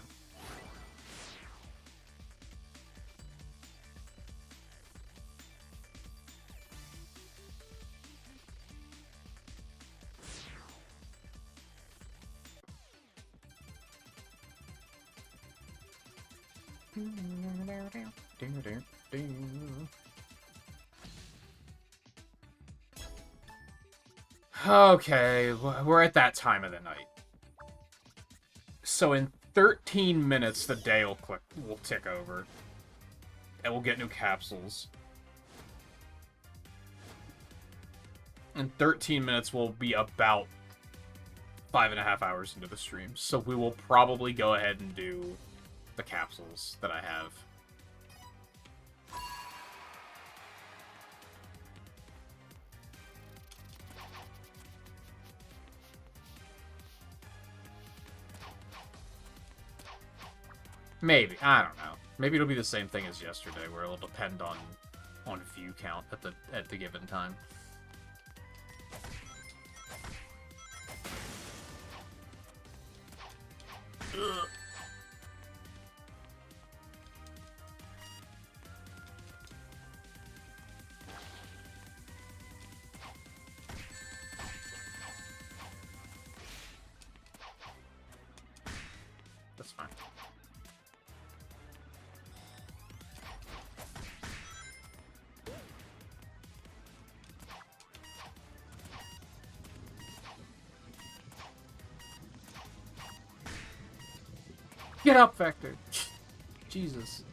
Okay, we're at that time of the night. So in 13 minutes, the day will tick over. And we'll get new capsules. In 13 minutes, we'll be about 5.5 hours into the stream. So we will probably go ahead and do the capsules that I have. Maybe. I don't know. Maybe it'll be the same thing as yesterday, where it'll depend on view count at the given time. Ugh. That's fine. Get up, Vector! Jesus.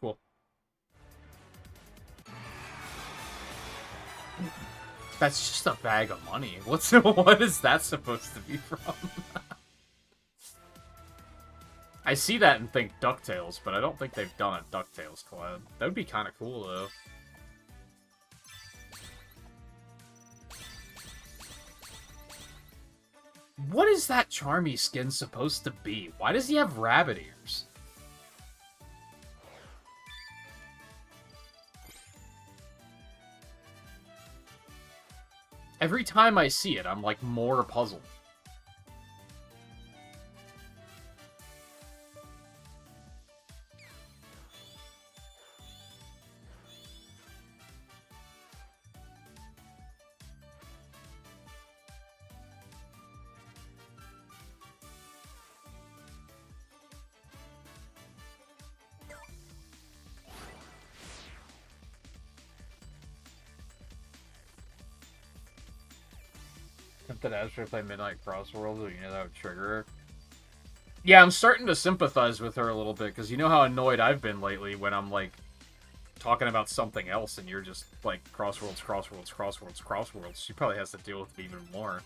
Cool. That's just a bag of money. What is that supposed to be from? I see that and think DuckTales, but I don't think they've done a DuckTales collab. That would be kind of cool, though. What is that Charmy skin supposed to be? Why does he have rabbit ears? Every time I see it, I'm, like, more puzzled. Tempted to ask her to play Midnight Crossworld, so you know that would trigger her. Yeah, I'm starting to sympathize with her a little bit, because you know how annoyed I've been lately when I'm, like, talking about something else and you're just, like, Crossworlds, Crossworlds, Crossworlds, Crossworlds. She probably has to deal with it even more.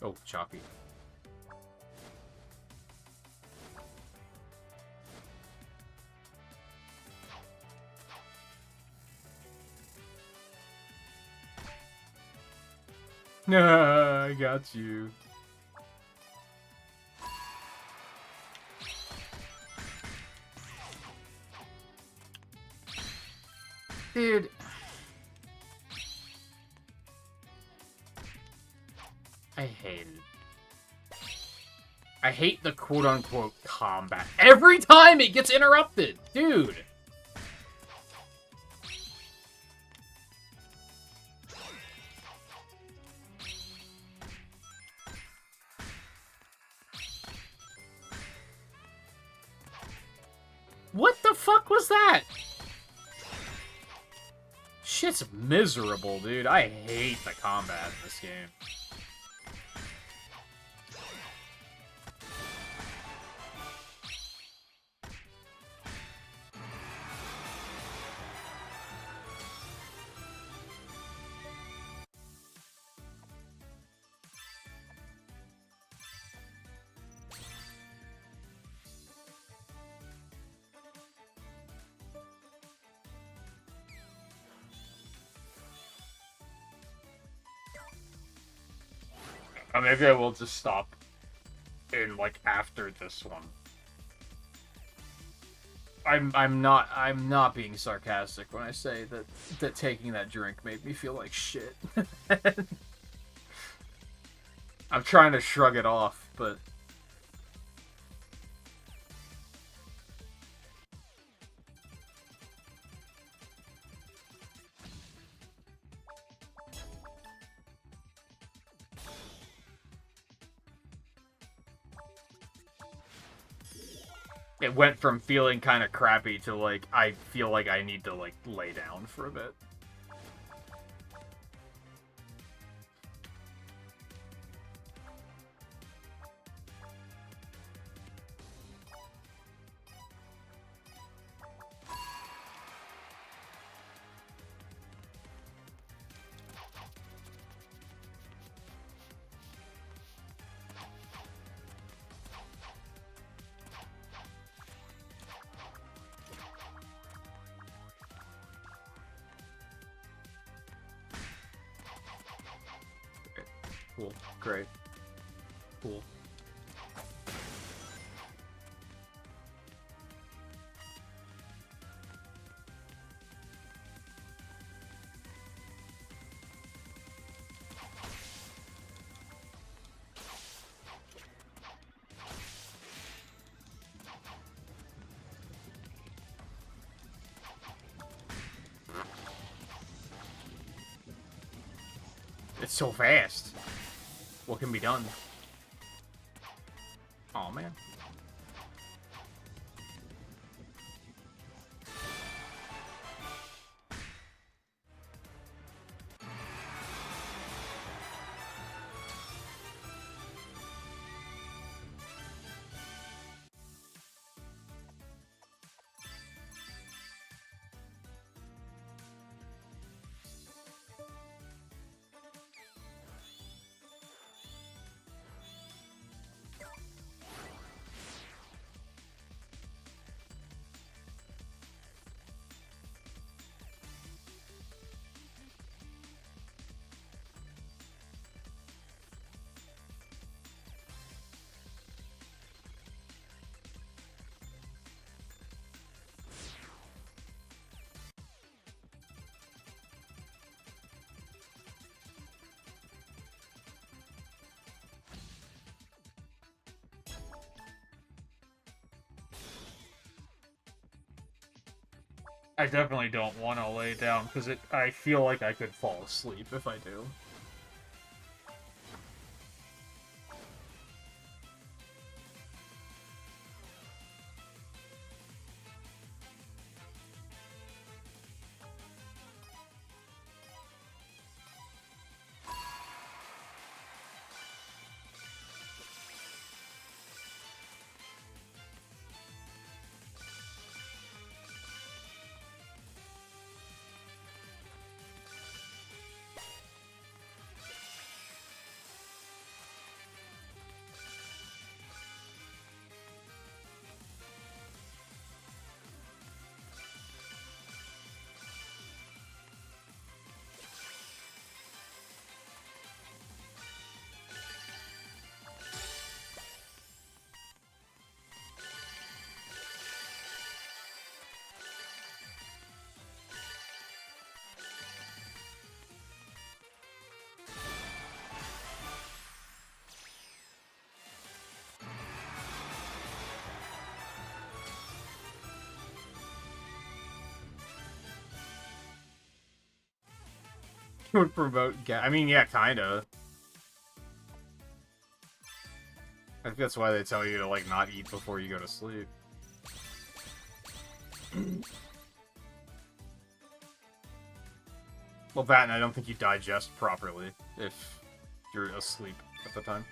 Oh, choppy. Nah, I got you. Dude. I hate it. I hate the quote-unquote combat. Every time it gets interrupted! Dude! What the fuck was that? Shit's miserable, dude. I hate the combat in this game. Maybe I will just stop in, like, after this one. I'm not being sarcastic when I say that taking that drink made me feel like shit. I'm trying to shrug it off, but it went from feeling kind of crappy to, like, I feel like I need to, like, lay down for a bit. Cool. Great. Cool. It's so fast. What can be done? Oh man. I definitely don't want to lay down, because I feel like I could fall asleep if I do. would promote I mean, yeah, kinda. I think that's why they tell you to, like, not eat before you go to sleep. Well, that, and I don't think you digest properly if you're asleep at the time.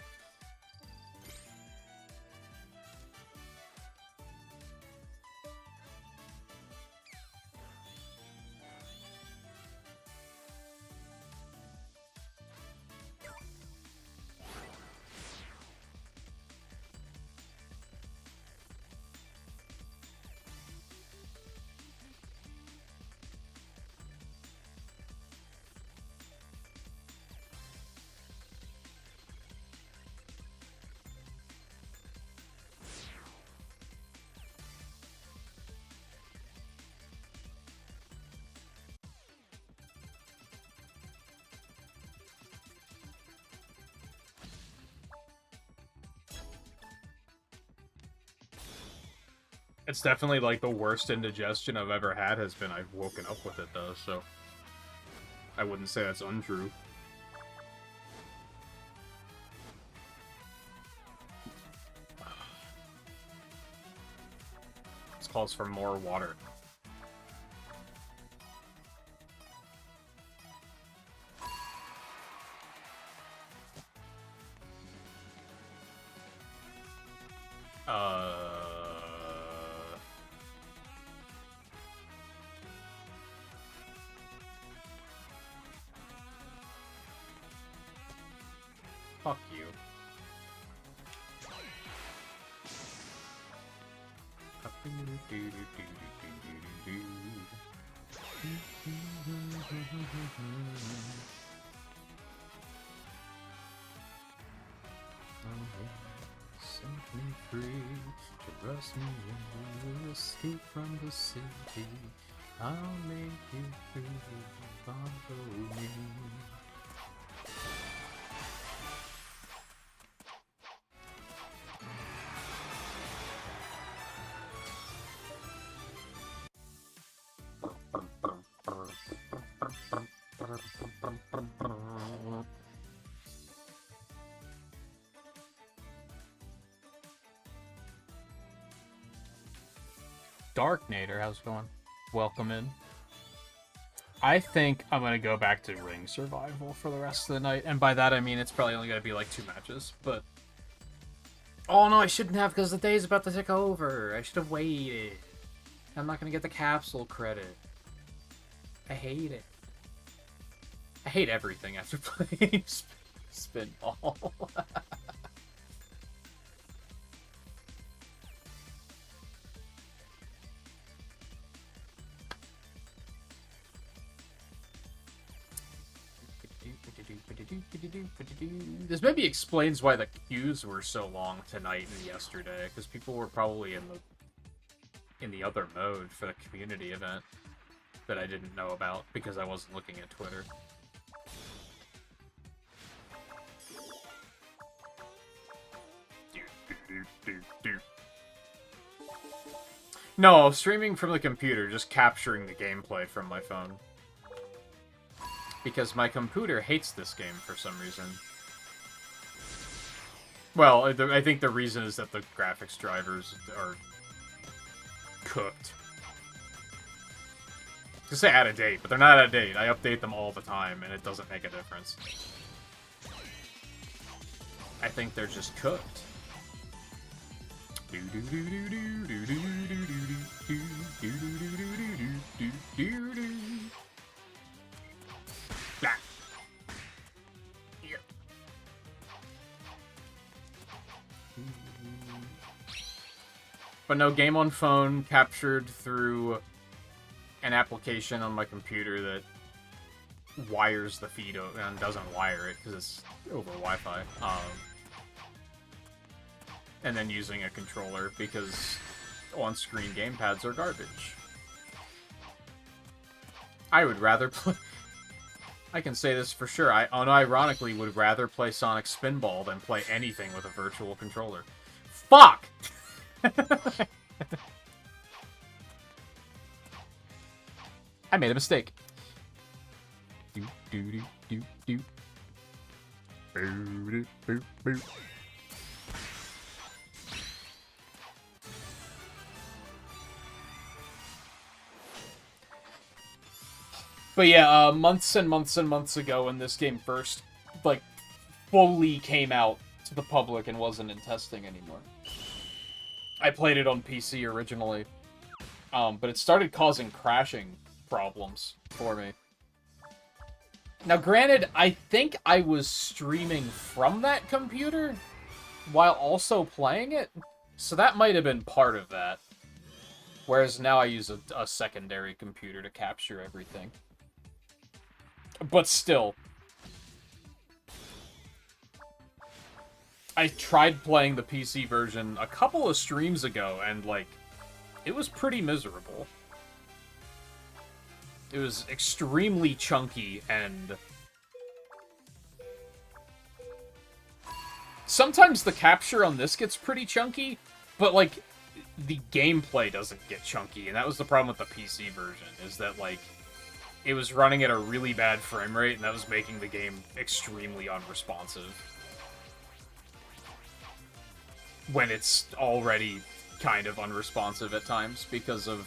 It's definitely, like, the worst indigestion I've ever had has been I've woken up with it, though, so... I wouldn't say that's untrue. This calls for more water. Fuck you. Set me free, trust me when you escape from the city. I'll make you free, follow me. Darknator, how's it going? Welcome in. I think I'm gonna go back to ring survival for the rest of the night, and by that I mean it's probably only gonna be like 2 matches, but... Oh no, I shouldn't have, because the day's about to tick over. I should have waited. I'm not gonna get the capsule credit. I hate it. I hate everything after playing Spinball. This maybe explains why the queues were so long tonight and yesterday, because people were probably in the other mode for the community event that I didn't know about because I wasn't looking at Twitter. No, streaming from the computer, just capturing the gameplay from my phone. Because my computer hates this game for some reason. Well, I think the reason is that the graphics drivers are cooked. To say out of date, but they're not out of date. I update them all the time, and it doesn't make a difference. I think they're just cooked. Blah. Here. But no, game on phone captured through an application on my computer that wires the feed and doesn't wire it because it's over Wi-Fi. And then using a controller because on-screen gamepads are garbage. I would rather play... I can say this for sure. I unironically would rather play Sonic Spinball than play anything with a virtual controller. Fuck! I made a mistake. do do do do. Boo, boo, boo. But yeah, months and months and months ago when this game first, like, fully came out to the public and wasn't in testing anymore. I played it on PC originally, but it started causing crashing problems for me. Now, granted, I think I was streaming from that computer while also playing it, so that might have been part of that. Whereas now I use a secondary computer to capture everything. But still. I tried playing the PC version a couple of streams ago, and, like, it was pretty miserable. It was extremely chunky, and sometimes the capture on this gets pretty chunky, but, like, the gameplay doesn't get chunky, and that was the problem with the PC version, is that, like, it was running at a really bad frame rate, and that was making the game extremely unresponsive. When it's already kind of unresponsive at times because of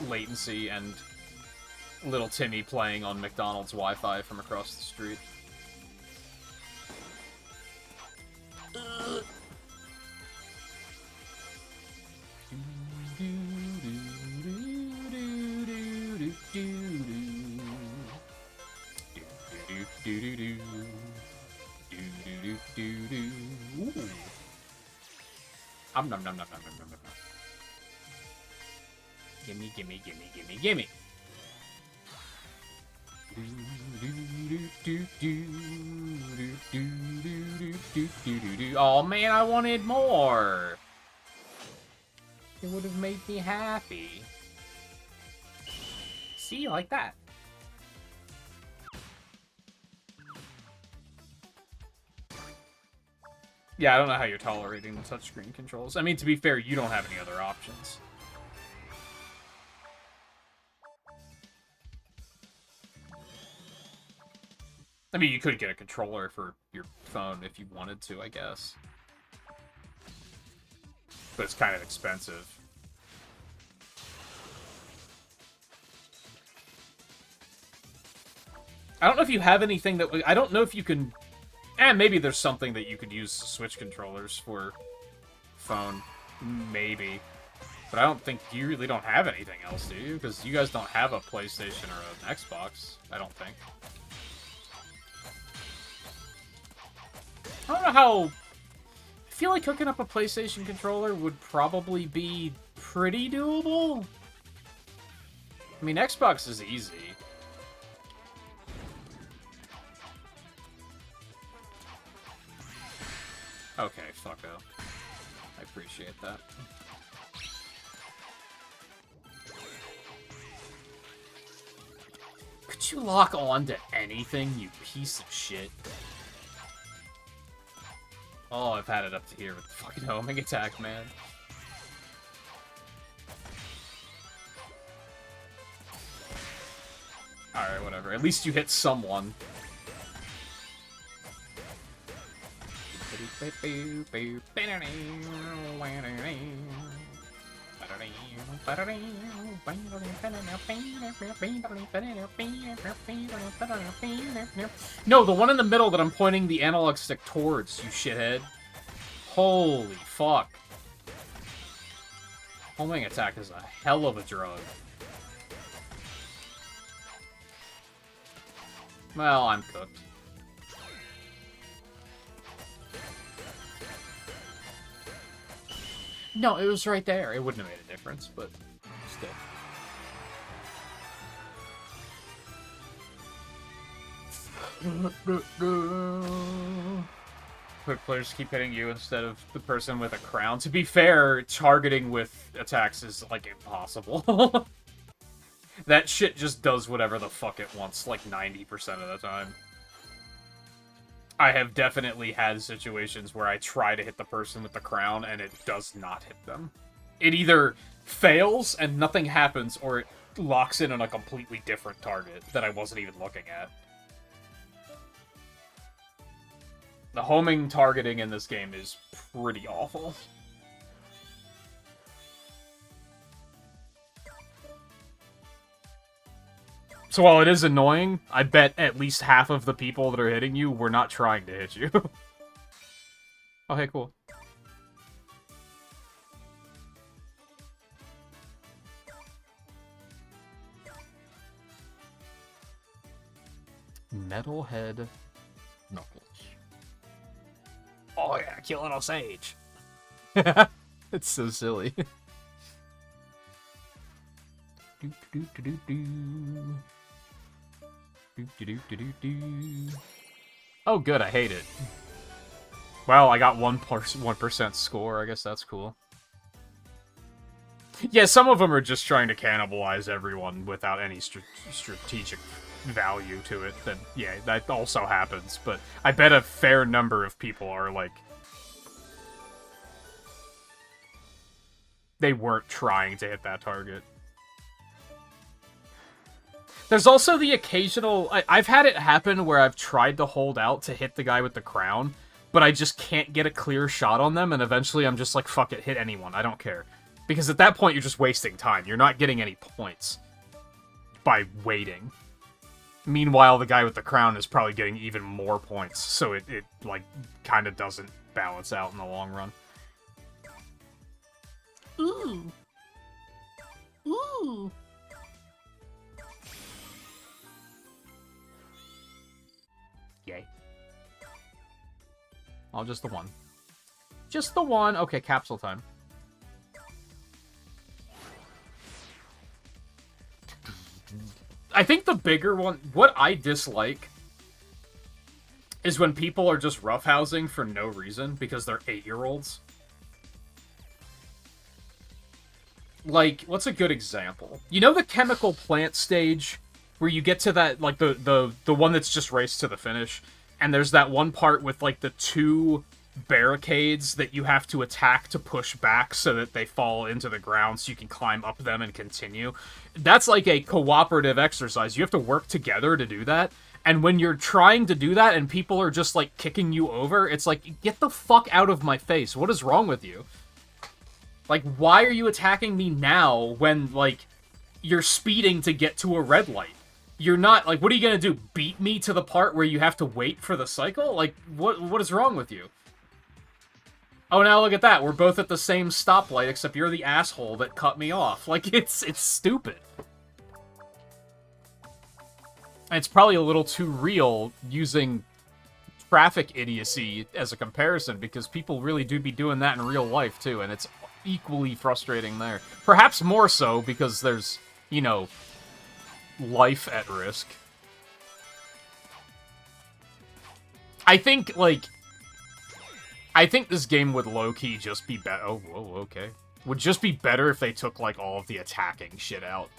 latency and little Timmy playing on McDonald's Wi-Fi from across the street. Ooh. Nom nom nom nom nom nom nom nom. Gimme, gimme, gimme, gimme, gimme. Oh man, I wanted more. It would have made me happy. See, like that. Yeah, I don't know how you're tolerating the touchscreen controls. I mean, to be fair, you don't have any other options. I mean, you could get a controller for your phone if you wanted to, I guess. But it's kind of expensive. I don't know if you have anything that... I don't know if you can... maybe there's something that you could use Switch controllers for phone. Maybe. But I don't think... You really don't have anything else, do you? Because you guys don't have a PlayStation or an Xbox, I don't think. I don't know how... I feel like hooking up a PlayStation controller would probably be pretty doable. I mean, Xbox is easy. Okay, fucko. I appreciate that. Could you lock on to anything, you piece of shit? Oh, I've had it up to here with the fucking homing attack, man. Alright, whatever. At least you hit someone. No, the one in the middle that I'm pointing the analog stick towards, you shithead. Holy fuck. Homing attack is a hell of a drug. Well, I'm cooked. No, it was right there. It wouldn't have made a difference, but still. Quick players keep hitting you instead of the person with a crown. To be fair, targeting with attacks is, like, impossible. That shit just does whatever the fuck it wants, like, 90% of the time. I have definitely had situations where I try to hit the person with the crown and it does not hit them. It either fails and nothing happens, or it locks in on a completely different target that I wasn't even looking at. The homing targeting in this game is pretty awful. So while it is annoying, I bet at least half of the people that are hitting you were not trying to hit you. Oh, hey, cool. Metalhead Knuckles. Oh yeah, killing Osage. It's so silly. Oh, good. I hate it. Well, I got 1% score. I guess that's cool. Yeah, some of them are just trying to cannibalize everyone without any strategic value to it. Then, yeah, that also happens. But I bet a fair number of people are like, they weren't trying to hit that target. There's also the occasional... I've had it happen where I've tried to hold out to hit the guy with the crown, but I just can't get a clear shot on them, and eventually I'm just like, fuck it, hit anyone, I don't care. Because at that point, you're just wasting time. You're not getting any points by waiting. Meanwhile, the guy with the crown is probably getting even more points, so it like, kind of doesn't balance out in the long run. Ooh. Ooh. Yay. Oh, just the one. Just the one. Okay, capsule time. I think the bigger one, what I dislike, is when people are just roughhousing for no reason because they're 8-year-olds. Like, what's a good example? You know the chemical plant stage where you get to that, like, the one that's just raced to the finish, and there's that one part with, like, the 2 barricades that you have to attack to push back so that they fall into the ground so you can climb up them and continue. That's like a cooperative exercise. You have to work together to do that. And when you're trying to do that and people are just, like, kicking you over, it's like, get the fuck out of my face. What is wrong with you? Like, why are you attacking me now when, like, you're speeding to get to a red light? You're not, like, what are you gonna do? Beat me to the part where you have to wait for the cycle? Like, what is wrong with you? Oh, now look at that. We're both at the same stoplight, except you're the asshole that cut me off. Like, it's stupid. And it's probably a little too real using traffic idiocy as a comparison, because people really do be doing that in real life, too, and it's equally frustrating there. Perhaps more so, because there's, you know, life at risk. I think, like... I think this game would low-key just be better. Oh, whoa, okay. Would just be better if they took, like, all of the attacking shit out.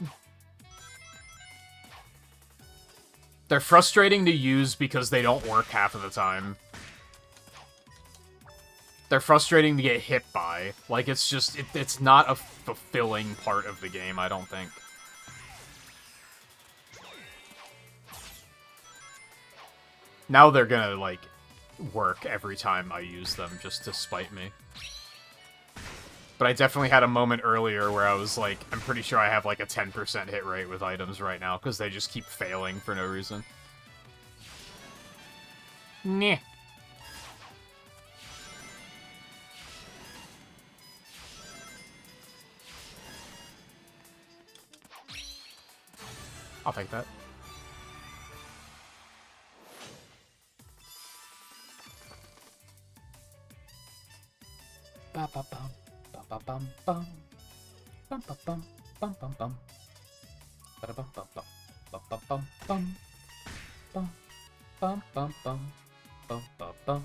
They're frustrating to use because they don't work half of the time. They're frustrating to get hit by. Like, it's just, it's not a fulfilling part of the game, I don't think. Now they're gonna, like, work every time I use them just to spite me. But I definitely had a moment earlier where I was like, I'm pretty sure I have like a 10% hit rate with items right now because they just keep failing for no reason. Nyeh. I'll take that. Ba ba bum ba ba bum bum bum ba bum bum bum bum ba da bum bum bum ba ba bum bum bum bum bum bum bum ba bum bum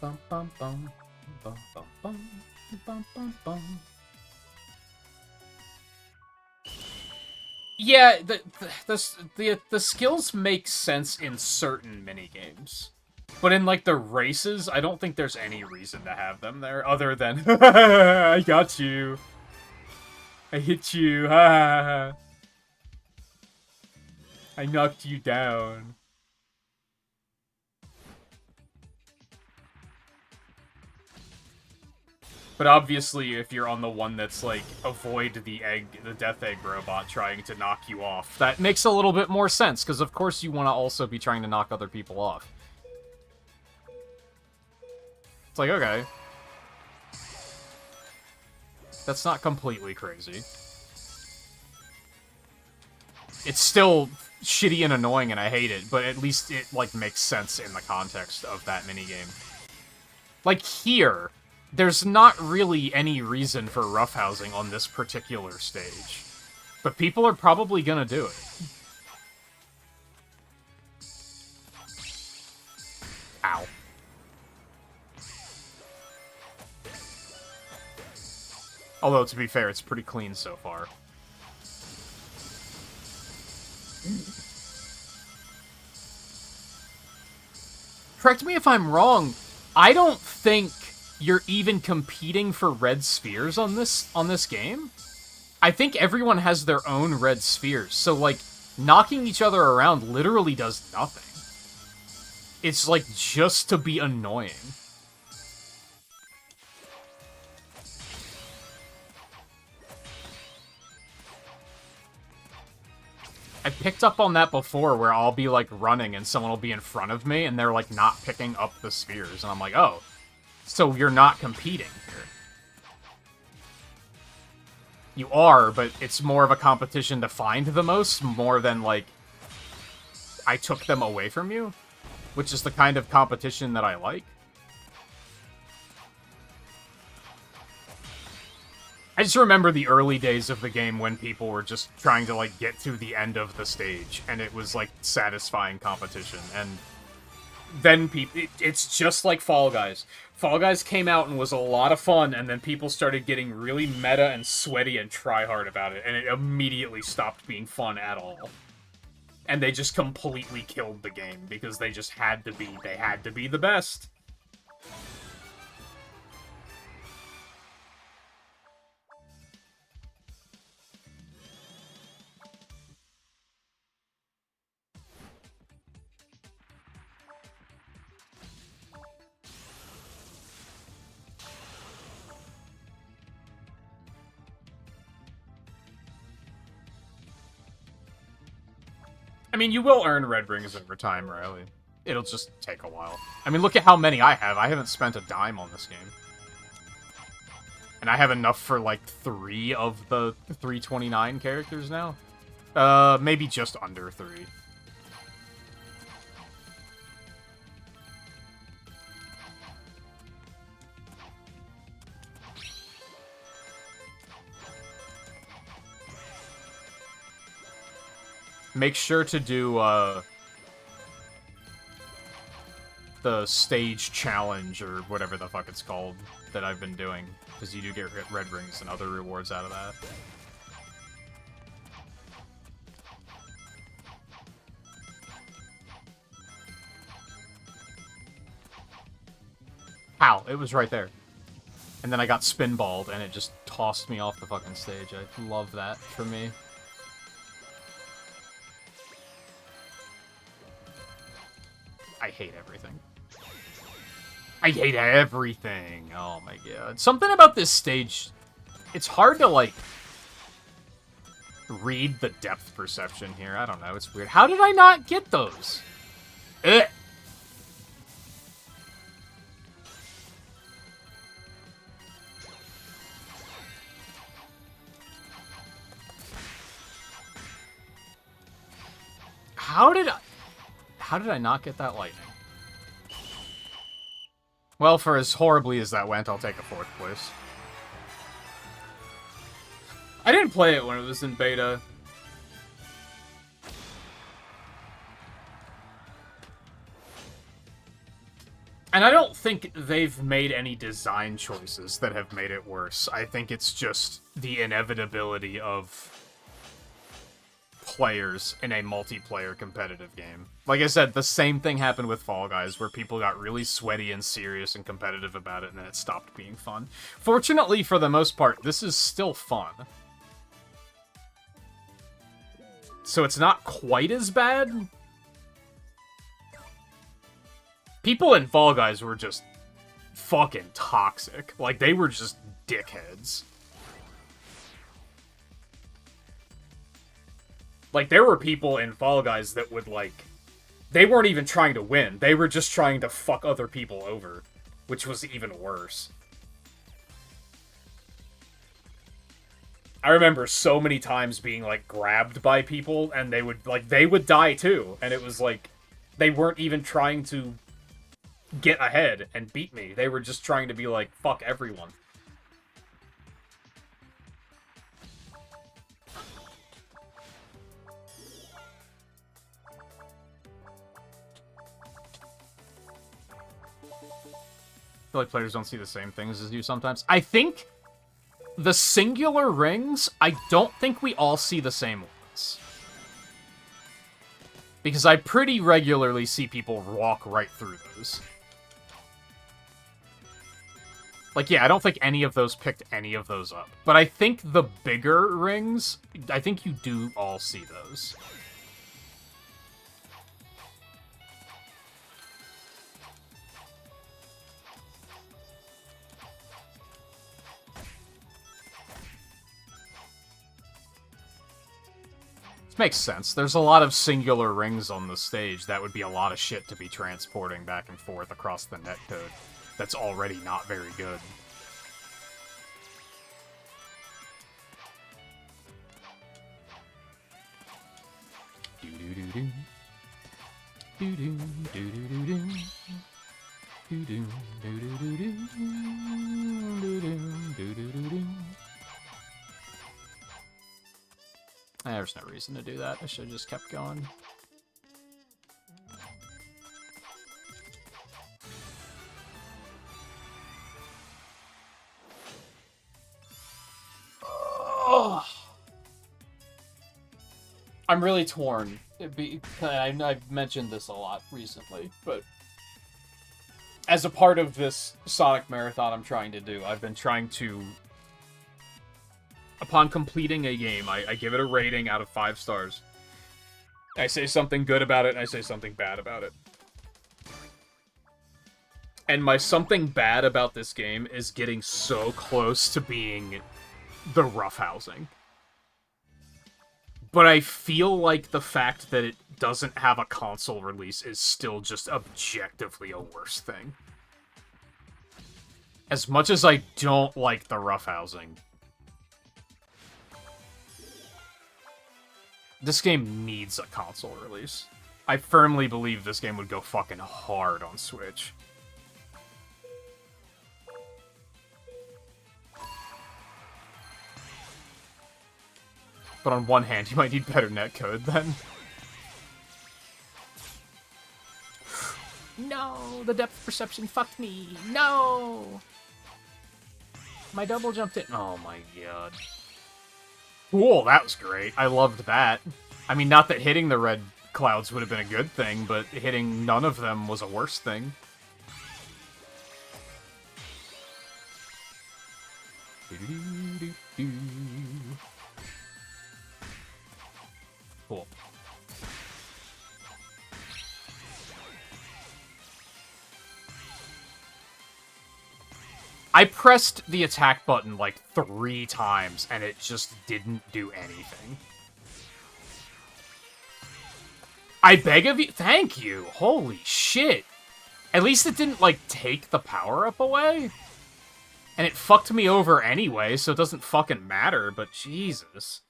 bum bum bum bum bum bum bum bum. Yeah, the skills make sense in certain minigames. But in, like, the races, I don't think there's any reason to have them there, other than, I got you. I hit you, ha ha ha. I knocked you down. But obviously, if you're on the one that's, like, avoid the death egg robot trying to knock you off, that makes a little bit more sense, because of course you want to also be trying to knock other people off. It's like, okay. That's not completely crazy. It's still shitty and annoying, and I hate it, but at least it, like, makes sense in the context of that minigame. Like, here, there's not really any reason for roughhousing on this particular stage. But people are probably gonna do it. Ow. Although, to be fair, it's pretty clean so far. Correct me if I'm wrong, I don't think you're even competing for red spheres on this game. I think everyone has their own red spheres, so, like, knocking each other around literally does nothing. It's, like, just to be annoying. I picked up on that before, where I'll be, like, running and someone will be in front of me, and they're, like, not picking up the spheres, and I'm like, oh, so you're not competing here. You are, but it's more of a competition to find the most, more than, like, I took them away from you, which is the kind of competition that I like. I just remember the early days of the game when people were just trying to, like, get to the end of the stage, and it was, like, satisfying competition, and then people... It's just like Fall Guys. Fall Guys came out and was a lot of fun, and then people started getting really meta and sweaty and try-hard about it, and it immediately stopped being fun at all. And they just completely killed the game, because they just had to be... They had to be the best. I mean, you will earn red rings over time, Riley. It'll just take a while. I mean, look at how many I have. I haven't spent a dime on this game. And I have enough for, like, 3 of the 329 characters now. Maybe just under 3. Make sure to do, the stage challenge, or whatever the fuck it's called, that I've been doing. Because you do get red rings and other rewards out of that. How? It was right there. And then I got spinballed, and it just tossed me off the fucking stage. I love that for me. I hate everything. I hate everything! Oh my god. Something about this stage... It's hard to, like, read the depth perception here. I don't know, it's weird. How did I not get those? Ugh. How did I not get that lightning? Well, for as horribly as that went, I'll take a 4th place. I didn't play it when it was in beta. And I don't think they've made any design choices that have made it worse. I think it's just the inevitability of players in a multiplayer competitive game. Like I said, the same thing happened with Fall Guys, where people got really sweaty and serious and competitive about it, and then it stopped being fun. Fortunately, for the most part, this is still fun. So it's not quite as bad. People in Fall Guys were just fucking toxic. Like, they were just dickheads. Like, there were people in Fall Guys that would, like... They weren't even trying to win. They were just trying to fuck other people over. Which was even worse. I remember so many times being, like, grabbed by people, and they would die too. And it was like, they weren't even trying to get ahead and beat me. They were just trying to be like, fuck everyone. I feel like players don't see the same things as you sometimes. I think the singular rings, I don't think we all see the same ones. Because I pretty regularly see people walk right through those. Like, yeah, I don't think any of those picked any of those up. But I think the bigger rings, I think you do all see those. Makes sense. There's a lot of singular rings on the stage. That would be a lot of shit to be transporting back and forth across the netcode. That's already not very good. There's no reason to do that. I should have just kept going. Oh. I'm really torn. I've mentioned this a lot recently, but as a part of this Sonic Marathon I'm trying to do, I've been trying to... Upon completing a game, I give it a rating out of 5 stars. I say something good about it, and I say something bad about it. And my something bad about this game is getting so close to being the roughhousing. But I feel like the fact that it doesn't have a console release is still just objectively a worse thing. As much as I don't like the roughhousing, this game needs a console release. I firmly believe this game would go fucking hard on Switch. But on one hand, you might need better netcode then. No! The depth perception fucked me! No! My double jumped it. Oh my god. Cool, that was great. I loved that. I mean, not that hitting the red clouds would have been a good thing, but hitting none of them was a worse thing. Cool. I pressed the attack button like 3 times, and it just didn't do anything. I beg of you... Thank you! Holy shit! At least it didn't, like, take the power-up away? And it fucked me over anyway, so it doesn't fucking matter, but Jesus.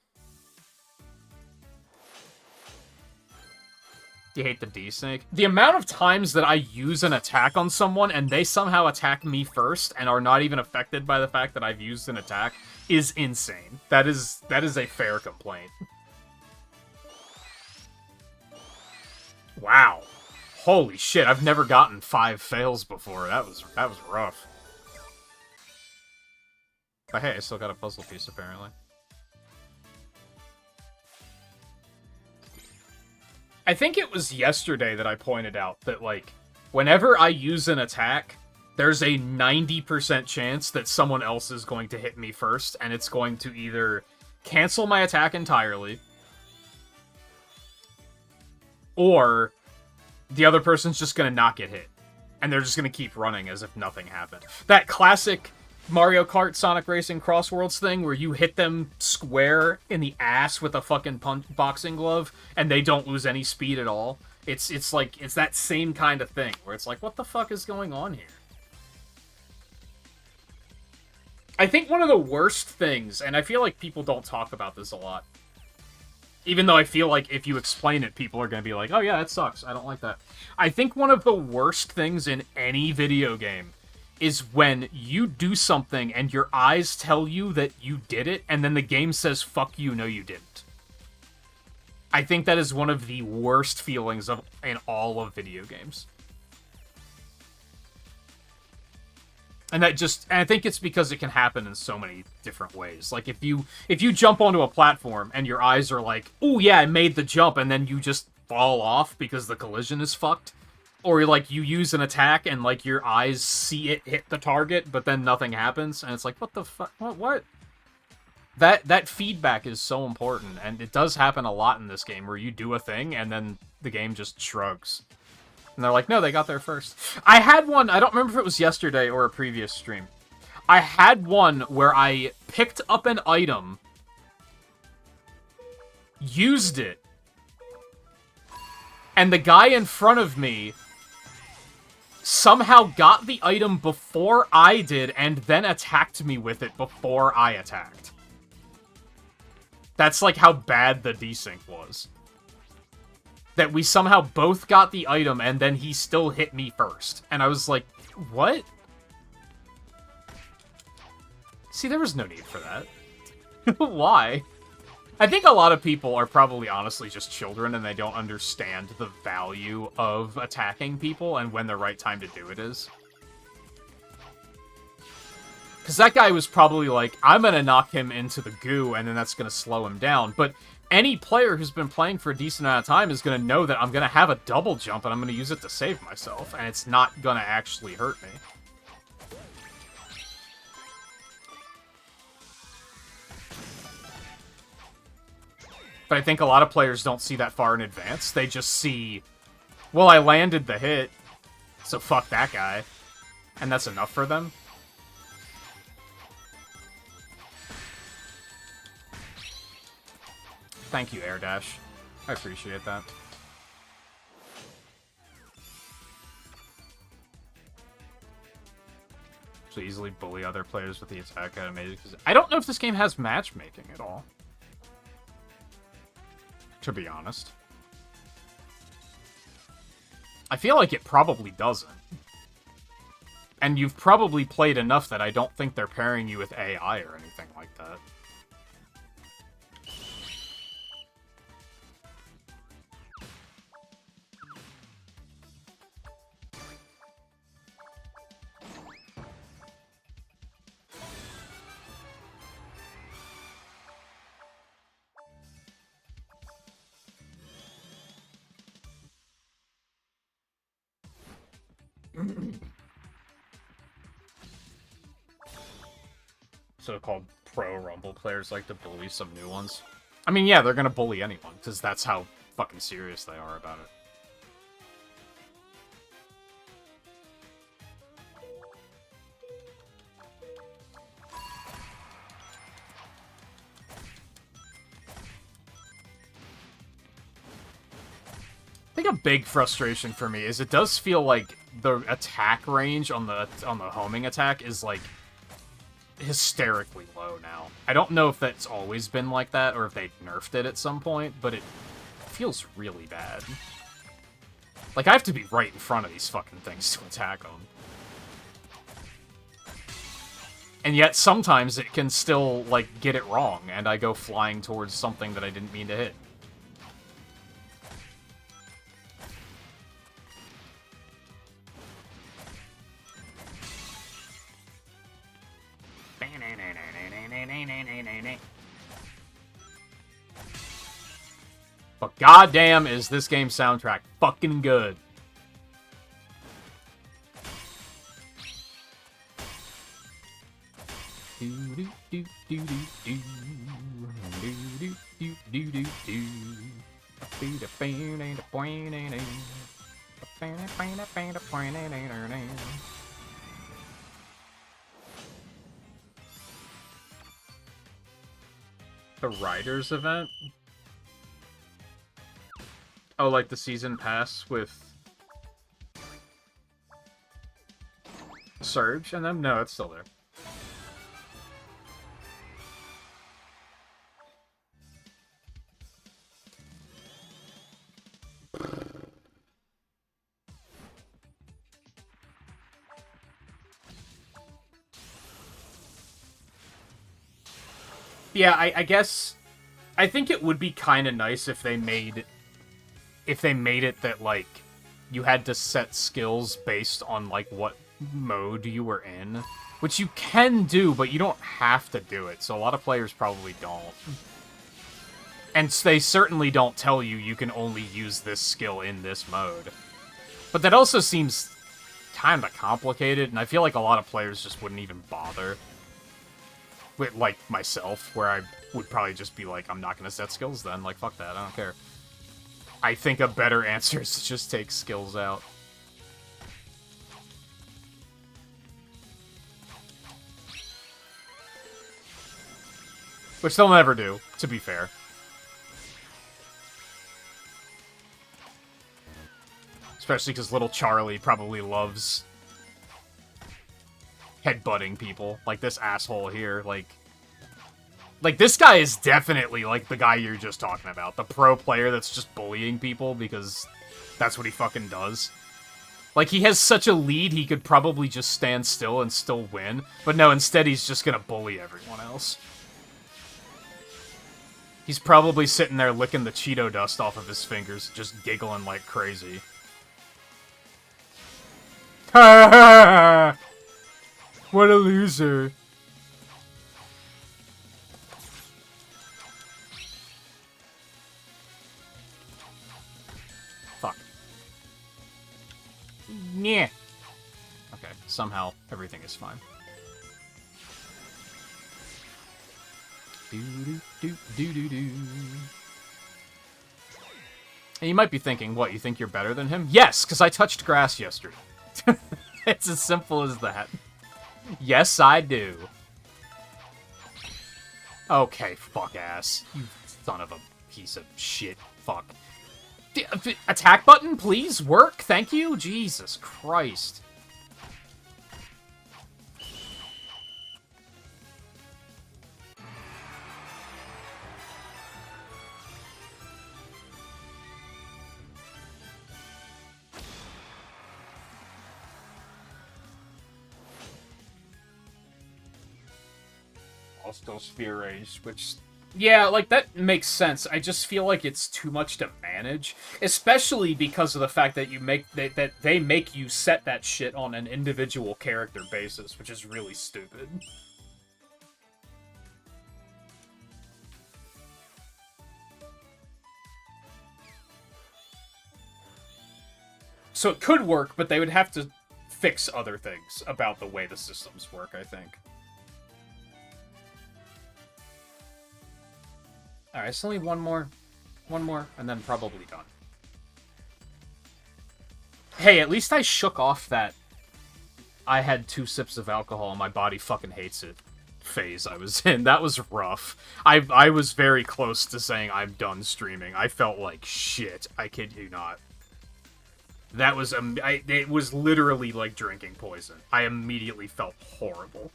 You hate the D-Snake? The amount of times that I use an attack on someone and they somehow attack me first and are not even affected by the fact that I've used an attack is insane. That is a fair complaint. Wow. Holy shit, I've never gotten 5 fails before. That was rough. But hey, I still got a puzzle piece, apparently. I think it was yesterday that I pointed out that, like, whenever I use an attack, there's a 90% chance that someone else is going to hit me first, and it's going to either cancel my attack entirely, or the other person's just gonna not get hit. And they're just gonna keep running as if nothing happened. That classic Mario Kart Sonic Racing Crossworlds thing where you hit them square in the ass with a fucking boxing glove and they don't lose any speed at all. It's that same kind of thing where it's like, what the fuck is going on here? I think one of the worst things, and I feel like people don't talk about this a lot, even though I feel like if you explain it, people are going to be like, oh yeah, that sucks. I don't like that. I think one of the worst things in any video game is when you do something and your eyes tell you that you did it, and then the game says, fuck you, no you didn't. I think that is one of the worst feelings in all of video games. And I think it's because it can happen in so many different ways. Like, if you jump onto a platform and your eyes are like, oh yeah, I made the jump, and then you just fall off because the collision is fucked. Or, like, you use an attack and, like, your eyes see it hit the target, but then nothing happens, and it's like, what the fuck? What? That feedback is so important, and it does happen a lot in this game, where you do a thing, and then the game just shrugs. And they're like, no, they got there first. I had one, I don't remember if it was yesterday or a previous stream. I had one where I picked up an item, used it, and the guy in front of me somehow got the item before I did and then attacked me with it before I attacked. That's like how bad the desync was. That we somehow both got the item, and then he still hit me first. And I was like, what? See, there was no need for that. Why? I think a lot of people are probably honestly just children, and they don't understand the value of attacking people and when the right time to do it is. Because that guy was probably like, I'm gonna knock him into the goo, and then that's gonna slow him down. But any player who's been playing for a decent amount of time is going to know that I'm going to have a double jump and I'm going to use it to save myself, and it's not going to actually hurt me. But I think a lot of players don't see that far in advance. They just see, well, I landed the hit, so fuck that guy. And that's enough for them. Thank you, Air Dash. I appreciate that. So easily bully other players with the attack animation. I don't know if this game has matchmaking at all. To be honest. I feel like it probably doesn't. And you've probably played enough that I don't think they're pairing you with AI or anything like that. So-called pro-Rumble players like to bully some new ones. I mean, yeah, they're gonna bully anyone, because that's how fucking serious they are about it. I think a big frustration for me is it does feel like the attack range on the homing attack is, like, hysterically low now. I don't know if that's always been like that or if they nerfed it at some point, but it feels really bad. Like, I have to be right in front of these fucking things to attack them. And yet, sometimes it can still, like, get it wrong, and I go flying towards something that I didn't mean to hit. But goddamn is this game's soundtrack fucking good. The Riders event? Oh, like the season pass with Surge and them? No, it's still there. Yeah, I guess I think it would be kind of nice if they made it that like you had to set skills based on like what mode you were in, which you can do, but you don't have to do it. So a lot of players probably don't. And they certainly don't tell you you can only use this skill in this mode. But that also seems kind of complicated, and I feel like a lot of players just wouldn't even bother. With, like, myself, where I would probably just be like, I'm not gonna set skills then. Like, fuck that, I don't care. I think a better answer is to just take skills out. Which they'll never do, to be fair. Especially because little Charlie probably loves headbutting people. Like this asshole here, like this guy is definitely like the guy you're just talking about. The pro player that's just bullying people because that's what he fucking does. Like, he has such a lead, he could probably just stand still and still win. But no, instead he's just gonna bully everyone else. He's probably sitting there licking the Cheeto dust off of his fingers, just giggling like crazy. Ha ha! What a loser. Fuck. Yeah. Okay, somehow everything is fine. Do-do-do-do-do-do. And you might be thinking, what, you think you're better than him? Yes, because I touched grass yesterday. It's as simple as that. Yes, I do. Okay, fuck ass. You son of a piece of shit. Fuck. Attack button, please? Work? Thank you? Jesus Christ. Still Sphere Rage, which... Yeah, like, that makes sense. I just feel like it's too much to manage, especially because of the fact that that they make you set that shit on an individual character basis, which is really stupid. So it could work, but they would have to fix other things about the way the systems work, I think. Alright, so only one more, and then probably done. Hey, at least I shook off that I had 2 sips of alcohol and my body fucking hates it phase I was in. That was rough. I was very close to saying I'm done streaming. I felt like shit. I kid you not. That was, it was literally like drinking poison. I immediately felt horrible.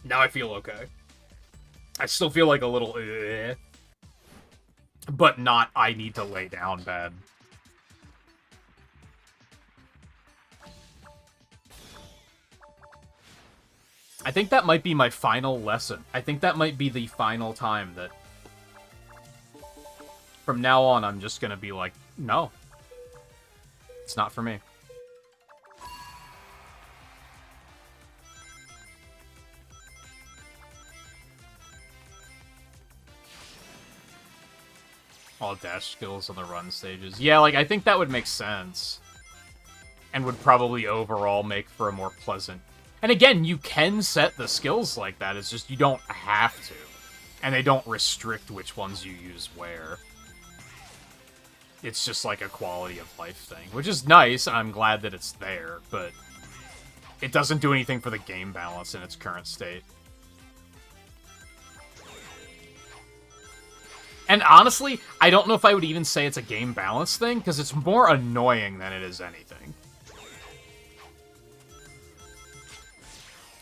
Now I feel okay. I still feel like a little but not I need to lay down bad. I think that might be my final lesson. I think that might be the final time that from now on I'm just gonna be like, no. It's not for me. All dash skills on the run stages. Yeah, like, I think that would make sense. And would probably overall make for a more pleasant And again, you can set the skills like that, it's just you don't have to. And they don't restrict which ones you use where. It's just like a quality of life thing, which is nice, and I'm glad that it's there, but it doesn't do anything for the game balance in its current state. And honestly, I don't know if I would even say it's a game balance thing, because it's more annoying than it is anything.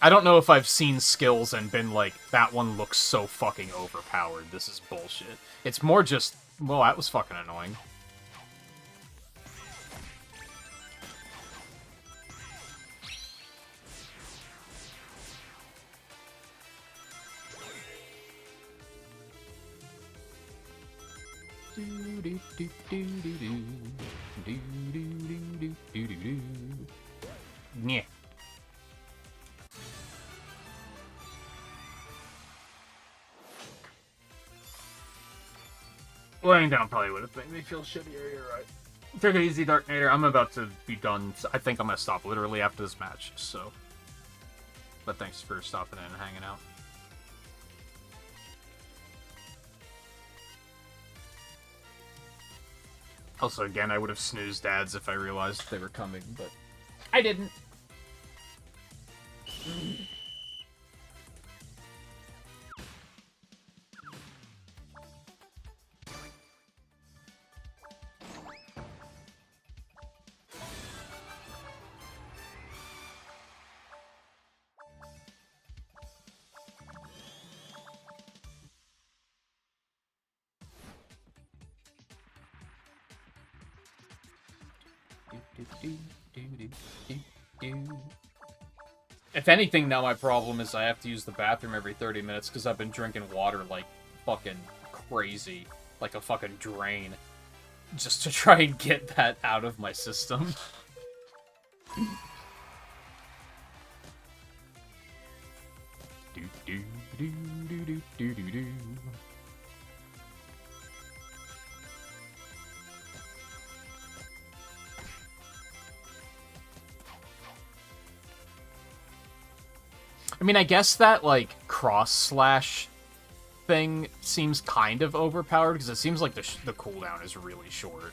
I don't know if I've seen skills and been like, that one looks so fucking overpowered, this is bullshit. It's more just, well, that was fucking annoying. Yeah. Laying down probably would have made me feel shittier, you're right. Take it easy, Darknator. I'm about to be done. I think I'm gonna stop literally after this match, so. But thanks for stopping in and hanging out. Also, again, I would have snoozed ads if I realized they were coming, but I didn't. If anything, now my problem is I have to use the bathroom every 30 minutes because I've been drinking water like fucking crazy. Like a fucking drain. Just to try and get that out of my system. I mean, I guess that, like, cross-slash thing seems kind of overpowered, because it seems like the cooldown is really short.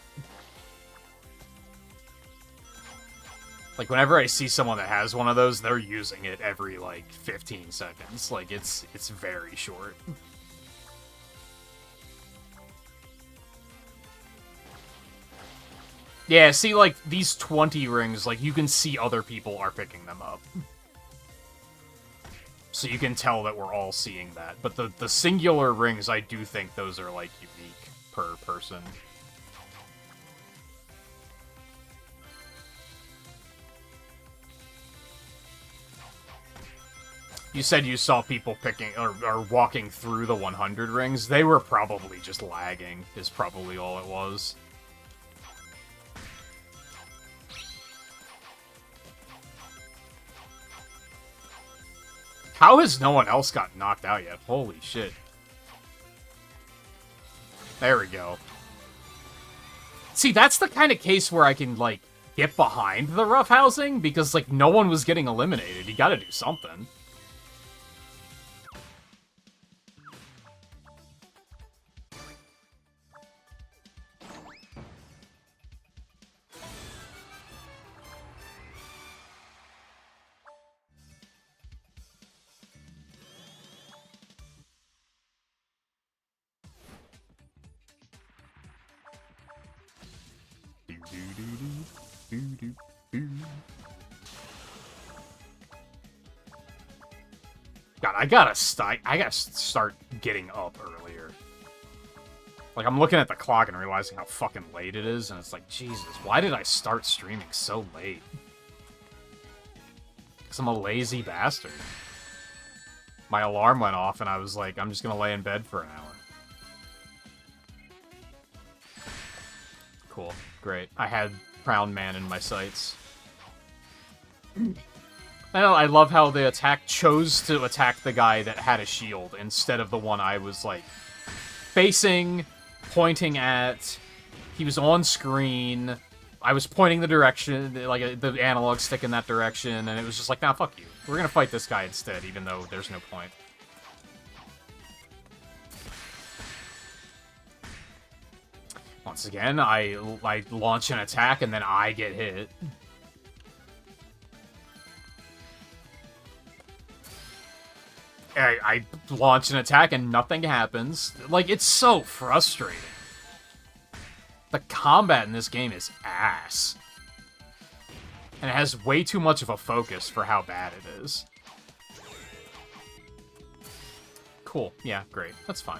Like, whenever I see someone that has one of those, they're using it every, like, 15 seconds. Like, it's very short. Yeah, see, like, these 20 rings, like, you can see other people are picking them up. So you can tell that we're all seeing that. But the singular rings, I do think those are, like, unique per person. You said you saw people picking, or walking through the 100 rings. They were probably just lagging, is probably all it was. How has no one else gotten knocked out yet? Holy shit. There we go. See, that's the kind of case where I can, like, get behind the roughhousing, because, like, no one was getting eliminated. You gotta do something. God, I gotta start getting up earlier. Like, I'm looking at the clock and realizing how fucking late it is, and it's like, Jesus, why did I start streaming so late? Because I'm a lazy bastard. My alarm went off, and I was like, I'm just gonna lay in bed for an hour. Cool. Great. I had Crown Man in my sights. I know, I love how the attack chose to attack the guy that had a shield instead of the one I was, like, facing, pointing at. He was on screen. I was pointing the direction, like the analog stick in that direction, and it was just like, nah, fuck you. We're gonna fight this guy instead, even though there's no point. Once again, I launch an attack, and then I get hit. I launch an attack, and nothing happens. Like, it's so frustrating. The combat in this game is ass. And it has way too much of a focus for how bad it is. Cool. Yeah, great. That's fine.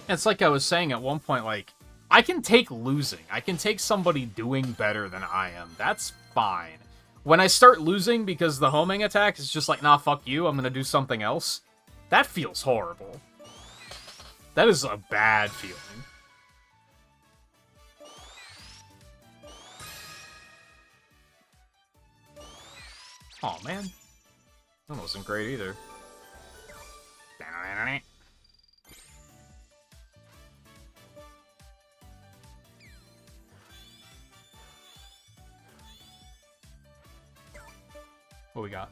It's like I was saying at one point, like, I can take losing. I can take somebody doing better than I am. That's fine. When I start losing because the homing attack is just like, nah, fuck you, I'm gonna do something else, that feels horrible. That is a bad feeling. Oh man. That wasn't great either. What we got?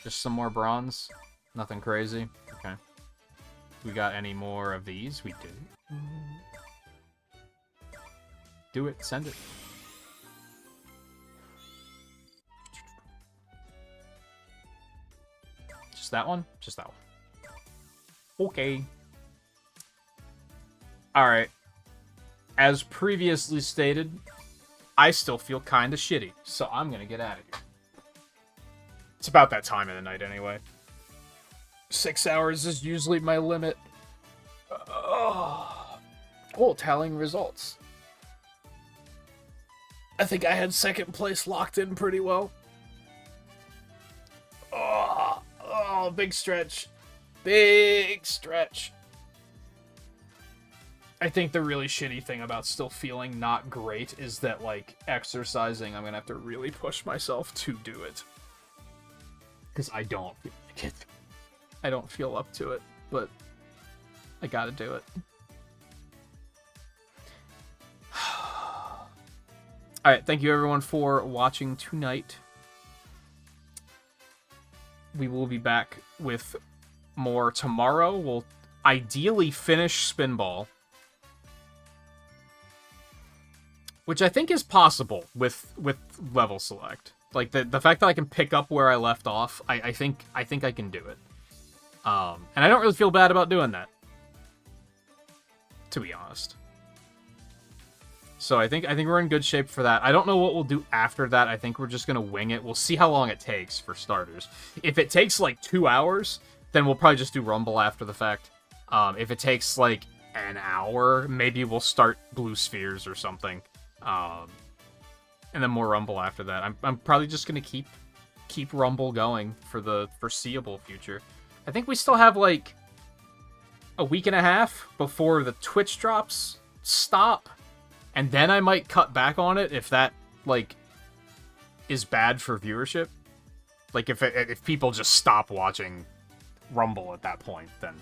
Just some more bronze? Nothing crazy? Okay. We got any more of these? We do. Do it. Send it. Just that one? Just that one. Okay. Alright. As previously stated, I still feel kinda shitty, so I'm gonna get out of here. It's about that time of the night anyway. 6 hours is usually my limit. Oh, tallying results. I think I had second place locked in pretty well. Oh, big stretch. Big stretch. I think the really shitty thing about still feeling not great is that, like, exercising, I'm gonna have to really push myself to do it. Because I don't feel like it. I don't feel up to it, but I gotta do it. Alright, thank you everyone for watching tonight. We will be back with more tomorrow. We'll ideally finish Spinball. Which I think is possible with level select. Like, the fact that I can pick up where I left off, I think I can do it. And I don't really feel bad about doing that, to be honest. So I think we're in good shape for that. I don't know what we'll do after that. I think we're just gonna wing it. We'll see how long it takes, for starters. If it takes, like, 2 hours, then we'll probably just do Rumble after the fact. If it takes, like, an hour, maybe we'll start Blue Spheres or something. And then more Rumble after that. I'm probably just gonna keep Rumble going for the foreseeable future. I think we still have, like, a week and a half before the Twitch drops stop, and then I might cut back on it if that, like, is bad for viewership. Like, if people just stop watching Rumble at that point, then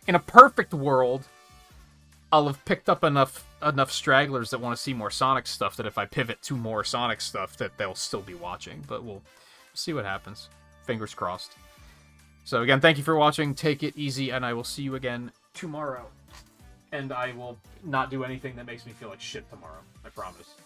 in a perfect world, I'll have picked up enough stragglers that want to see more Sonic stuff that if I pivot to more Sonic stuff that they'll still be watching. But we'll see what happens. Fingers crossed. So again, thank you for watching. Take it easy, and I will see you again tomorrow. And I will not do anything that makes me feel like shit tomorrow. I promise.